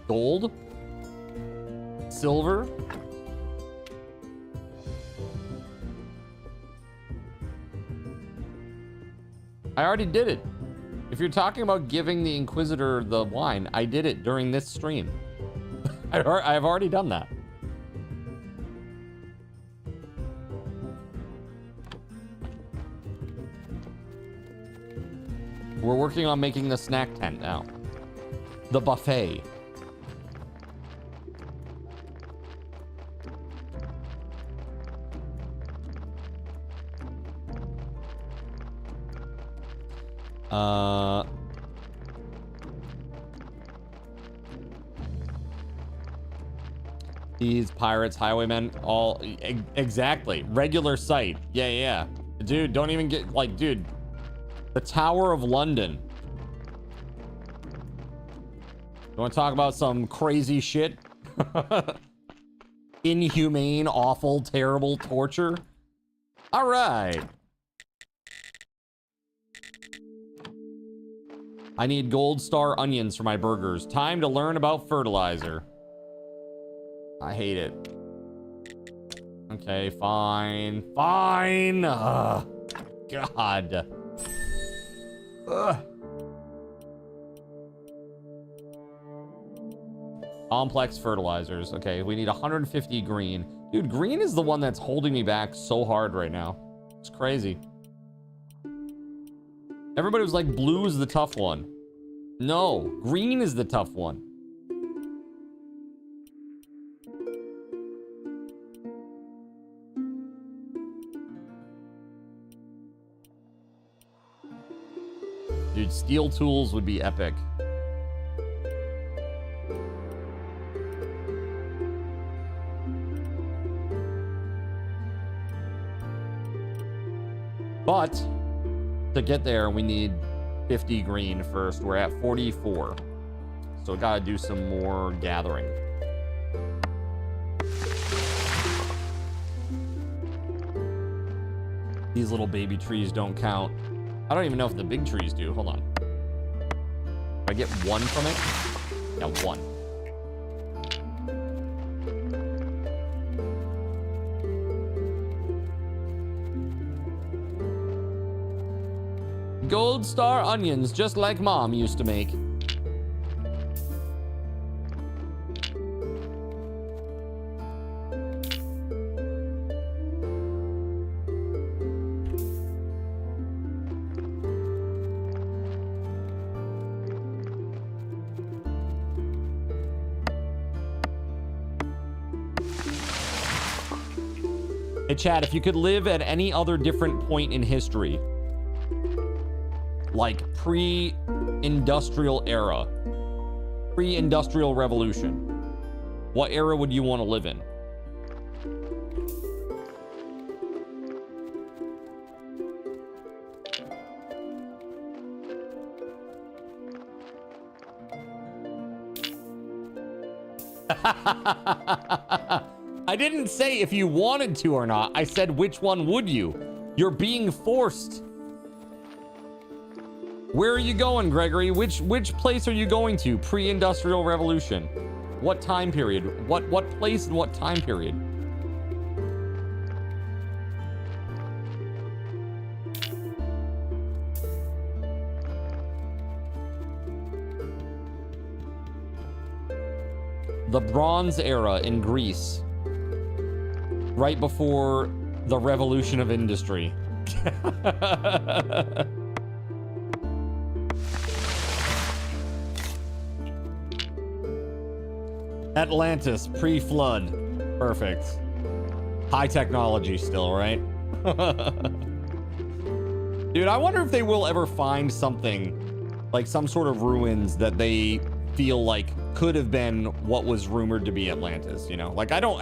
Speaker 2: Gold? Silver? I already did it. If you're talking about giving the Inquisitor the wine, I did it during this stream. I've already done that. We're working on making the snack tent now. The buffet. These pirates, highwaymen, all exactly. Regular sight. Yeah. Dude, don't even get like, dude. The Tower of London. You want to talk about some crazy shit? Inhumane, awful, terrible torture. All right. I need gold star onions for my burgers. Time to learn about fertilizer. I hate it. Okay, fine. Fine. Ugh. God. Ugh. Complex fertilizers. Okay, we need 150 green. Dude, green is the one that's holding me back so hard right now. It's crazy. Everybody was like, blue is the tough one. No, green is the tough one. Dude, steel tools would be epic. But to get there, we need 50 green first. We're at 44. So gotta do some more gathering. These little baby trees don't count. I don't even know if the big trees do. Hold on. Do I get one from it? Yeah, one. Gold star onions, just like Mom used to make. Hey, Chad, if you could live at any other different point in history, like pre-industrial era, pre-industrial revolution, what era would you want to live in? I didn't say if you wanted to or not. I said which one would you? You're being forced. Where are you going, Gregory? Which place are you going to? Pre-industrial revolution. What time period? What place and what time period? The Bronze Era in Greece. Right before the revolution of industry. Atlantis, pre-flood. Perfect. High technology still, right? Dude, I wonder if they will ever find something, like some sort of ruins that they feel like could have been what was rumored to be Atlantis, you know? Like, I don't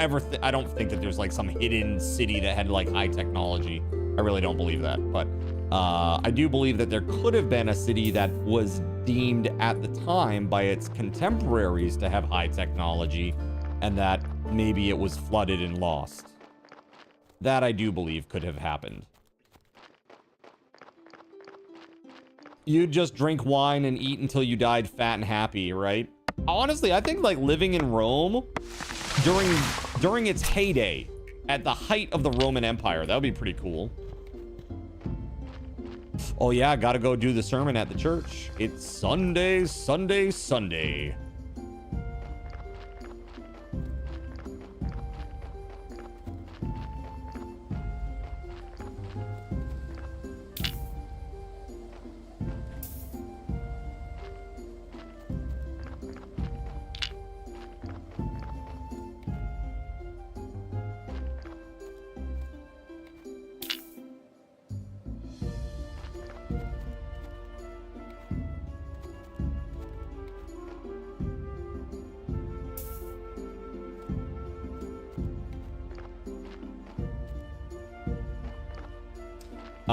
Speaker 2: think that there's like some hidden city that had like high technology. I really don't believe that, but I do believe that there could have been a city that was deemed at the time by its contemporaries to have high technology, and that maybe it was flooded and lost. That I do believe could have happened. You'd just drink wine and eat until you died fat and happy, right? Honestly, I think like living in Rome during its heyday, at the height of the Roman Empire, that would be pretty cool. Oh yeah, gotta go do the sermon at the church. It's Sunday, Sunday, Sunday.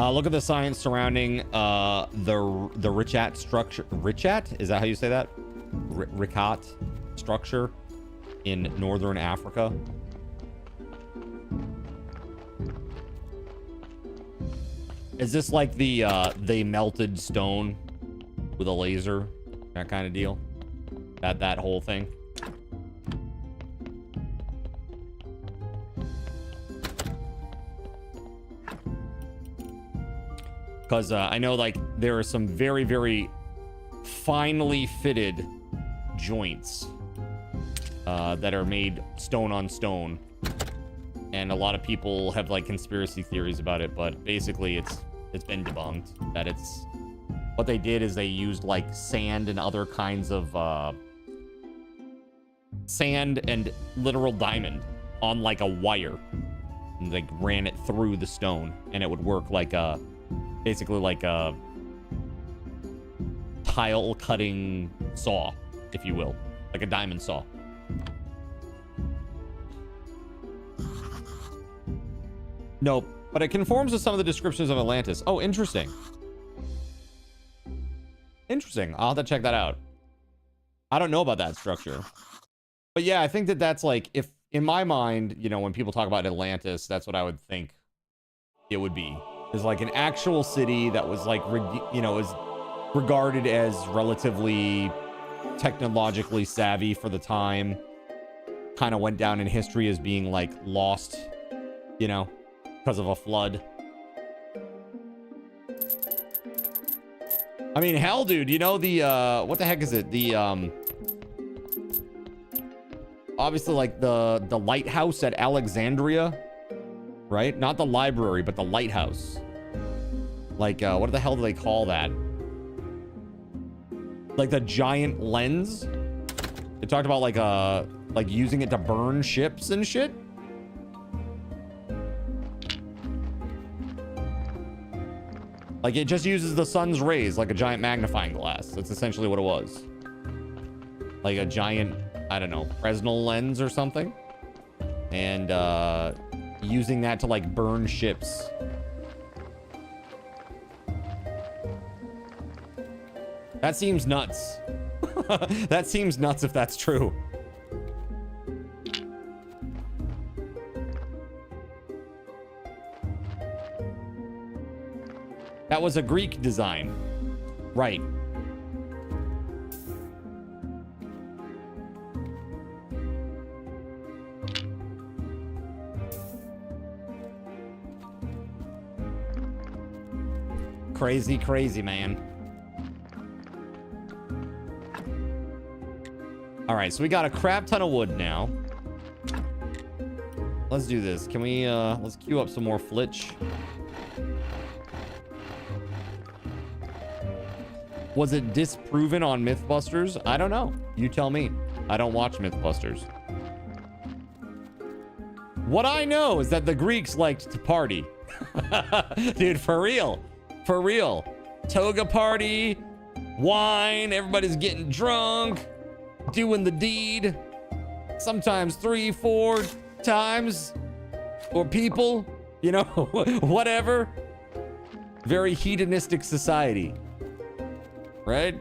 Speaker 2: Look at the science surrounding the Richat structure. Richat? Is that how you say that? Rikat structure in northern Africa. Is this like the they melted stone with a laser? That kind of deal? That whole thing? Because I know, like, there are some very, very finely fitted joints that are made stone on stone. And a lot of people have, like, conspiracy theories about it. But basically, it's been debunked. That it's... What they did is they used, like, sand and other kinds of... sand and literal diamond on, like, a wire. And, like, ran it through the stone. And it would work like a... Basically like a tile cutting saw, if you will. Like a diamond saw. Nope. But it conforms with some of the descriptions of Atlantis. Oh, interesting. Interesting. I'll have to check that out. I don't know about that structure. But yeah, I think that that's like, if in my mind, you know, when people talk about Atlantis, that's what I would think it would be. Is like an actual city that was like, you know, is regarded as relatively technologically savvy for the time. Kind of went down in history as being like lost, you know, because of a flood. I mean, hell, dude, you know, the, what the heck is it? The, obviously like the lighthouse at Alexandria. Right? Not the library, but the lighthouse. Like, what the hell do they call that? Like the giant lens? They talked about like using it to burn ships and shit? Like it just uses the sun's rays like a giant magnifying glass. That's essentially what it was. Like a giant, I don't know, Fresnel lens or something. And, using that to like burn ships. That seems nuts. That seems nuts if that's true. That was a Greek design. Right. Crazy, crazy, man. All right, so we got a crap ton of wood now. Let's do this. Can we, let's queue up some more flitch. Was it disproven on Mythbusters? I don't know. You tell me. I don't watch Mythbusters. What I know is that the Greeks liked to party. Dude, for real. For real. Toga party, wine, everybody's getting drunk, doing the deed. Sometimes 3, 4 times. Or people, you know, whatever. Very hedonistic society. Right?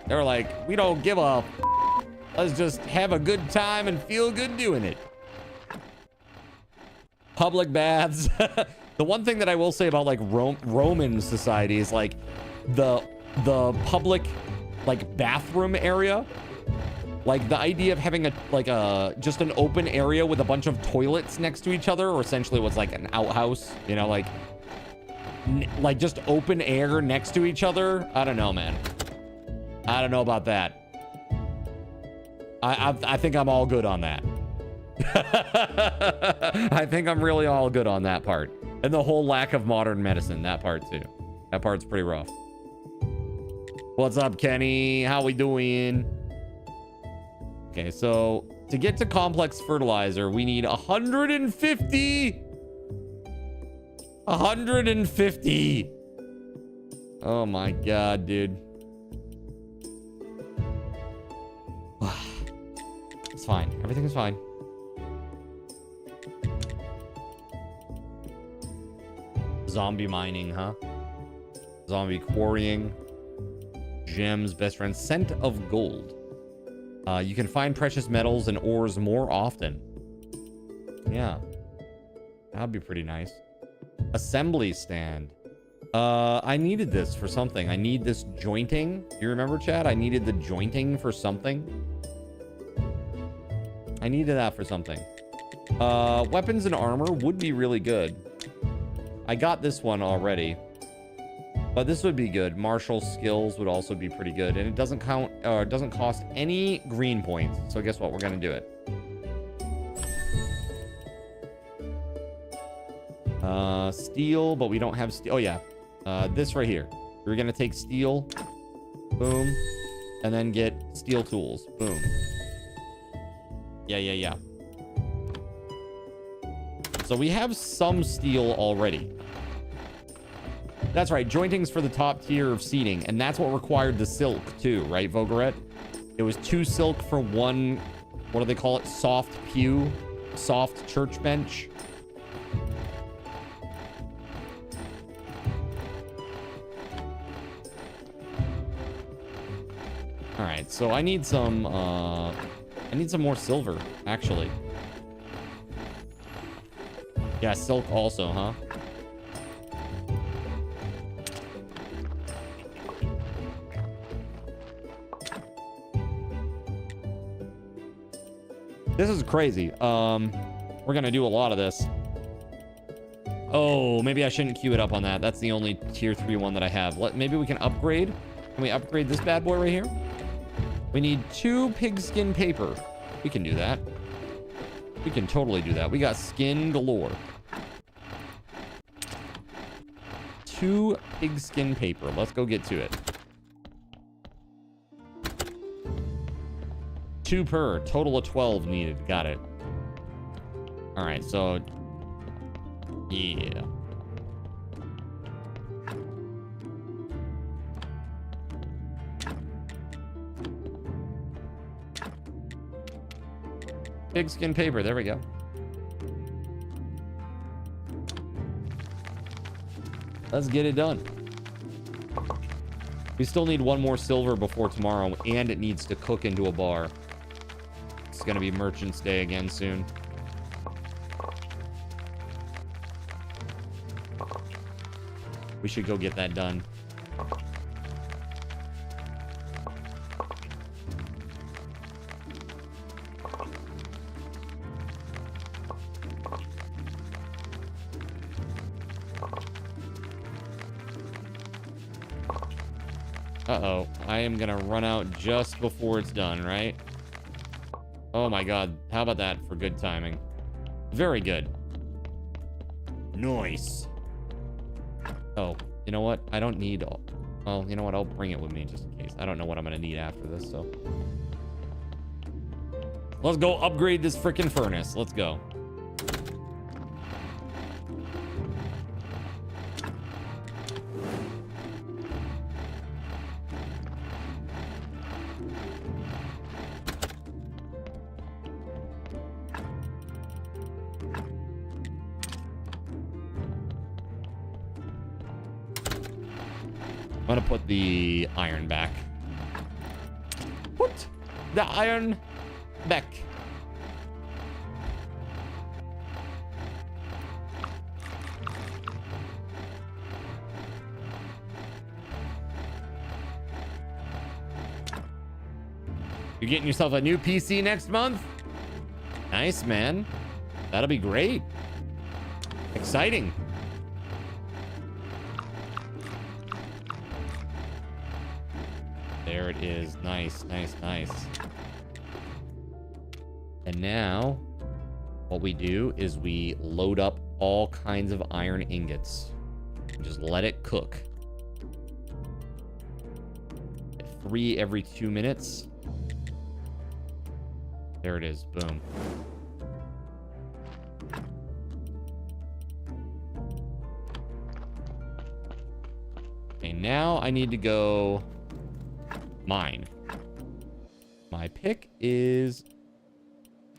Speaker 2: They were like, we don't give a f. Let's just have a good time and feel good doing it. Public baths. The one thing that I will say about like Roman society is like the public like bathroom area. Like the idea of having just an open area with a bunch of toilets next to each other, or essentially what's like an outhouse, you know, like just open air next to each other. I don't know, man. I don't know about that. I think I'm all good on that. I think I'm really all good on that part. And the whole lack of modern medicine, that part too. That part's pretty rough. What's up, Kenny? How we doing? Okay, so to get to complex fertilizer, we need 150. 150. Oh my God, dude. It's fine. Everything is fine. Zombie mining, huh? Zombie quarrying. Gems, best friend. Scent of gold. You can find precious metals and ores more often. Yeah. That'd be pretty nice. Assembly stand. I needed this for something. I need this jointing. You remember, Chad? I needed the jointing for something. I needed that for something. Weapons and armor would be really good. I got this one already. But this would be good. Martial skills would also be pretty good. And it doesn't count, it doesn't cost any green points. So guess what? We're going to do it. Steel, but we don't have steel. Oh, yeah. This right here. We're going to take steel. Boom. And then get steel tools. Boom. Yeah. So we have some steel already. That's right. Jointing's for the top tier of seating. And that's what required the silk too, right, Vogaret? It was 2 silk for 1, what do they call it? Soft pew? Soft church bench? All right, so I need some more silver, actually. Yeah, silk also, huh? This is crazy. We're gonna do a lot of this. Oh, maybe I shouldn't queue it up on that. That's the only tier 3 one that I have. Maybe we can upgrade. Can we upgrade this bad boy right here? We need 2 pigskin paper. We can do that. We can totally do that. We got skin galore. 2 pigskin paper. Let's go get to it. 2 per. Total of 12 needed. Got it. All right, so... yeah. Pigskin paper. There we go. Let's get it done. We still need 1 more silver before tomorrow, and it needs to cook into a bar. It's gonna be Merchant's Day again soon. We should go get that done. Uh-oh. I am gonna run out just before it's done, right? Oh my god. How about that for good timing? Very good. Nice. Oh, you know what? I don't need... well, you know what? I'll bring it with me just in case. I don't know what I'm gonna need after this, so... let's go upgrade this freaking furnace. Let's go. I'm gonna put the iron back. Put the iron back. You're getting yourself a new PC next month? Nice, man. That'll be great. Exciting. There it is. Nice, nice, nice. And now, what we do is we load up all kinds of iron ingots. Just let it cook. 3 every 2 minutes. There it is. Boom. Okay, now I need to go mine. My pick is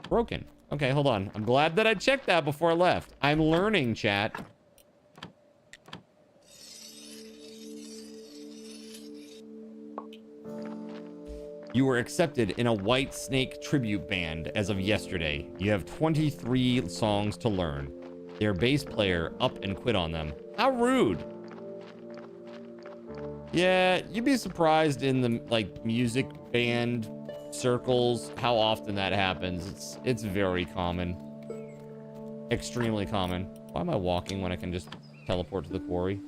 Speaker 2: broken. Okay, hold on. I'm glad that I checked that before I left. I'm learning, chat. You were accepted in a White Snake tribute band as of yesterday. You have 23 songs to learn. Their bass player up and quit on them. How rude. Yeah, you'd be surprised in the like music band circles how often that happens. It's very common. Extremely common. Why am I walking when I can just teleport to the quarry?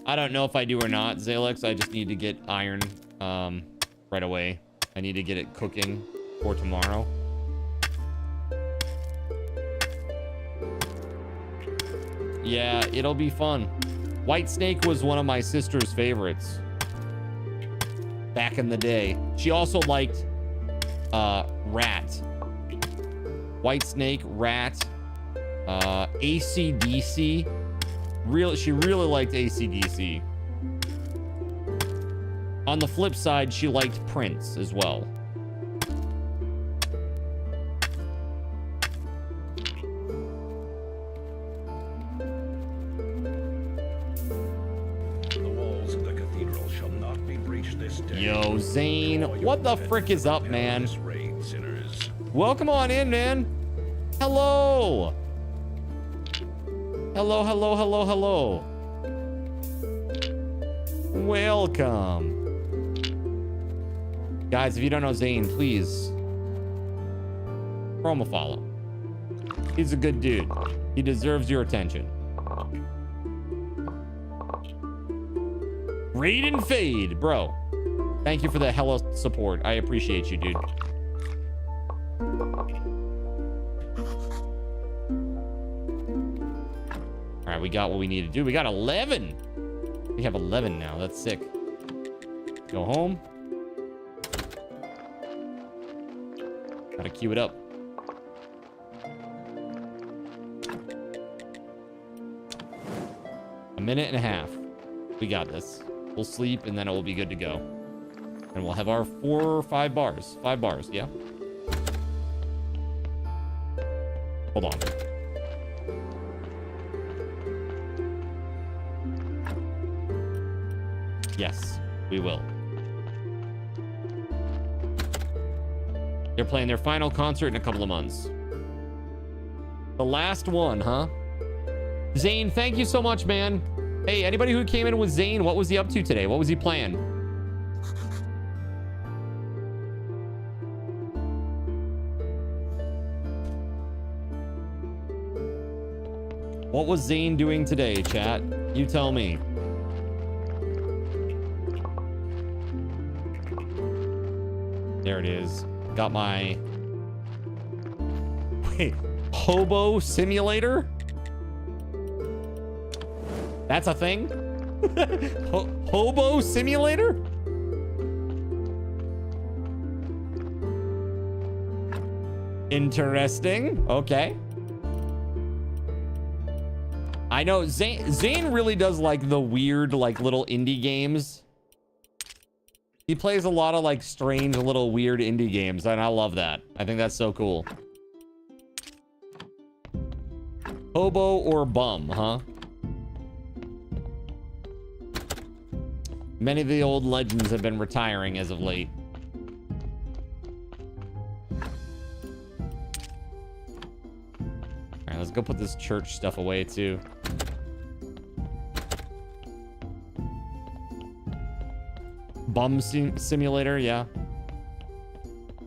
Speaker 2: I don't know if I do or not, Zalex. I just need to get iron right away. I need to get it cooking for tomorrow. Yeah, it'll be fun. White Snake was one of my sister's favorites back in the day. She also liked Rat. White Snake, Rat, AC/DC. She really liked AC/DC. On the flip side, she liked Prince as well.
Speaker 1: The walls of the cathedral shall not be breached this day.
Speaker 2: Yo, Zane, what the frick is up, man? Welcome on in, man. Hello. Hello, hello, hello, hello. Welcome. Guys, if you don't know Zane, please throw him a follow. He's a good dude. He deserves your attention. Raid and fade, bro. Thank you for the hella support. I appreciate you, dude. All right, we got what we need to do. We got 11. We have 11 now. That's sick. Go home. Gotta queue it up. A minute and a half. We got this. We'll sleep and then it will be good to go. And we'll have our 4 or 5 bars. 5 bars, yeah. Hold on. Yes, we will. They're playing their final concert in a couple of months. The last one, huh? Zane, thank you so much, man. Hey, anybody who came in with Zane, what was he up to today? What was he playing? What was Zane doing today, chat? You tell me. There it is. Got my... Wait, Hobo Simulator? That's a thing? Hobo Simulator? Interesting. Okay. I know Zane really does like the weird, like little indie games. He plays a lot of like strange little weird indie games, and I love that. I think that's so cool. Hobo or bum, huh? Many of the old legends have been retiring as of late. All right, let's go put this church stuff away too. Bum simulator, yeah.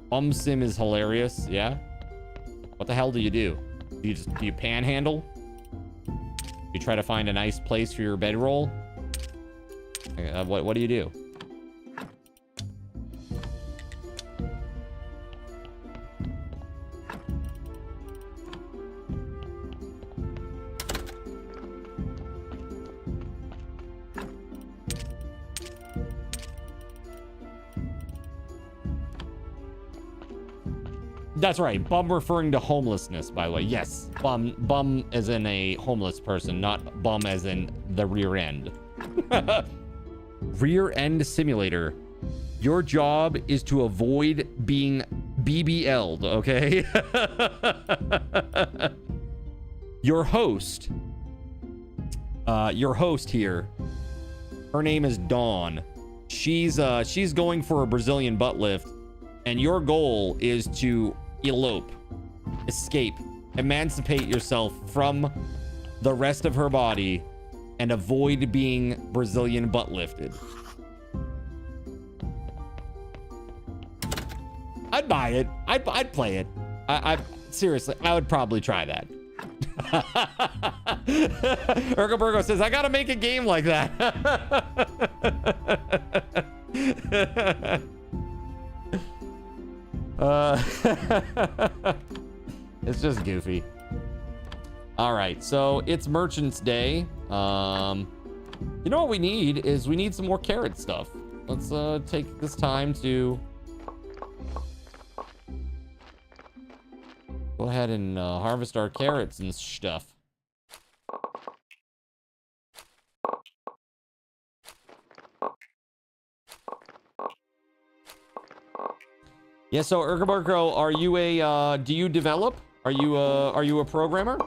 Speaker 2: Bum sim is hilarious, yeah. What the hell do you do? Do you panhandle? You try to find a nice place for your bedroll? What do you do? That's right. Bum referring to homelessness, by the way. Yes. Bum as in a homeless person, not bum as in the rear end. Rear end simulator. Your job is to avoid being BBL'd, okay? Your host here, her name is Dawn. She's going for a Brazilian butt lift, and your goal is to elope, escape, emancipate yourself from the rest of her body and avoid being Brazilian butt lifted. I'd buy it. I'd play it. I seriously, I would probably try that. Ergoburgo says, I gotta make a game like that. It's just goofy. All right, so it's Merchant's Day. You know what we need is we need some more carrot stuff. Let's take this time to go ahead and harvest our carrots and stuff. Yeah, so Ergoburgo, are you a do you develop? Are you a programmer?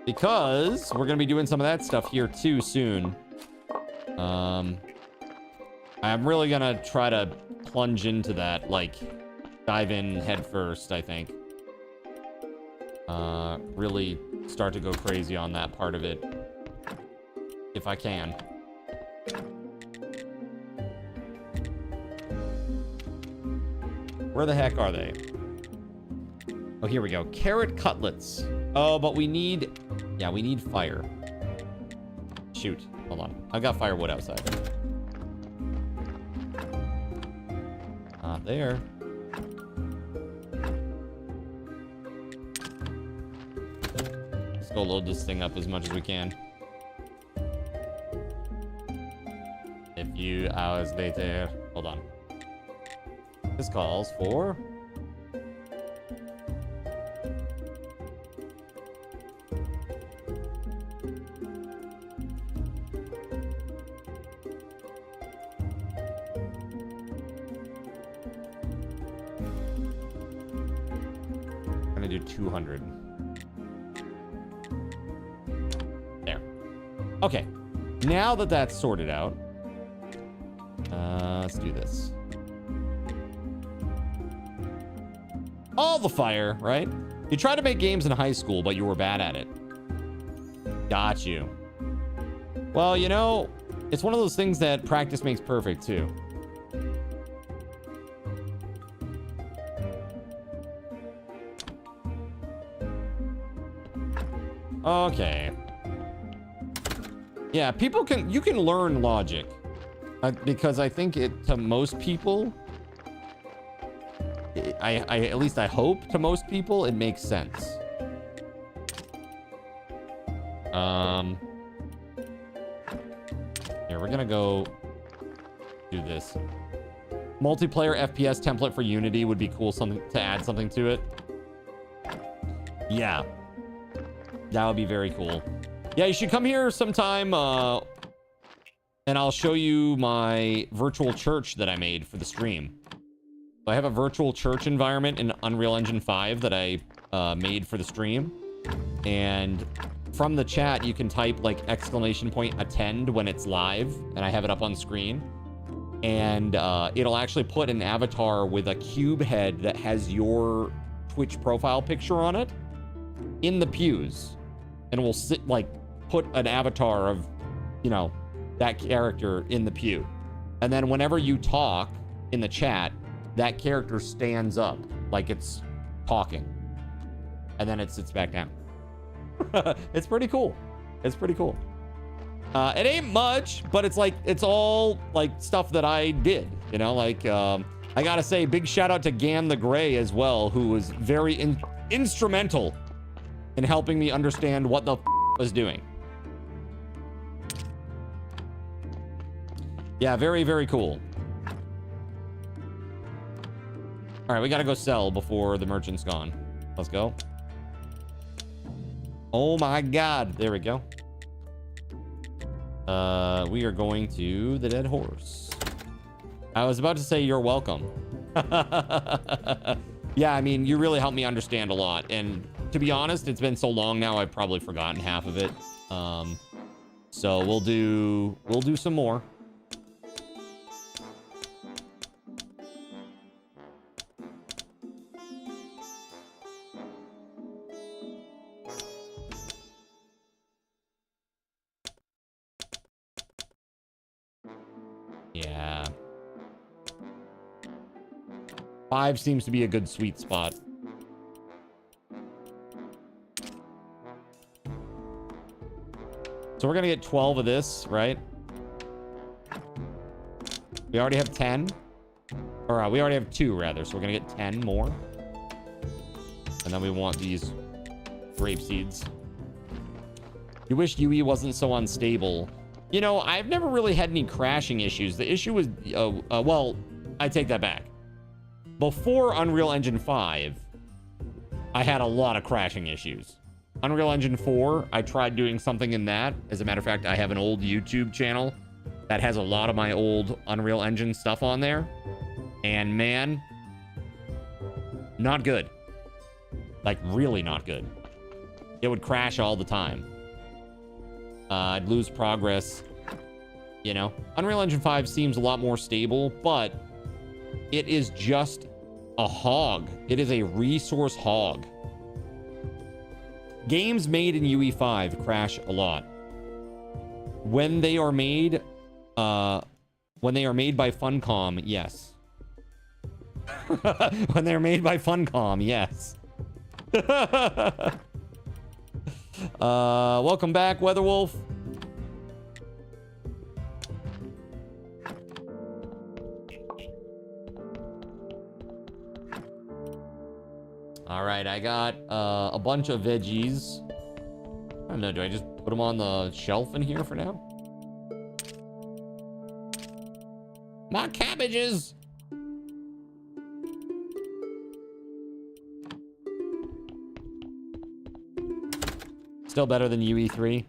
Speaker 2: Because we're gonna be doing some of that stuff here too soon. I'm really gonna try to plunge into that, like dive in head first, I think. Really start to go crazy on that part of it, if I can. Where the heck are they? Oh, here we go. Carrot cutlets. Oh, but we need... Yeah, we need fire. Shoot. Hold on. I've got firewood outside. Not there. Let's go load this thing up as much as we can. A few hours later. Hold on. This calls for... I'm gonna do 200. There. Okay. Now that that's sorted out, let's do this. All the fire, right? You tried to make games in high school, but you were bad at it. Got you. Well, you know, it's one of those things that practice makes perfect, too. Okay. Yeah, you can learn logic. Because I think to most people... at least I hope to most people it makes sense. Here, we're gonna go do this. Multiplayer FPS template for Unity would be cool, something to add something to it. Yeah. That would be very cool. Yeah, you should come here sometime and I'll show you my virtual church that I made for the stream. So I have a virtual church environment in Unreal Engine 5 that I made for the stream. And from the chat, you can type like !attend when it's live, and I have it up on screen. And it'll actually put an avatar with a cube head that has your Twitch profile picture on it in the pews. And we'll sit like put an avatar of, you know, that character in the pew. And then whenever you talk in the chat, that character stands up like it's talking. And then it sits back down. It's pretty cool. It's pretty cool. It ain't much, but it's like, it's all like stuff that I did, you know, like, I gotta say big shout out to Gam the Gray as well, who was very instrumental in helping me understand what the I was doing. Yeah, very, very cool. All right, we gotta go sell before the merchant's gone. Let's go. Oh my God, there we go. We are going to the Dead Horse. I was about to say you're welcome. Yeah, I mean, you really helped me understand a lot. And to be honest, it's been so long now, I've probably forgotten half of it. So we'll do some more. Yeah. 5 seems to be a good sweet spot. So we're gonna get 12 of this, right? We already have 10. Or we already have 2, rather. So we're gonna get 10 more. And then we want these grape seeds. You wish UE wasn't so unstable. You know, I've never really had any crashing issues. The issue was, well, I take that back. Before Unreal Engine 5, I had a lot of crashing issues. Unreal Engine 4, I tried doing something in that. As a matter of fact, I have an old YouTube channel that has a lot of my old Unreal Engine stuff on there. And man, not good. Like, really not good. It would crash all the time. I'd lose progress, you know. Unreal Engine 5 seems a lot more stable, but it is just a hog. It is a resource hog. Games made in UE5 crash a lot. When they are made by Funcom, yes. When they're made by Funcom, yes. Welcome back, WeatherWolf. All right, I got a bunch of veggies. I don't know, do I just put them on the shelf in here for now? My cabbages! Still better than UE3.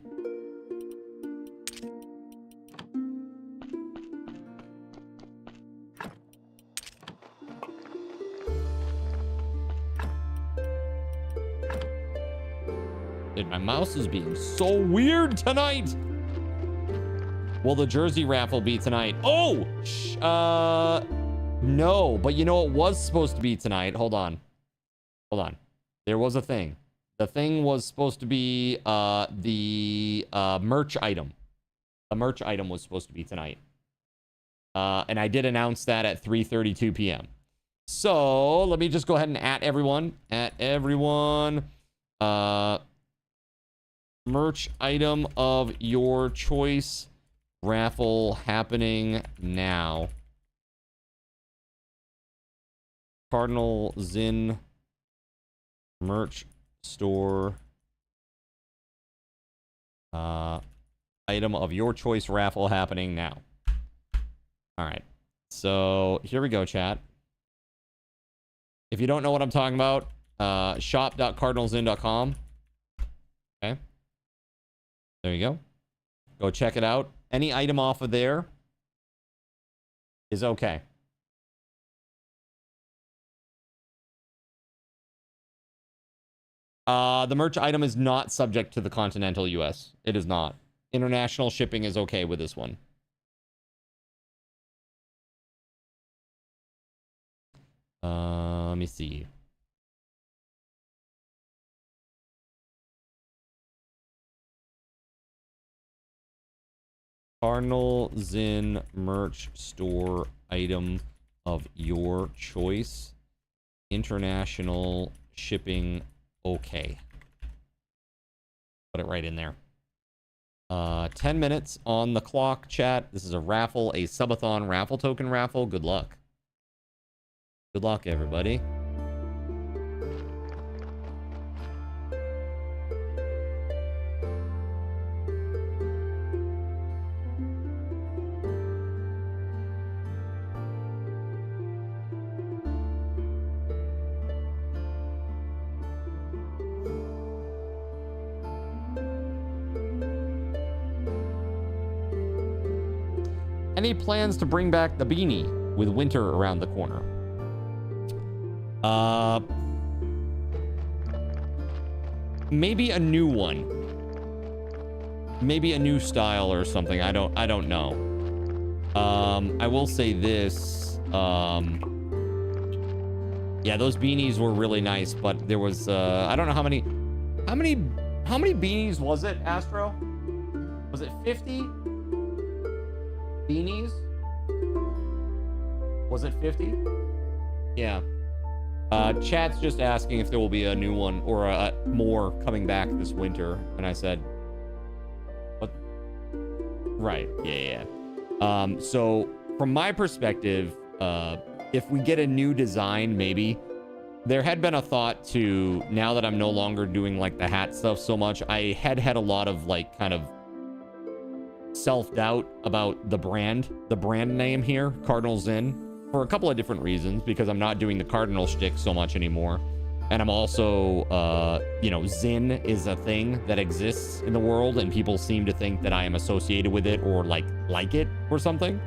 Speaker 2: Dude, my mouse is being so weird tonight. Will the jersey raffle be tonight? Oh! No, but you know it was supposed to be tonight. Hold on. Hold on. There was a thing. The thing was supposed to be the merch item. The merch item was supposed to be tonight. And I did announce that at 3:32 p.m. So let me just go ahead and at everyone. At everyone. Merch item of your choice. Raffle happening now. Cardinal Zin merch store item of your choice raffle happening now. All right, so here we go, chat. If you don't know what I'm talking about, shop.cardinalzin.com. Okay, there you go. Go check it out. Any item off of there is okay. The merch item is not subject to the continental US. It is not. International shipping is okay with this one. Let me see. Cardinal Zin merch store item of your choice. International shipping okay. Put it right in there. 10 minutes on the clock, chat. This is a raffle, a Subathon raffle token raffle. Good luck. Good luck, everybody. Any plans to bring back the beanie with winter around the corner? Maybe a new one. Maybe a new style or something. I don't know. I will say this. Yeah, those beanies were really nice, but there was I don't know how many beanies was it, Astro? Was it 50 beanies? Was it 50? Yeah. Chat's just asking if there will be a new one or more coming back this winter. And I said, what? Right. Yeah. So from my perspective, if we get a new design, maybe there had been a thought to, now that I'm no longer doing like the hat stuff so much, I had a lot of like kind of self-doubt about the brand name here, Cardinal Zin. For a couple of different reasons, because I'm not doing the Cardinal shtick so much anymore. And I'm also, you know, Zin is a thing that exists in the world, and people seem to think that I am associated with it or like it or something.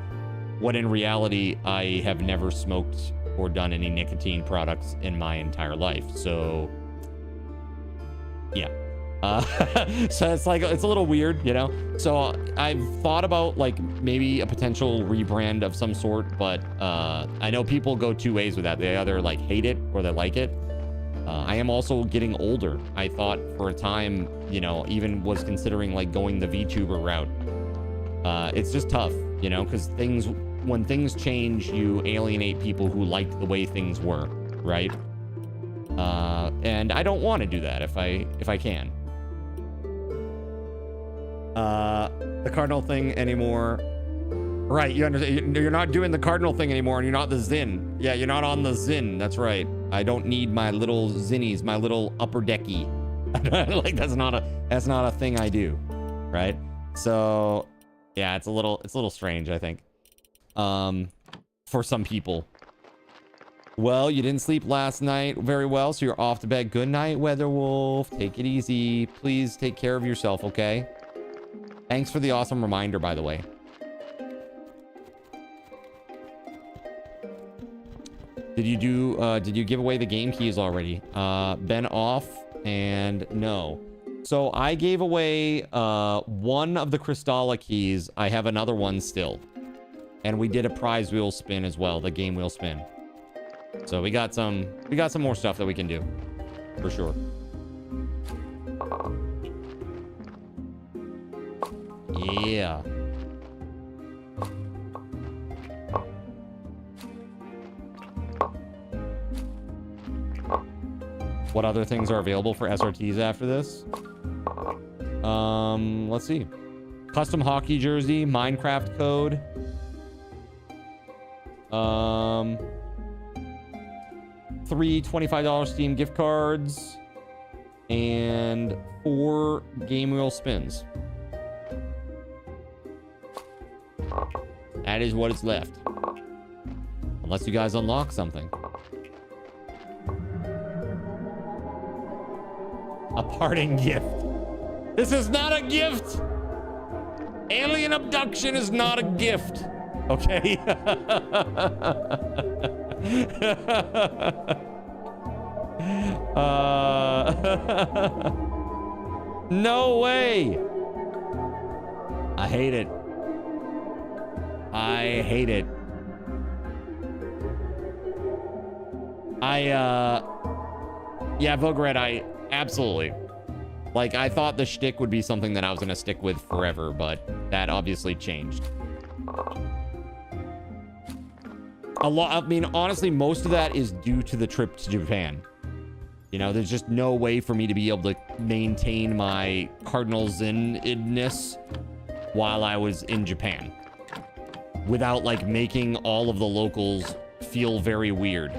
Speaker 2: When in reality, I have never smoked or done any nicotine products in my entire life. So, yeah. So it's like, it's a little weird, you know? So I've thought about like maybe a potential rebrand of some sort, but I know people go two ways with that. They either like hate it or they like it. I am also getting older. I thought for a time, you know, even was considering like going the VTuber route. It's just tough, you know, because when things change, you alienate people who liked the way things were, right? And I don't want to do that if I can. The Cardinal thing anymore. Right, you understand? You're not doing the Cardinal thing anymore, and you're not the Zin. Yeah, you're not on the Zin. That's right. I don't need my little Zinnies, my little upper decky. Like that's not a thing I do, right? So, yeah, it's a little strange, I think, for some people. Well, you didn't sleep last night very well, so you're off to bed. Good night, WeatherWolf. Take it easy. Please take care of yourself, okay? Thanks for the awesome reminder, by the way. Did you give away the game keys already? Been off and no. So I gave away one of the Crystalla keys. I have another one still. And we did a prize wheel spin as well, the game wheel spin. So we got some more stuff that we can do. For sure. Yeah. What other things are available for SRTs after this? Let's see. Custom hockey jersey, Minecraft code. 3 $25 Steam gift cards. And 4 game wheel spins. That is what is left. Unless you guys unlock something. A parting gift. This is not a gift. Alien abduction is not a gift. Okay. No way. I hate it. I hate it. Yeah, Vogred, I absolutely. Like, I thought the shtick would be something that I was gonna stick with forever, but that obviously changed. A lot, I mean, honestly, most of that is due to the trip to Japan. You know, there's just no way for me to be able to maintain my Cardinal Zen-ness while I was in Japan without, like, making all of the locals feel very weird.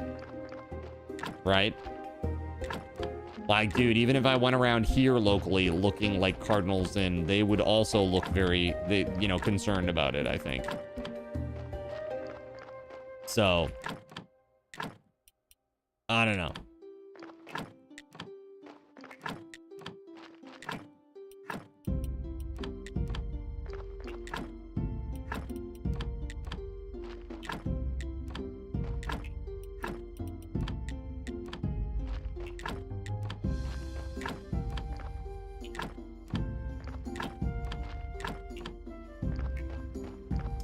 Speaker 2: Right? Like, dude, even if I went around here locally looking like Cardinal Zen, they would also look very, you know, concerned about it, I think. So, I don't know.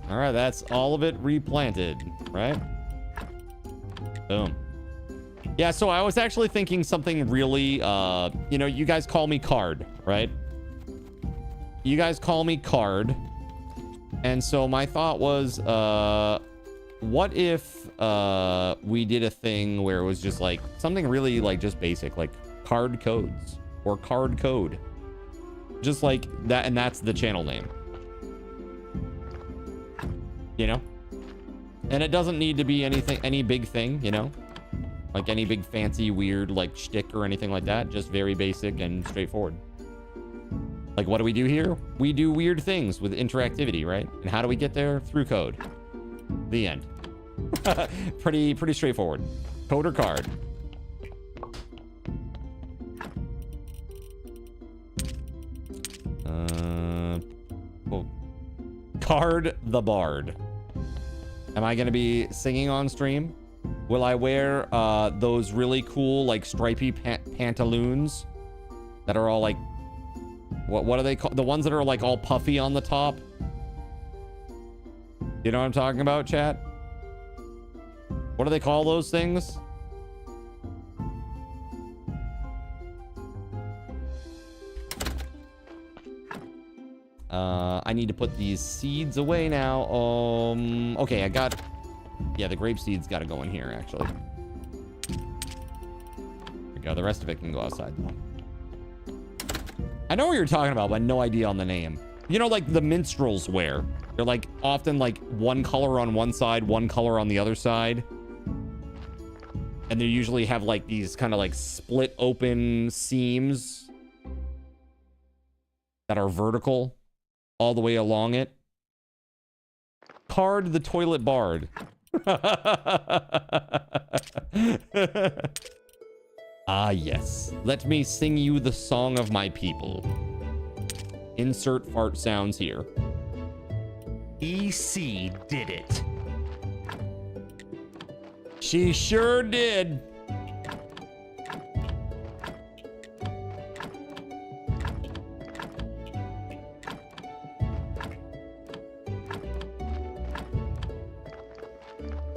Speaker 2: All right, that's all of it replanted, right? Boom. Yeah, so I was actually thinking something really, you know, you guys call me Card, right? You guys call me Card. And so my thought was, what if we did a thing where it was just like something really like just basic, like card codes or card code. Just like that, and that's the channel name. You know? And it doesn't need to be anything, any big thing, you know? Like any big fancy weird like shtick or anything like that. Just very basic and straightforward. Like, what do we do here? We do weird things with interactivity, right? And how do we get there? Through code. The end. pretty straightforward. Code or card. Oh. Card the Bard. Am I going to be singing on stream? Will I wear those really cool, like, stripy pantaloons that are all, like, what are they called? The ones that are, like, all puffy on the top? You know what I'm talking about, chat? What do they call those things? I need to put these seeds away now. Okay, I got... Yeah, the grape seeds got to go in here, actually. There we go. The rest of it can go outside. I know what you're talking about, but no idea on the name. You know, like the minstrels wear. They're like often like one color on one side, one color on the other side. And they usually have like these kind of like split open seams that are vertical all the way along it. Card the Toilet Bard. Ah, yes. Let me sing you the song of my people. Insert fart sounds here. EC did it. She sure did.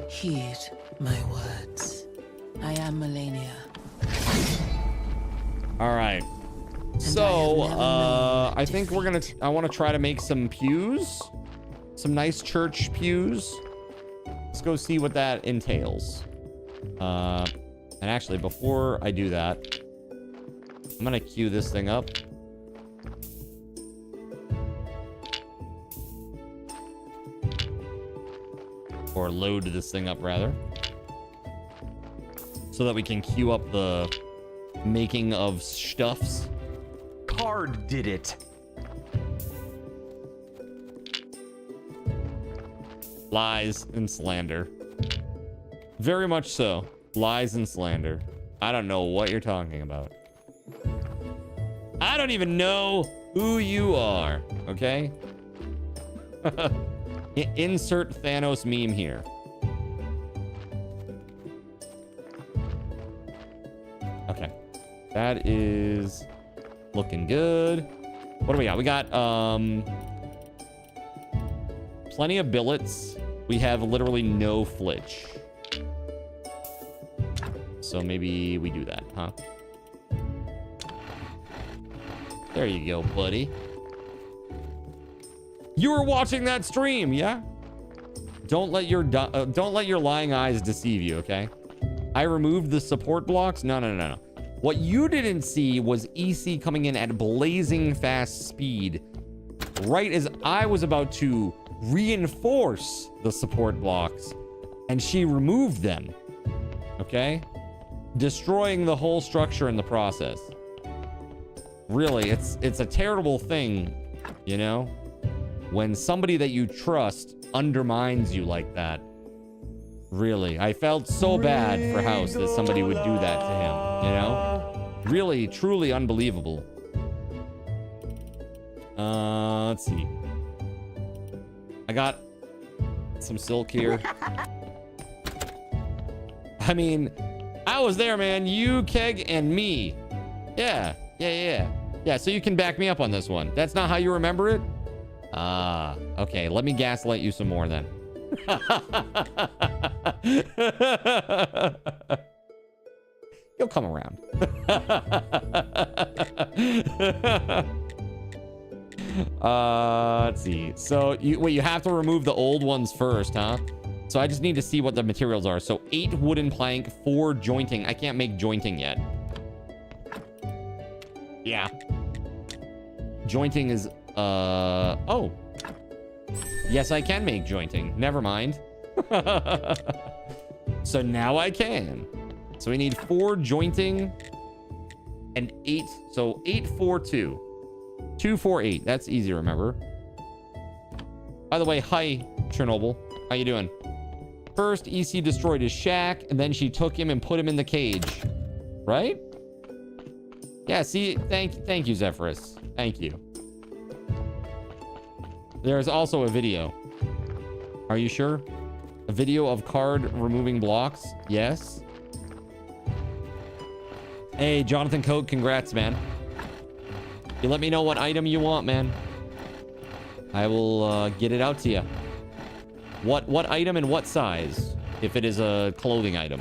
Speaker 16: Heed my words. I am Melania.
Speaker 2: All right. So, I think we're gonna... I want to try to make some pews. Some nice church pews. Let's go see what that entails. And actually, before I do that, I'm gonna queue this thing up. Or load this thing up, rather. So that we can queue up the making of stuffs.
Speaker 14: Card did it.
Speaker 2: Lies and slander. Very much so. Lies and slander. I don't know what you're talking about. I don't even know who you are, okay? Insert Thanos meme here. Okay. That is looking good. What do we got? We got plenty of billets. We have literally no flitch. So maybe we do that, huh? There you go, buddy. You were watching that stream, yeah? Don't let your lying eyes deceive you, okay? I removed the support blocks. No. What you didn't see was EC coming in at blazing fast speed right as I was about to reinforce the support blocks, and she removed them, okay? Destroying the whole structure in the process. Really, it's a terrible thing, you know? When somebody that you trust undermines you like that. Really, I felt so bad for House that somebody would do that to him, you know? Really, truly unbelievable. Let's see. I got some silk here. I mean, I was there, man. You, Keg, and me. Yeah, so you can back me up on this one. That's not how you remember it? Okay. Let me gaslight you some more then. You'll come around. Let's see. So you have to remove the old ones first, huh? So I just need to see what the materials are. So 8 wooden plank, 4 jointing. I can't make jointing yet. Yeah. Jointing is, oh. Yes, I can make jointing. Never mind. So now I can. So we need 4 jointing and 8. So 8, 4, 2. 2, 4, 8. That's easy to remember. By the way, hi, Chernobyl. How you doing? First, EC destroyed his shack, and then she took him and put him in the cage. Right? Yeah, see, thank you, Zephyrus. Thank you. There's also a video. Are you sure? A video of card removing blocks? Yes. Hey, Jonathan Coke, congrats, man. You let me know what item you want, man. I will get it out to you. What item and what size? If it is a clothing item.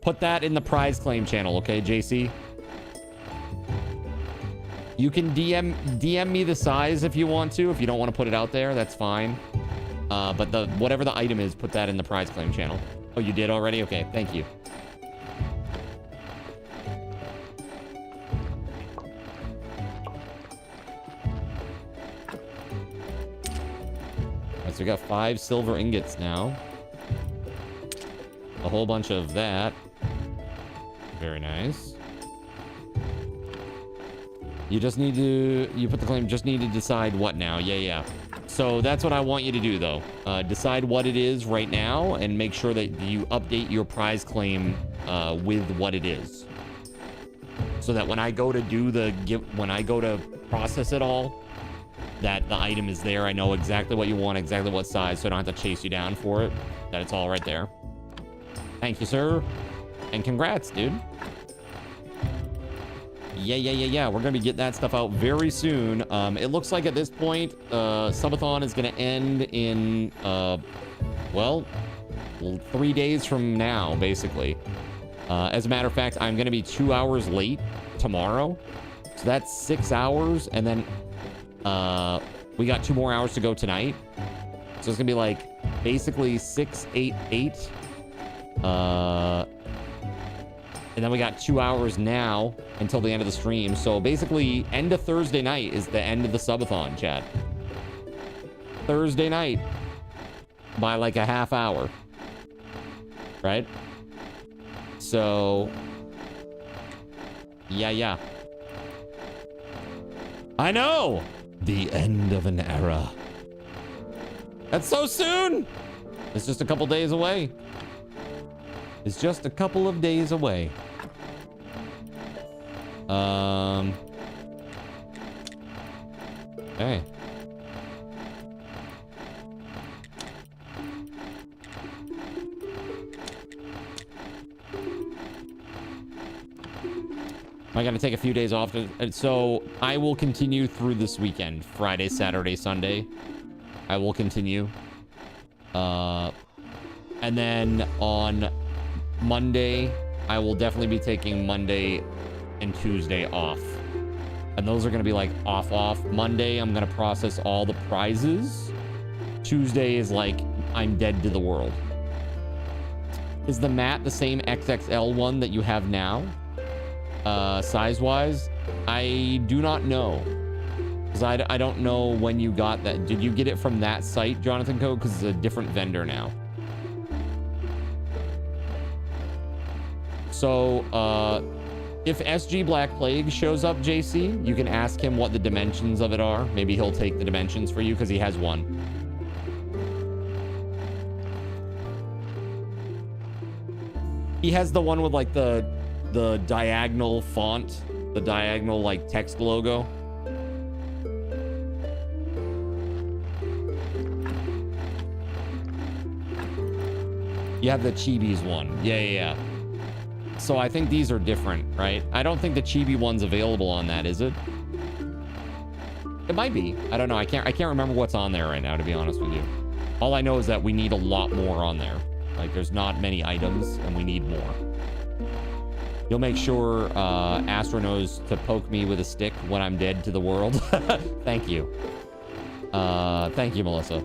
Speaker 2: Put that in the prize claim channel, okay, JC? You can DM me the size if you want to. If you don't want to put it out there, that's fine. But whatever the item is, put that in the prize claim channel. Oh, you did already? Okay, thank you. Alright, so we got 5 silver ingots now. A whole bunch of that. Very nice. You just need to... You put the claim... Just need to decide what now. Yeah. So that's what I want you to do, though. Decide what it is right now and make sure that you update your prize claim with what it is. So that when I go to do the... When I go to process it all, that the item is there. I know exactly what you want, exactly what size, so I don't have to chase you down for it. That it's all right there. Thank you, sir. And congrats, dude. Yeah. We're going to be getting that stuff out very soon. It looks like at this point, Subathon is going to end in, well, 3 days from now, basically. As a matter of fact, I'm going to be 2 hours late tomorrow. So that's 6 hours. And then we got 2 more hours to go tonight. So it's going to be like basically 6, 8, 8. And then we got 2 hours now until the end of the stream. So basically, end of Thursday night is the end of the Subathon, chat. Thursday night. By like a half hour. Right? So... Yeah. I know! The end of an era. That's so soon! It's just a couple days away. It's just a couple of days away. Okay. I gotta take a few days off. So I will continue through this weekend. Friday, Saturday, Sunday. I will continue. And then on Monday, I will definitely be taking Monday and Tuesday off. And those are gonna be like off. Monday, I'm gonna process all the prizes. Tuesday is like, I'm dead to the world. Is the mat the same XXL one that you have now? Size-wise, I do not know. Because I don't know when you got that. Did you get it from that site, Jonathan Code? Because it's a different vendor now. So, if SG Black Plague shows up, JC, you can ask him what the dimensions of it are. Maybe he'll take the dimensions for you, because he has one. He has the one with, like, the diagonal font, the diagonal like text logo. You have the Chibi's one. Yeah. So I think these are different, right? I don't think the Chibi one's available on that, is it? It might be. I don't know. I can't remember what's on there right now, to be honest with you. All I know is that we need a lot more on there. Like, there's not many items, and we need more. You'll make sure Astro knows to poke me with a stick when I'm dead to the world. Thank you. Thank you, Melissa.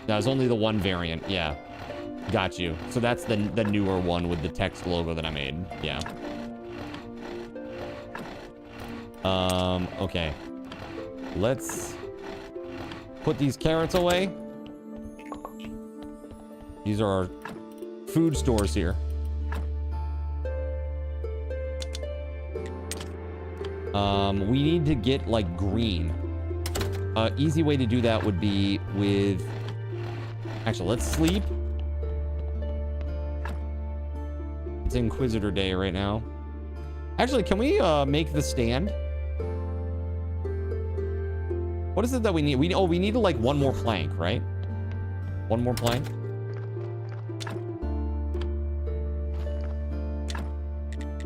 Speaker 2: That was only the one variant. Yeah. Got you. So that's the newer one with the text logo that I made. Yeah. Okay. Let's put these carrots away. These are our food stores here. We need to get like green. Easy way to do that would be with, actually, let's sleep. It's Inquisitor Day right now. Actually, can we make the stand? What is it that we need? We need like one more plank, right? One more plank.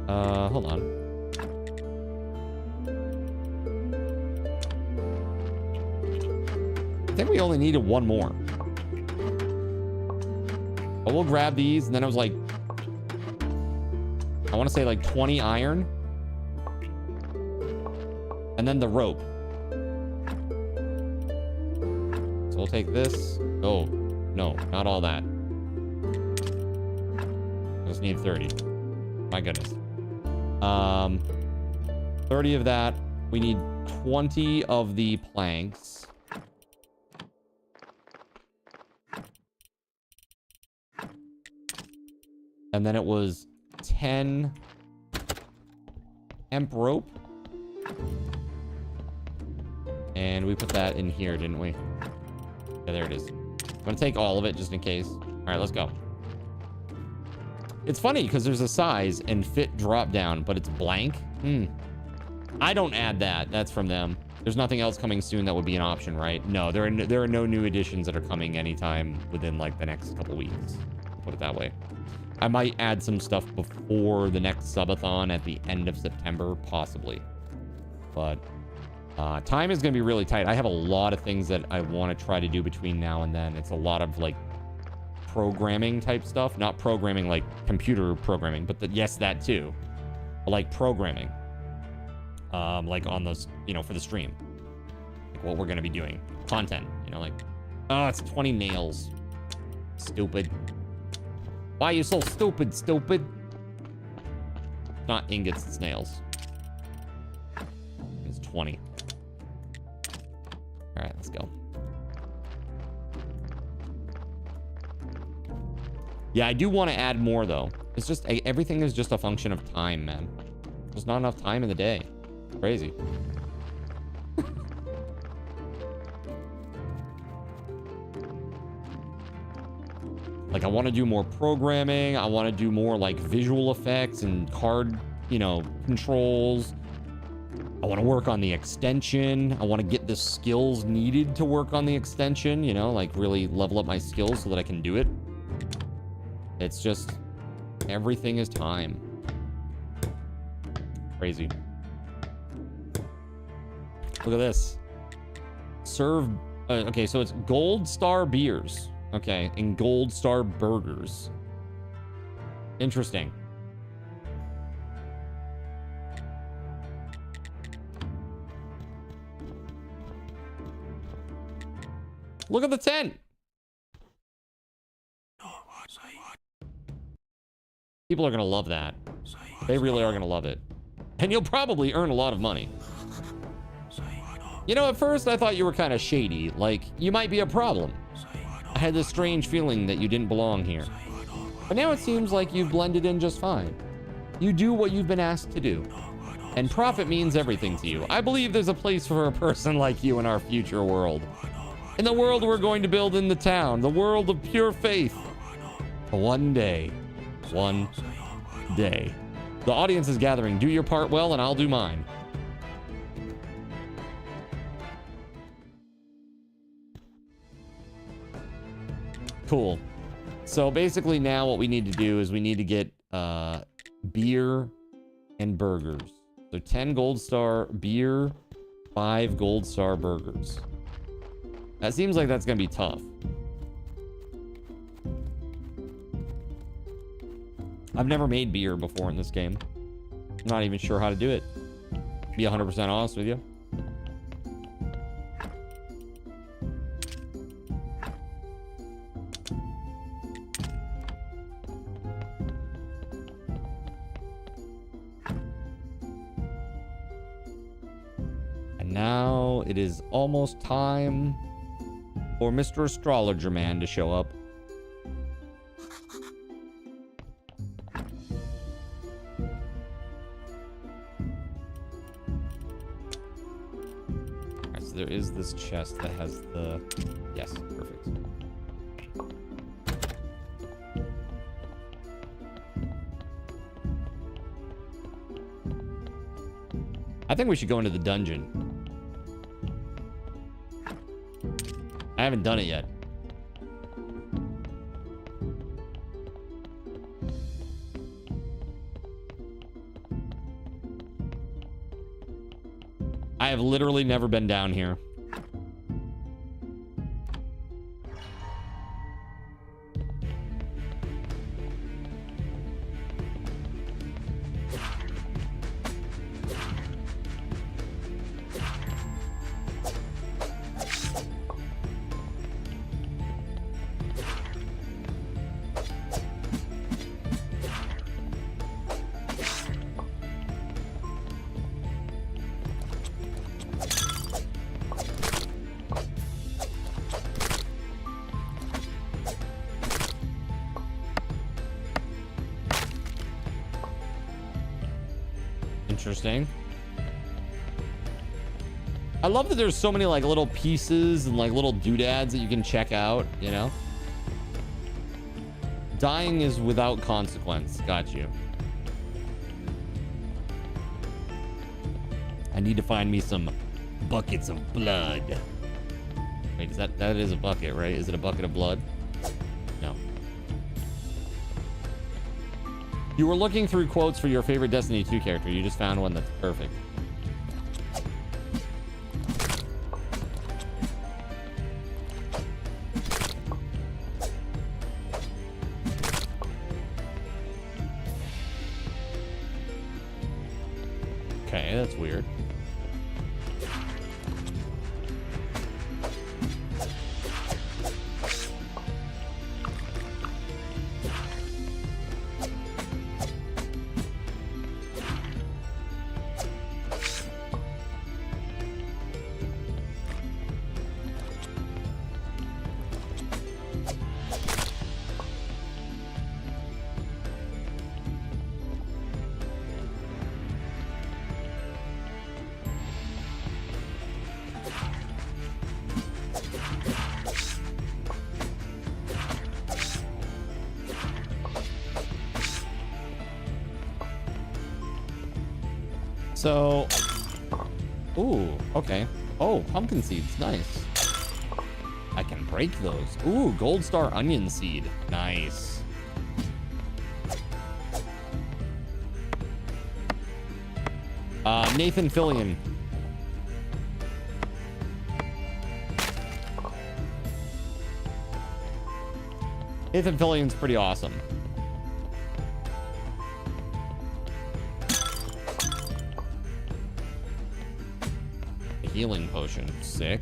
Speaker 2: Hold on. I think we only needed one more. But we'll grab these, and then I was like, I want to say like 20 iron. And then the rope. So we'll take this. Oh, no, not all that. Just need 30. My goodness. 30 of that. We need 20 of the planks. And then it was 10 hemp rope. And we put that in here, didn't we? Yeah, there it is. I'm gonna take all of it just in case. All right, let's go. It's funny because there's a size and fit drop down, but it's blank. I don't add that. That's from them. There's nothing else coming soon that would be an option, right? No, there are no new additions that are coming anytime within like the next couple weeks. I'll put it that way. I might add some stuff before the next subathon at the end of September, possibly. But time is going to be really tight. I have a lot of things that I want to try to do between now and then. It's a lot of like programming type stuff. Not programming like computer programming, but yes, that too. But like programming. Like on those, you know, for the stream. Like what we're going to be doing. Content, you know, like, oh, it's 20 nails. Stupid. Why are you so stupid, stupid? Not ingots, it's nails. It's 20. All right, let's go. Yeah, I do want to add more, though. It's just, everything is just a function of time, man. There's not enough time in the day. It's crazy. Like, I want to do more programming. I want to do more, like, visual effects and card, you know, controls. I want to work on the extension. I want to get the skills needed to work on the extension, you know, like really level up my skills so that I can do it. It's just, everything is time. Crazy. Look at this. Serve, okay, so it's Gold Star beers, okay, and Gold Star burgers. Interesting. Look at the tent. People are going to love that. They really are going to love it. And you'll probably earn a lot of money. You know, at first I thought you were kind of shady. Like, you might be a problem. I had this strange feeling that you didn't belong here. But now it seems like you've blended in just fine. You do what you've been asked to do. And profit means everything to you. I believe there's a place for a person like you in our future world. In the world we're going to build in the town. The world of pure faith. One day. One day. The audience is gathering. Do your part well and I'll do mine. Cool. So basically now what we need to do is we need to get beer and burgers. So 10 gold star beer, 5 gold star burgers. That seems like that's going to be tough. I've never made beer before in this game. I'm not even sure how to do it. Be 100% honest with you. And now it is almost time for Mr. Astrologer Man to show up. Alright, so there is this chest that has the... Yes, perfect. I think we should go into the dungeon. I haven't done it yet. I have literally never been down here. Interesting. I love that there's so many like little pieces and like little doodads that you can check out, you know? Dying is without consequence. Got you. I need to find me some buckets of blood. Wait, is that is a bucket, right? Is it a bucket of blood? No. You were looking through quotes for your favorite Destiny 2 character. You just found one that's perfect. Okay, that's weird. So Ooh, okay. Oh, pumpkin seeds. Nice. I can break those. Ooh, gold star onion seed. Nice. Nathan Fillion. Nathan Fillion's pretty awesome. A healing potion. Sick.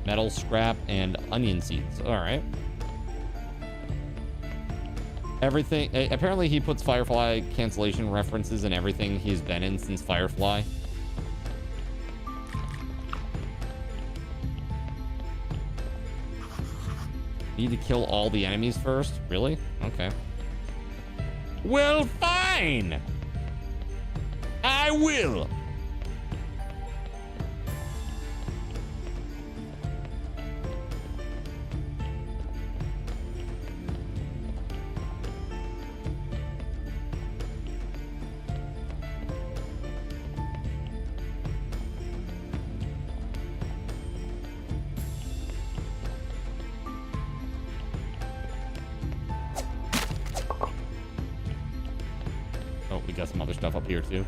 Speaker 2: Metal scrap and onion seeds. All right. Everything. Apparently, he puts Firefly cancellation references in everything he's been in since Firefly. Need to kill all the enemies first? Really? Okay. Well, fine. I will. Some other stuff up here too.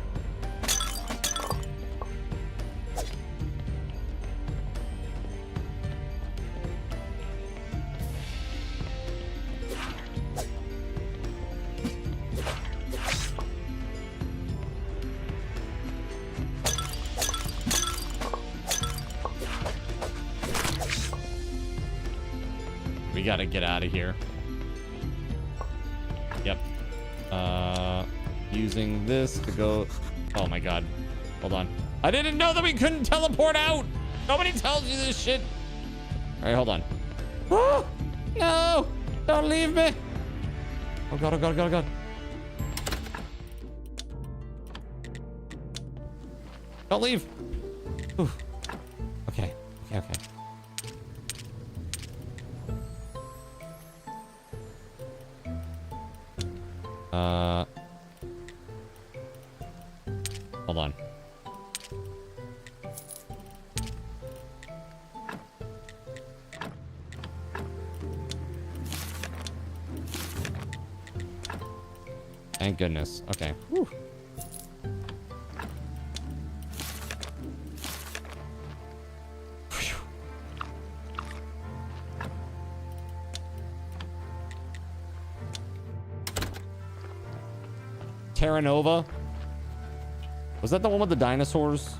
Speaker 2: We gotta get out of here. Yep. Using this to go. Oh my god. Hold on. I didn't know that we couldn't teleport out. Nobody tells you this shit. All right, hold on. Oh, no. Don't leave me. Oh god, oh god, oh god, oh god. Don't leave. Ooh. Okay. Okay, okay. Hold on. Thank goodness. Okay. Whew. Terra Nova. Was that the one with the dinosaurs?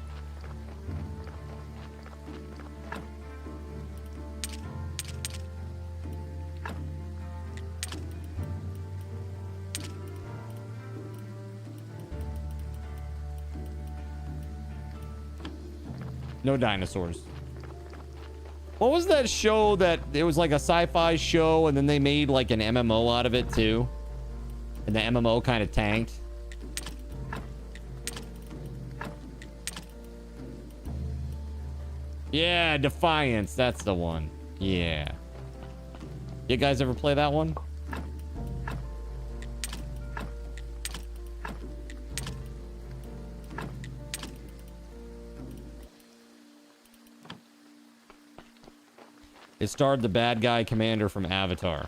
Speaker 2: No dinosaurs. What was that show that it was like a sci-fi show and then they made like an MMO out of it too? And the MMO kind of tanked. Yeah, Defiance. That's the one. Yeah. You guys ever play that one? It starred the bad guy commander from Avatar.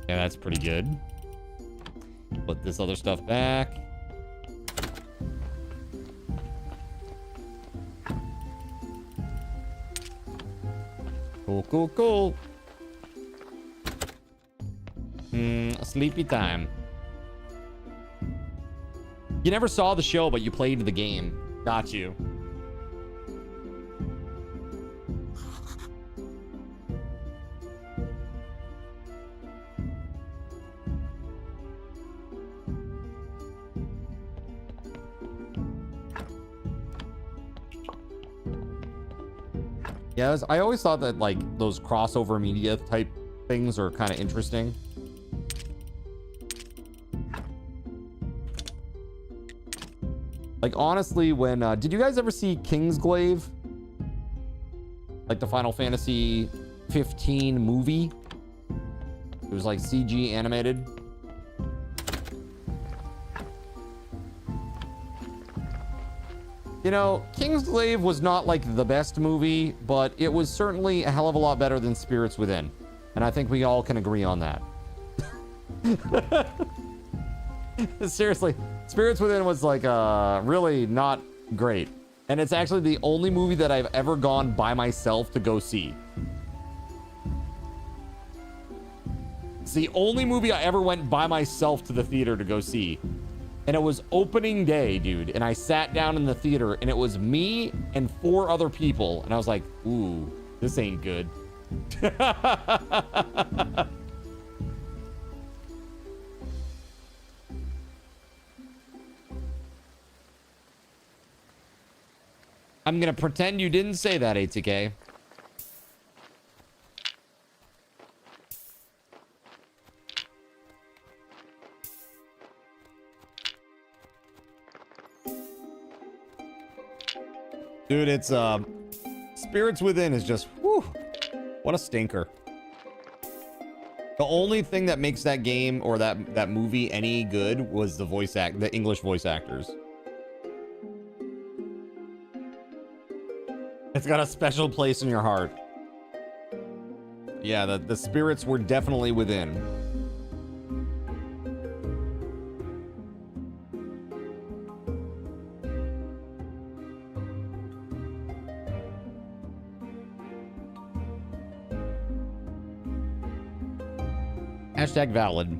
Speaker 2: Yeah, that's pretty good. Put this other stuff back. Cool, cool, cool. Sleepy time. You never saw the show, but you played the game. Got you. Yeah, I always thought that like those crossover media type things are kind of interesting. Like honestly, when did you guys ever see Kingsglaive? Like the Final Fantasy 15 movie? It was like CG animated. You know, Kingsglaive was not like the best movie, but it was certainly a hell of a lot better than Spirits Within. And I think we all can agree on that. Seriously, Spirits Within was like really not great. And it's actually the only movie that I've ever gone by myself to go see. It's the only movie I ever went by myself to the theater to go see. And it was opening day, dude. And I sat down in the theater and it was me and 4 other people. And I was like, ooh, this ain't good. I'm gonna pretend you didn't say that, ATK. Dude, it's Spirits Within is just whew, what a stinker. The only thing that makes that game or that movie any good was the English voice actors. It's got a special place in your heart. Yeah, the spirits were definitely within. Hashtag valid.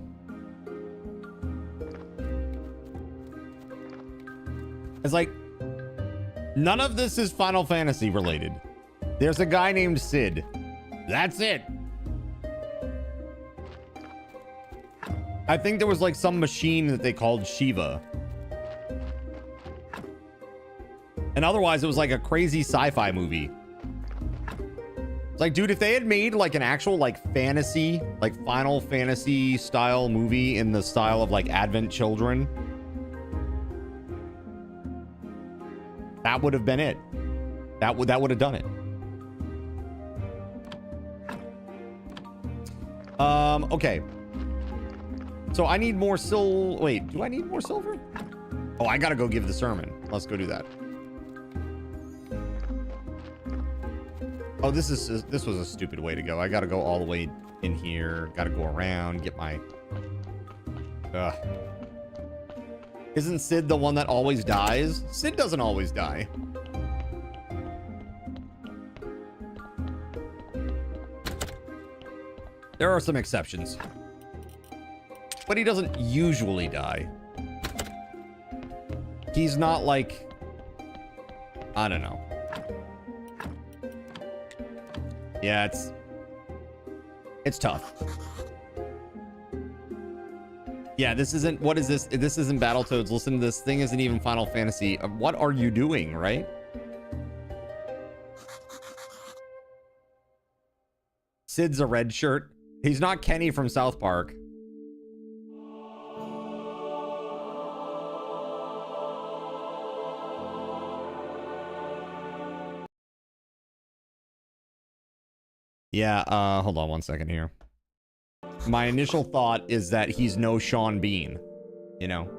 Speaker 2: It's like, none of this is Final Fantasy related. There's a guy named Sid. That's it. I think there was like some machine that they called Shiva. And otherwise it was like a crazy sci-fi movie. It's like, dude, if they had made like an actual like fantasy, like Final Fantasy style movie in the style of like Advent Children, that would have been it. That would have done it. Okay. So I need more wait, do I need more silver? Oh, I gotta go give the sermon. Let's go do that. Oh, this was a stupid way to go. I gotta go all the way in here. Gotta go around, get my... Ugh. Isn't Sid the one that always dies? Sid doesn't always die. There are some exceptions. But he doesn't usually die. He's not like... I don't know. Yeah, it's tough. Yeah, this isn't... What is this? This isn't Battletoads. Listen to this. Thing isn't even Final Fantasy. What are you doing, right? Sid's a red shirt. He's not Kenny from South Park. Yeah, hold on one second here. My initial thought is that he's no Sean Bean. You know?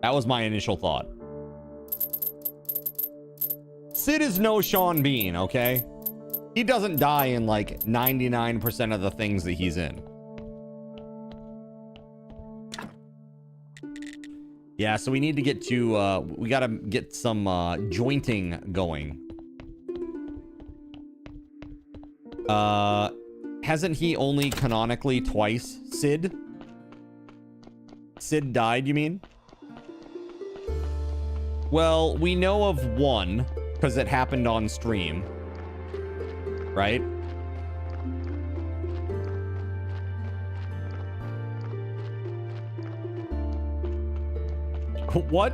Speaker 2: That was my initial thought. Sid is no Sean Bean, okay? He doesn't die in like 99% of the things that he's in. Yeah, so we need to get to, we gotta get some jointing going. Hasn't he only canonically twice? Sid died, you mean? Well, we know of one because it happened on stream, right? What?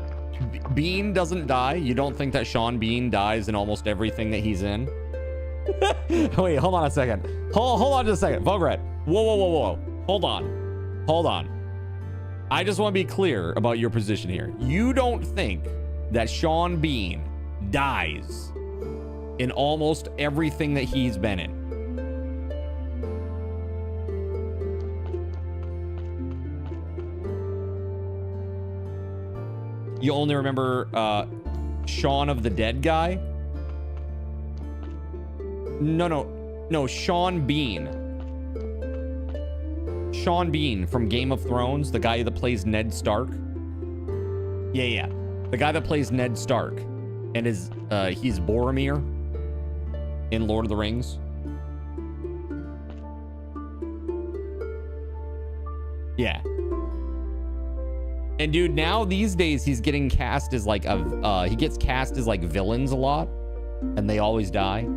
Speaker 2: Bean doesn't die? You don't think that Sean Bean dies in almost everything that he's in? Wait, hold on a second. Hold on just a second. Vograt. Whoa. Hold on. I just want to be clear about your position here. You don't think that Sean Bean dies in almost everything that he's been in? You only remember Shaun of the Dead guy? No, Sean Bean. Sean Bean from Game of Thrones, the guy that plays Ned Stark. Yeah. The guy that plays Ned Stark. And he's Boromir in Lord of the Rings. Yeah. And dude, now these days he's getting cast as like he gets cast as like villains a lot, and they always die.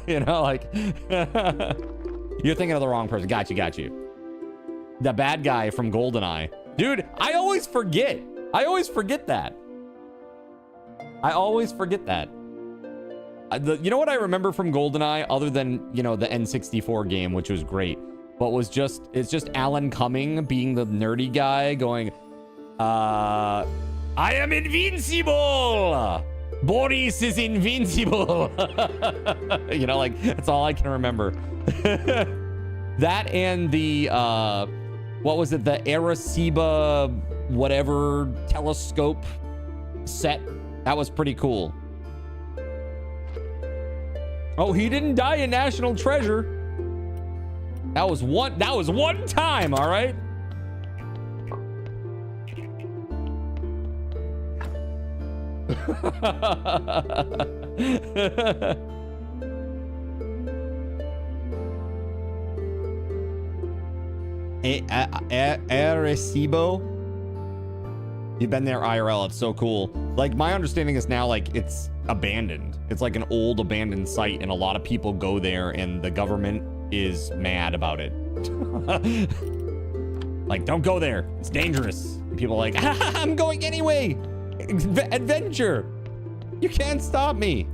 Speaker 2: You know, like you're thinking of the wrong person. Got you. The bad guy from GoldenEye. Dude, I always forget that. You know what I remember from GoldenEye, other than, you know, the N64 game, which was great, but it's just Alan Cumming being the nerdy guy going, I am invincible. Boris is invincible. You know, like, that's all I can remember. That and the, what was it? The Arecibo whatever telescope set. That was pretty cool. Oh, he didn't die in National Treasure. That was one time, all right? Arecibo? You've been there, IRL. It's so cool. Like, my understanding is now, like, it's abandoned. It's like an old abandoned site, and a lot of people go there, and the government is mad about it. Like, don't go there. It's dangerous. And people are like, I'm going anyway. Adventure. You can't stop me.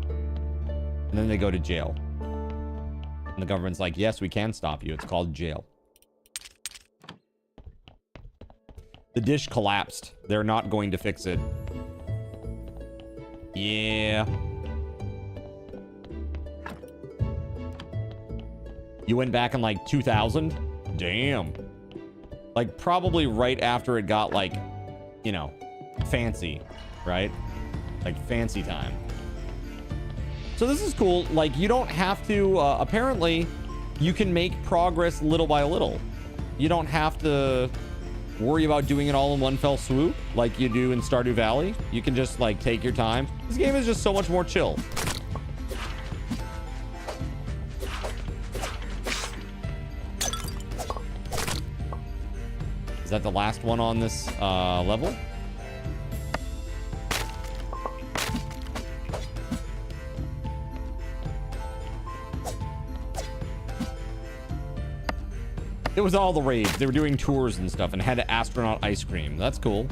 Speaker 2: And then they go to jail. And the government's like, yes, we can stop you. It's called jail. The dish collapsed. They're not going to fix it. Yeah. You went back in like 2000? Damn. Like probably right after it got like, you know, fancy, right? Like fancy time. So this is cool. Like you don't have to, apparently you can make progress little by little. You don't have to worry about doing it all in one fell swoop like you do in Stardew Valley. You can just like take your time. This game is just so much more chill. Is that the last one on this level? It was all the rage. They were doing tours and stuff and had astronaut ice cream. That's cool.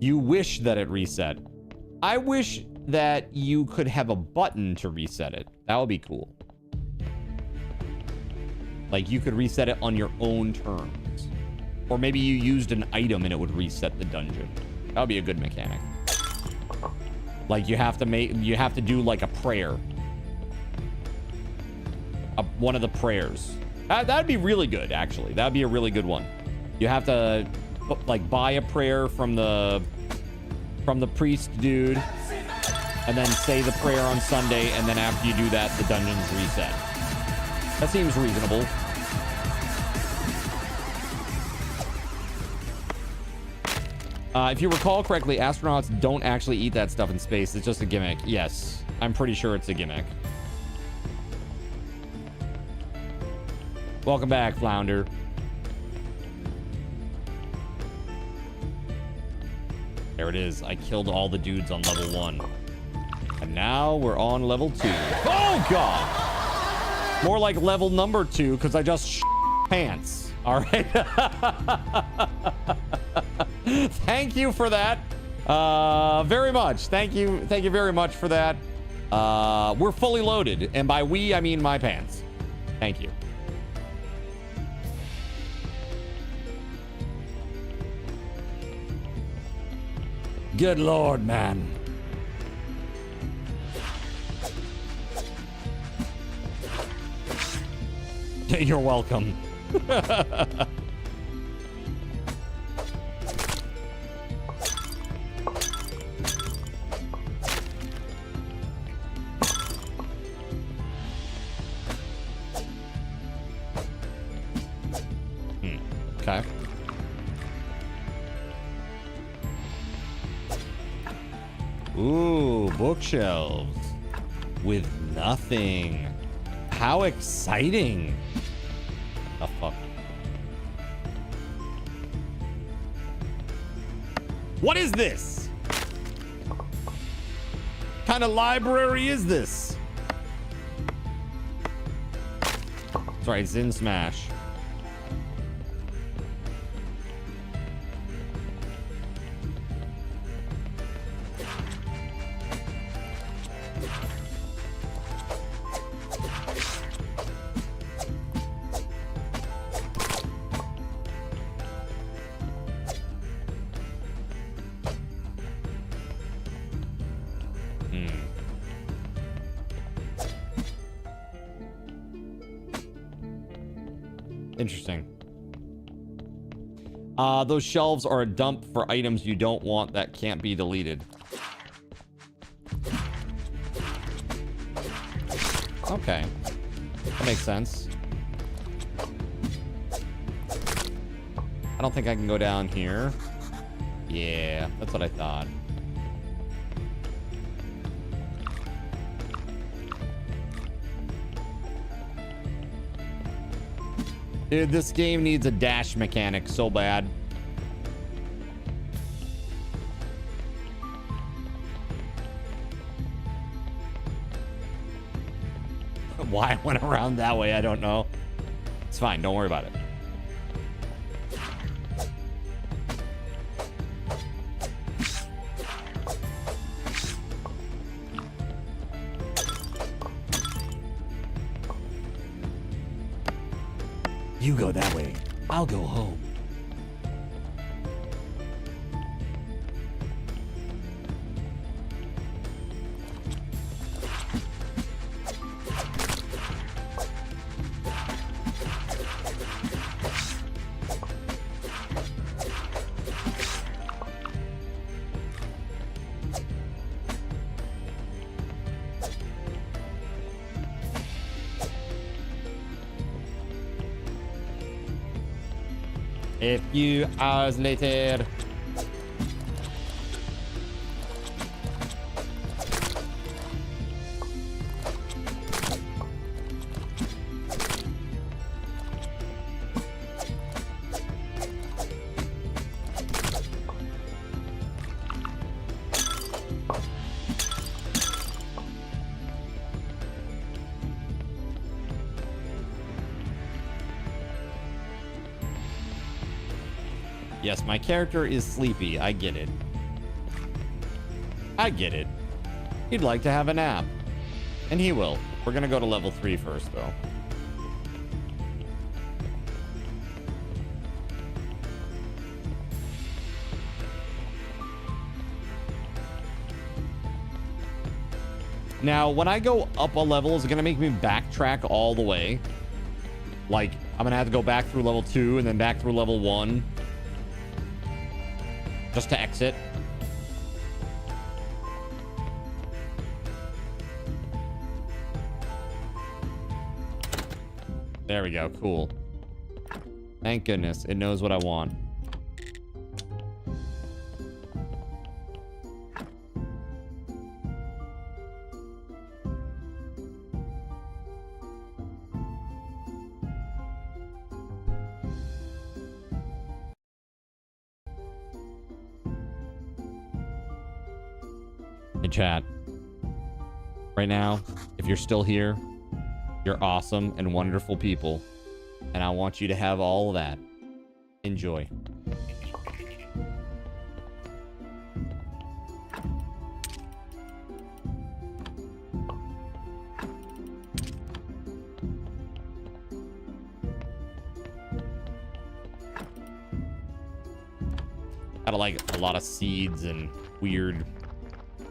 Speaker 2: You wish that it reset. I wish that you could have a button to reset it. That would be cool. Like you could reset it on your own terms. Or maybe you used an item and it would reset the dungeon. That would be a good mechanic. Like you have to do like a prayer. One of the prayers. That'd be really good, actually. That'd be a really good one. You have to like buy a prayer from the priest dude, and then say the prayer on Sunday, and then after you do that, the dungeon's reset. That seems reasonable. If you recall correctly, astronauts don't actually eat that stuff in space. It's just a gimmick. Yes, I'm pretty sure it's a gimmick. Welcome back, Flounder. There it is. I killed all the dudes on level 1. And now we're on level 2. Oh, God! More like level number 2, because I just pants. All right. Thank you for that. Very much. Thank you. Thank you very much for that. We're fully loaded. And by we, I mean my pants. Thank you. Good Lord, man. You're welcome. Okay. Ooh, bookshelves with nothing. How exciting. The fuck? What is this? What kind of library is this? That's right, Zin Smash. Interesting. Those shelves are a dump for items you don't want that can't be deleted. Okay. That makes sense. I don't think I can go down here. Yeah, that's what I thought. Dude, this game needs a dash mechanic so bad. Why I went around that way, I don't know. It's fine, don't worry about it. You go that way. I'll go home. A few hours later. Yes, my character is sleepy. I get it. I get it. He'd like to have a nap. And he will. We're gonna go to level 3 first, though. Now, when I go up a level, is it gonna make me backtrack all the way? Like, I'm gonna have to go back through level 2 and then back through level 1? Just to exit. There we go. Cool. Thank goodness. It knows what I want. Hey, chat. Right now, if you're still here, you're awesome and wonderful people. And I want you to have all of that. Enjoy. Got like a lot of seeds and weird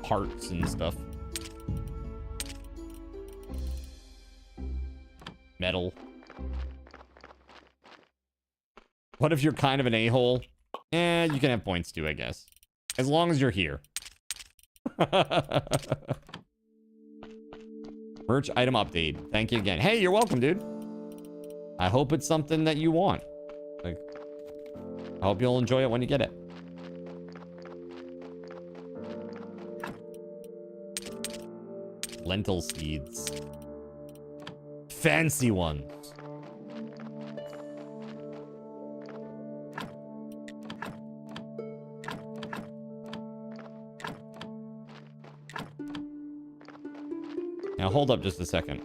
Speaker 2: parts and stuff. Metal. What if you're kind of an a-hole? You can have points too, I guess. As long as you're here. Merch item update. Thank you again. Hey, you're welcome, dude. I hope it's something that you want. Like, I hope you'll enjoy it when you get it. Lentil seeds. Fancy ones. Now hold up just a second.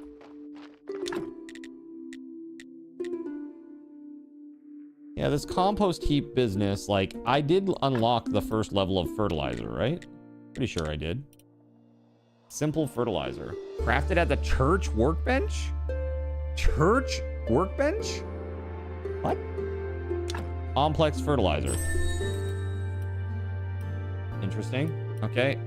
Speaker 2: Yeah, this compost heap business, like, I did unlock the first level of fertilizer, right? Pretty sure I did. Simple fertilizer. Crafted at the church workbench? Church workbench? What? Complex fertilizer. Interesting. Okay.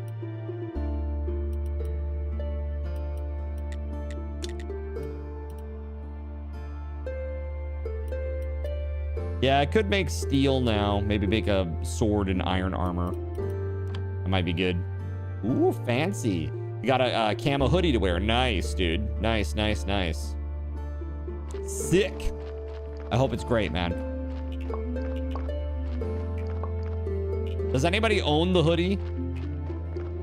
Speaker 2: Yeah, I could make steel now. Maybe make a sword and iron armor. That might be good. Ooh, fancy. You got a camo hoodie to wear. Nice, dude. Nice, nice, nice. Sick. I hope it's great, man. Does anybody own the hoodie?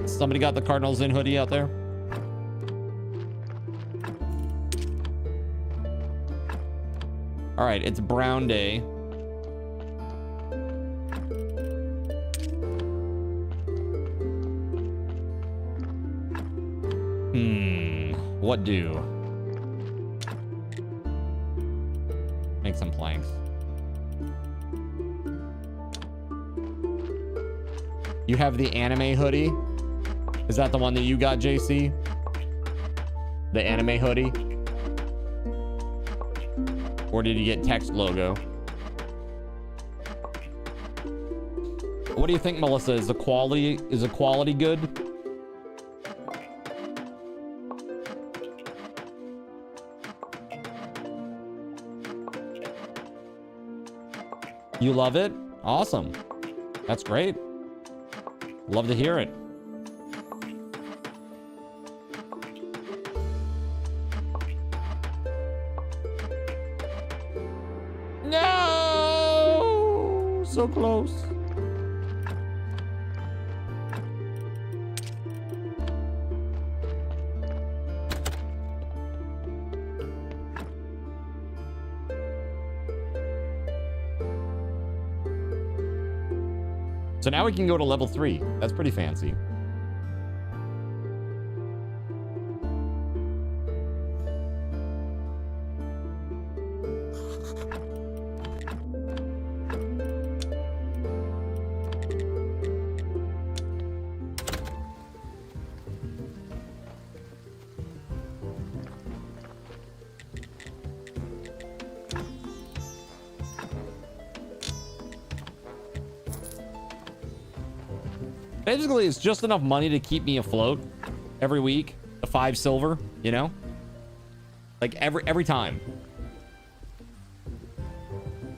Speaker 2: Somebody got the Cardinals in hoodie out there? All right, it's brown day. What do? Make some planks. You have the anime hoodie? Is that the one that you got, JC? The anime hoodie? Or did you get text logo? What do you think, Melissa? Is the quality good? You love it? Awesome. That's great. Love to hear it. No! So close. So now we can go to level 3. That's pretty fancy. Basically, it's just enough money to keep me afloat every week. The 5 silver, you know? Like every time.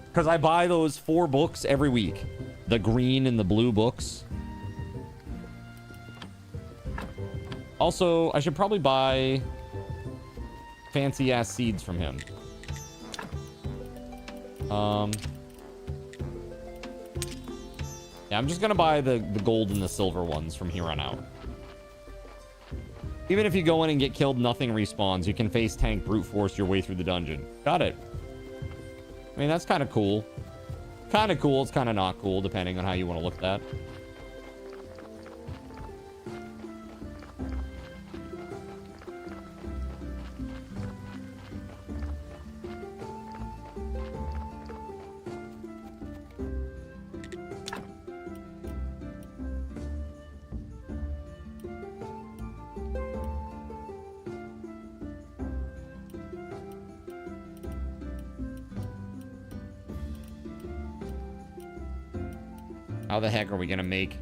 Speaker 2: Because I buy those 4 books every week. The green and the blue books. Also, I should probably buy fancy ass seeds from him. Yeah, I'm just gonna buy the gold and the silver ones from here on out. Even if you go in and get killed, nothing respawns. You can face tank brute force your way through the dungeon. Got it. I mean, that's kind of cool. Kind of cool. It's kind of not cool, depending on how you want to look at that. How the heck are we gonna make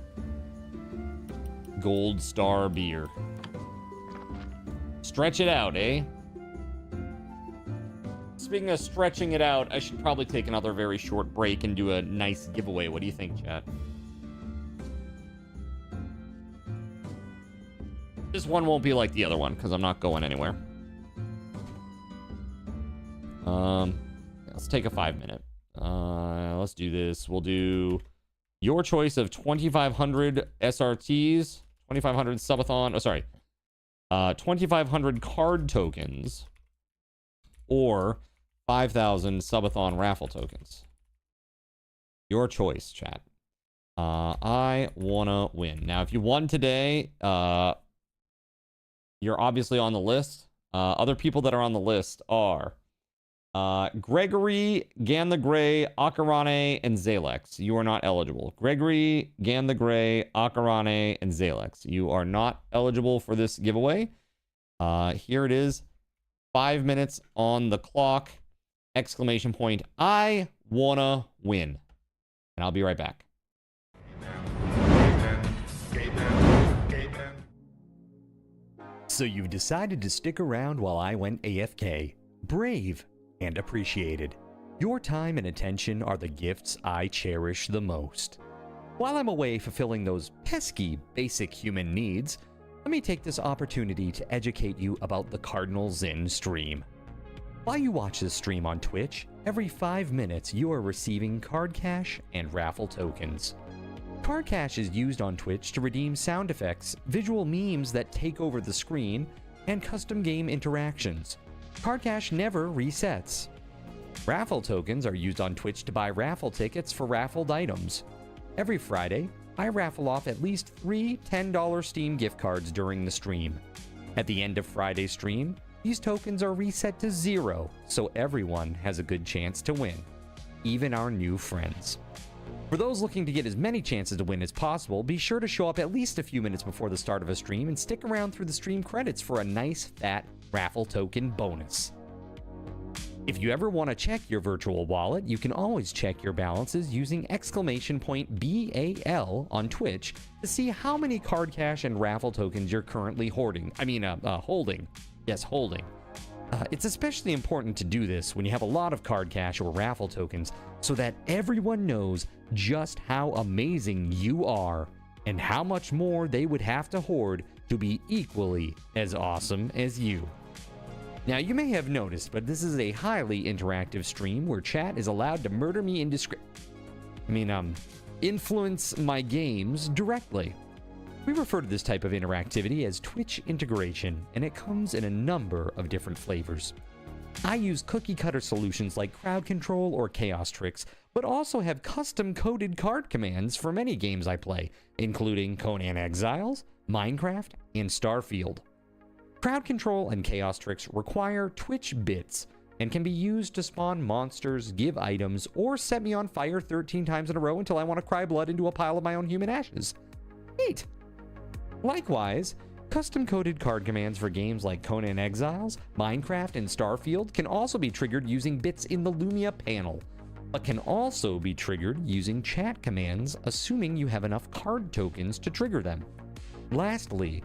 Speaker 2: Gold Star beer? Stretch it out, eh? Speaking of stretching it out, I should probably take another very short break and do a nice giveaway. What do you think, chat? This one won't be like the other one because I'm not going anywhere. Let's take a 5-minute. Let's do this. We'll do your choice of 2,500 SRTs, 2,500 Subathon. Oh, sorry. 2,500 card tokens or 5,000 Subathon raffle tokens. Your choice, chat. I wanna win. Now, if you won today, you're obviously on the list. Other people that are on the list are Gregory, Gan the Grey, Akarane, and Zalex. You are not eligible. Gregory, Gan the Grey, Akarane, and Zalex. You are not eligible for this giveaway. Here it is. 5 minutes on the clock. Exclamation point. I wanna win. And I'll be right back.
Speaker 14: So you've decided to stick around while I went AFK. Brave and appreciated. Your time and attention are the gifts I cherish the most. While I'm away fulfilling those pesky basic human needs, let me take this opportunity to educate you about the Cardinal Zin stream. While you watch this stream on Twitch, every 5 minutes you are receiving card cash and raffle tokens. Card cash is used on Twitch to redeem sound effects, visual memes that take over the screen, and custom game interactions. Card cash never resets. Raffle tokens are used on Twitch to buy raffle tickets for raffled items. Every Friday, I raffle off at least 3 $10 Steam gift cards during the stream. At the end of Friday's stream, these tokens are reset to 0, so everyone has a good chance to win, even our new friends. For those looking to get as many chances to win as possible, be sure to show up at least a few minutes before the start of a stream and stick around through the stream credits for a nice fat raffle token bonus. If you ever want to check your virtual wallet, you can always check your balances using !BAL on Twitch to see how many card cash and raffle tokens you're currently holding. Yes, holding. It's especially important to do this when you have a lot of card cash or raffle tokens so that everyone knows just how amazing you are and how much more they would have to hoard to be equally as awesome as you. Now, you may have noticed, but this is a highly interactive stream where chat is allowed to murder me influence my games directly. We refer to this type of interactivity as Twitch integration, and it comes in a number of different flavors. I use cookie-cutter solutions like crowd control or chaos tricks, but also have custom-coded card commands for many games I play, including Conan Exiles, Minecraft, and Starfield. Crowd control and chaos tricks require Twitch bits and can be used to spawn monsters, give items, or set me on fire 13 times in a row until I want to cry blood into a pile of my own human ashes. Neat! Likewise, custom-coded card commands for games like Conan Exiles, Minecraft, and Starfield can also be triggered using bits in the Lumia panel, but can also be triggered using chat commands, assuming you have enough card tokens to trigger them. Lastly,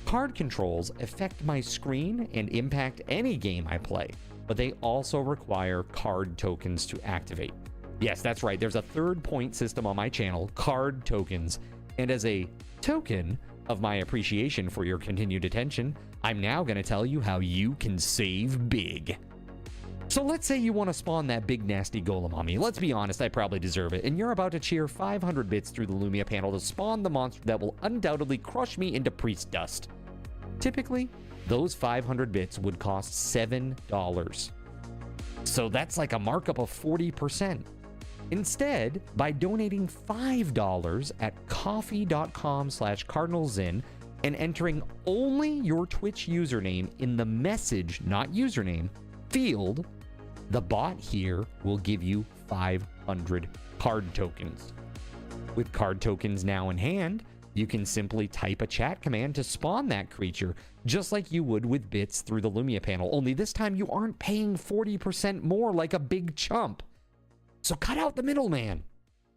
Speaker 14: card controls affect my screen and impact any game I play, but they also require card tokens to activate. Yes, that's right, there's a third point system on my channel, card tokens, and as a token of my appreciation for your continued attention, I'm now going to tell you how you can save big. So let's say you want to spawn that big nasty golem on me. Let's be honest, I probably deserve it, and you're about to cheer 500 bits through the Lumia panel to spawn the monster that will undoubtedly crush me into priest dust. Typically, those 500 bits would cost $7. So that's like a markup of 40%. Instead, by donating $5 at coffee.com/cardinalzin and entering only your Twitch username in the message, not username, field, the bot here will give you 500 card tokens. With card tokens now in hand, you can simply type a chat command to spawn that creature, just like you would with bits through the Lumia panel, only this time you aren't paying 40% more like a big chump. So cut out the middleman.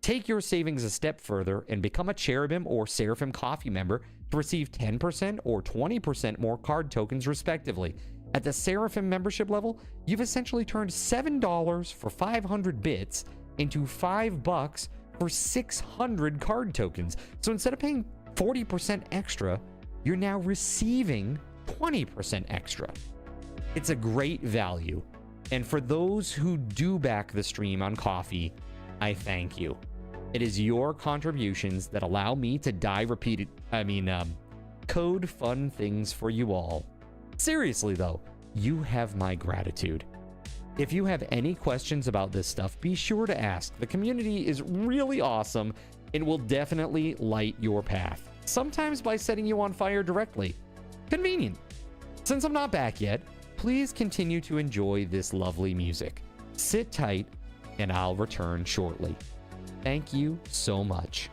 Speaker 14: Take your savings a step further and become a Cherubim or Seraphim Coffee member to receive 10% or 20% more card tokens respectively. At the Seraphim membership level, you've essentially turned $7 for 500 bits into $5 for 600 card tokens. So instead of paying 40% extra, you're now receiving 20% extra. It's a great value. And for those who do back the stream on Coffee, I thank you. It is your contributions that allow me to code fun things for you all. Seriously though, you have my gratitude. If you have any questions about this stuff, be sure to ask. The community is really awesome and will definitely light your path. Sometimes by setting you on fire directly. Convenient. Since I'm not back yet, please continue to enjoy this lovely music. Sit tight and I'll return shortly. Thank you so much.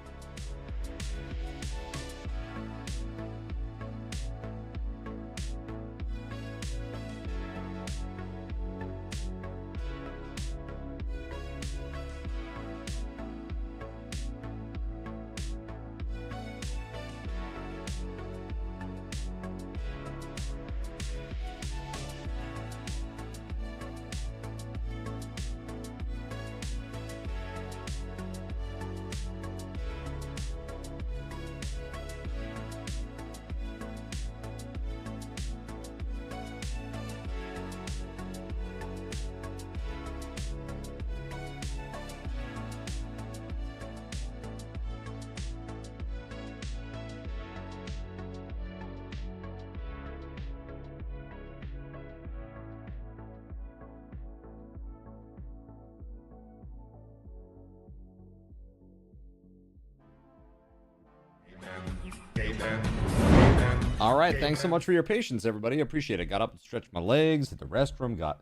Speaker 2: All right, thanks so much for your patience, everybody. I appreciate it. Got up and stretched my legs, hit the restroom, got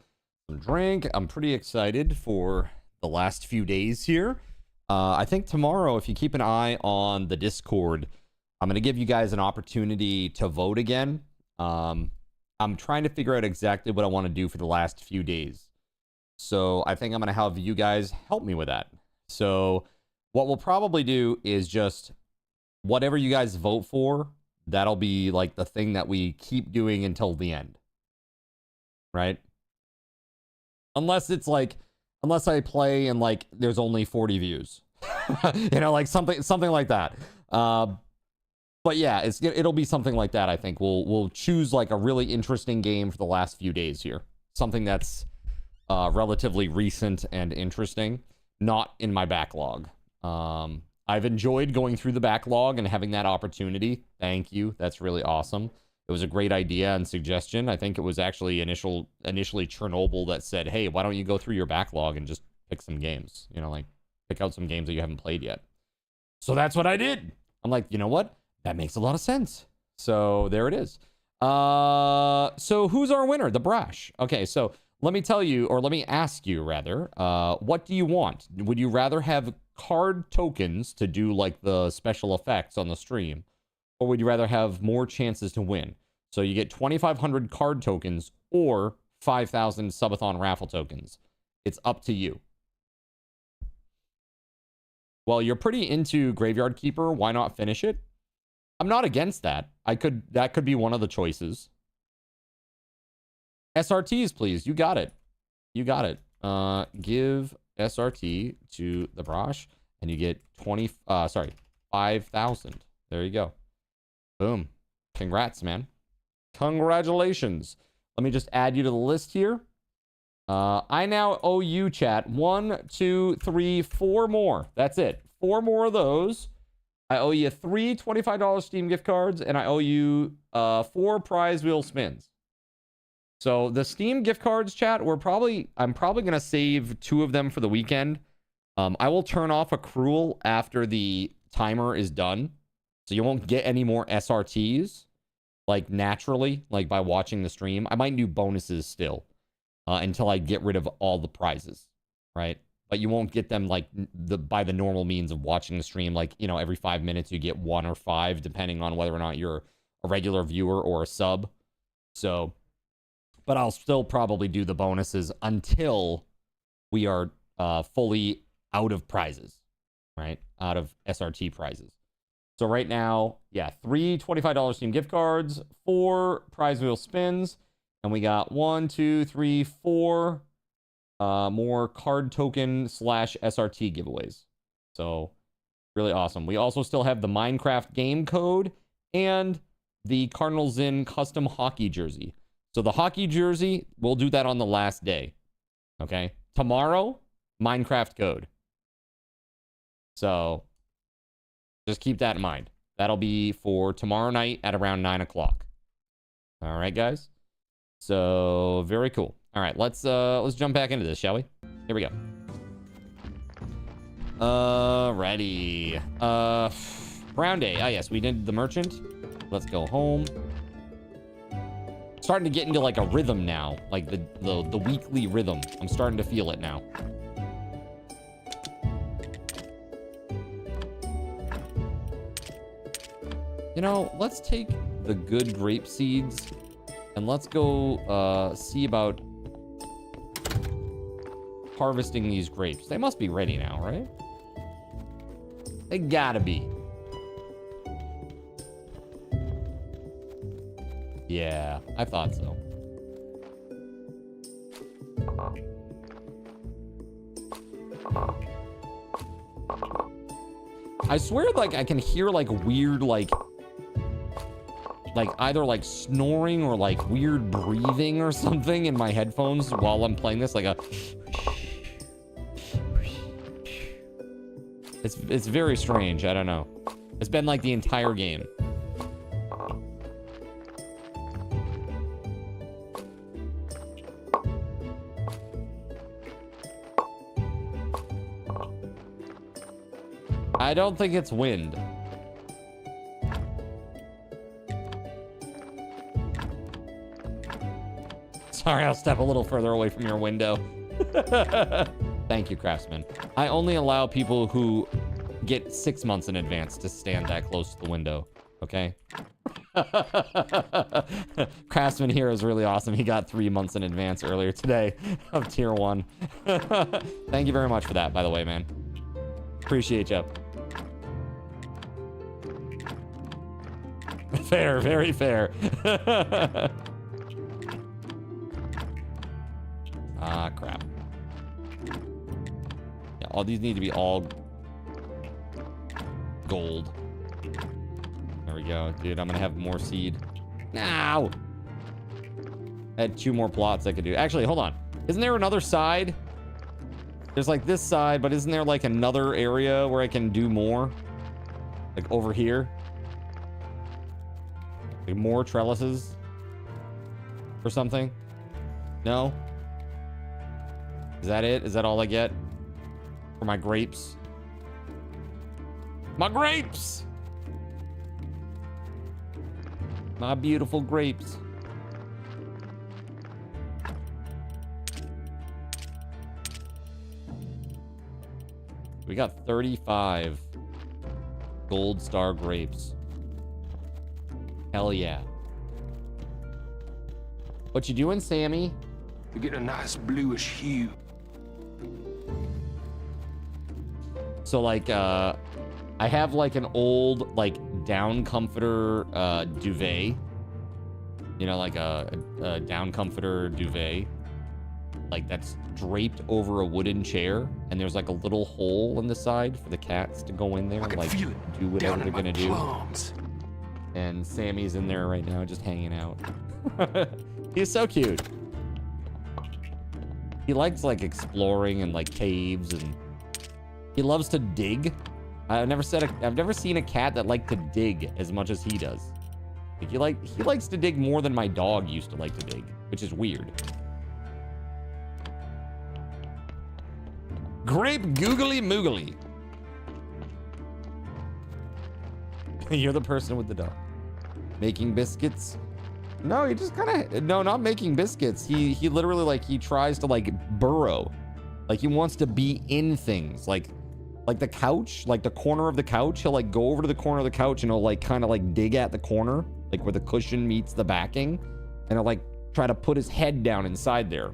Speaker 2: some drink. I'm pretty excited for the last few days here. I think tomorrow, if you keep an eye on the Discord, I'm going to give you guys an opportunity to vote again. I'm trying to figure out exactly what I want to do for the last few days. So I think I'm going to have you guys help me with that. So what we'll probably do is just whatever you guys vote for, that'll be like the thing that we keep doing until the end. Right? Unless it's like, unless I play and like there's only 40 views. You know, like something like that. But yeah, it'll be something like that, I think. We'll choose like a really interesting game for the last few days here. Something that's relatively recent and interesting, not in my backlog. I've enjoyed going through the backlog and having that opportunity. Thank you. That's really awesome. It was a great idea and suggestion. I think it was actually initially Chernobyl that said, hey, why don't you go through your backlog and just pick some games? You know, like pick out some games that you haven't played yet. So that's what I did. I'm like, you know what? That makes a lot of sense. So there it is. So who's our winner? The Brash. Okay, so let me tell you, or let me ask you rather, what do you want? Would you rather have card tokens to do like the special effects on the stream, or would you rather have more chances to win? So you get 2,500 card tokens or 5,000 Subathon raffle tokens. It's up to you. Well, you're pretty into Graveyard Keeper. Why not finish it? I'm not against that. That could be one of the choices. SRTs, please. You got it. You got it. Give SRT to the Brosh, and you get 5,000. There you go. Boom. Congrats, man. Congratulations. Let me just add you to the list here. I now owe you, chat, 1, 2, 3, 4 more. That's it. 4 more of those. I owe you 3 $25 Steam gift cards, and I owe you 4 prize wheel spins. So the Steam gift cards, chat, I'm probably going to save 2 of them for the weekend. I will turn off accrual after the timer is done. So you won't get any more SRTs, like naturally, like by watching the stream. I might do bonuses still until I get rid of all the prizes, right? But you won't get them like by the normal means of watching the stream. Like, you know, every 5 minutes you get 1 or 5, depending on whether or not you're a regular viewer or a sub. So, but I'll still probably do the bonuses until we are fully out of prizes, right, out of SRT prizes. So right now, yeah, 3 $25 Steam gift cards, 4 prize wheel spins, and we got 1, 2, 3, 4 more card token / SRT giveaways. So really awesome. We also still have the Minecraft game code and the Cardinals in custom hockey jersey. So the hockey jersey, we'll do that on the last day. Okay? Tomorrow, Minecraft code. So just keep that in mind. That'll be for tomorrow night at around 9 o'clock. All right, guys? So very cool. All right, let's jump back into this, shall we? Here we go. Ready. Brown Day. Ah, yes, we did the merchant. Let's go home. Starting to get into like a rhythm now, like the weekly rhythm. I'm starting to feel it now. You know, let's take the good grape seeds and let's go see about harvesting these grapes. They must be ready now, right? They gotta be. Yeah, I thought so. I swear, like, I can hear, like, weird, like either, like, snoring or, like, weird breathing or something in my headphones while I'm playing this, like a... It's very strange, I don't know. It's been, like, the entire game. I don't think it's wind. Sorry, I'll step a little further away from your window. Thank you, Craftsman. I only allow people who get 6 months in advance to stand that close to the window, okay? Craftsman here is really awesome. He got 3 months in advance earlier today of tier 1. Thank you very much for that, by the way, man. Appreciate you. Fair, very fair. Ah, crap. Yeah, all these need to be all gold. There we go. Dude, I'm gonna have more seed. Now! I had 2 more plots I could do. Actually, hold on. Isn't there another side? There's like this side, but isn't there like another area where I can do more? Like over here? Like more trellises? Or something? No? Is that it? Is that all I get? For my grapes? My grapes! My beautiful grapes. We got 35 gold star grapes. Hell yeah. What you doing, Sammy?
Speaker 13: You get a nice bluish hue.
Speaker 2: So like I have like an old like down comforter duvet. You know, like a down comforter duvet. Like that's draped over a wooden chair, and there's like a little hole in the side for the cats to go in there and like do whatever they're gonna do. And Sammy's in there right now just hanging out. He's so cute. He likes like exploring and like caves, and he loves to dig. I've never seen a cat that liked to dig as much as he does. Like, he likes to dig more than my dog used to like to dig, which is weird. Grape googly moogly. You're the person with the dog. Making biscuits? No, he just kind of... No, not making biscuits. He literally, like, he tries to, like, burrow. Like, he wants to be in things. Like the couch, like, the corner of the couch. He'll, like, go over to the corner of the couch and he'll, like, kind of, like, dig at the corner. Like, where the cushion meets the backing. And he'll, like, try to put his head down inside there.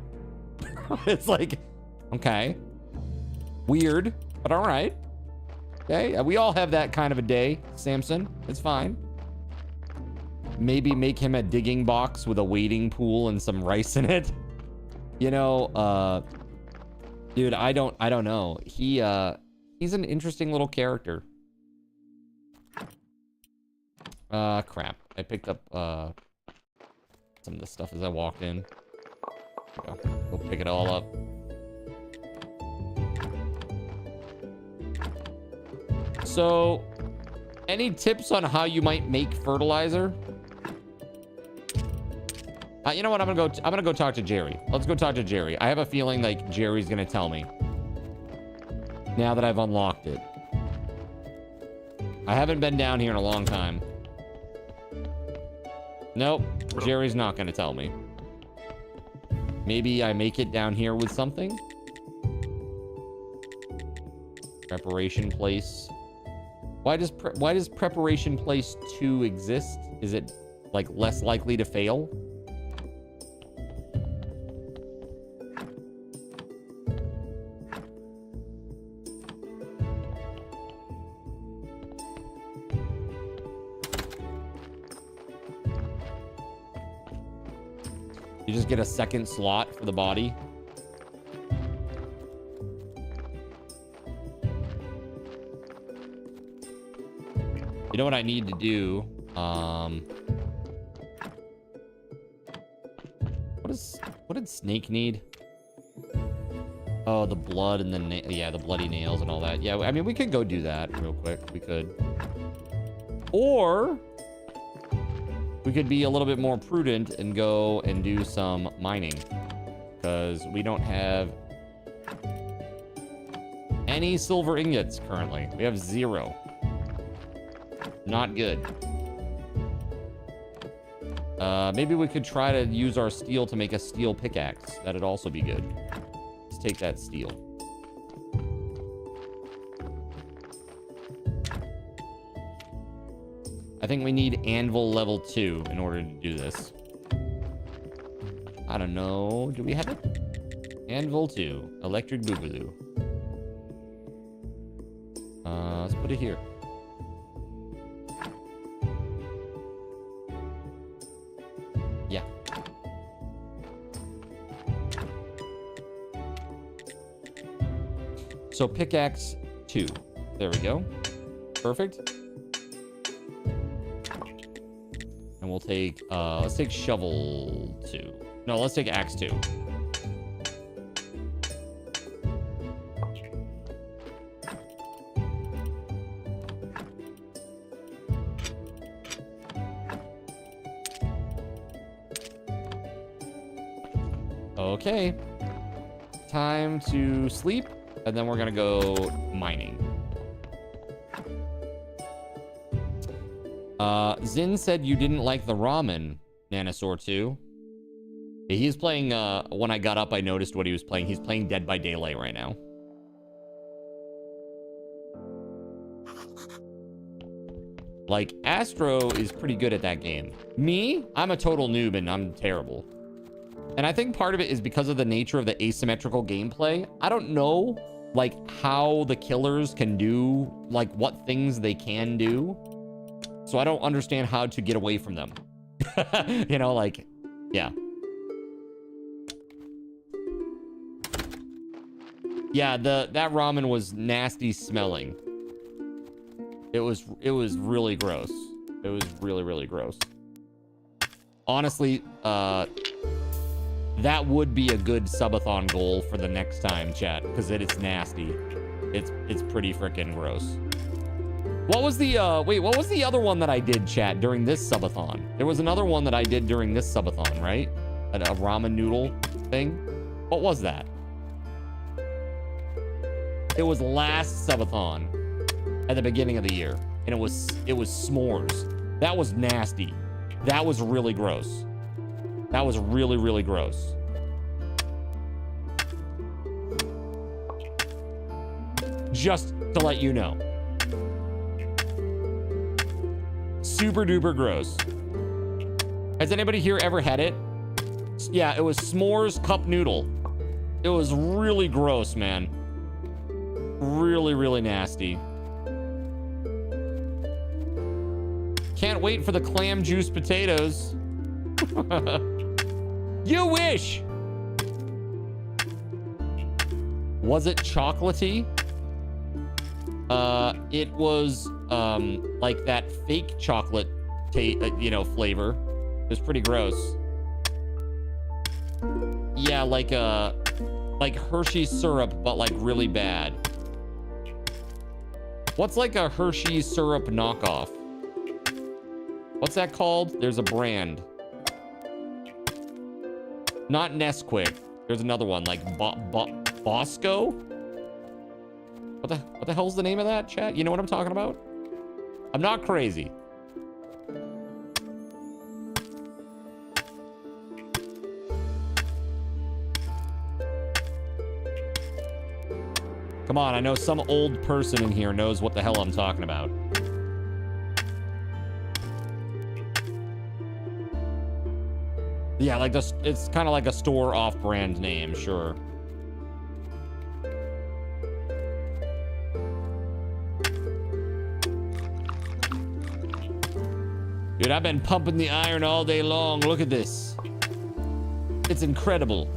Speaker 2: It's like, okay. Weird, but all right. Okay, we all have that kind of a day, Samson. It's fine. Maybe make him a digging box with a wading pool and some rice in it. You know, dude, I don't know. He's an interesting little character. Crap. I picked up some of the stuff as I walked in. Go pick it all up. So, any tips on how you might make fertilizer? You know what? I'm gonna go talk to Jerry. Let's go talk to Jerry. I have a feeling like Jerry's gonna tell me now that I've unlocked it. I haven't been down here in a long time. Nope, Jerry's not gonna tell me. Maybe I make it down here with something. Preparation place. Why does preparation place 2 exist? Is it like less likely to fail? You just get a second slot for the body. You know what I need to do? What did Snake need? Oh, the blood and the the bloody nails and all that. Yeah, I mean, we could go do that real quick. We could. Or we could be a little bit more prudent and go and do some mining, because we don't have any silver ingots currently. We have 0. Not good. Maybe we could try to use our steel to make a steel pickaxe. That'd also be good. Let's take that steel. I think we need anvil level 2 in order to do this. I don't know. Do we have it? Anvil 2. Electric boogaloo. Let's put it here. Yeah. So pickaxe 2. There we go. Perfect. And we'll take, let's take shovel 2. No, let's take axe 2. Okay. Time to sleep, and then we're gonna go mining. Zin said you didn't like the ramen, Nanosaur 2. He's playing, when I got up, I noticed what he was playing. He's playing Dead by Daylight right now. Like, Astro is pretty good at that game. Me, I'm a total noob and I'm terrible. And I think part of it is because of the nature of the asymmetrical gameplay. I don't know, like, how the killers can do, like, what things they can do. So I don't understand how to get away from them. You know, like, yeah. Yeah, that ramen was nasty smelling. It was really gross. It was really, really gross. Honestly, that would be a good subathon goal for the next time, chat, because it's nasty. It's pretty freaking gross. What was the wait, what was the other one that I did, chat, during this subathon? There was another one that I did during this subathon, right? A ramen noodle thing. What was that? It was last subathon at the beginning of the year, and it was s'mores. That was nasty. That was really gross. That was really, really gross. Just to let you know. Super duper gross. Has anybody here ever had it? Yeah, it was s'mores cup noodle. It was really gross, man. Really, really nasty. Can't wait for the clam juice potatoes. You wish. Was it chocolatey? It was like that fake chocolate flavor. It was pretty gross. Yeah, like Hershey's syrup, but like really bad. What's like a Hershey's syrup knockoff? What's that called? There's a brand. Not Nesquik. There's another one like Bosco. What the hell's the name of that, chat? You know what I'm talking about? I'm not crazy. Come on, I know some old person in here knows what the hell I'm talking about. Yeah, like this, it's kind of like a store off-brand name, sure. Dude, I've been pumping the iron all day long. Look at this. It's incredible.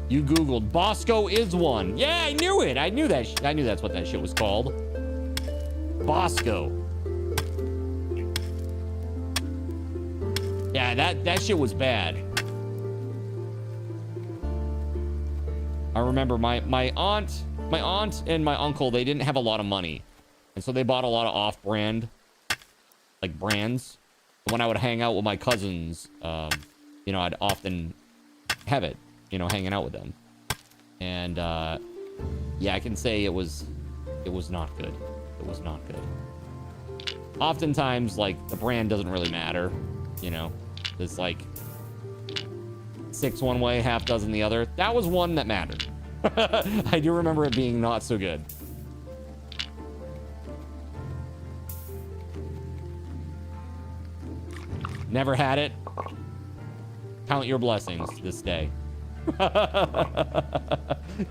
Speaker 2: You Googled Bosco is one. Yeah, I knew it. I knew that. I knew that's what that shit was called. Bosco. Yeah, that shit was bad. I remember my aunt and my uncle, they didn't have a lot of money. And so they bought a lot of off-brand, like brands. When I would hang out with my cousins, I'd often have it, hanging out with them. And yeah, I can say it was not good. It was not good. Oftentimes, like, the brand doesn't really matter, It's like 6 one way, half dozen the other. That was one that mattered. I do remember it being not so good. Never had it. Count your blessings this day.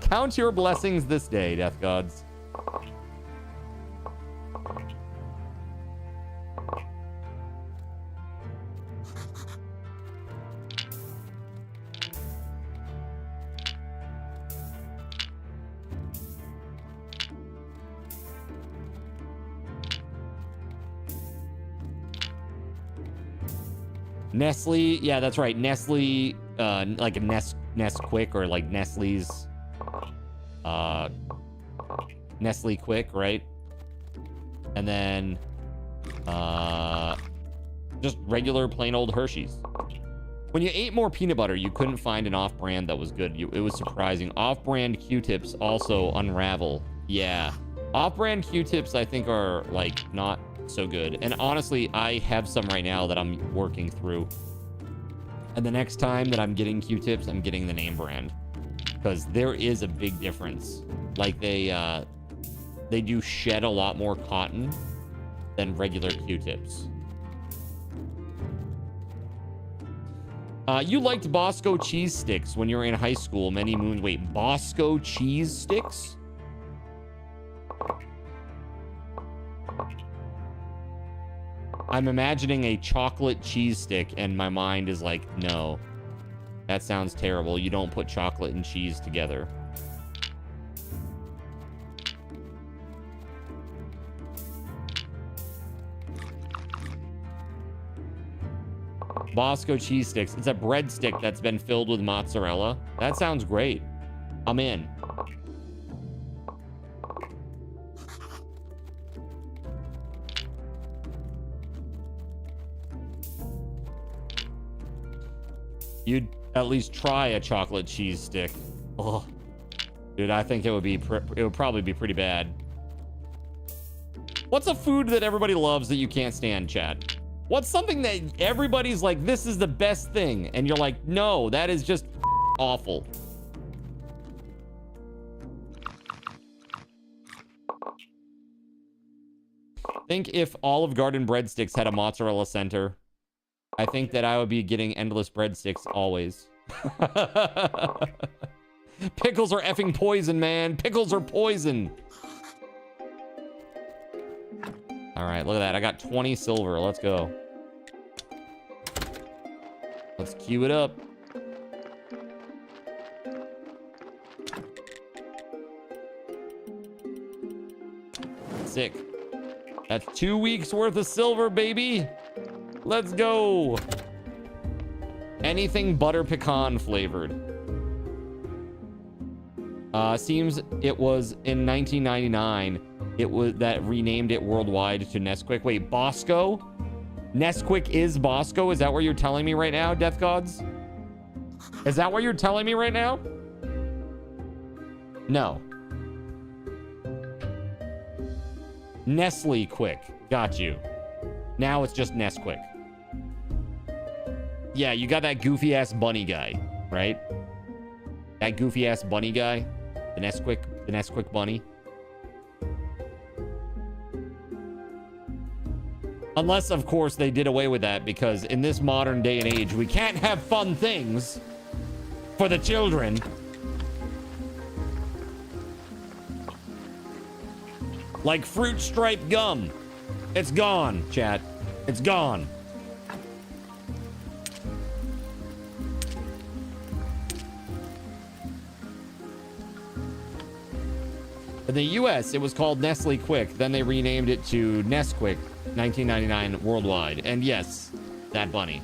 Speaker 2: Count your blessings this day, Death Gods. Nestle, yeah, that's right. Nestle, like a Nesquik or like Nestle's, Nestle Quick, right? And then, just regular plain old Hershey's. When you ate more peanut butter, you couldn't find an off-brand that was good. It was surprising. Off-brand Q-tips also unravel. Yeah, off-brand Q-tips I think are like not so good. And honestly, I have some right now that I'm working through. And the next time that I'm getting Q-tips, I'm getting the name brand, because there is a big difference. Like they do shed a lot more cotton than regular Q-tips. You liked Bosco cheese sticks when you were in high school many moons. Wait, Bosco cheese sticks? I'm imagining a chocolate cheese stick, and my mind is like, no. That sounds terrible. You don't put chocolate and cheese together. Bosco cheese sticks. It's a breadstick that's been filled with mozzarella. That sounds great. I'm in. You'd at least try a chocolate cheese stick. Oh, dude, I think it would probably be pretty bad. What's a food that everybody loves that you can't stand, chat? What's something that everybody's like, this is the best thing, and you're like, no, that is just awful. think if Olive Garden breadsticks had a mozzarella center, I think that I would be getting endless breadsticks always. Pickles are effing poison, man. Pickles are poison. All right, look at that. I got 20 silver. Let's go. Let's queue it up. Sick. That's 2 weeks worth of silver, baby. Let's go. Anything butter pecan flavored. Seems it was in 1999. It was that renamed it worldwide to Nesquik. Wait, Bosco? Nesquik is Bosco? Is that what you're telling me right now, Death Gods? Is that what you're telling me right now? No. Nestle Quick. Got you. Now it's just Nesquik. Yeah, you got that goofy ass bunny guy, right? That goofy ass bunny guy. The Nesquik bunny. Unless, of course, they did away with that because in this modern day and age, we can't have fun things for the children. Like fruit stripe gum. It's gone, chat. It's gone. In the US, it was called Nestle Quick. Then they renamed it to Nesquik, 1999 worldwide. And yes, that bunny.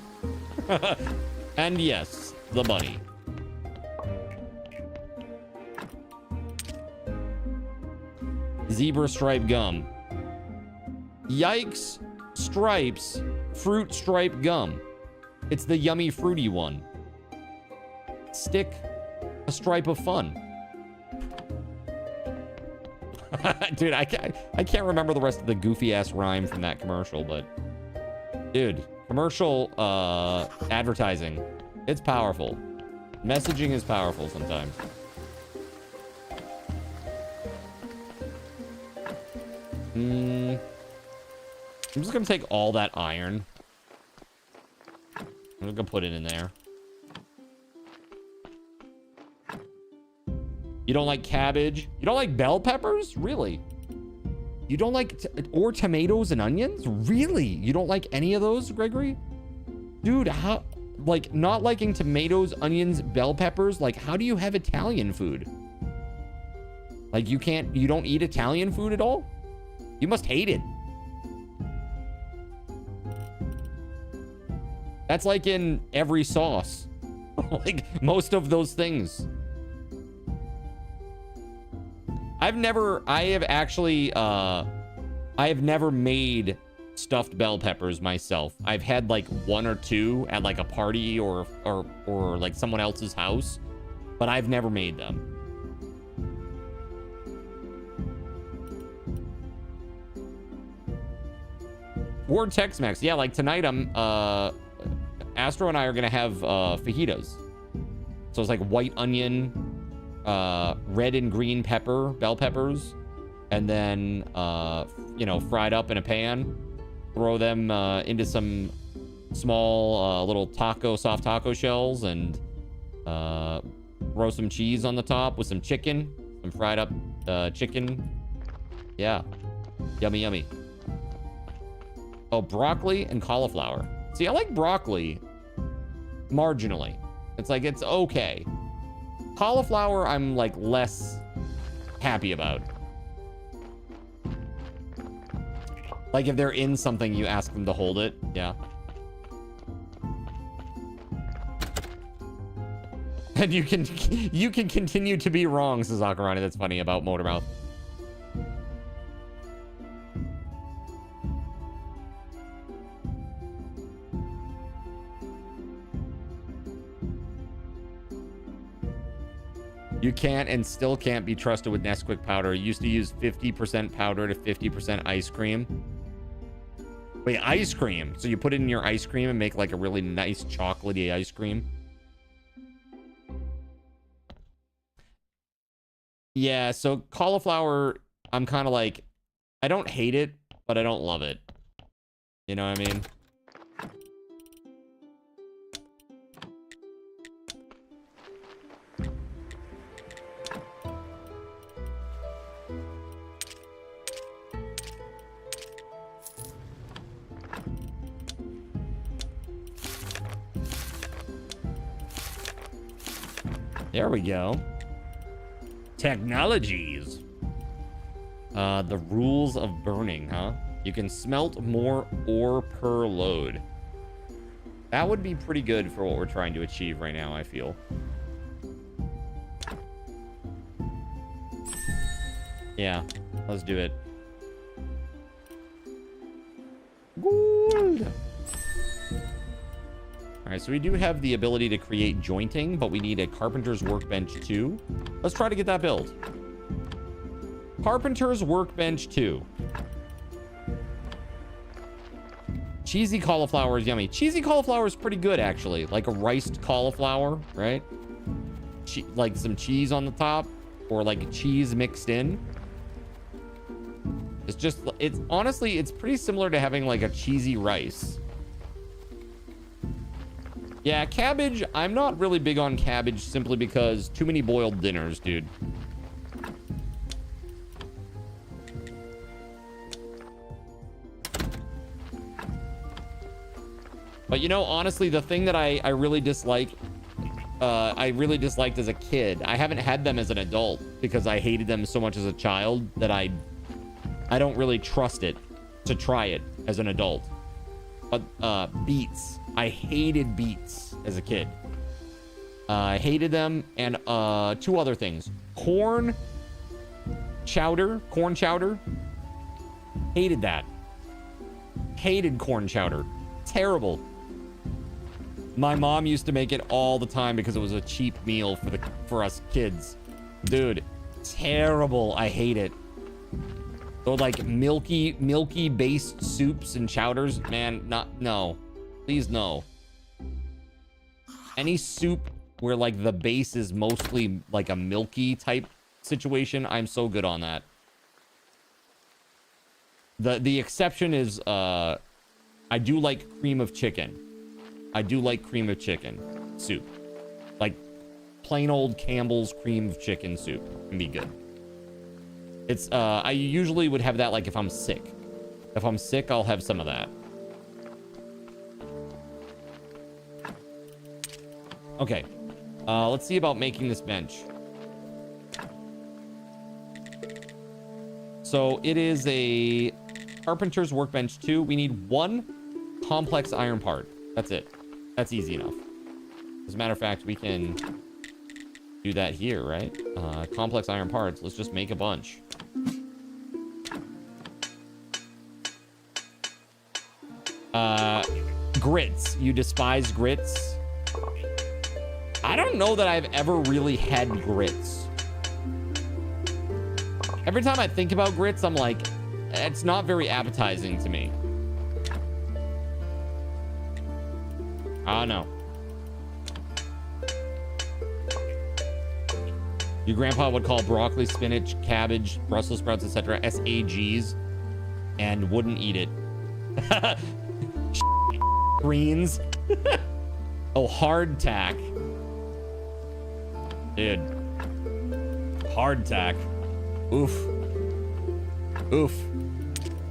Speaker 2: And yes, the bunny. Zebra stripe gum. Yikes, stripes, fruit stripe gum. It's the yummy fruity one. Stick a stripe of fun. Dude, I can't remember the rest of the goofy ass rhyme from that commercial, but dude, commercial advertising, it's powerful. Messaging is powerful sometimes. I'm just gonna take all that iron. I'm gonna put it in there. You don't like cabbage? You don't like bell peppers? Really? You don't like or tomatoes and onions? Really? You don't like any of those, Gregory? Dude, how, like, not liking tomatoes, onions, bell peppers, like, how do you have Italian food? Like, you don't eat Italian food at all? You must hate it. That's like in every sauce. Like, most of those things. I have never made stuffed bell peppers myself. I've had like one or two at like a party or like someone else's house, but I've never made them. Or Tex-Mex. Yeah, like tonight Astro and I are gonna have fajitas. So it's like white onion, red and green pepper, bell peppers, and then fried up in a pan. Throw them into some small little soft taco shells, and throw some cheese on the top with some chicken, some fried up chicken. Yeah, yummy, yummy. Oh, broccoli and cauliflower. See, I like broccoli marginally. It's like, it's okay. Cauliflower, I'm like less happy about. Like if they're in something, you ask them to hold it. Yeah. And you can continue to be wrong, says Akarani. That's funny about Motormouth. You can't and still can't be trusted with Nesquik powder. You used to use 50% powder to 50% ice cream. Wait, ice cream? So you put it in your ice cream and make like a really nice chocolatey ice cream? Yeah, so cauliflower, I'm kind of like, I don't hate it, but I don't love it. You know what I mean? There we go. Technologies. The rules of burning, huh? You can smelt more ore per load. That would be pretty good for what we're trying to achieve right now, I feel. Yeah, let's do it. Gold. All right, so we do have the ability to create jointing, but we need a carpenter's workbench 2. Let's try to get that build. Carpenter's workbench 2. Cheesy cauliflower is yummy. Cheesy cauliflower is pretty good, actually. Like a riced cauliflower, right? Like some cheese on the top, or like cheese mixed in. It's just, it's honestly, it's pretty similar to having like a cheesy rice. Yeah, cabbage. I'm not really big on cabbage simply because too many boiled dinners, dude. But you know, honestly, the thing that I really dislike, I really disliked as a kid, I haven't had them as an adult because I hated them so much as a child that I don't really trust it to try it as an adult. But beets. I hated beets as a kid. I hated them, and 2 other things. Corn chowder. Hated that. Hated corn chowder. Terrible. My mom used to make it all the time because it was a cheap meal for us kids. Dude, terrible. I hate it. So like milky based soups and chowders, man, no. Please no. Any soup where like the base is mostly like a milky type situation, I'm so good on that. The exception is I do like cream of chicken. I do like cream of chicken soup. Like plain old Campbell's cream of chicken soup can be good. It's I usually would have that like if I'm sick. If I'm sick, I'll have some of that. Okay. Let's see about making this bench. So it is a carpenter's workbench 2. We need 1 complex iron part. That's it. That's easy enough. As a matter of fact, we can do that here, right? Complex iron parts. Let's just make a bunch. Grits. You despise grits? I don't know that I've ever really had grits. Every time I think about grits, I'm like, it's not very appetizing to me. I don't know. Your grandpa would call broccoli, spinach, cabbage, Brussels sprouts, etc. SAGs and wouldn't eat it. Greens. Oh, hardtack. Dude. Hardtack. Oof. Oof.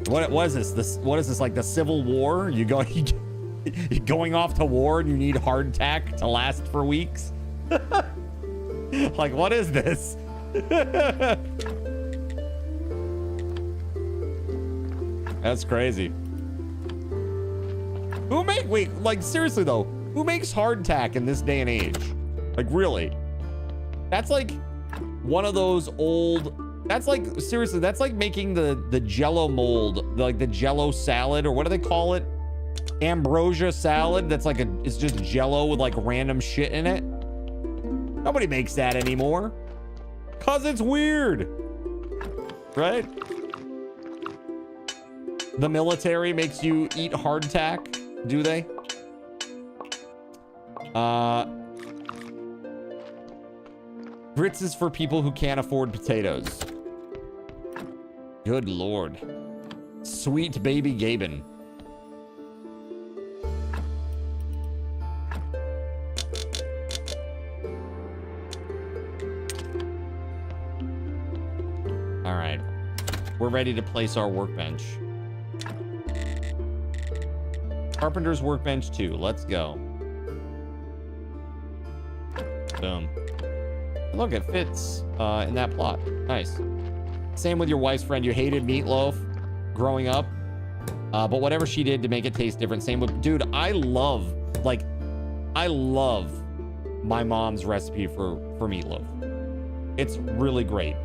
Speaker 2: What is this? What is this, like the Civil War? You're going off to war and you need hardtack to last for weeks? Like, what is this? That's crazy. Wait, like seriously though, who makes hardtack in this day and age? Like really? That's like one of those old, that's like, seriously, that's like making the Jello mold, like the Jello salad, or what do they call it? Ambrosia salad. That's like it's just Jello with like random shit in it. Nobody makes that anymore. Cause it's weird. Right? The military makes you eat hardtack, do they? Grits is for people who can't afford potatoes. Good Lord. Sweet baby Gaben. All right. We're ready to place our workbench. Carpenter's workbench 2. Let's go. Boom. Look, it fits in that plot. Nice. Same with your wife's friend. You hated meatloaf growing up. But whatever she did to make it taste different. Same with... Dude, I love my mom's recipe for meatloaf. It's really great.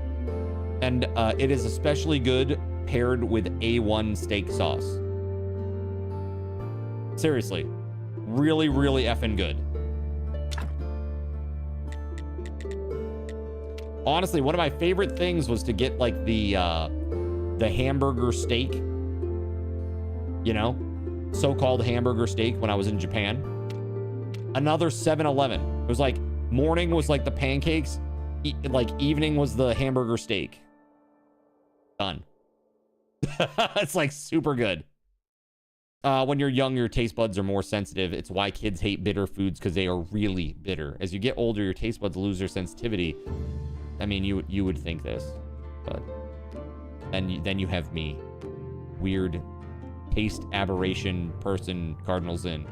Speaker 2: And it is especially good paired with A1 steak sauce. Seriously. Really, really effing good. Honestly, one of my favorite things was to get like the hamburger steak. You know? So-called hamburger steak when I was in Japan. Another 7-Eleven. It was like morning was like the pancakes. Like evening was the hamburger steak. Done. It's like super good. When you're young, your taste buds are more sensitive. It's why kids hate bitter foods, because they are really bitter. As you get older, your taste buds lose their sensitivity. I mean, you would think this, but then you have me, weird taste aberration person, cardinals in.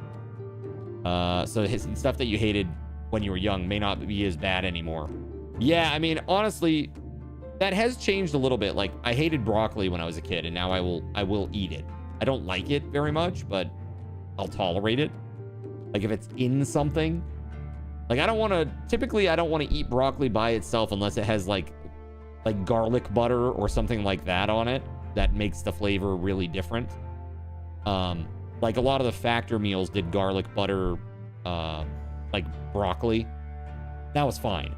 Speaker 2: So stuff that you hated when you were young may not be as bad anymore. Yeah, I mean, honestly, that has changed a little bit. Like, I hated broccoli when I was a kid, and now I will eat it. I don't like it very much, but I'll tolerate it. Like, if it's in something. Like, typically I don't want to eat broccoli by itself unless it has like garlic butter or something like that on it. That makes the flavor really different. Like a lot of the Factor meals did garlic butter, like broccoli. That was fine.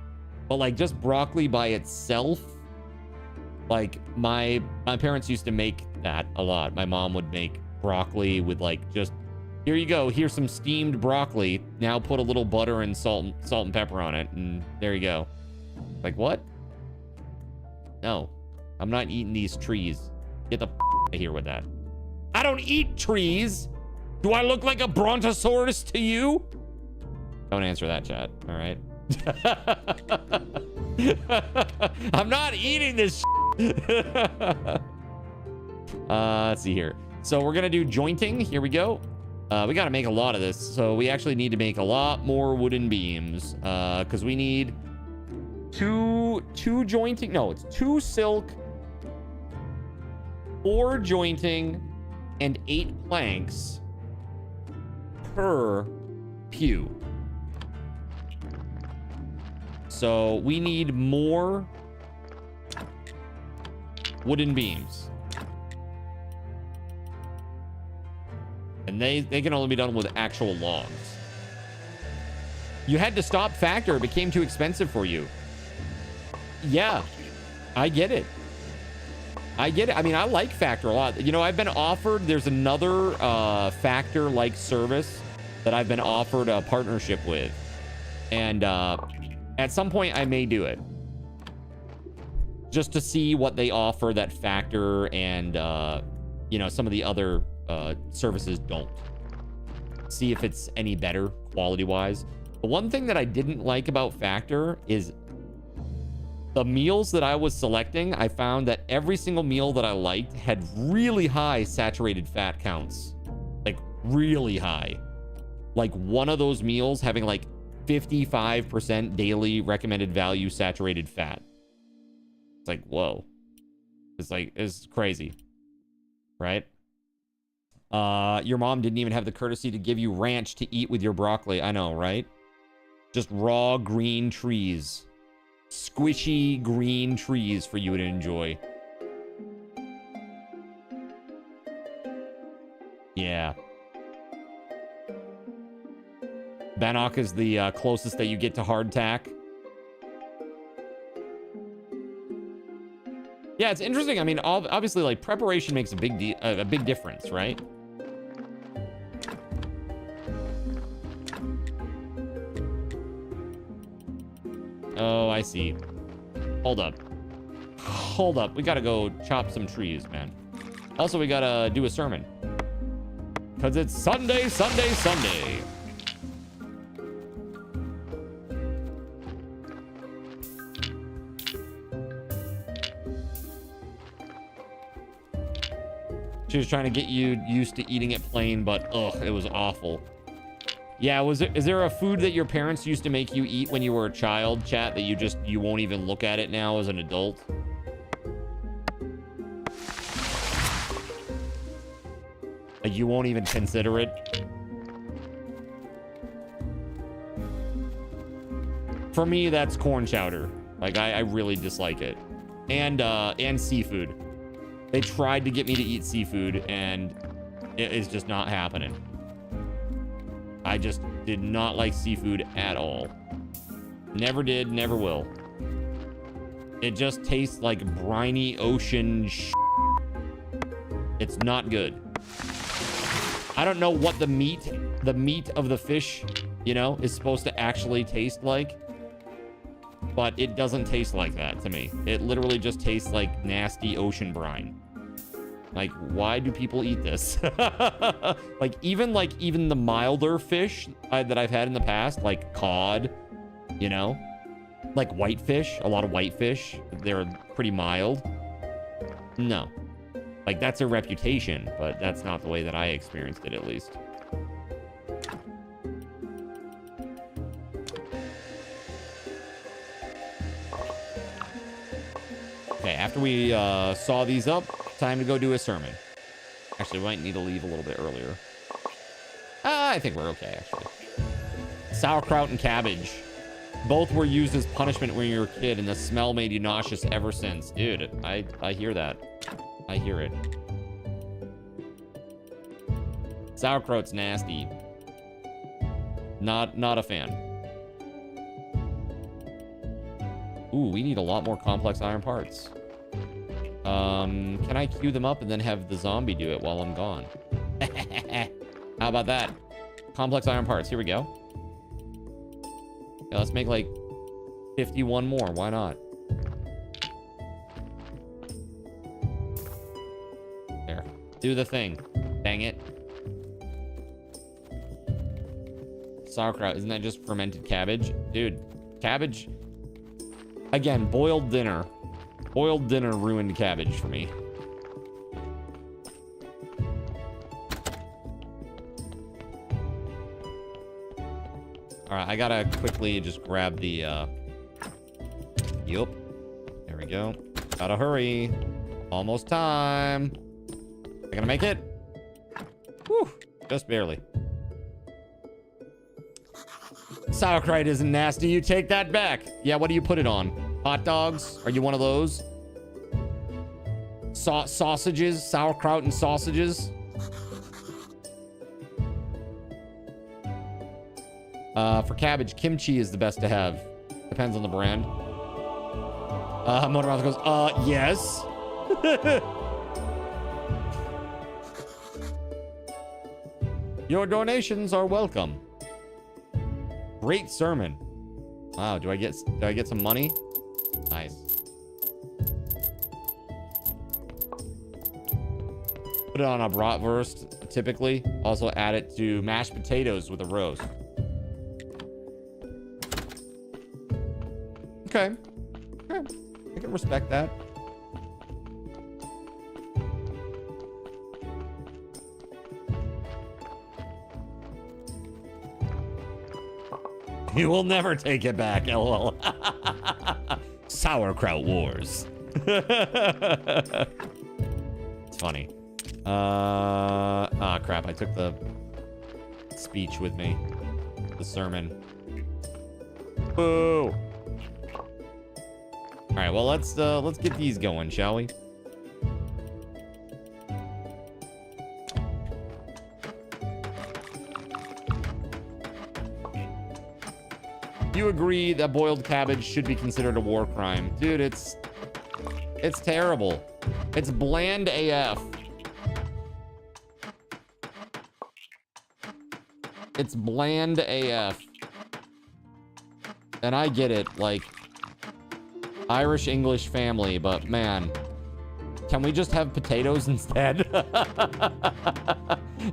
Speaker 2: But like just broccoli by itself, like my parents used to make that a lot. My mom would make broccoli with like just, here you go, here's some steamed broccoli. Now put a little butter and salt and pepper on it, and there you go. Like, what? No, I'm not eating these trees. Get the out of here with that. I don't eat trees. Do I look like a brontosaurus to you? Don't answer that, chat. All right. I'm not eating this. Let's see here. So we're gonna do jointing. Here we go. We got to make a lot of this, so we actually need to make a lot more wooden beams, because we need two jointing. No, it's 2 silk, 4 jointing, and 8 planks per pew. So we need more wooden beams. And they can only be done with actual logs. You had to stop Factor. It became too expensive for you. Yeah, I get it. I get it. I mean, I like Factor a lot. You know, I've been offered, there's another Factor-like service that I've been offered a partnership with. And at some point, I may do it. Just to see what they offer that Factor and, you know, some of the other services don't. See if it's any better quality-wise. The one thing that I didn't like about Factor is the meals that I was selecting. I found that every single meal that I liked had really high saturated fat counts. Like, really high. Like, one of those meals having, like, 55% daily recommended value saturated fat. It's like, whoa. It's crazy. Right? Your mom didn't even have the courtesy to give you ranch to eat with your broccoli. I know, right? Just raw green trees. Squishy green trees for you to enjoy. Yeah. Bannock is the closest that you get to hardtack. Yeah, it's interesting. I mean, obviously, like, preparation makes a big difference, right? Oh, I see. Hold up. Hold up. We gotta go chop some trees, man. Also, we gotta do a sermon. Because it's Sunday, Sunday, Sunday. She was trying to get you used to eating it plain, but ugh, it was awful. Yeah, is there a food that your parents used to make you eat when you were a child, chat, that you won't even look at it now as an adult? Like, you won't even consider it? For me, that's corn chowder. Like, I really dislike it. And seafood. They tried to get me to eat seafood, and it is just not happening. I just did not like seafood at all. Never did, never will. It just tastes like briny ocean shit. It's not good. I don't know what the meat of the fish, you know, is supposed to actually taste like. But it doesn't taste like that to me. It literally just tastes like nasty ocean brine. Like, why do people eat this? like even the milder fish that I've had in the past, like cod, you know, like whitefish, a lot of whitefish, they're pretty mild. No, like that's a reputation, but that's not the way that I experienced it, at least. Okay, after we saw these up, time to go do a sermon. Actually, we might need to leave a little bit earlier. I think we're okay, actually. Sauerkraut and cabbage. Both were used as punishment when you were a kid, and the smell made you nauseous ever since. Dude, I hear that. I hear it. Sauerkraut's nasty. Not a fan. Ooh, we need a lot more complex iron parts. Can I queue them up and then have the zombie do it while I'm gone? How about that? Complex iron parts. Here we go. Yeah, let's make like 51 more. Why not? There. Do the thing. Dang it. Sauerkraut. Isn't that just fermented cabbage? Dude, cabbage... Again, boiled dinner. Boiled dinner ruined cabbage for me. All right, I gotta quickly just grab the, Yup. There we go. Gotta hurry. Almost time. Am I gonna make it? Whew, just barely. Sauerkraut isn't nasty. You take that back. Yeah, what do you put it on? Hot dogs? Are you one of those? Sausages? Sauerkraut and sausages? For cabbage, kimchi is the best to have. Depends on the brand. Motormouth goes, yes. Your donations are welcome. Great sermon. Wow, do I get some money? Nice. Put it on a bratwurst, typically. Also add it to mashed potatoes with a roast. Okay. Okay. I can respect that. You will never take it back, lol. Sauerkraut wars. It's funny. Crap. I took the speech with me. The sermon. Boo. All right, well, let's get these going, shall we? You agree that boiled cabbage should be considered a war crime. Dude, it's terrible. It's bland AF. It's bland AF. And I get it, like, Irish-English family, but man, can we just have potatoes instead?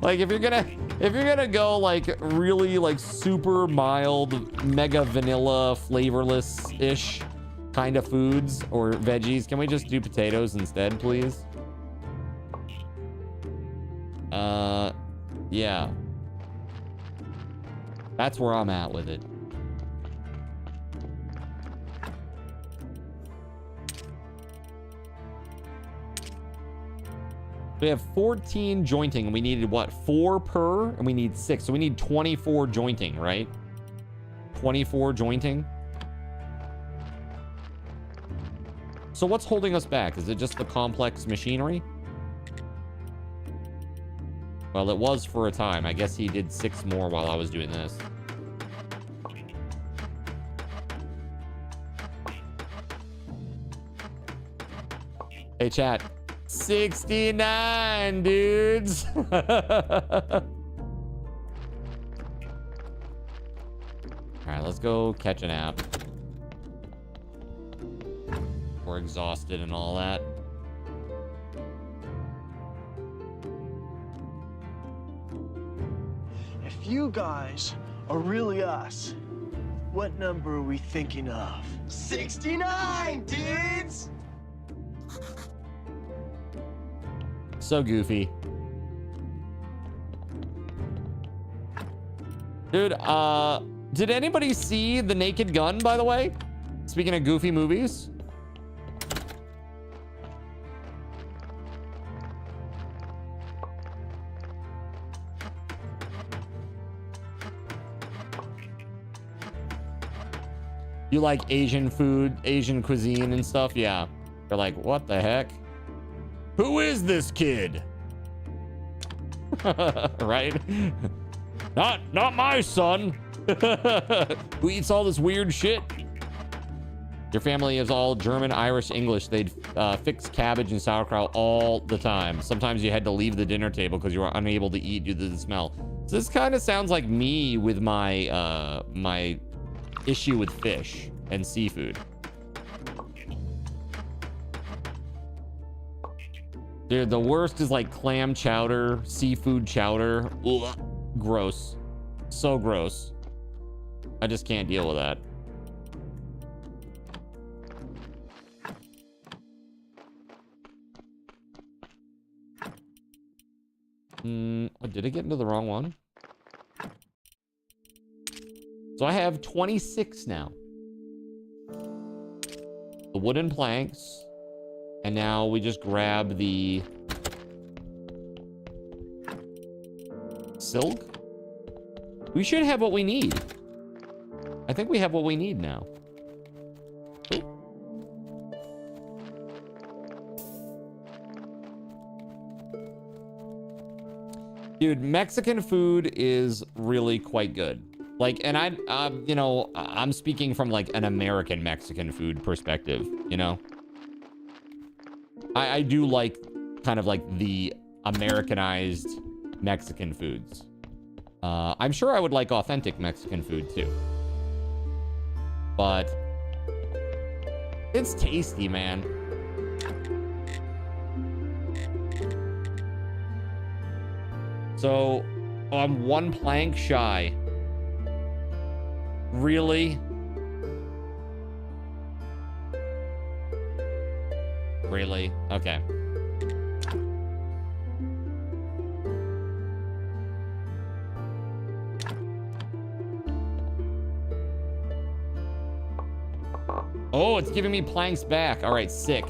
Speaker 2: Like, if you're gonna go like really like super mild, mega vanilla, flavorless-ish kind of foods or veggies, can we just do potatoes instead, please? Yeah. That's where I'm at with it. We have 14 jointing, and we needed, what, 4 per? And we need 6, so we need 24 jointing, right? 24 jointing. So what's holding us back? Is it just the complex machinery? Well, it was for a time. I guess he did 6 more while I was doing this. Hey, chat. 69, dudes. All right, let's go catch a nap. We're exhausted and all that.
Speaker 17: If you guys are really us, what number are we thinking of? 69, dudes!
Speaker 2: So goofy. Dude, did anybody see The Naked Gun, by the way? Speaking of goofy movies. You like Asian food, Asian cuisine and stuff? Yeah. They're like, what the heck? Who is this kid? Right? Not my son. Who eats all this weird shit? Your family is all German, Irish, English. They'd fix cabbage and sauerkraut all the time. Sometimes you had to leave the dinner table because you were unable to eat due to the smell. So this kind of sounds like me with my my issue with fish and seafood. Dude, the worst is like clam chowder, seafood chowder. Ugh, gross. So gross. I just can't deal with that. Did I get into the wrong one? So I have 26 now. The wooden planks. And now we just grab the silk. We should have what we need. I think we have what we need now. Dude, Mexican food is really quite good. Like, and you know, I'm speaking from like an American Mexican food perspective, you know? I do like kind of like the Americanized Mexican foods. I'm sure I would like authentic Mexican food too. But it's tasty, man. So I'm 1 plank shy. Really? Really? Okay. Oh, it's giving me planks back. All right, sick.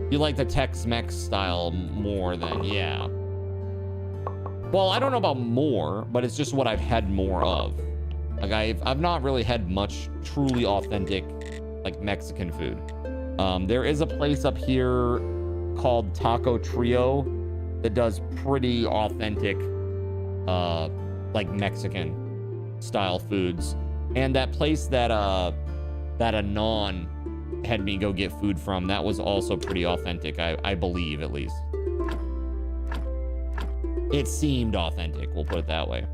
Speaker 2: You like the Tex-Mex style more than, yeah. Well, I don't know about more, but it's just what I've had more of. Like, I've not really had much truly authentic, like, Mexican food. There is a place up here called Taco Trio that does pretty authentic, like, Mexican style foods. And that place that Anon had me go get food from, that was also pretty authentic, I believe, at least. It seemed authentic, we'll put it that way.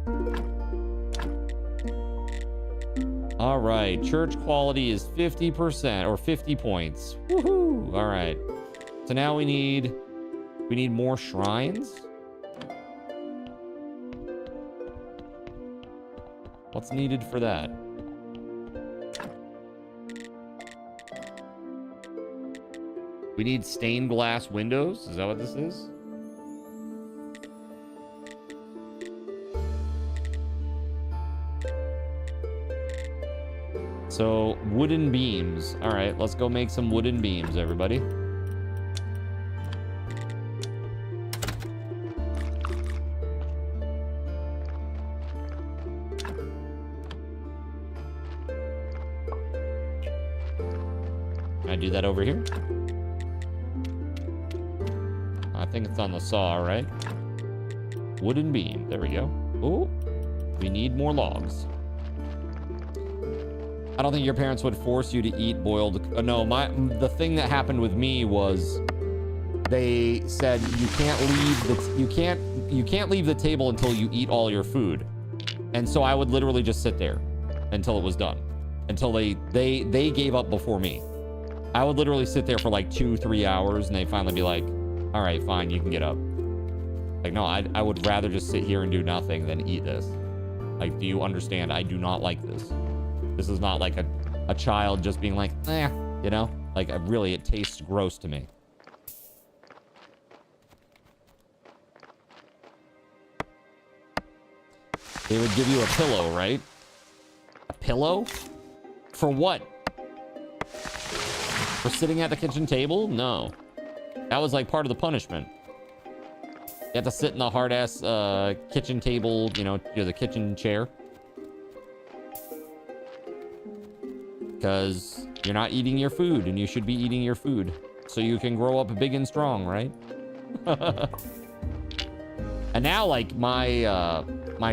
Speaker 2: All right, church quality is 50% or 50 points. Woohoo! All right. So now we need more shrines. What's needed for that? We need stained glass windows. Is that what this is? So, wooden beams. All right, let's go make some wooden beams, everybody. Can I do that over here? I think it's on the saw, right? Wooden beam. There we go. Oh, we need more logs. I don't think your parents would force you to eat boiled. No, the thing that happened with me was they said you can't leave the table until you eat all your food, and so I would literally just sit there until it was done, until they gave up before me. I would literally sit there for like 2-3 hours, and they'd finally be like, "All right, fine, you can get up." Like, no, I would rather just sit here and do nothing than eat this. Like, do you understand? I do not like this. This is not like a child just being like, eh, you know? Like, really, it tastes gross to me. They would give you a pillow, right? A pillow? For what? For sitting at the kitchen table? No. That was like part of the punishment. You have to sit in the hard-ass kitchen table, you know, the kitchen chair. Because you're not eating your food, and you should be eating your food. So you can grow up big and strong, right? And now, like, my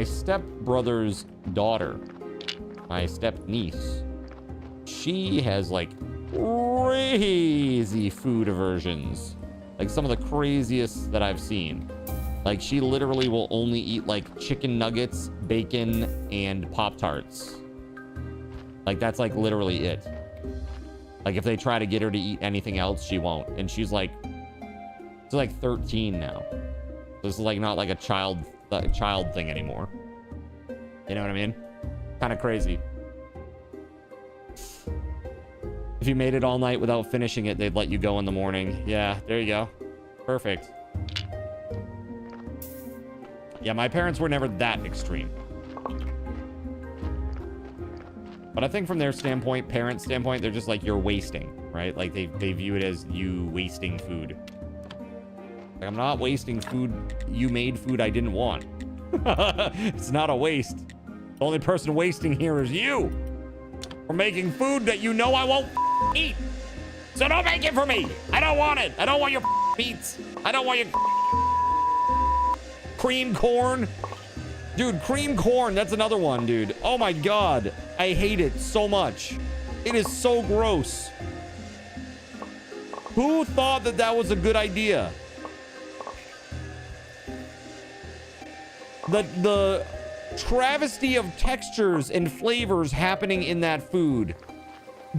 Speaker 2: stepbrother's daughter, my step-niece, she has, like, crazy food aversions. Like, some of the craziest that I've seen. Like, she literally will only eat, like, chicken nuggets, bacon, and Pop-Tarts. Like, that's, like, literally it. Like, if they try to get her to eat anything else, she won't. And she's, like 13 now. This is, like, not, like, a child thing anymore. You know what I mean? Kind of crazy. If you made it all night without finishing it, they'd let you go in the morning. Yeah, there you go. Perfect. Yeah, my parents were never that extreme. But I think from their standpoint, parents' standpoint, they're just like, you're wasting, right? Like, they view it as you wasting food. Like, I'm not wasting food. You made food I didn't want. It's not a waste. The only person wasting here is you. For making food that you know I won't eat. So don't make it for me. I don't want it. I don't want your beets. I don't want your cream corn. Dude, cream corn, that's another one, dude. Oh my God. I hate it so much. It is so gross. Who thought that that was a good idea? The travesty of textures and flavors happening in that food.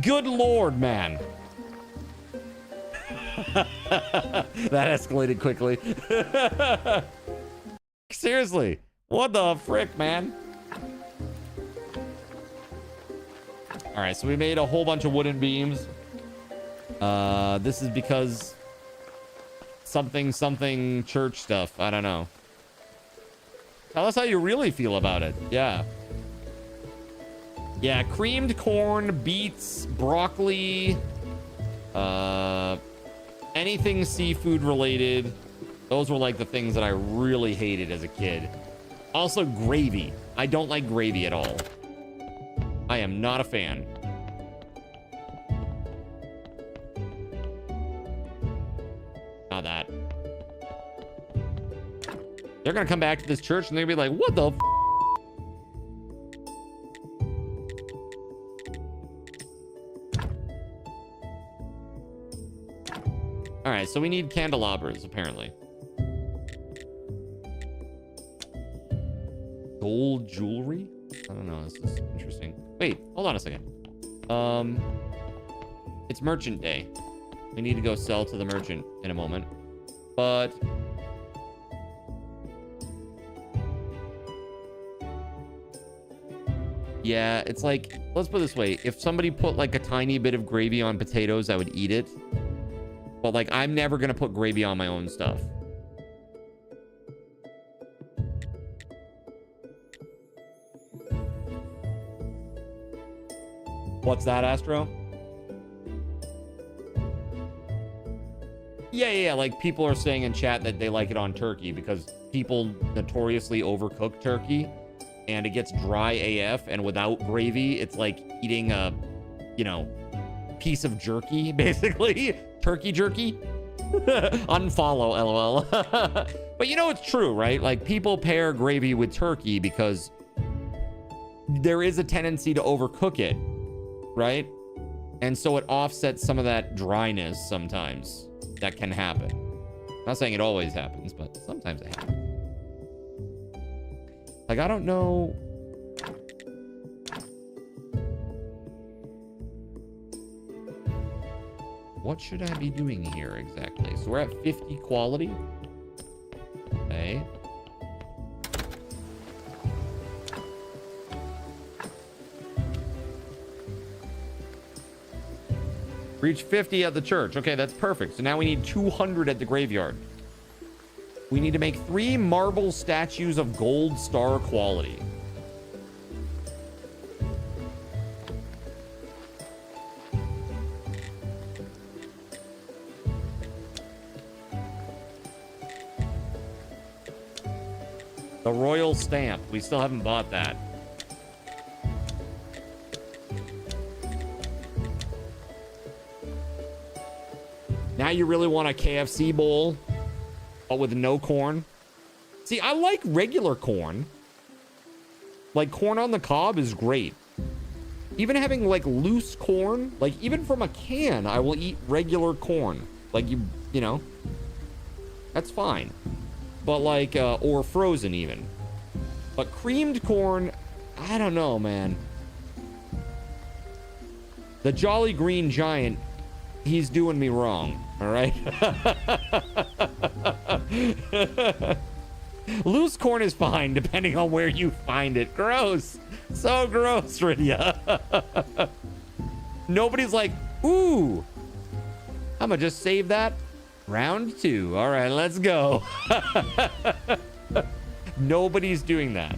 Speaker 2: Good Lord, man. That escalated quickly. Seriously. What the frick, man? All right, so we made a whole bunch of wooden beams. This is because something church stuff. I don't know. Tell us how you really feel about it. Yeah. Yeah, creamed corn, beets, broccoli, anything seafood related. Those were like the things that I really hated as a kid. Also, gravy. I don't like gravy at all. I am not a fan. Not that. They're gonna come back to this church and they're gonna be like, what the f? All right, so we need candelabras, apparently. Gold jewelry? I don't know. This is interesting. Wait, hold on a second. It's merchant day. We need to go sell to the merchant in a moment. But yeah, it's like, let's put it this way. If somebody put like a tiny bit of gravy on potatoes, I would eat it. But like, I'm never going to put gravy on my own stuff. What's that, Astro? Yeah. Like, people are saying in chat that they like it on turkey because people notoriously overcook turkey and it gets dry AF, and without gravy, it's like eating a, you know, piece of jerky, basically. Turkey jerky. Unfollow, LOL. But you know, it's true, right? Like, people pair gravy with turkey because there is a tendency to overcook it, right? And so it offsets some of that dryness sometimes that can happen. I'm not saying it always happens, but sometimes it happens. Like, I don't know. What should I be doing here exactly? So we're at 50 quality. Okay. Reach 50 at the church. Okay, that's perfect. So now we need 200 at the graveyard. We need to make 3 marble statues of gold star quality. The royal stamp. We still haven't bought that. Now you really want a KFC bowl, but with no corn. See, I like regular corn. Like, corn on the cob is great. Even having, like, loose corn, like, even from a can, I will eat regular corn. Like, you know, that's fine. But, like, or frozen even. But creamed corn, I don't know, man. The Jolly Green Giant, he's doing me wrong, all right? Loose corn is fine, depending on where you find it. Gross. So gross, Rydia. Nobody's like, ooh, I'm gonna just save that. Round 2. All right, let's go. Nobody's doing that.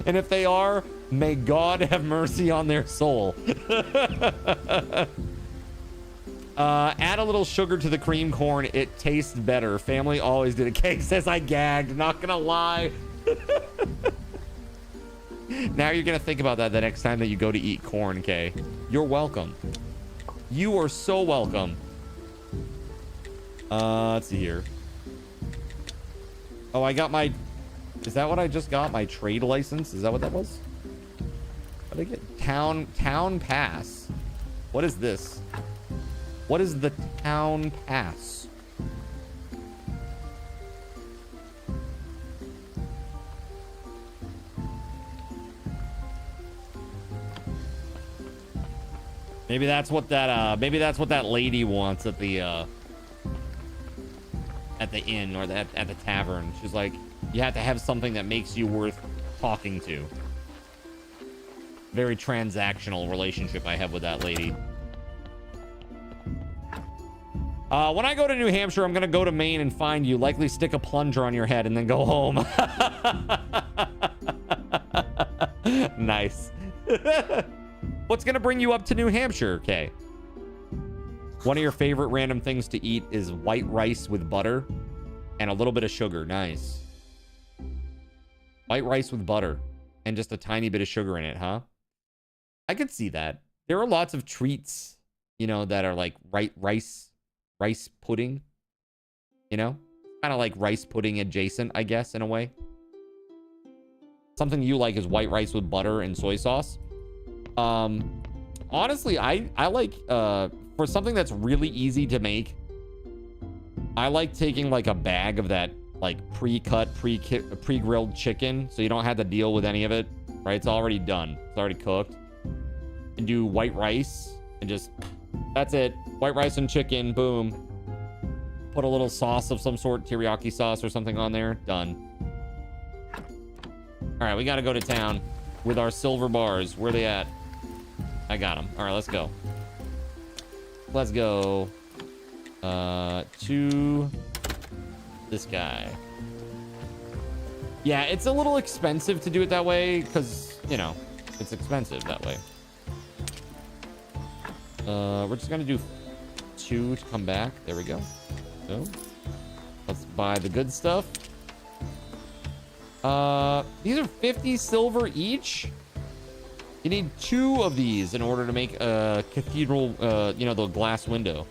Speaker 2: And if they are, may God have mercy on their soul. Add a little sugar to the cream corn. It tastes better. Family always did it. Cake says I gagged. Not gonna lie. Now you're gonna think about that the next time that you go to eat corn, Kay. You're welcome. You are so welcome. Let's see here. Oh, I got my... Is that what I just got? My trade license? Is that what that was? What did I get? Town pass. What is this? What is the town pass? Maybe that's what that lady wants at the inn or at the tavern. She's like, you have to have something that makes you worth talking to. Very transactional relationship I have with that lady. When I go to New Hampshire, I'm gonna go to Maine and find you. Likely stick a plunger on your head and then go home. Nice. What's gonna bring you up to New Hampshire, Kay? One of your favorite random things to eat is white rice with butter and a little bit of sugar. Nice. White rice with butter and just a tiny bit of sugar in it, huh? I could see that. There are lots of treats, you know, that are like rice pudding, you know? Kind of like rice pudding adjacent, I guess, in a way. Something you like is white rice with butter and soy sauce. Honestly, I like, for something that's really easy to make, I like taking like a bag of that like pre-cut, pre-grilled chicken, so you don't have to deal with any of it, right? It's already done. It's already cooked. And do white rice and just, that's it. White rice and chicken, boom. Put a little sauce of some sort, teriyaki sauce or something on there. Done. All right, we got to go to town with our silver bars. Where they at? I got them. All right, let's go. Let's go to this guy. Yeah, it's a little expensive to do it that way because, you know, it's expensive that way. We're just going to do 2 to come back. There we go. So let's buy the good stuff. These are 50 silver each. You need 2 of these in order to make a cathedral, you know, the glass window.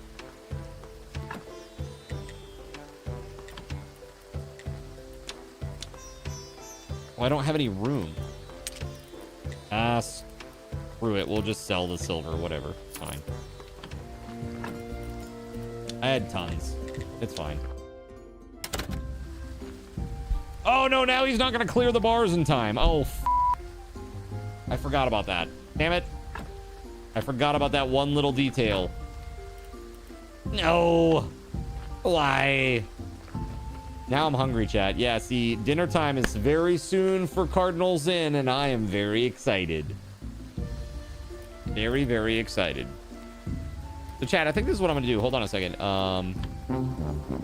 Speaker 2: Oh, I don't have any room. Screw it. We'll just sell the silver, whatever. It's fine. I had tons. It's fine. Oh, no, now he's not going to clear the bars in time. Oh, I forgot about that. Damn it. I forgot about that one little detail. No. Why? Now I'm hungry, chat. Yeah, see, dinner time is very soon for Cardinals Inn, and I am very excited. Very, very excited. So, chat, I think this is what I'm going to do. Hold on a second.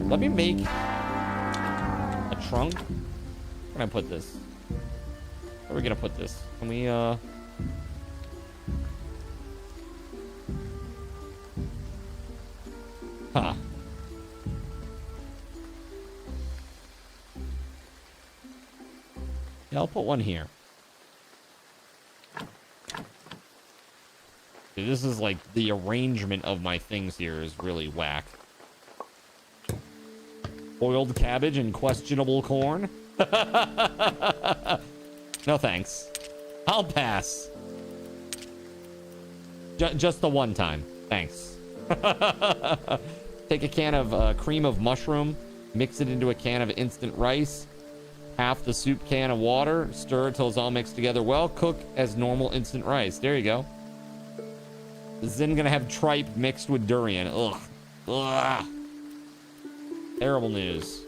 Speaker 2: Let me make a trunk. Where can I put this? Where are we going to put this? Can we, Huh. Yeah, I'll put one here. Dude, this is like the arrangement of my things here is really whack. Boiled cabbage and questionable corn? No thanks. I'll pass. Just the one time. Thanks. Take a can of cream of mushroom, mix it into a can of instant rice, half the soup can of water, stir it till it's all mixed together well, cook as normal instant rice. There you go. This is gonna have tripe mixed with durian. Ugh. Ugh. Terrible news.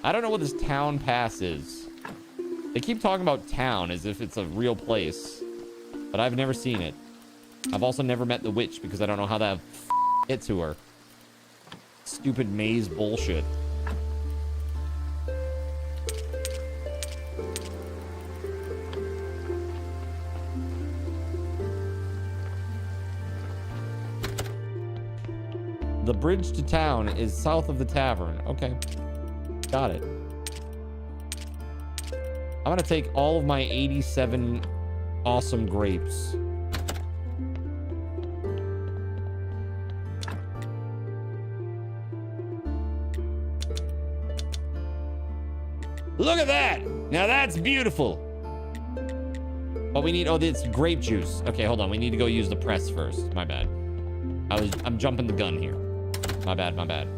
Speaker 2: I don't know what this town pass is. They keep talking about town as if it's a real place, but I've never seen it. I've also never met the witch because I don't know how that get to her. Stupid maze bullshit. The bridge to town is south of the tavern. Okay. Got it. I'm gonna take all of my 87 awesome grapes. Look at that! Now that's beautiful. But we need, oh, it's grape juice. Okay, hold on. We need to go use the press first. My bad. I'm jumping the gun here. My bad, my bad.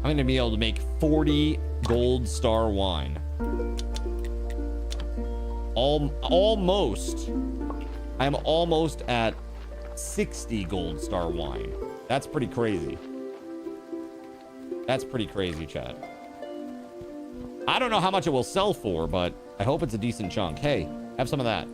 Speaker 2: I'm gonna be able to make 40 gold star wine. Almost. I'm almost at 60 gold star wine. That's pretty crazy. That's pretty crazy, chat. I don't know how much it will sell for, but I hope it's a decent chunk. Hey, have some of that.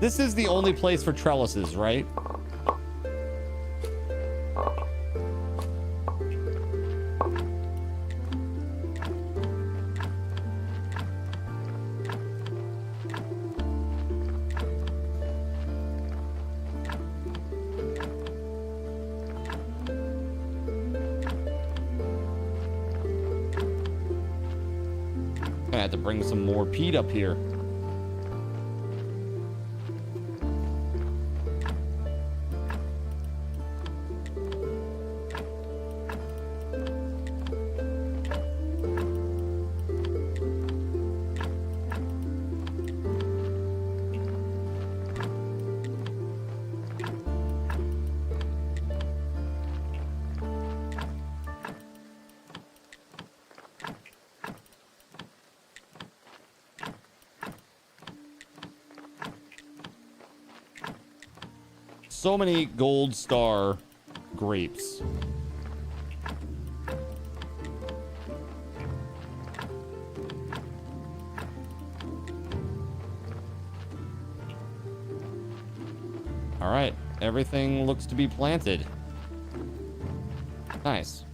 Speaker 2: This is the only place for trellises, right? gonna have to bring some more peat up here. So many gold star grapes. All right, everything looks to be planted. Nice.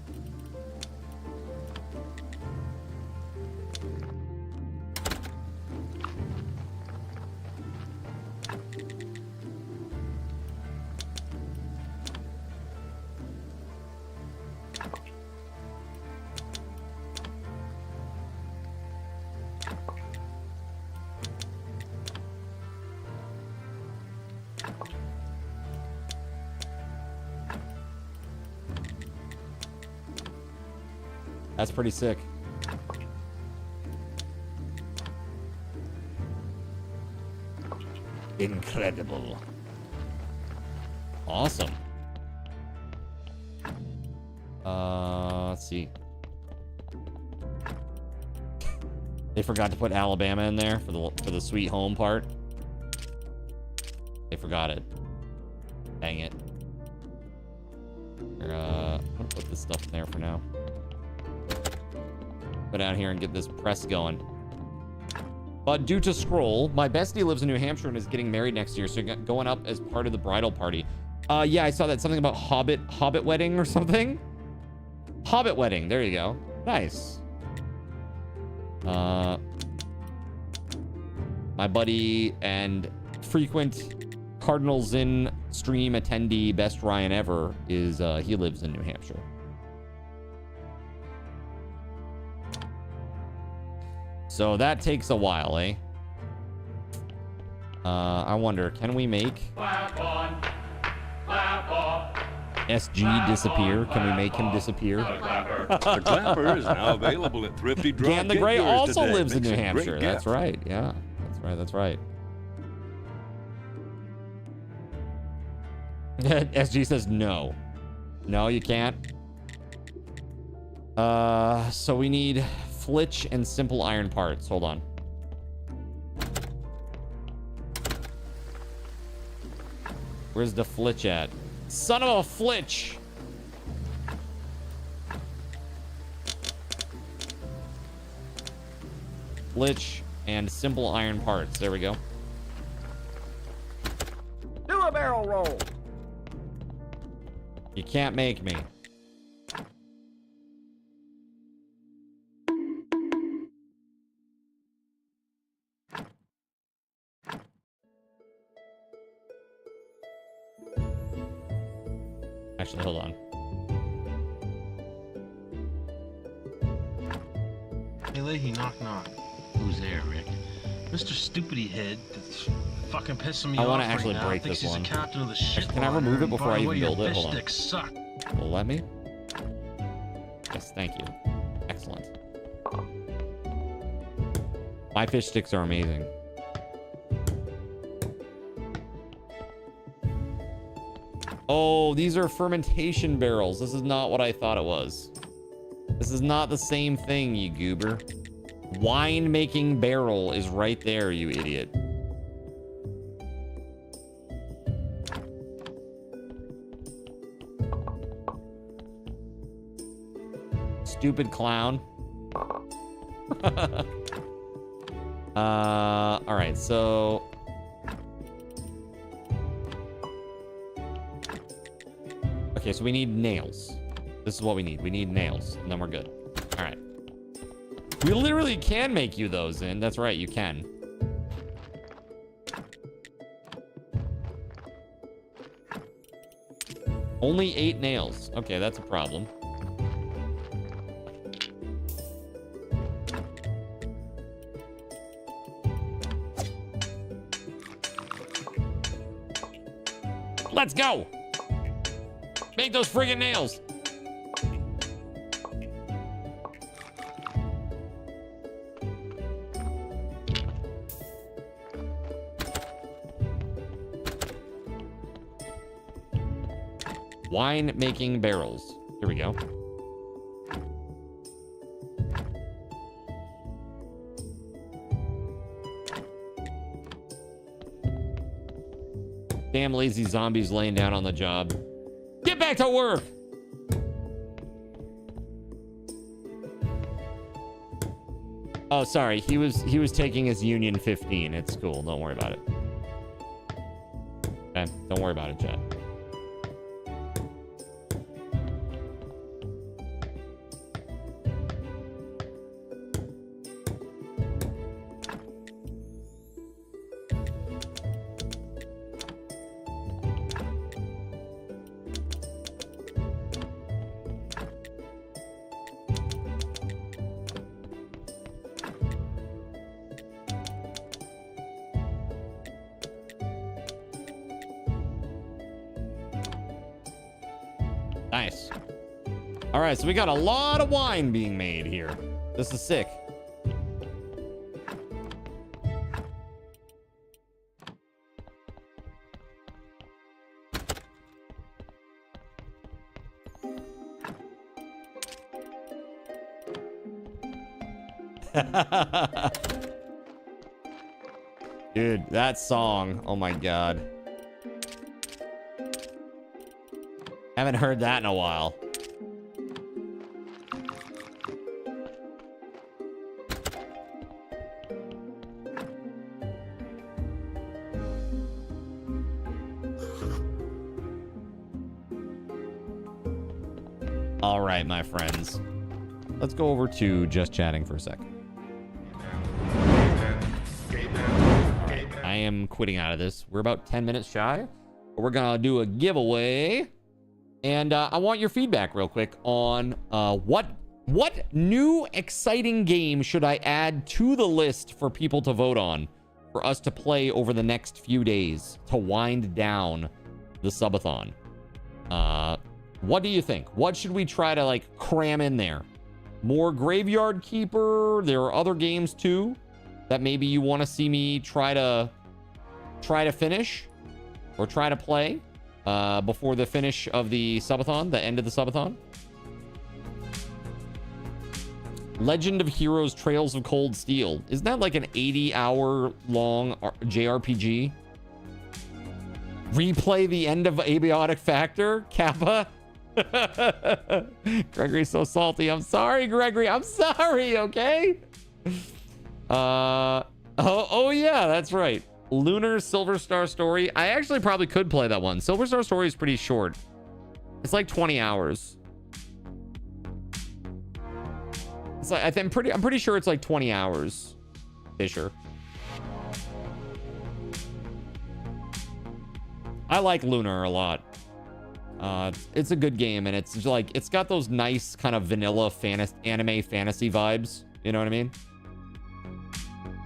Speaker 2: That's pretty sick. Incredible. Awesome. Let's see. They forgot to put Alabama in there for the sweet home part. They forgot it. Dang it. I'll put this stuff in there for now. Go down here and get this press going. But due to Scroll, my bestie lives in New Hampshire and is getting married next year, so going up as part of the bridal party. Yeah, I saw that. Something about Hobbit wedding or something. Hobbit wedding. There you go. Nice. My buddy and frequent Cardinal Zin stream attendee, best Ryan ever, is he lives in New Hampshire. So that takes a while, eh? I wonder, can we make SG disappear? Can we make him disappear?
Speaker 6: The clapper is now available at Thrifty Drug.
Speaker 2: Dan the
Speaker 6: Get
Speaker 2: Grey
Speaker 6: yours
Speaker 2: also
Speaker 6: today.
Speaker 2: lives in
Speaker 6: Makes
Speaker 2: New
Speaker 6: a great
Speaker 2: Hampshire.
Speaker 6: gift.
Speaker 2: That's right. Yeah, that's right. That's right. SG says no. No, you can't. So we need flitch and simple iron parts. Hold on. Where's the flitch at? Son of a flitch! Flitch and simple iron parts. There we go.
Speaker 18: Do a barrel roll.
Speaker 2: You can't make me. Actually, hold on.
Speaker 19: Hey, Leahy, knock knock. Who's there, Rick? Mr. Stupidity Head that's fucking pissing me off.
Speaker 2: I want to
Speaker 19: right
Speaker 2: actually
Speaker 19: now.
Speaker 2: break
Speaker 19: Thinks
Speaker 2: this
Speaker 19: he's
Speaker 2: one.
Speaker 19: the captain of the ship.
Speaker 2: Can I remove it before I even build it? Hold on.
Speaker 19: Sticks suck.
Speaker 2: Will let me? Yes, thank you. Excellent. My fish sticks are amazing. Oh, these are fermentation barrels. This is not what I thought it was. This is not the same thing, you goober. Wine making barrel is right there, you idiot. Stupid clown. All right, so okay, so we need nails. This is what we need. We need nails, and then we're good. All right. We literally can make you those in. That's right, you can. Only 8 nails. Okay, that's a problem. Let's go. Make those friggin' nails. Wine making barrels. Here we go. Damn lazy zombies laying down on the job. Get back to work. Oh, sorry. He was taking his Union 15. It's cool. Don't worry about it. Okay, don't worry about it, chat. Nice. All right, so we got a lot of wine being made here. This is sick. Dude, that song. Oh my God. Haven't heard that in a while. All right, my friends. Let's go over to just chatting for a sec. I am quitting out of this. We're about 10 minutes shy, but we're gonna do a giveaway. And I want your feedback real quick on what new exciting game should I add to the list for people to vote on for us to play over the next few days to wind down the subathon. What do you think? What should we try to like cram in there? More Graveyard Keeper? There are other games too that maybe you want to see me try to finish or try to play before the finish of the subathon, the end of the subathon. Legend of Heroes Trails of Cold Steel. Isn't that like an 80-hour long JRPG? Replay the end of Abiotic Factor? Kappa? Gregory's so salty. I'm sorry, Gregory. I'm sorry, okay? Oh yeah, that's right. Lunar Silver Star Story. I actually probably could play that one. Silver Star Story is pretty short. It's like 20 hours. It's like I'm pretty sure it's like 20 hours. Fisher. I like Lunar a lot. It's a good game, and it's like it's got those nice kind of vanilla anime fantasy vibes. You know what I mean?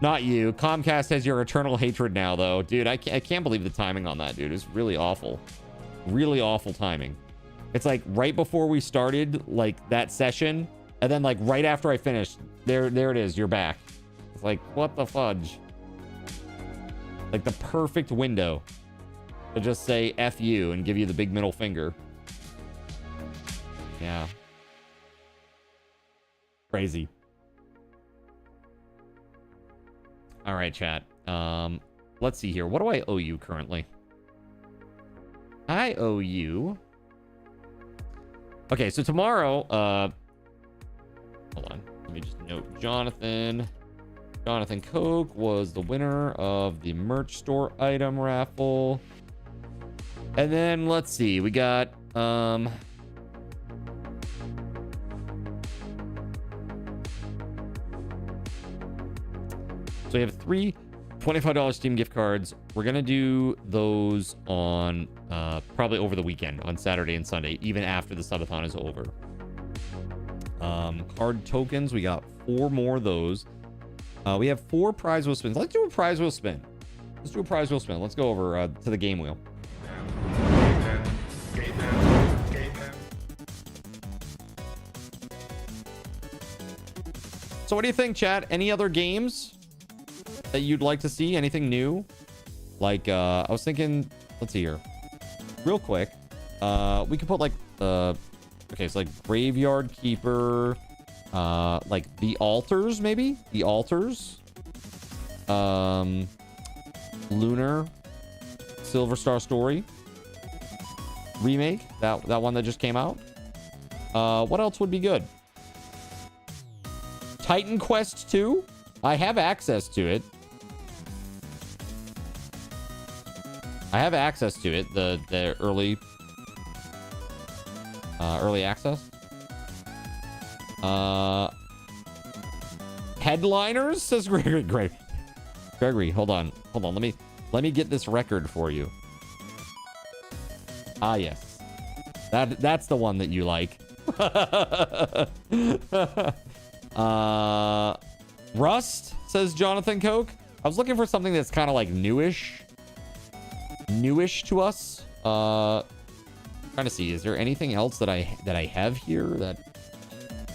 Speaker 2: Not you. Comcast has your eternal hatred now, though. Dude, I can't believe the timing on that, dude. It's really awful. Really awful timing. It's like right before we started, like, that session, and then, like, right after I finished, there it is. You're back. It's like, what the fudge? Like, the perfect window to just say F you and give you the big middle finger. Yeah. Crazy. All right, chat. Let's see here. What do I owe you currently? I owe you... Okay, so tomorrow... Hold on. Let me just note. Jonathan Koch was the winner of the merch store item raffle. And then, let's see. We got... So we have 3 $25 Steam gift cards. We're going to do those on probably over the weekend, on Saturday and Sunday, even after the subathon is over. Card tokens, we got 4 more of those. We have 4 prize wheel spins. Let's do a prize wheel spin. Let's go over to the game wheel. So what do you think, chat? Any other games that you'd like to see? Anything new? Like, I was thinking, let's see here. Real quick. We could put like, okay, so like Graveyard Keeper, like The Altars, maybe? The Altars. Lunar. Silver Star Story. Remake. That one that just came out. What else would be good? Titan Quest 2? I have access to it. I have access to it. The early access. Headliners, says Gregory. Gregory, hold on. Let me get this record for you. Ah, yes. That's the one that you like. Rust, says Jonathan Coke. I was looking for something that's kind of like newish to us. Trying to see, is there anything else that I have here that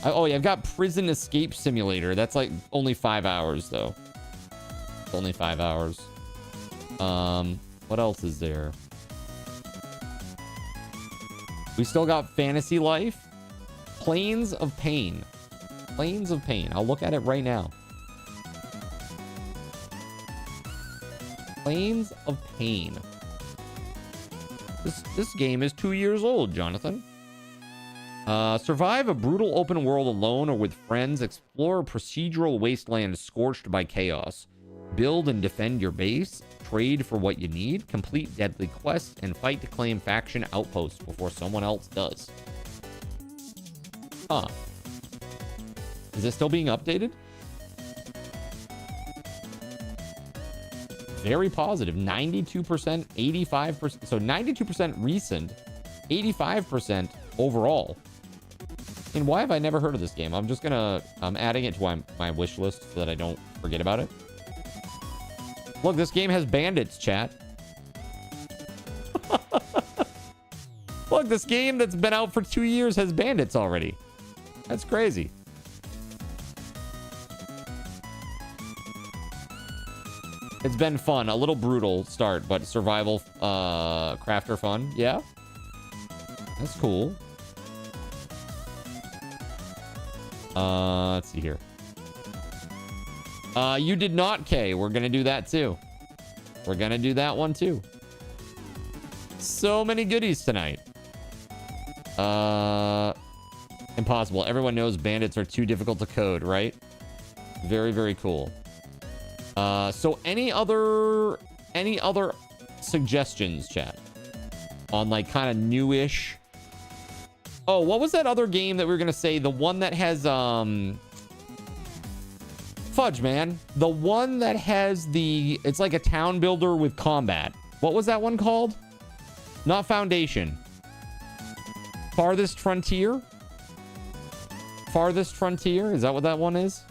Speaker 2: oh yeah, I've got Prison Escape Simulator. That's like only 5 hours though. It's only 5 hours. What else is there? We still got Fantasy Life. Planes of Pain. Planes of Pain. I'll look at it right now. Planes of Pain. This game is 2 years old, Jonathan. Survive a brutal open world alone or with friends. Explore a procedural wasteland scorched by chaos. Build and defend your base. Trade for what you need. Complete deadly quests and fight to claim faction outposts before someone else does. Huh. Is it still being updated? Very positive. 92%, 85%. So 92% recent, 85% overall. And why have I never heard of this game? I'm adding it to my wish list so that I don't forget about it. Look, this game has bandits, chat. Look, this game that's been out for 2 years has bandits already. That's crazy. It's been fun. A little brutal start, but survival crafter fun. Yeah. That's cool. Let's see here. You did not, K. We're gonna do that too. We're gonna do that one too. So many goodies tonight. Impossible. Everyone knows bandits are too difficult to code, right? Very, very cool. So any other suggestions, chat? On like kind of newish. Oh, what was that other game that we were gonna say? The one that has fudge, man. The one that has it's like a town builder with combat. What was that one called? Not Foundation. Farthest Frontier? Farthest Frontier? Is that what that one is?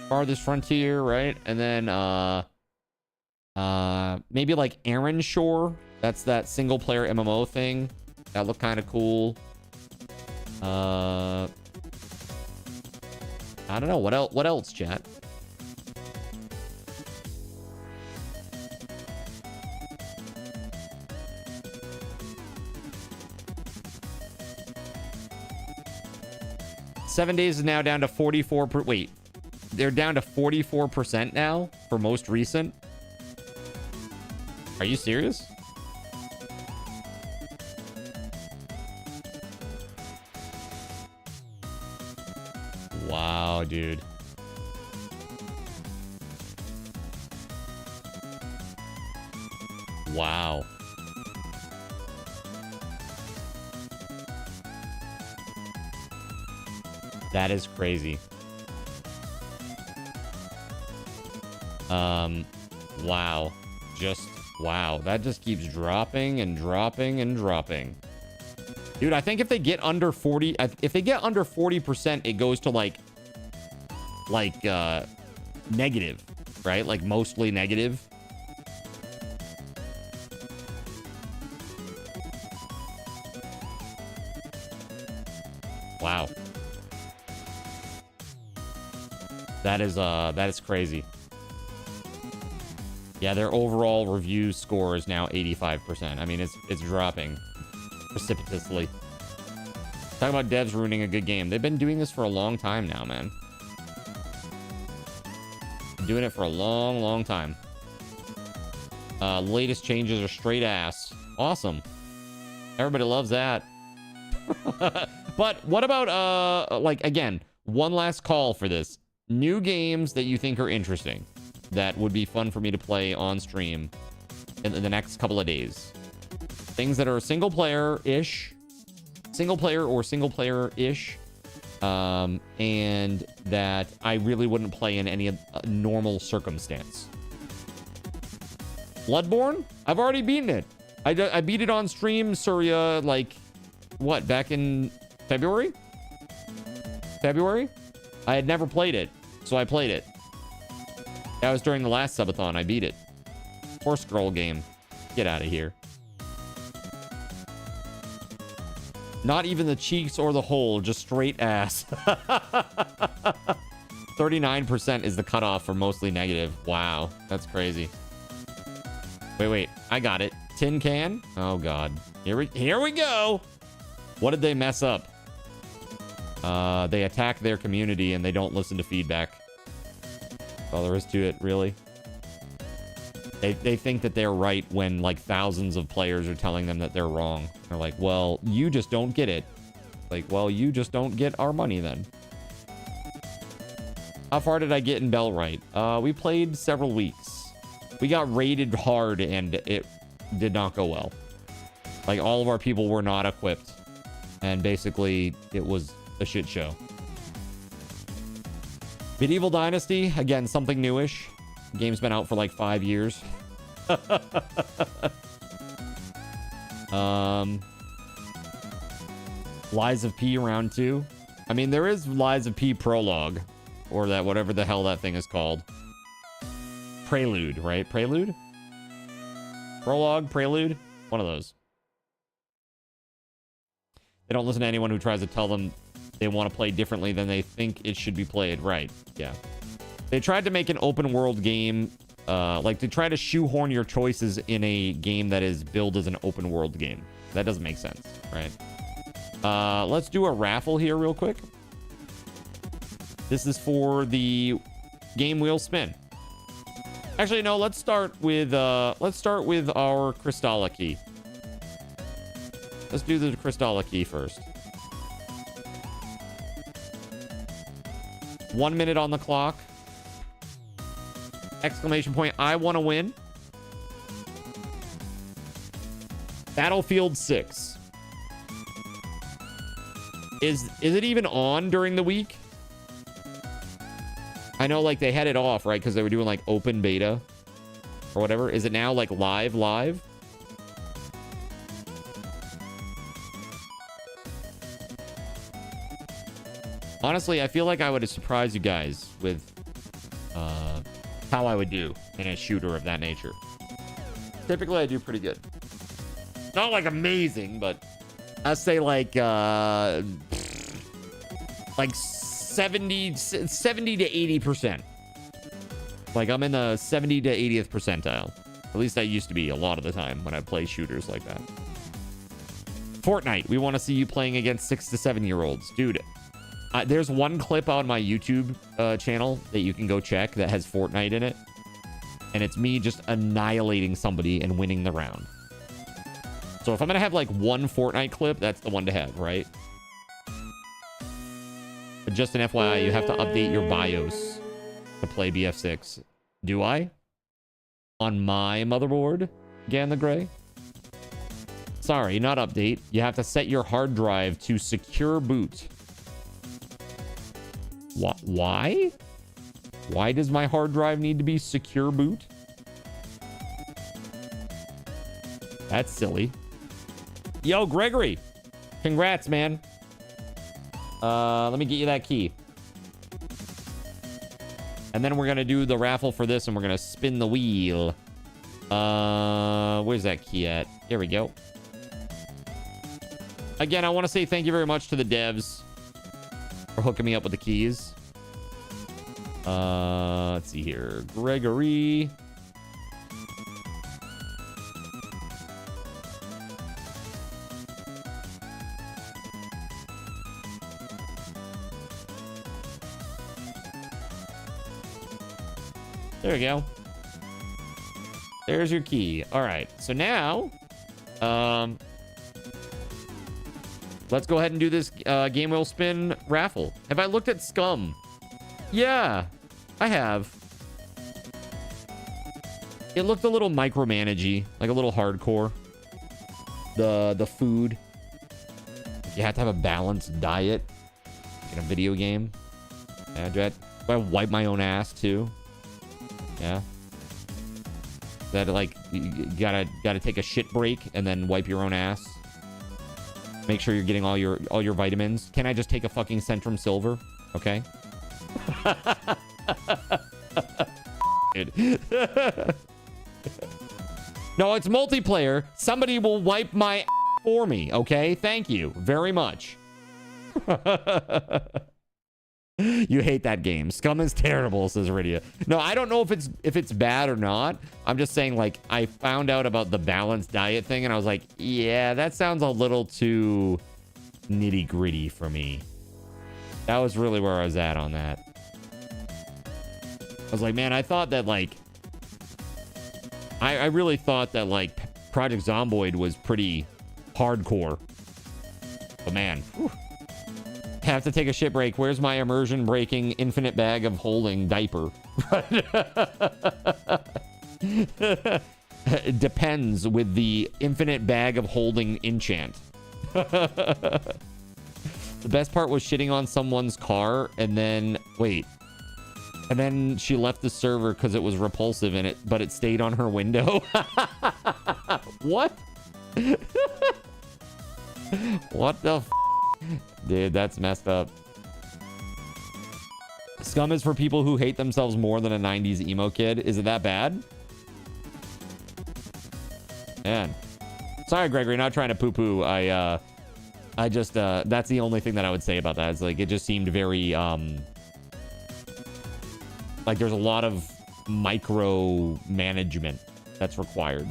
Speaker 2: Farthest Frontier, right? And then maybe like Aaron Shore. That's that single player MMO thing. That looked kind of cool. I don't know. What else, chat? Seven Days is now down to 44. Wait, they're down to 44% now for most recent. Are you serious? Wow, dude. Wow. That is crazy. Wow. Just wow. That just keeps dropping and dropping and dropping. Dude, I think if they get under 40, if they get under 40%, it goes to like negative, right? Like mostly negative. That is crazy. Yeah, their overall review score is now 85%. I mean, it's dropping precipitously. Talking about devs ruining a good game. They've been doing this for a long time now, man. Doing it for a long, long time. Latest changes are straight ass. Awesome. Everybody loves that. But what about, like, again, one last call for this. New games that you think are interesting that would be fun for me to play on stream in the next couple of days. Things that are single player-ish, and that I really wouldn't play in any normal circumstance. Bloodborne? I've already beaten it. I beat it on stream, Surya, like, what, back in February? I had never played it, so I played it. That was during the last Subathon. I beat it. Horse scroll game. Get out of here. Not even the cheeks or the hole, just straight ass. 39% is the cutoff for mostly negative. Wow, that's crazy. Wait, I got it. Tin can? Oh god. Here we go. What did they mess up? They attack their community and they don't listen to feedback. That's all there is to it, really. They think that they're right when like thousands of players are telling them that they're wrong. They're like, well, you just don't get it. Like, well, you just don't get our money then. How far did I get in Bellwright? We played several weeks. We got raided hard and it did not go well. Like, all of our people were not equipped. And basically, it was a shit show. Medieval Dynasty, again, something newish. The game's been out for like 5 years. Lies of P round 2. I mean, there is Lies of P prologue, or that whatever the hell that thing is called. Prelude, right? Prelude? Prologue, prelude, one of those. They don't listen to anyone who tries to tell them they want to play differently than they think it should be played. Right, yeah. They tried to make an open world game, like to try to shoehorn your choices in a game that is billed as an open world game. That doesn't make sense, right? Let's do a raffle here real quick. This is for the game wheel spin. Actually, no, let's start with our Crystalla key. Let's do the Crystalla key first. 1 minute on the clock. Exclamation point, I want to win. Battlefield 6. Is it even on during the week? I know, like, they had it off, right? Because they were doing, like, open beta or whatever. Is it now, like, live? Honestly, I feel like I would have surprised you guys with how I would do in a shooter of that nature. Typically, I do pretty good. Not, like, amazing, but I'd say, like 70 to 80%. Like, I'm in the 70 to 80th percentile. At least I used to be a lot of the time when I play shooters like that. Fortnite, we want to see you playing against 6 to 7-year-olds. Dude, there's one clip on my YouTube channel that you can go check that has Fortnite in it. And it's me just annihilating somebody and winning the round. So if I'm going to have like one Fortnite clip, that's the one to have, right? But just an FYI, you have to update your BIOS to play BF6. Do I? On my motherboard, Gan the Grey? Sorry, not update. You have to set your hard drive to secure boot. Why? Why does my hard drive need to be secure boot? That's silly. Yo, Gregory. Congrats, man. Let me get you that key. And then we're going to do the raffle for this, and we're going to spin the wheel. Where's that key at? Here we go. Again, I want to say thank you very much to the devs for hooking me up with the keys. Let's see here. Gregory. There we go. There's your key. All right. So now, let's go ahead and do this game wheel spin raffle. Have I looked at Scum? Yeah, I have. It looked a little micromanagey, like a little hardcore. The food. You have to have a balanced diet in a video game. Yeah, do I wipe my own ass too? Yeah. That like you gotta take a shit break and then wipe your own ass. Make sure you're getting all your vitamins. Can I just take a fucking Centrum Silver? Okay. No, it's multiplayer. Somebody will wipe my ass for me. Okay. Thank you very much. You hate that game. Scum is terrible, says Rydia. No, I don't know if it's bad or not. I'm just saying, like, I found out about the balanced diet thing, and I was like, yeah, that sounds a little too nitty-gritty for me. That was really where I was at on that. I was like, man, I thought that, like... I really thought that, like, Project Zomboid was pretty hardcore. But, man... Whew. Have to take a shit break. Where's my immersion breaking infinite bag of holding diaper? It depends with the infinite bag of holding enchant. The best part was shitting on someone's car and then and then she left the server because it was repulsive in it, but it stayed on her window. What? What the f? Dude, that's messed up. Scum is for people who hate themselves more than a 90s emo kid. Is it that bad? Man. Sorry, Gregory, not trying to poo-poo. I just, that's the only thing that I would say about that. It's like, it just seemed very, like there's a lot of micro management that's required.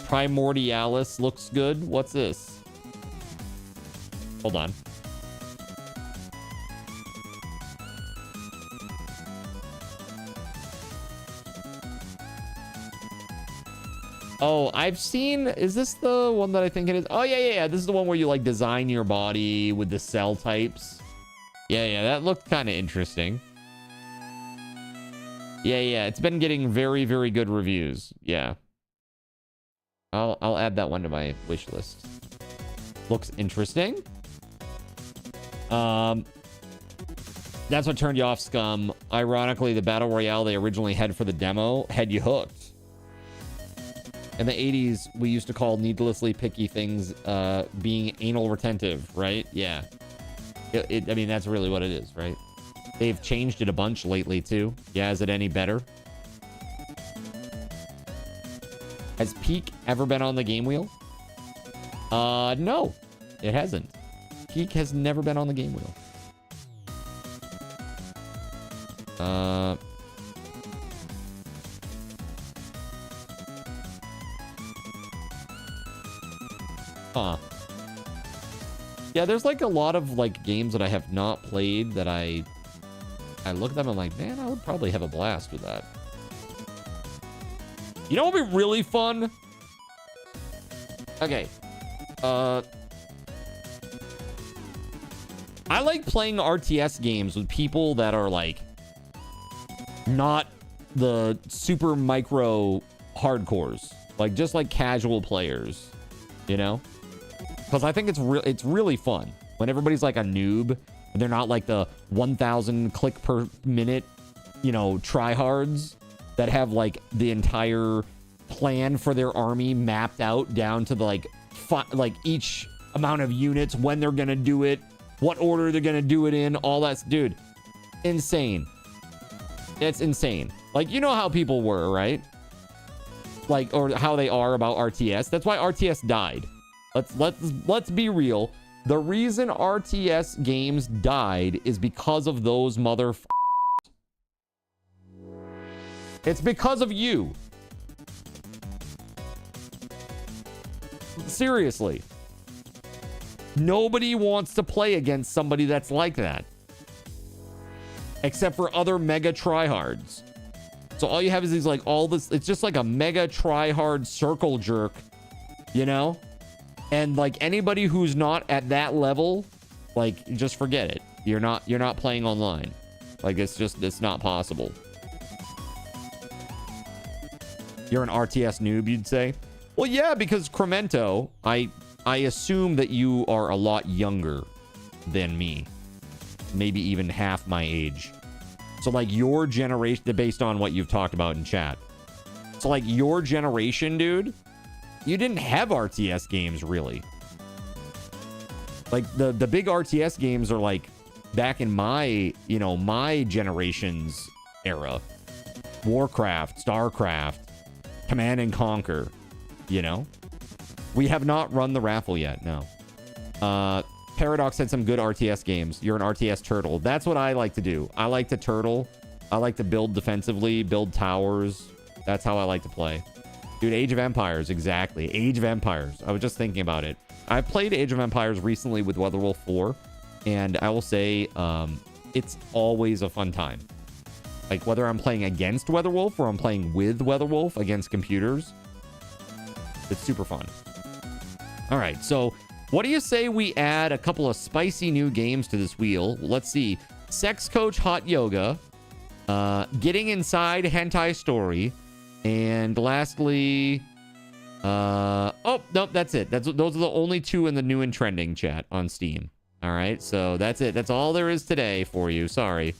Speaker 2: Primordialis looks good. What's this? Hold on. Oh, I've seen... Is this the one that I think it is? Oh, yeah. This is the one where you, like, design your body with the cell types. Yeah. That looked kind of interesting. Yeah. It's been getting very, very good reviews. Yeah. I'll add that one to my wish list. Looks interesting. That's what turned you off, Scum. Ironically, the Battle Royale they originally had for the demo had you hooked. In the 80s, we used to call needlessly picky things being anal retentive, right? Yeah. I mean, that's really what it is, right? They've changed it a bunch lately, too. Yeah, is it any better? Has Peak ever been on the game wheel? No, it hasn't. Peak has never been on the game wheel. Huh. Yeah, there's like a lot of like games that I have not played that I look at them and I'm like, man, I would probably have a blast with that. You know what would be really fun? Okay. I like playing RTS games with people that are like not the super micro hardcores, like just like casual players, you know? Because I think it's really fun when everybody's like a noob and they're not like the 1,000 click per minute, you know, tryhards that have like the entire plan for their army mapped out down to the like each amount of units, when they're gonna do it, what order they're gonna do it in, all that. Dude, insane. It's insane. Like, you know how people were, right? Like, or how they are about RTS. That's why RTS died. Let's be real. The reason RTS games died is because of those motherfuckers. It's because of you. Seriously. Nobody wants to play against somebody that's like that. Except for other mega tryhards. So all you have is these like all this, it's just like a mega tryhard circle jerk, you know? And like anybody who's not at that level, like just forget it. You're not playing online. Like it's not possible. You're an RTS noob, you'd say? Well, yeah, because Cremento, I assume that you are a lot younger than me. Maybe even half my age. So like your generation, based on what you've talked about in chat. So like your generation, dude, you didn't have RTS games really. Like the big RTS games are like back in my, you know, my generation's era. Warcraft, StarCraft, Command and Conquer, you know? We have not run the raffle yet, no. Paradox had some good RTS games. You're an RTS turtle. That's what I like to do. I like to turtle. I like to build defensively, build towers. That's how I like to play. Dude, Age of Empires, exactly. Age of Empires. I was just thinking about it. I played Age of Empires recently with WeatherWolf4, and I will say it's always a fun time. Like, whether I'm playing against WeatherWolf or I'm playing with WeatherWolf against computers, it's super fun. All right, so what do you say we add a couple of spicy new games to this wheel? Let's see. Sex Coach Hot Yoga, Getting Inside Hentai Story, and lastly, oh, nope, that's it. Those are the only two in the new and trending chat on Steam. All right, so that's it. That's all there is today for you. Sorry.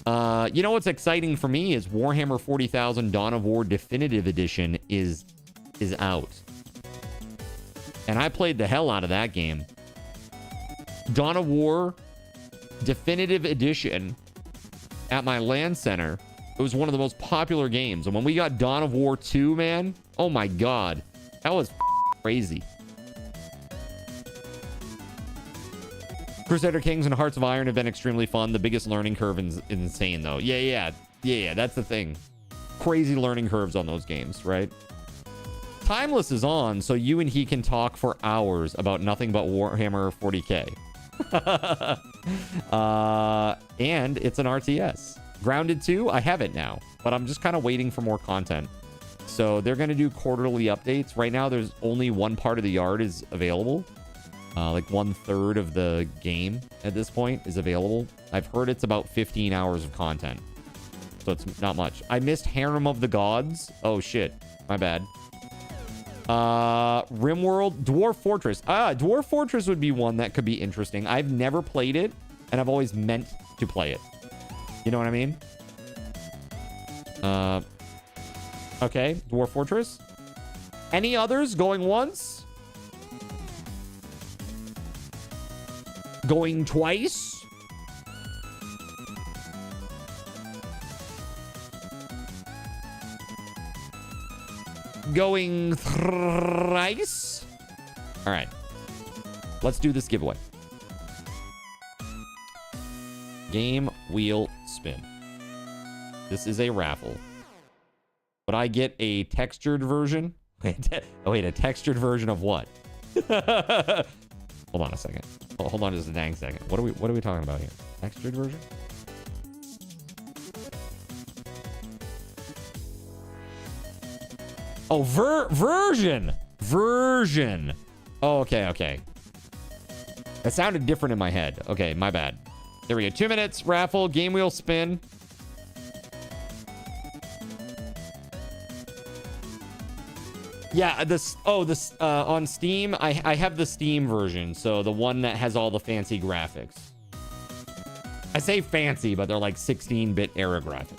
Speaker 2: You know what's exciting for me is Warhammer 40,000 Dawn of War Definitive Edition is out. And I played the hell out of that game. Dawn of War Definitive Edition at my LAN center. It was one of the most popular games. And when we got Dawn of War 2, man, oh my God, that was crazy. Crusader Kings and Hearts of Iron have been extremely fun. The biggest learning curve is insane, though. Yeah, that's the thing. Crazy learning curves on those games, right? Timeless is on, so you and he can talk for hours about nothing but Warhammer 40k. And it's an RTS. Grounded 2, I have it now, but I'm just kind of waiting for more content. So they're going to do quarterly updates. Right now, there's only one part of the yard is available. Like 1/3 of the game at this point is available. I've heard it's about 15 hours of content. So it's not much. I missed Harem of the Gods. Oh, shit. My bad. RimWorld, Dwarf Fortress. Dwarf Fortress would be one that could be interesting. I've never played it, and I've always meant to play it. You know what I mean? Okay, Dwarf Fortress. Any others going once? Going twice? Going thrice? All right. Let's do this giveaway. Game wheel spin. This is a raffle. But I get a textured version. Wait, a textured version of what? Hold on a second. Oh, hold on just a dang second. What are we talking about here? Textured version? Oh, version. Oh, okay. That sounded different in my head. Okay, my bad. There we go. 2 minutes, raffle, game wheel spin. Yeah, this on Steam, I have the Steam version, so the one that has all the fancy graphics. I say fancy, but they're like 16-bit era graphics.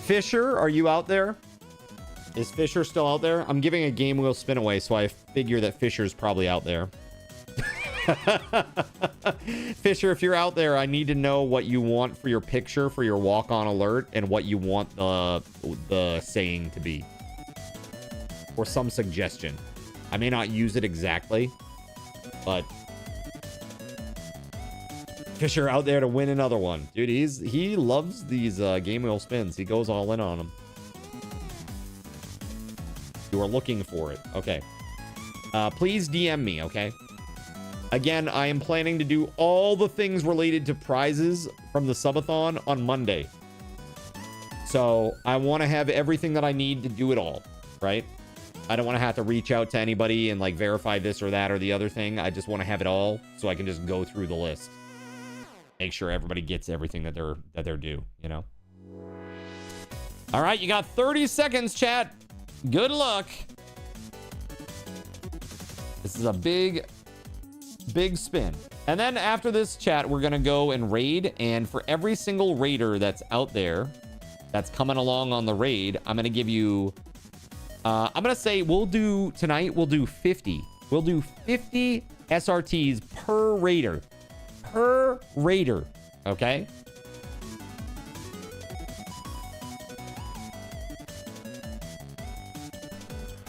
Speaker 2: Fisher, are you out there? Is Fisher still out there? I'm giving a game wheel spin away, so I figure that Fisher's probably out there. Fisher, if you're out there, I need to know what you want for your picture for your walk-on alert and what you want the saying to be. Or some suggestion. I may not use it exactly, but Fisher out there to win another one. Dude, he loves these game wheel spins. He goes all in on them. You are looking for it. Okay. Please DM me, okay? Again, I am planning to do all the things related to prizes from the Subathon on Monday. So I want to have everything that I need to do it all, right? I don't want to have to reach out to anybody and like verify this or that or the other thing. I just want to have it all so I can just go through the list. Make sure everybody gets everything that they're due, you know? All right, you got 30 seconds, chat. Good luck. This is a big spin. And then after this, chat, we're going to go and raid. And for every single raider that's out there that's coming along on the raid, I'm going to give you... I'm going to say we'll do 50. We'll do 50 SRTs per raider. Per raider. Okay?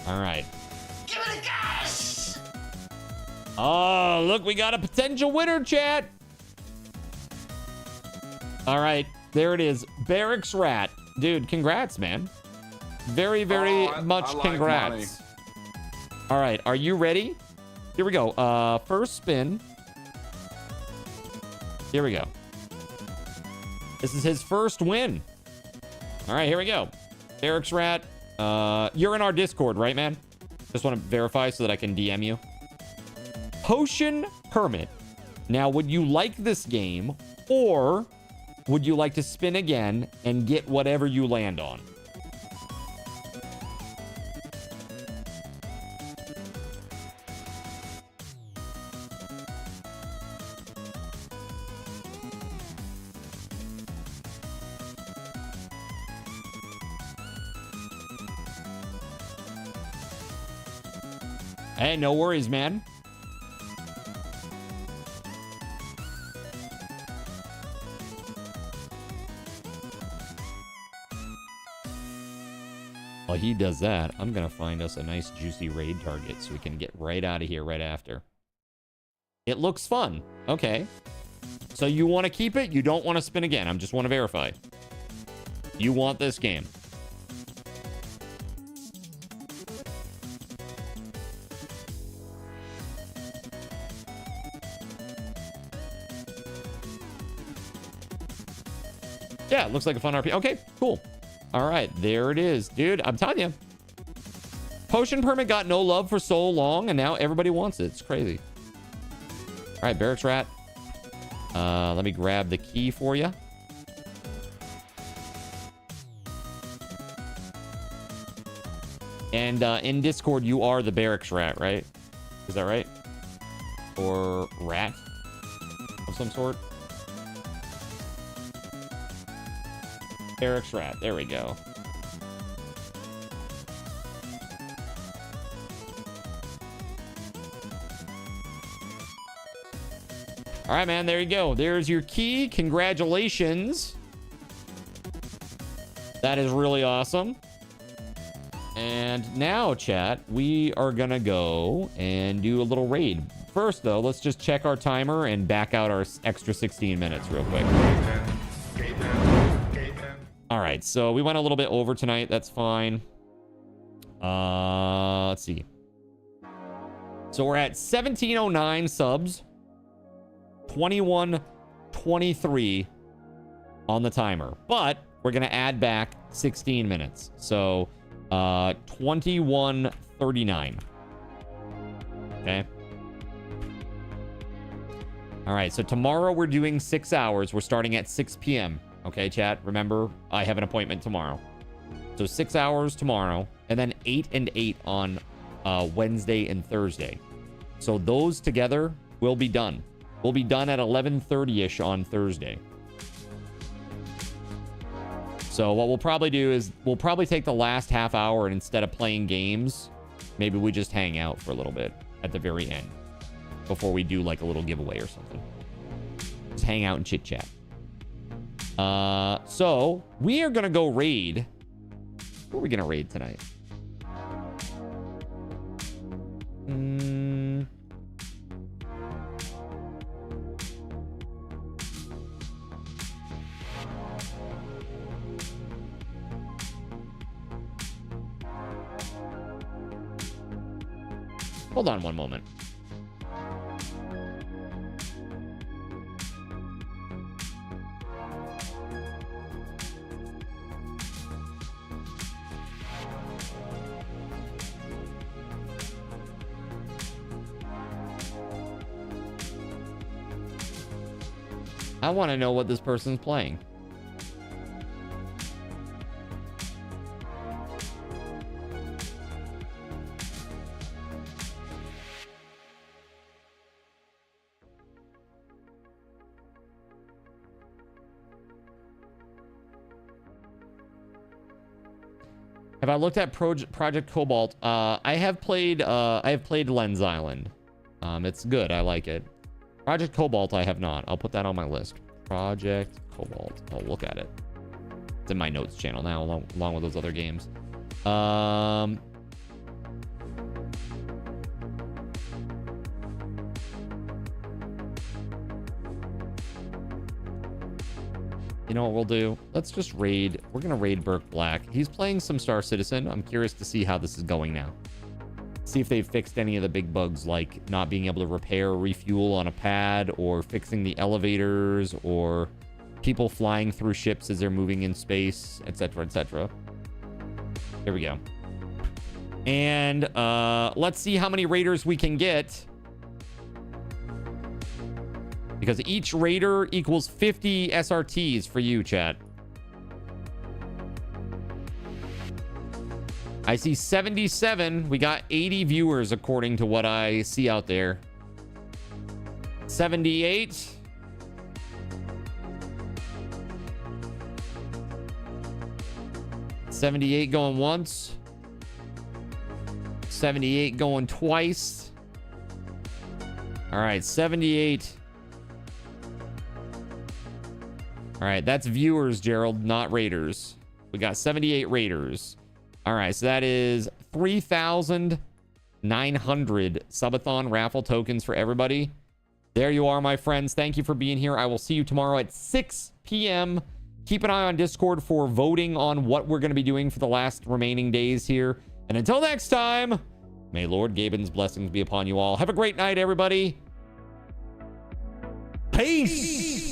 Speaker 2: All right.
Speaker 11: Give it a guess!
Speaker 2: Oh, look, we got a potential winner, chat. All right, there it is. Barracks Rat. Dude, congrats, man. Very, very much
Speaker 20: I like
Speaker 2: congrats.
Speaker 20: money.
Speaker 2: All right, are you ready? Here we go. First spin. Here we go. This is his first win. All right, here we go. Barracks Rat. You're in our Discord, right, man? Just want to verify so that I can DM you. Potion Permit. Now, would you like this game, or would you like to spin again and get whatever you land on? Hey, no worries, man. While he does that, I'm going to find us a nice juicy raid target so we can get right out of here right after. It looks fun. Okay. So you want to keep it? You don't want to spin again. I just want to verify. You want this game. Yeah, it looks like a fun RP. Okay, cool. All right, there it is. Dude, I'm telling you. Potion Permit got no love for so long, and now everybody wants it. It's crazy. All right, Barracks Rat. Let me grab the key for you. And in Discord, you are the Barracks Rat, right? Is that right? Or rat of some sort? Barracks Rat. There we go. All right, man. There you go. There's your key. Congratulations. That is really awesome. And now, chat, we are going to go and do a little raid. First, though, let's just check our timer and back out our extra 16 minutes real quick. All right, so we went a little bit over tonight. That's fine. Let's see. So we're at 1709 subs. 2123 on the timer. But we're going to add back 16 minutes. So 2139. Okay. All right, so tomorrow we're doing 6 hours. We're starting at 6 p.m. Okay, chat? Remember, I have an appointment tomorrow. So 6 hours tomorrow, and then 8 and 8 on Wednesday and Thursday. So those together will be done. We'll be done at 11:30-ish on Thursday. So what we'll probably do is we'll probably take the last half hour, and instead of playing games, maybe we just hang out for a little bit at the very end. before we do like a little giveaway or something. Just hang out and chit chat. So we are gonna go raid. Who are we gonna raid tonight? Hold on one moment. I want to know what this person's playing. Have I looked at Project Cobalt? I have played Lens Island. It's good. I like it. Project Cobalt, I have not. I'll put that on my list. Project Cobalt. I'll look at it. It's in my notes channel now, along with those other games. You know what we'll do? Let's just raid. We're going to raid Burke Black. He's playing some Star Citizen. I'm curious to see how this is going now. See if they've fixed any of the big bugs, like not being able to repair or refuel on a pad, or fixing the elevators, or people flying through ships as they're moving in space, etc., etc. Here we go. And let's see how many raiders we can get. Because each raider equals 50 SRTs for you, chat. I see 77. We got 80 viewers according to what I see out there. 78. $78 going once. 78 going twice. All right, 78. All right, that's viewers, Gerald, not raiders. We got 78 raiders. All right, so that is 3,900 Subathon raffle tokens for everybody. There you are, my friends. Thank you for being here. I will see you tomorrow at 6 p.m. Keep an eye on Discord for voting on what we're going to be doing for the last remaining days here. And until next time, may Lord Gaben's blessings be upon you all. Have a great night, everybody. Peace.